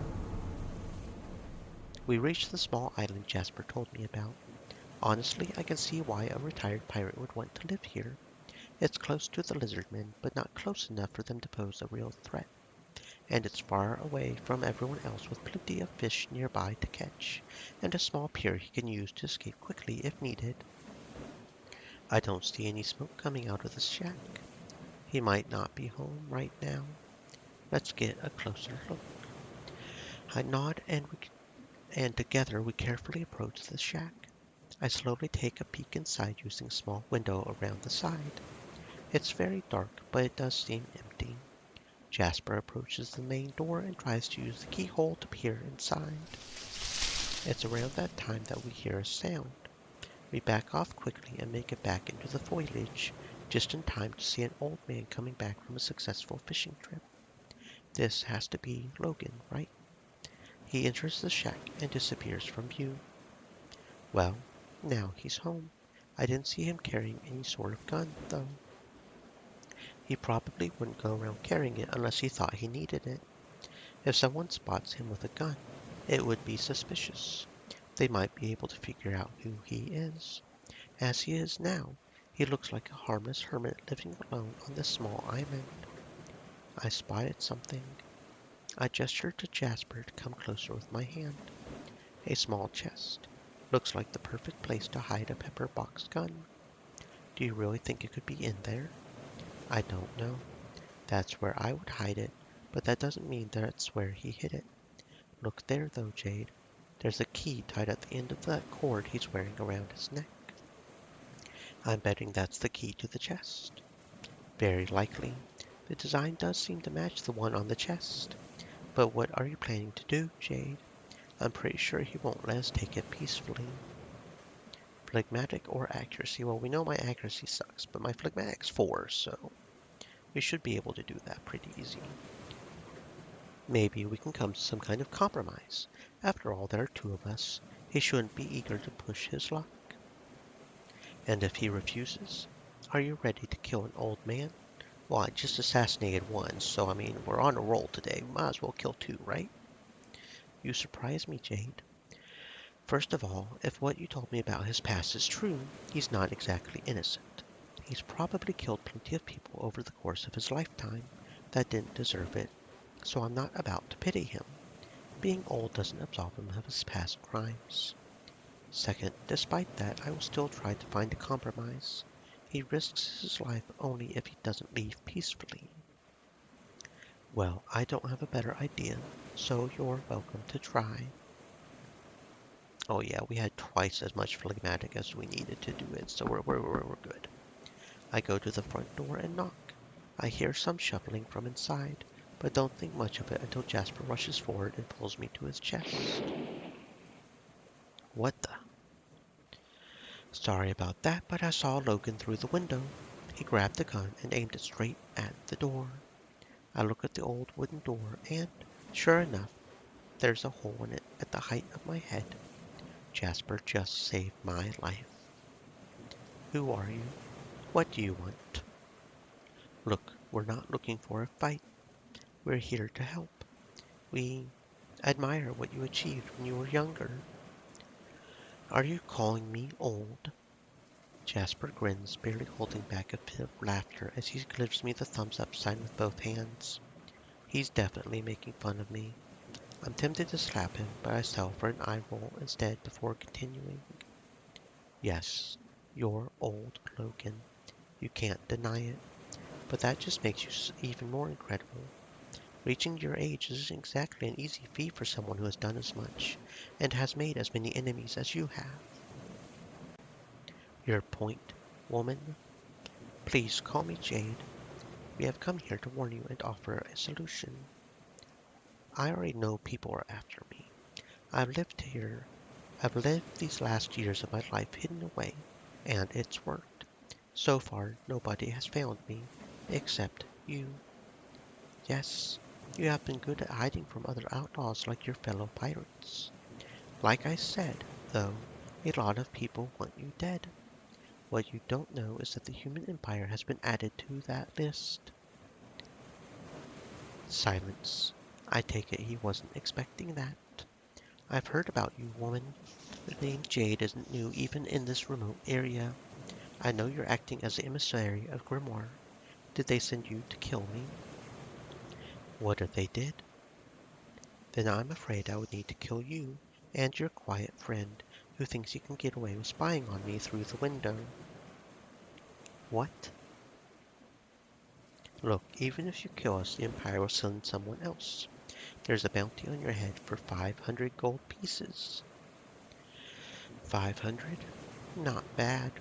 We reached the small island Jasper told me about. Honestly, I can see why a retired pirate would want to live here. It's close to the lizardmen, but not close enough for them to pose a real threat. And it's far away from everyone else with plenty of fish nearby to catch, and a small pier he can use to escape quickly if needed. I don't see any smoke coming out of the shack. He might not be home right now. Let's get a closer look. I nod and together we carefully approach the shack. I slowly take a peek inside using a small window around the side. It's very dark, but it does seem empty. Jasper approaches the main door and tries to use the keyhole to peer inside. It's around that time that we hear a sound. We back off quickly and make it back into the foliage, just in time to see an old man coming back from a successful fishing trip. This has to be Logan, right? He enters the shack and disappears from view. Well, now he's home. I didn't see him carrying any sort of gun, though. He probably wouldn't go around carrying it unless he thought he needed it. If someone spots him with a gun, it would be suspicious. They might be able to figure out who he is. As he is now, he looks like a harmless hermit living alone on this small island. I spotted something. I gestured to Jasper to come closer with my hand. A small chest. Looks like the perfect place to hide a pepper box gun. Do you really think it could be in there? I don't know. That's where I would hide it, but that doesn't mean that's where he hid it. Look there, though, Jade. There's a key tied at the end of that cord he's wearing around his neck. I'm betting that's the key to the chest. Very likely. The design does seem to match the one on the chest. But what are you planning to do, Jade? I'm pretty sure he won't let us take it peacefully. Phlegmatic or accuracy? Well, we know my accuracy sucks, but my phlegmatic's 4, so we should be able to do that pretty easy. Maybe we can come to some kind of compromise. After all, there are 2 of us. He shouldn't be eager to push his luck. And if he refuses, are you ready to kill an old man? Well, I just assassinated 1, so I mean, we're on a roll today. Might as well kill 2, right? You surprise me, Jade. First of all, if what you told me about his past is true, he's not exactly innocent. He's probably killed plenty of people over the course of his lifetime that didn't deserve it, so I'm not about to pity him. Being old doesn't absolve him of his past crimes. Second, despite that, I will still try to find a compromise. He risks his life only if he doesn't leave peacefully. Well, I don't have a better idea, so you're welcome to try. Oh yeah, we had twice as much phlegmatic as we needed to do it, so we're good. I go to the front door and knock. I hear some shuffling from inside, but don't think much of it until Jasper rushes forward and pulls me to his chest. What the? Sorry about that, but I saw Logan through the window. He grabbed the gun and aimed it straight at the door. I look at the old wooden door and, sure enough, there's a hole in it at the height of my head. Jasper just saved my life. Who are you? What do you want? Look, we're not looking for a fight. We're here to help. We admire what you achieved when you were younger. Are you calling me old? Jasper grins, barely holding back a fit of laughter as he gives me the thumbs up sign with both hands. He's definitely making fun of me. I'm tempted to slap him, but I settle for an eye roll instead before continuing. Yes, you're old, Logan. You can't deny it. But that just makes you even more incredible. Reaching your age isn't exactly an easy feat for someone who has done as much and has made as many enemies as you have. Your point, woman? Please call me Jade. We have come here to warn you and offer a solution. I already know people are after me. I've lived here. I've lived these last years of my life hidden away, and it's worked. So far, nobody has found me, except you. Yes, you have been good at hiding from other outlaws like your fellow pirates. Like I said, though, a lot of people want you dead. What you don't know is that the human empire has been added to that list. Silence. I take it he wasn't expecting that. I've heard about you, woman. The name Jade isn't new even in this remote area. I know you're acting as the emissary of Grimoire. Did they send you to kill me? What if they did? Then I'm afraid I would need to kill you and your quiet friend who thinks he can get away with spying on me through the window. What? Look, even if you kill us, the Empire will send someone else. There's a bounty on your head for 500 gold pieces. 500? Not bad.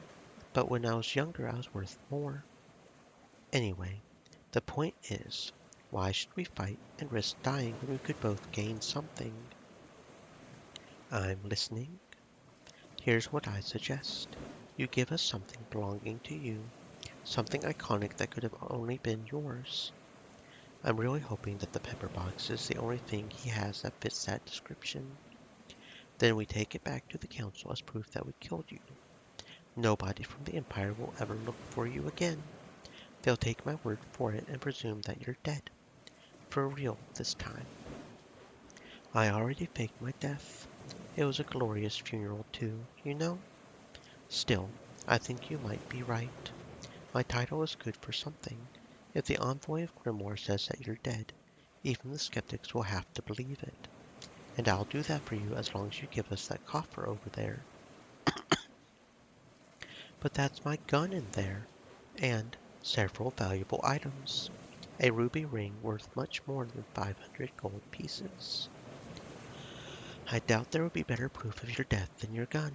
But when I was younger, I was worth more. Anyway, the point is, why should we fight and risk dying when we could both gain something? I'm listening. Here's what I suggest. You give us something belonging to you, something iconic that could have only been yours. I'm really hoping that the pepper box is the only thing he has that fits that description. Then we take it back to the council as proof that we killed you. Nobody from the Empire will ever look for you again. They'll take my word for it and presume that you're dead. For real this time. I already faked my death. It was a glorious funeral too, you know? Still, I think you might be right. My title is good for something. If the envoy of Grimoire says that you're dead, even the skeptics will have to believe it. And I'll do that for you as long as you give us that coffer over there. But that's my gun in there, and several valuable items. A ruby ring worth much more than 500 gold pieces. I doubt there would be better proof of your death than your gun.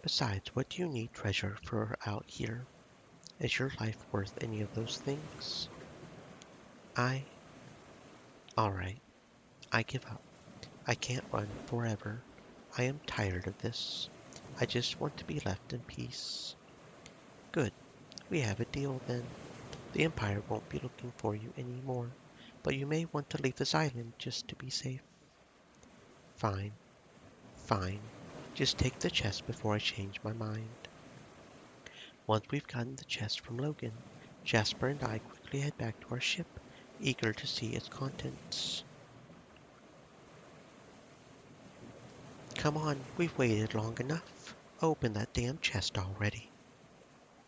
Besides, what do you need treasure for out here? Is your life worth any of those things? Alright, I give up. I can't run forever. I am tired of this. I just want to be left in peace. Good. We have a deal then. The Empire won't be looking for you anymore, but you may want to leave this island just to be safe. Fine. Fine. Just take the chest before I change my mind. Once we've gotten the chest from Logan, Jasper and I quickly head back to our ship, eager to see its contents. Come on, we've waited long enough. Open that damn chest already.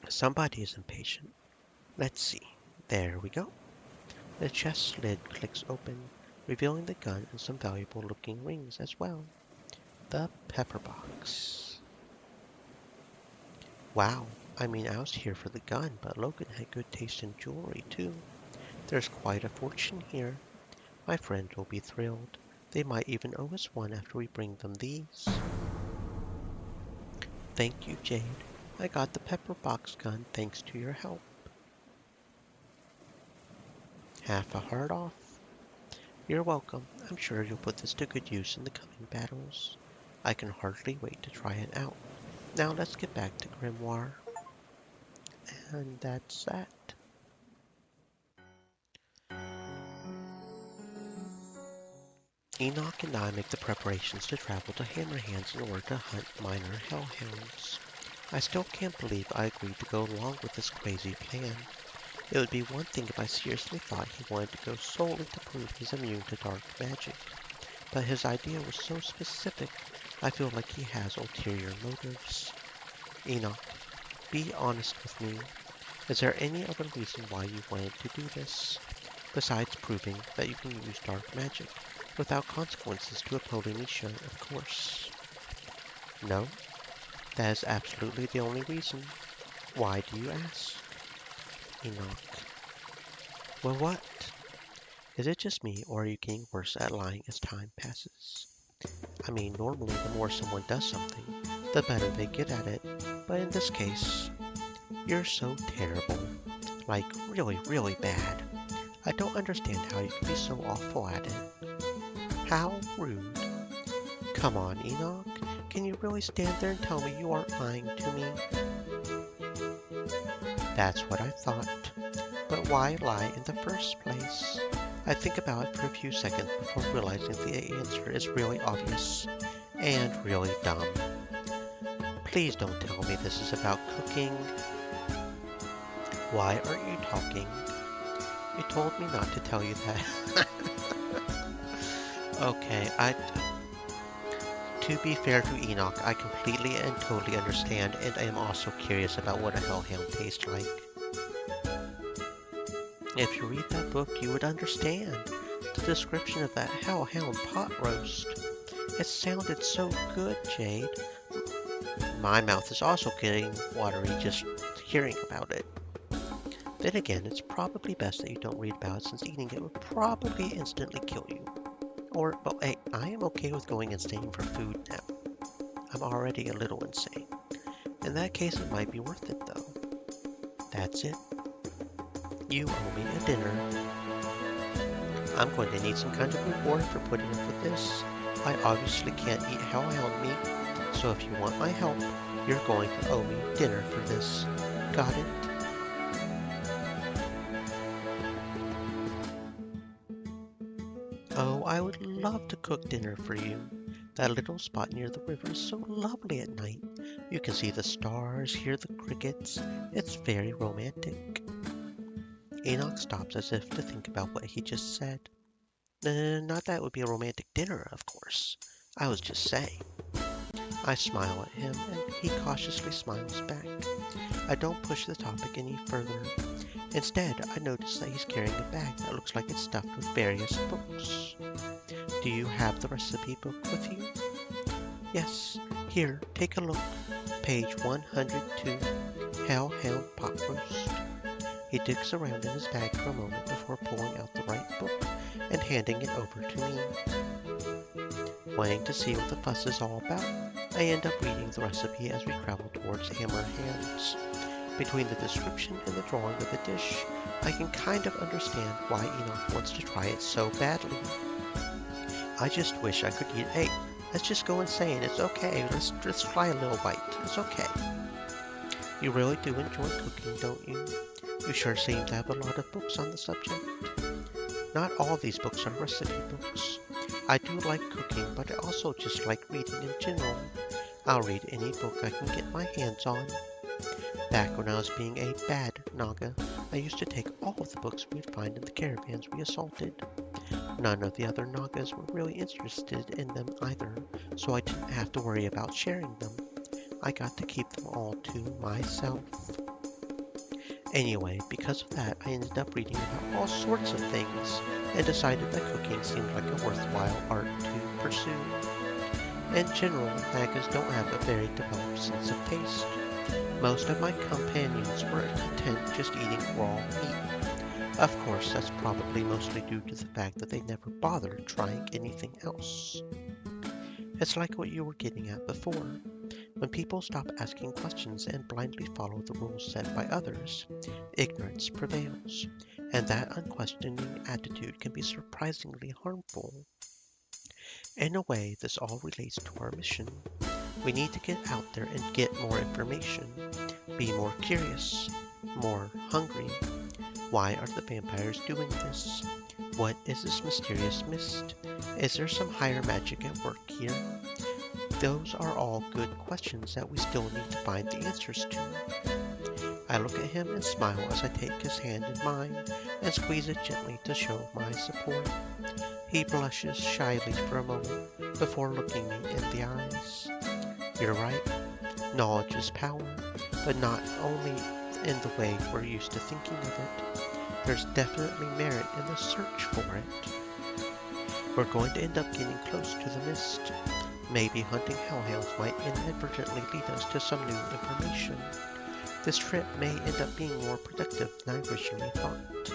Somebody is impatient. Let's see. There we go. The chest lid clicks open, revealing the gun and some valuable looking rings as well. The pepper box. Wow, I mean I was here for the gun, but Logan had good taste in jewelry too. There's quite a fortune here. My friends will be thrilled. They might even owe us one after we bring them these. Thank you, Jade. I got the pepper box gun thanks to your help. Half a heart off. You're welcome. I'm sure you'll put this to good use in the coming battles. I can hardly wait to try it out. Now let's get back to Grimoire. And that's that. Enoch and I make the preparations to travel to Hammerhands in order to hunt minor hellhounds. I still can't believe I agreed to go along with this crazy plan. It would be one thing if I seriously thought he wanted to go solely to prove he's immune to dark magic. But his idea was so specific, I feel like he has ulterior motives. Enoch, be honest with me. Is there any other reason why you wanted to do this, besides proving that you can use dark magic without consequences to a Polynesia, of course? No, that is absolutely the only reason. Why do you ask? Enoch. Well, what? Is it just me, or are you getting worse at lying as time passes? I mean, normally the more someone does something, the better they get at it, but in this case, you're so terrible. Like, really, really bad. I don't understand how you can be so awful at it. How rude. Come on, Enoch. Can you really stand there and tell me you aren't lying to me? That's what I thought. But why lie in the first place? I think about it for a few seconds before realizing the answer is really obvious and really dumb. Please don't tell me this is about cooking. Why aren't you talking? You told me not to tell you that. Okay, to be fair to Enoch, I completely and totally understand, and I am also curious about what a hellhound tastes like. If you read that book, you would understand the description of that hellhound pot roast. It sounded so good, Jade. My mouth is also getting watery just hearing about it. Then again, it's probably best that you don't read about it, since eating it would probably instantly kill you. Or, well, hey, I am okay with going insane for food now. I'm already a little insane. In that case, it might be worth it, though. That's it. You owe me a dinner. I'm going to need some kind of reward for putting up with this. I obviously can't eat hellhound meat, so if you want my help, you're going to owe me dinner for this. Got it? Oh, I would love to cook dinner for you. That little spot near the river is so lovely at night. You can see the stars, hear the crickets. It's very romantic. Enoch stops as if to think about what he just said. Not that it would be a romantic dinner, of course. I was just saying. I smile at him, and he cautiously smiles back. I don't push the topic any further. Instead, I notice that he's carrying a bag that looks like it's stuffed with various books. Do you have the recipe book with you? Yes. Here, take a look. Page 102, Hellhound Pot Roast. He digs around in his bag for a moment before pulling out the right book and handing it over to me. Wanting to see what the fuss is all about, I end up reading the recipe as we travel towards Hammer Hands. Between the description and the drawing of the dish, I can kind of understand why Enoch wants to try it so badly. I just wish I could eat. Hey, let's just go insane. It's okay. Let's try a little bite. It's okay. You really do enjoy cooking, don't you? You sure seem to have a lot of books on the subject. Not all these books are recipe books. I do like cooking, but I also just like reading in general. I'll read any book I can get my hands on. Back when I was being a bad Naga, I used to take all of the books we'd find in the caravans we assaulted. None of the other Nagas were really interested in them either, so I didn't have to worry about sharing them. I got to keep them all to myself. Anyway, because of that, I ended up reading about all sorts of things and decided that cooking seemed like a worthwhile art to pursue. In general, Nagas don't have a very developed sense of taste. Most of my companions were content just eating raw meat. Of course, that's probably mostly due to the fact that they never bothered trying anything else. It's like what you were getting at before. When people stop asking questions and blindly follow the rules set by others, ignorance prevails, and that unquestioning attitude can be surprisingly harmful. In a way, this all relates to our mission. We need to get out there and get more information, be more curious, more hungry. Why are the vampires doing this? What is this mysterious mist? Is there some higher magic at work here? Those are all good questions that we still need to find the answers to. I look at him and smile as I take his hand in mine and squeeze it gently to show my support. He blushes shyly for a moment before looking me in the eyes. You're right. Knowledge is power. but not only in the way we're used to thinking of it. There's definitely merit in the search for it. We're going to end up getting close to the mist. Maybe hunting hellhounds might inadvertently lead us to some new information. This trip may end up being more productive than I originally thought.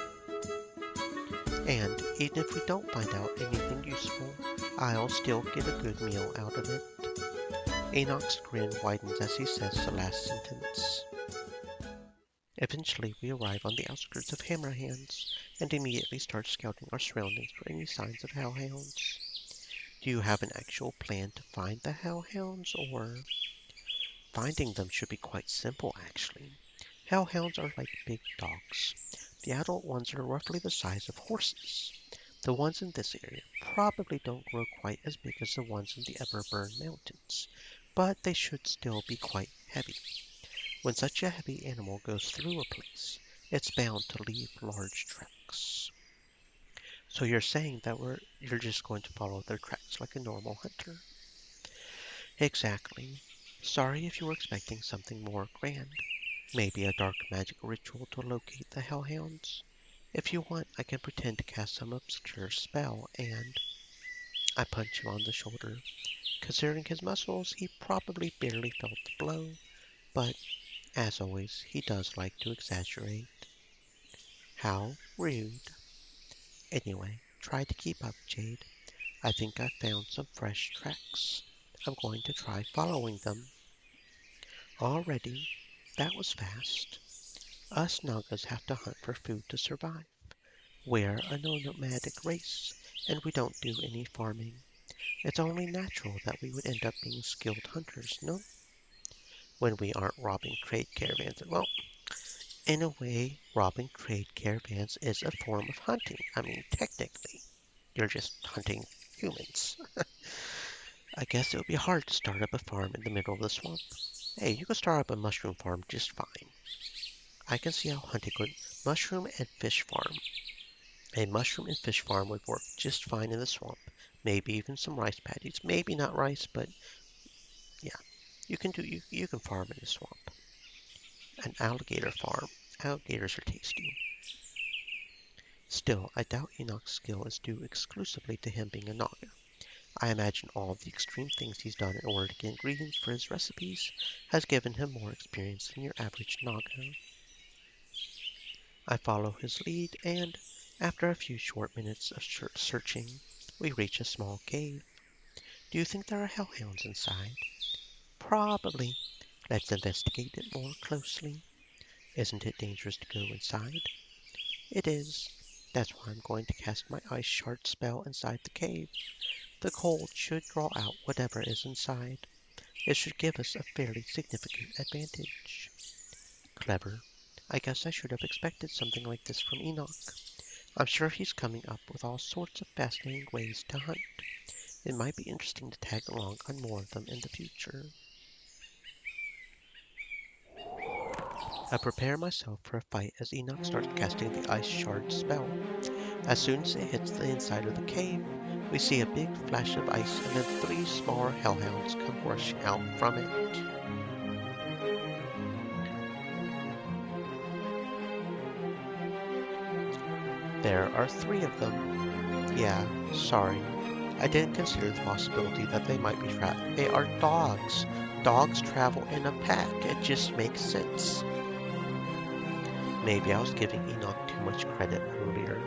And even if we don't find out anything useful, I'll still get a good meal out of it. Enoch's grin widens as he says the last sentence. Eventually, we arrive on the outskirts of Hammerhands and immediately start scouting our surroundings for any signs of hellhounds. Do you have an actual plan to find the hellhounds, or... Finding them should be quite simple, actually. Hellhounds are like big dogs. The adult ones are roughly the size of horses. The ones in this area probably don't grow quite as big as the ones in the Everburn Mountains, but they should still be quite heavy. When such a heavy animal goes through a place, it's bound to leave large tracks. So you're saying that you're just going to follow their tracks like a normal hunter? Exactly. Sorry if you were expecting something more grand. Maybe a dark magic ritual to locate the hellhounds. If you want, I can pretend to cast some obscure spell and... I punch him on the shoulder. Considering his muscles, he probably barely felt the blow, but, as always, he does like to exaggerate. How rude. Anyway, try to keep up, Jade. I think I've found some fresh tracks. I'm going to try following them. Already? That was fast. Us Nagas have to hunt for food to survive. We're a nomadic race, and we don't do any farming. It's only natural that we would end up being skilled hunters, no? When we aren't robbing trade caravans. Well, in a way, robbing trade caravans is a form of hunting. I mean, technically, you're just hunting humans. I guess it would be hard to start up a farm in the middle of the swamp. Hey, you could start up a mushroom farm just fine. I can see how hunting would... Mushroom and fish farm. A mushroom and fish farm would work just fine in the swamp. Maybe even some rice paddies. Maybe not rice, but yeah, you can farm in the swamp. An alligator farm. Alligators are tasty. Still, I doubt Enoch's skill is due exclusively to him being a Naga. I imagine all of the extreme things he's done in order to get ingredients for his recipes has given him more experience than your average Naga. I follow his lead, and after a few short minutes of searching, we reach a small cave. Do you think there are hellhounds inside? Probably. Let's investigate it more closely. Isn't it dangerous to go inside? It is. That's why I'm going to cast my ice shard spell inside the cave. The cold should draw out whatever is inside. It should give us a fairly significant advantage. Clever. I guess I should have expected something like this from Enoch. I'm sure he's coming up with all sorts of fascinating ways to hunt. It might be interesting to tag along on more of them in the future. I prepare myself for a fight as Enoch starts casting the ice shard spell. As soon as it hits the inside of the cave, we see a big flash of ice and then 3 smaller hellhounds come rushing out from it. There are 3 of them. Yeah, sorry. I didn't consider the possibility that they might be trapped. They are dogs. Dogs travel in a pack. It just makes sense. Maybe I was giving Enoch too much credit earlier.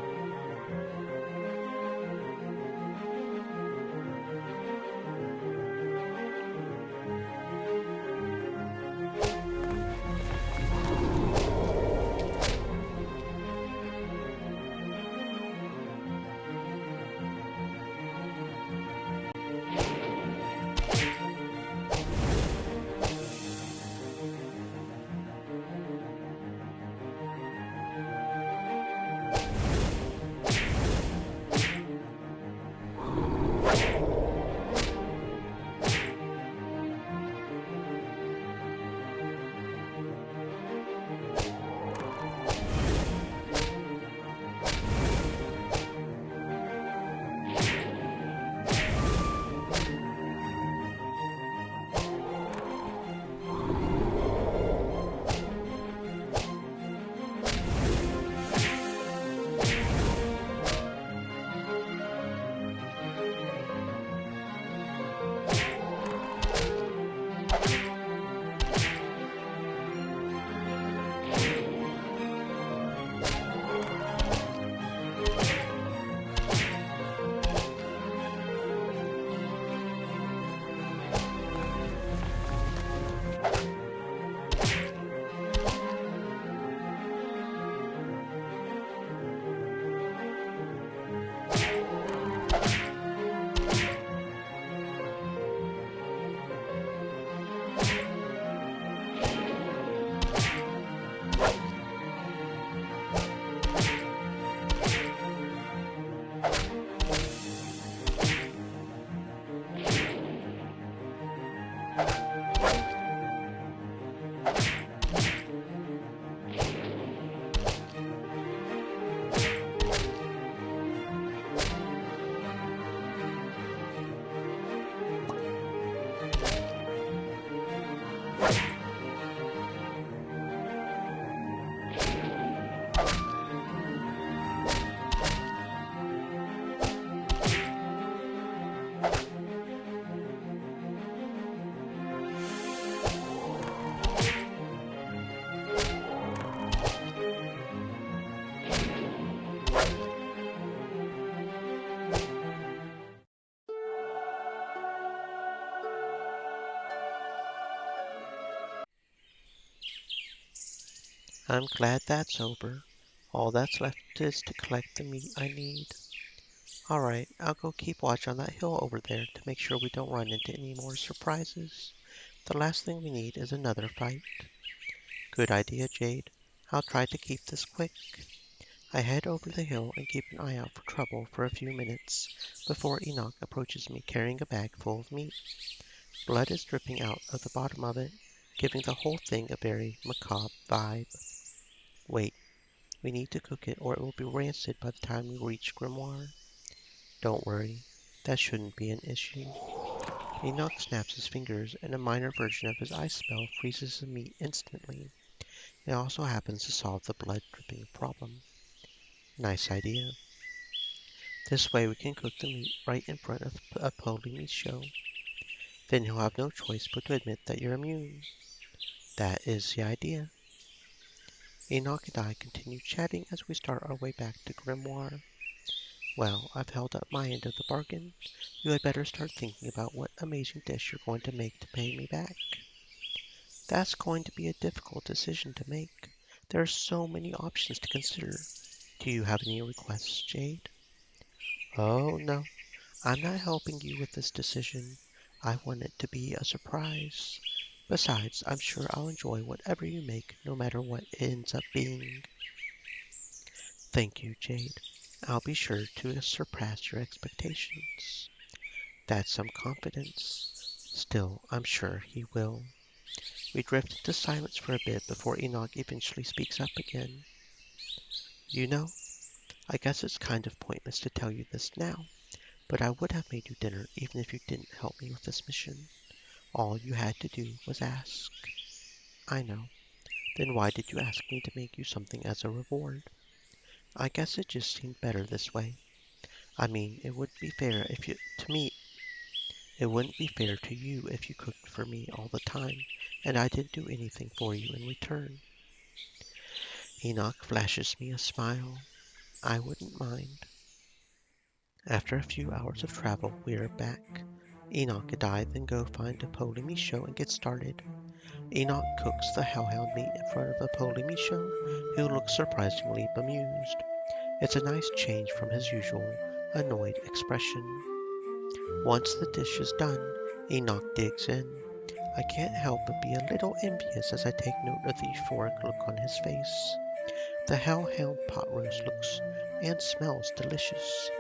I'm glad that's over. All that's left is to collect the meat I need. All right, I'll go keep watch on that hill over there to make sure we don't run into any more surprises. The last thing we need is another fight. Good idea, Jade. I'll try to keep this quick. I head over the hill and keep an eye out for trouble for a few minutes before Enoch approaches me carrying a bag full of meat. Blood is dripping out of the bottom of it, giving the whole thing a very macabre vibe. Wait, we need to cook it or it will be rancid by the time we reach Grimoire. Don't worry, that shouldn't be an issue. Enoch snaps his fingers and a minor version of his ice spell freezes the meat instantly. It also happens to solve the blood dripping problem. Nice idea. This way we can cook the meat right in front of Polynice. Then he'll have no choice but to admit that you're immune. That is the idea. Enoch and I continue chatting as we start our way back to Grimoire. Well, I've held up my end of the bargain. You had better start thinking about what amazing dish you're going to make to pay me back. That's going to be a difficult decision to make. There are so many options to consider. Do you have any requests, Jade? Oh, no. I'm not helping you with this decision. I want it to be a surprise. Besides, I'm sure I'll enjoy whatever you make, no matter what it ends up being. Thank you, Jade. I'll be sure to surpass your expectations. That's some confidence. Still, I'm sure he will. We drift into silence for a bit before Enoch eventually speaks up again. You know, I guess it's kind of pointless to tell you this now, but I would have made you dinner even if you didn't help me with this mission. All you had to do was ask. I know. Then why did you ask me to make you something as a reward? I guess it just seemed better this way. I mean, it wouldn't be fair if you to me. It wouldn't be fair to you if you cooked for me all the time and I didn't do anything for you in return. Enoch flashes me a smile. I wouldn't mind. After a few hours of travel, we are back. Enoch and I then go find a Polymisho and get started. Enoch cooks the hellhound meat in front of a Polymisho, who looks surprisingly bemused. It's a nice change from his usual annoyed expression. Once the dish is done, Enoch digs in. I can't help but be a little envious as I take note of the euphoric look on his face. The hellhound pot roast looks and smells delicious,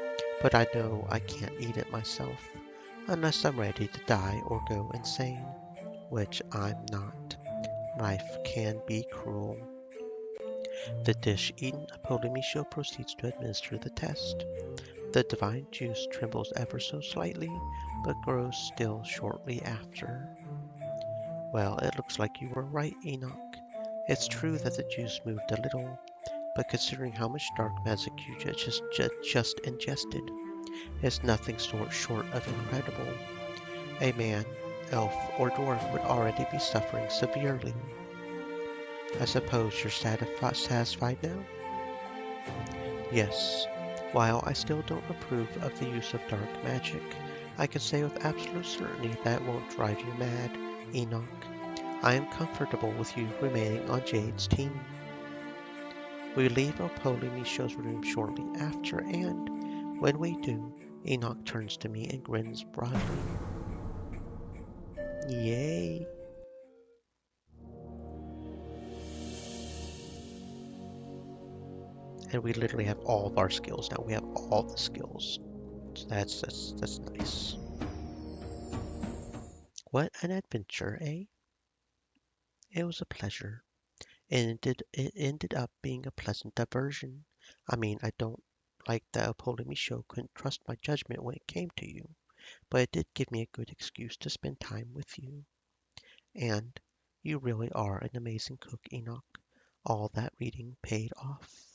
but I know I can't eat it myself unless I'm ready to die or go insane, which I'm not. Life can be cruel. The dish eaten, Polymisho proceeds to administer the test. The divine juice trembles ever so slightly, but grows still shortly after. Well, it looks like you were right, Enoch. It's true that the juice moved a little, but considering how much dark magic you just ingested, it's nothing short of incredible. A man, elf, or dwarf would already be suffering severely. I suppose you're satisfied now? Yes. While I still don't approve of the use of dark magic, I can say with absolute certainty that it won't drive you mad, Enoch. I am comfortable with you remaining on Jade's team. We leave Polymisho's room shortly after, and when we do, Enoch turns to me and grins broadly. Yay! And we literally have all of our skills now. We have all the skills. So that's nice. What an adventure, eh? It was a pleasure. And it ended up being a pleasant diversion. I mean, I don't like that Polymisho couldn't trust my judgment when it came to you, but it did give me a good excuse to spend time with you. And you really are an amazing cook, Enoch. All that reading paid off.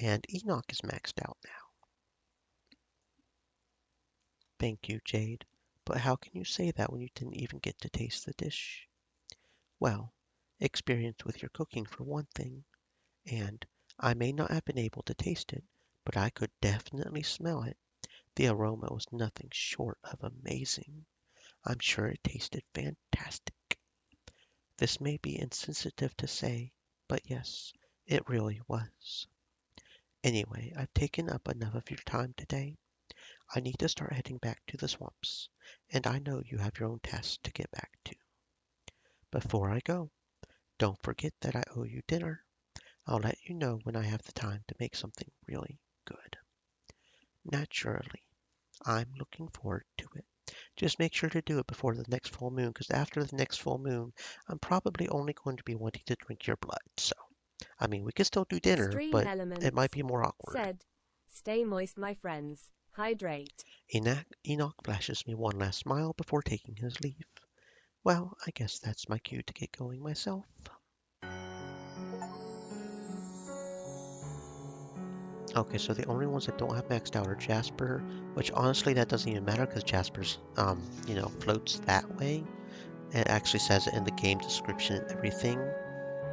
And Enoch is maxed out now. Thank you, Jade. But how can you say that when you didn't even get to taste the dish? Well, experience with your cooking for one thing, and I may not have been able to taste it, but I could definitely smell it. The aroma was nothing short of amazing. I'm sure it tasted fantastic. This may be insensitive to say, But yes, it really was. Anyway, I've taken up enough of your time today. I need to start heading back to the swamps, and I know you have your own tasks to get back to. Before I go, don't forget that I owe you dinner. I'll let you know when I have the time to make something really good. Naturally, I'm looking forward to it. Just make sure to do it before the next full moon, because after the next full moon, I'm probably only going to be wanting to drink your blood. So, I mean, we can still do dinner, Extreme but it might Elements be more awkward. said, "Stay moist, my friends. Hydrate." Enoch flashes me one last smile before taking his leave. Well, I guess that's my cue to get going myself. Okay, so the only ones that don't have maxed out are Jasper, which honestly that doesn't even matter because Jasper's, floats that way. And it actually says it in the game description and everything.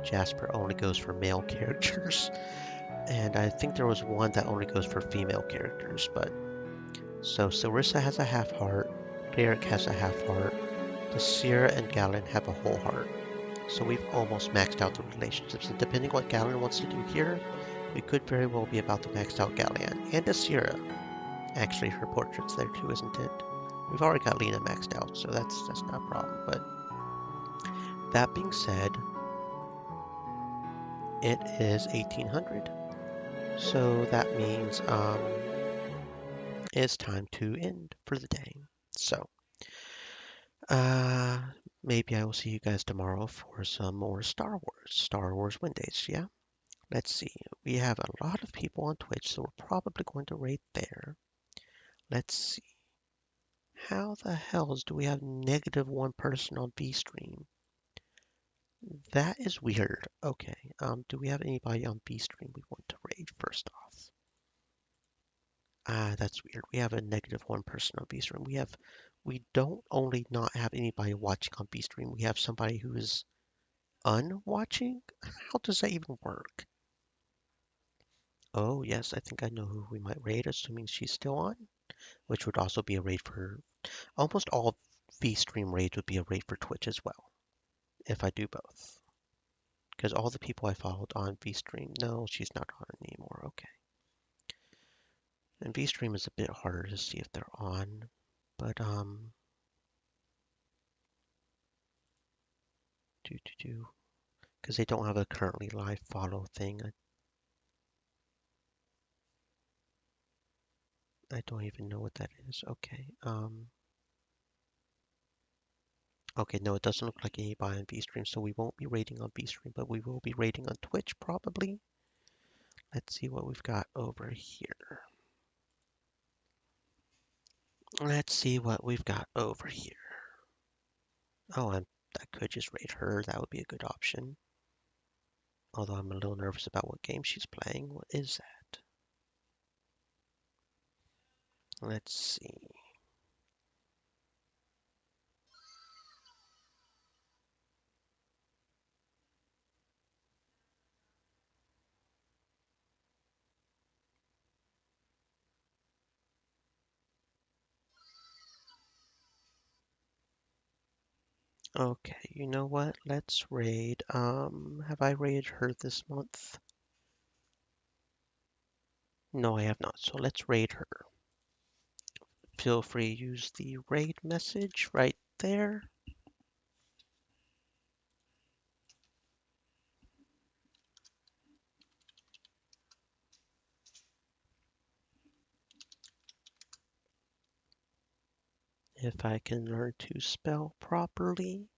Jasper only goes for male characters. And I think there was one that only goes for female characters, but so Sarissa has a half heart, Cleric has a half heart, the Sierra and Galen have a whole heart. So we've almost maxed out the relationships, and depending what Galen wants to do here, we could very well be about to max out Gallian and Asira. Actually, her portrait's there too, isn't it? We've already got Lena maxed out, so that's not a problem. But that being said, it is 1800, so that means it's time to end for the day. So, uh, maybe I will see you guys tomorrow for some more Star Wars Wednesdays. Yeah. Let's see. We have a lot of people on Twitch, so we're probably going to rate there. Let's see. How the hells do we have -1 person on B-Stream? That is weird. Okay. Do we have anybody on B-Stream we want to raid first off? That's weird. We have a -1 person on B-Stream. We don't only not have anybody watching on B-Stream, we have somebody who is unwatching? How does that even work? Oh, yes, I think I know who we might raid, assuming she's still on, which would also be a raid for almost all V-Stream raids would be a raid for Twitch as well, if I do both. Because all the people I followed on V-Stream, no, she's not on anymore. Okay. And V-Stream is a bit harder to see if they're on, but because they don't have a currently live follow thing. I don't even know what that is. Okay. Okay, no, it doesn't look like anybody on V-Stream, so we won't be raiding on V-Stream, but we will be raiding on Twitch probably. Let's see what we've got over here. Let's see what we've got over here. Oh, I could just raid her. That would be a good option. Although I'm a little nervous about what game she's playing. What is that? Let's see. Okay, you know what? Let's raid. Have I raided her this month? No, I have not. So let's raid her. Feel free to use the raid message right there. If I can learn to spell properly.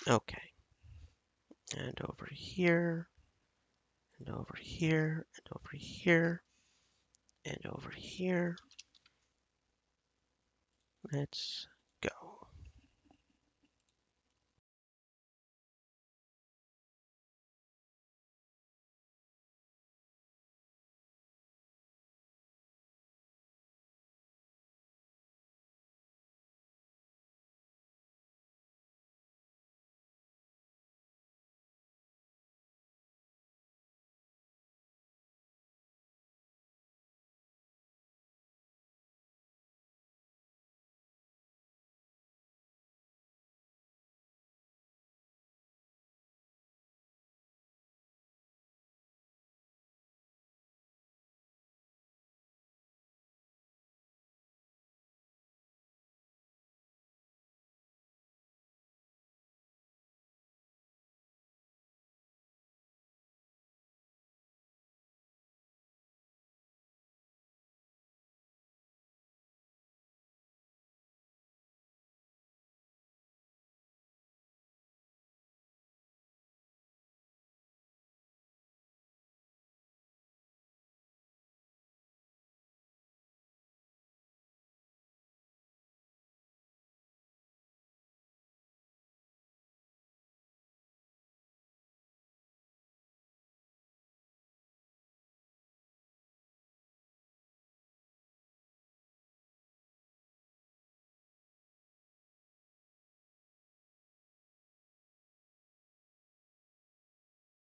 Okay. And over here, and over here, and over here, and over here. Let's go.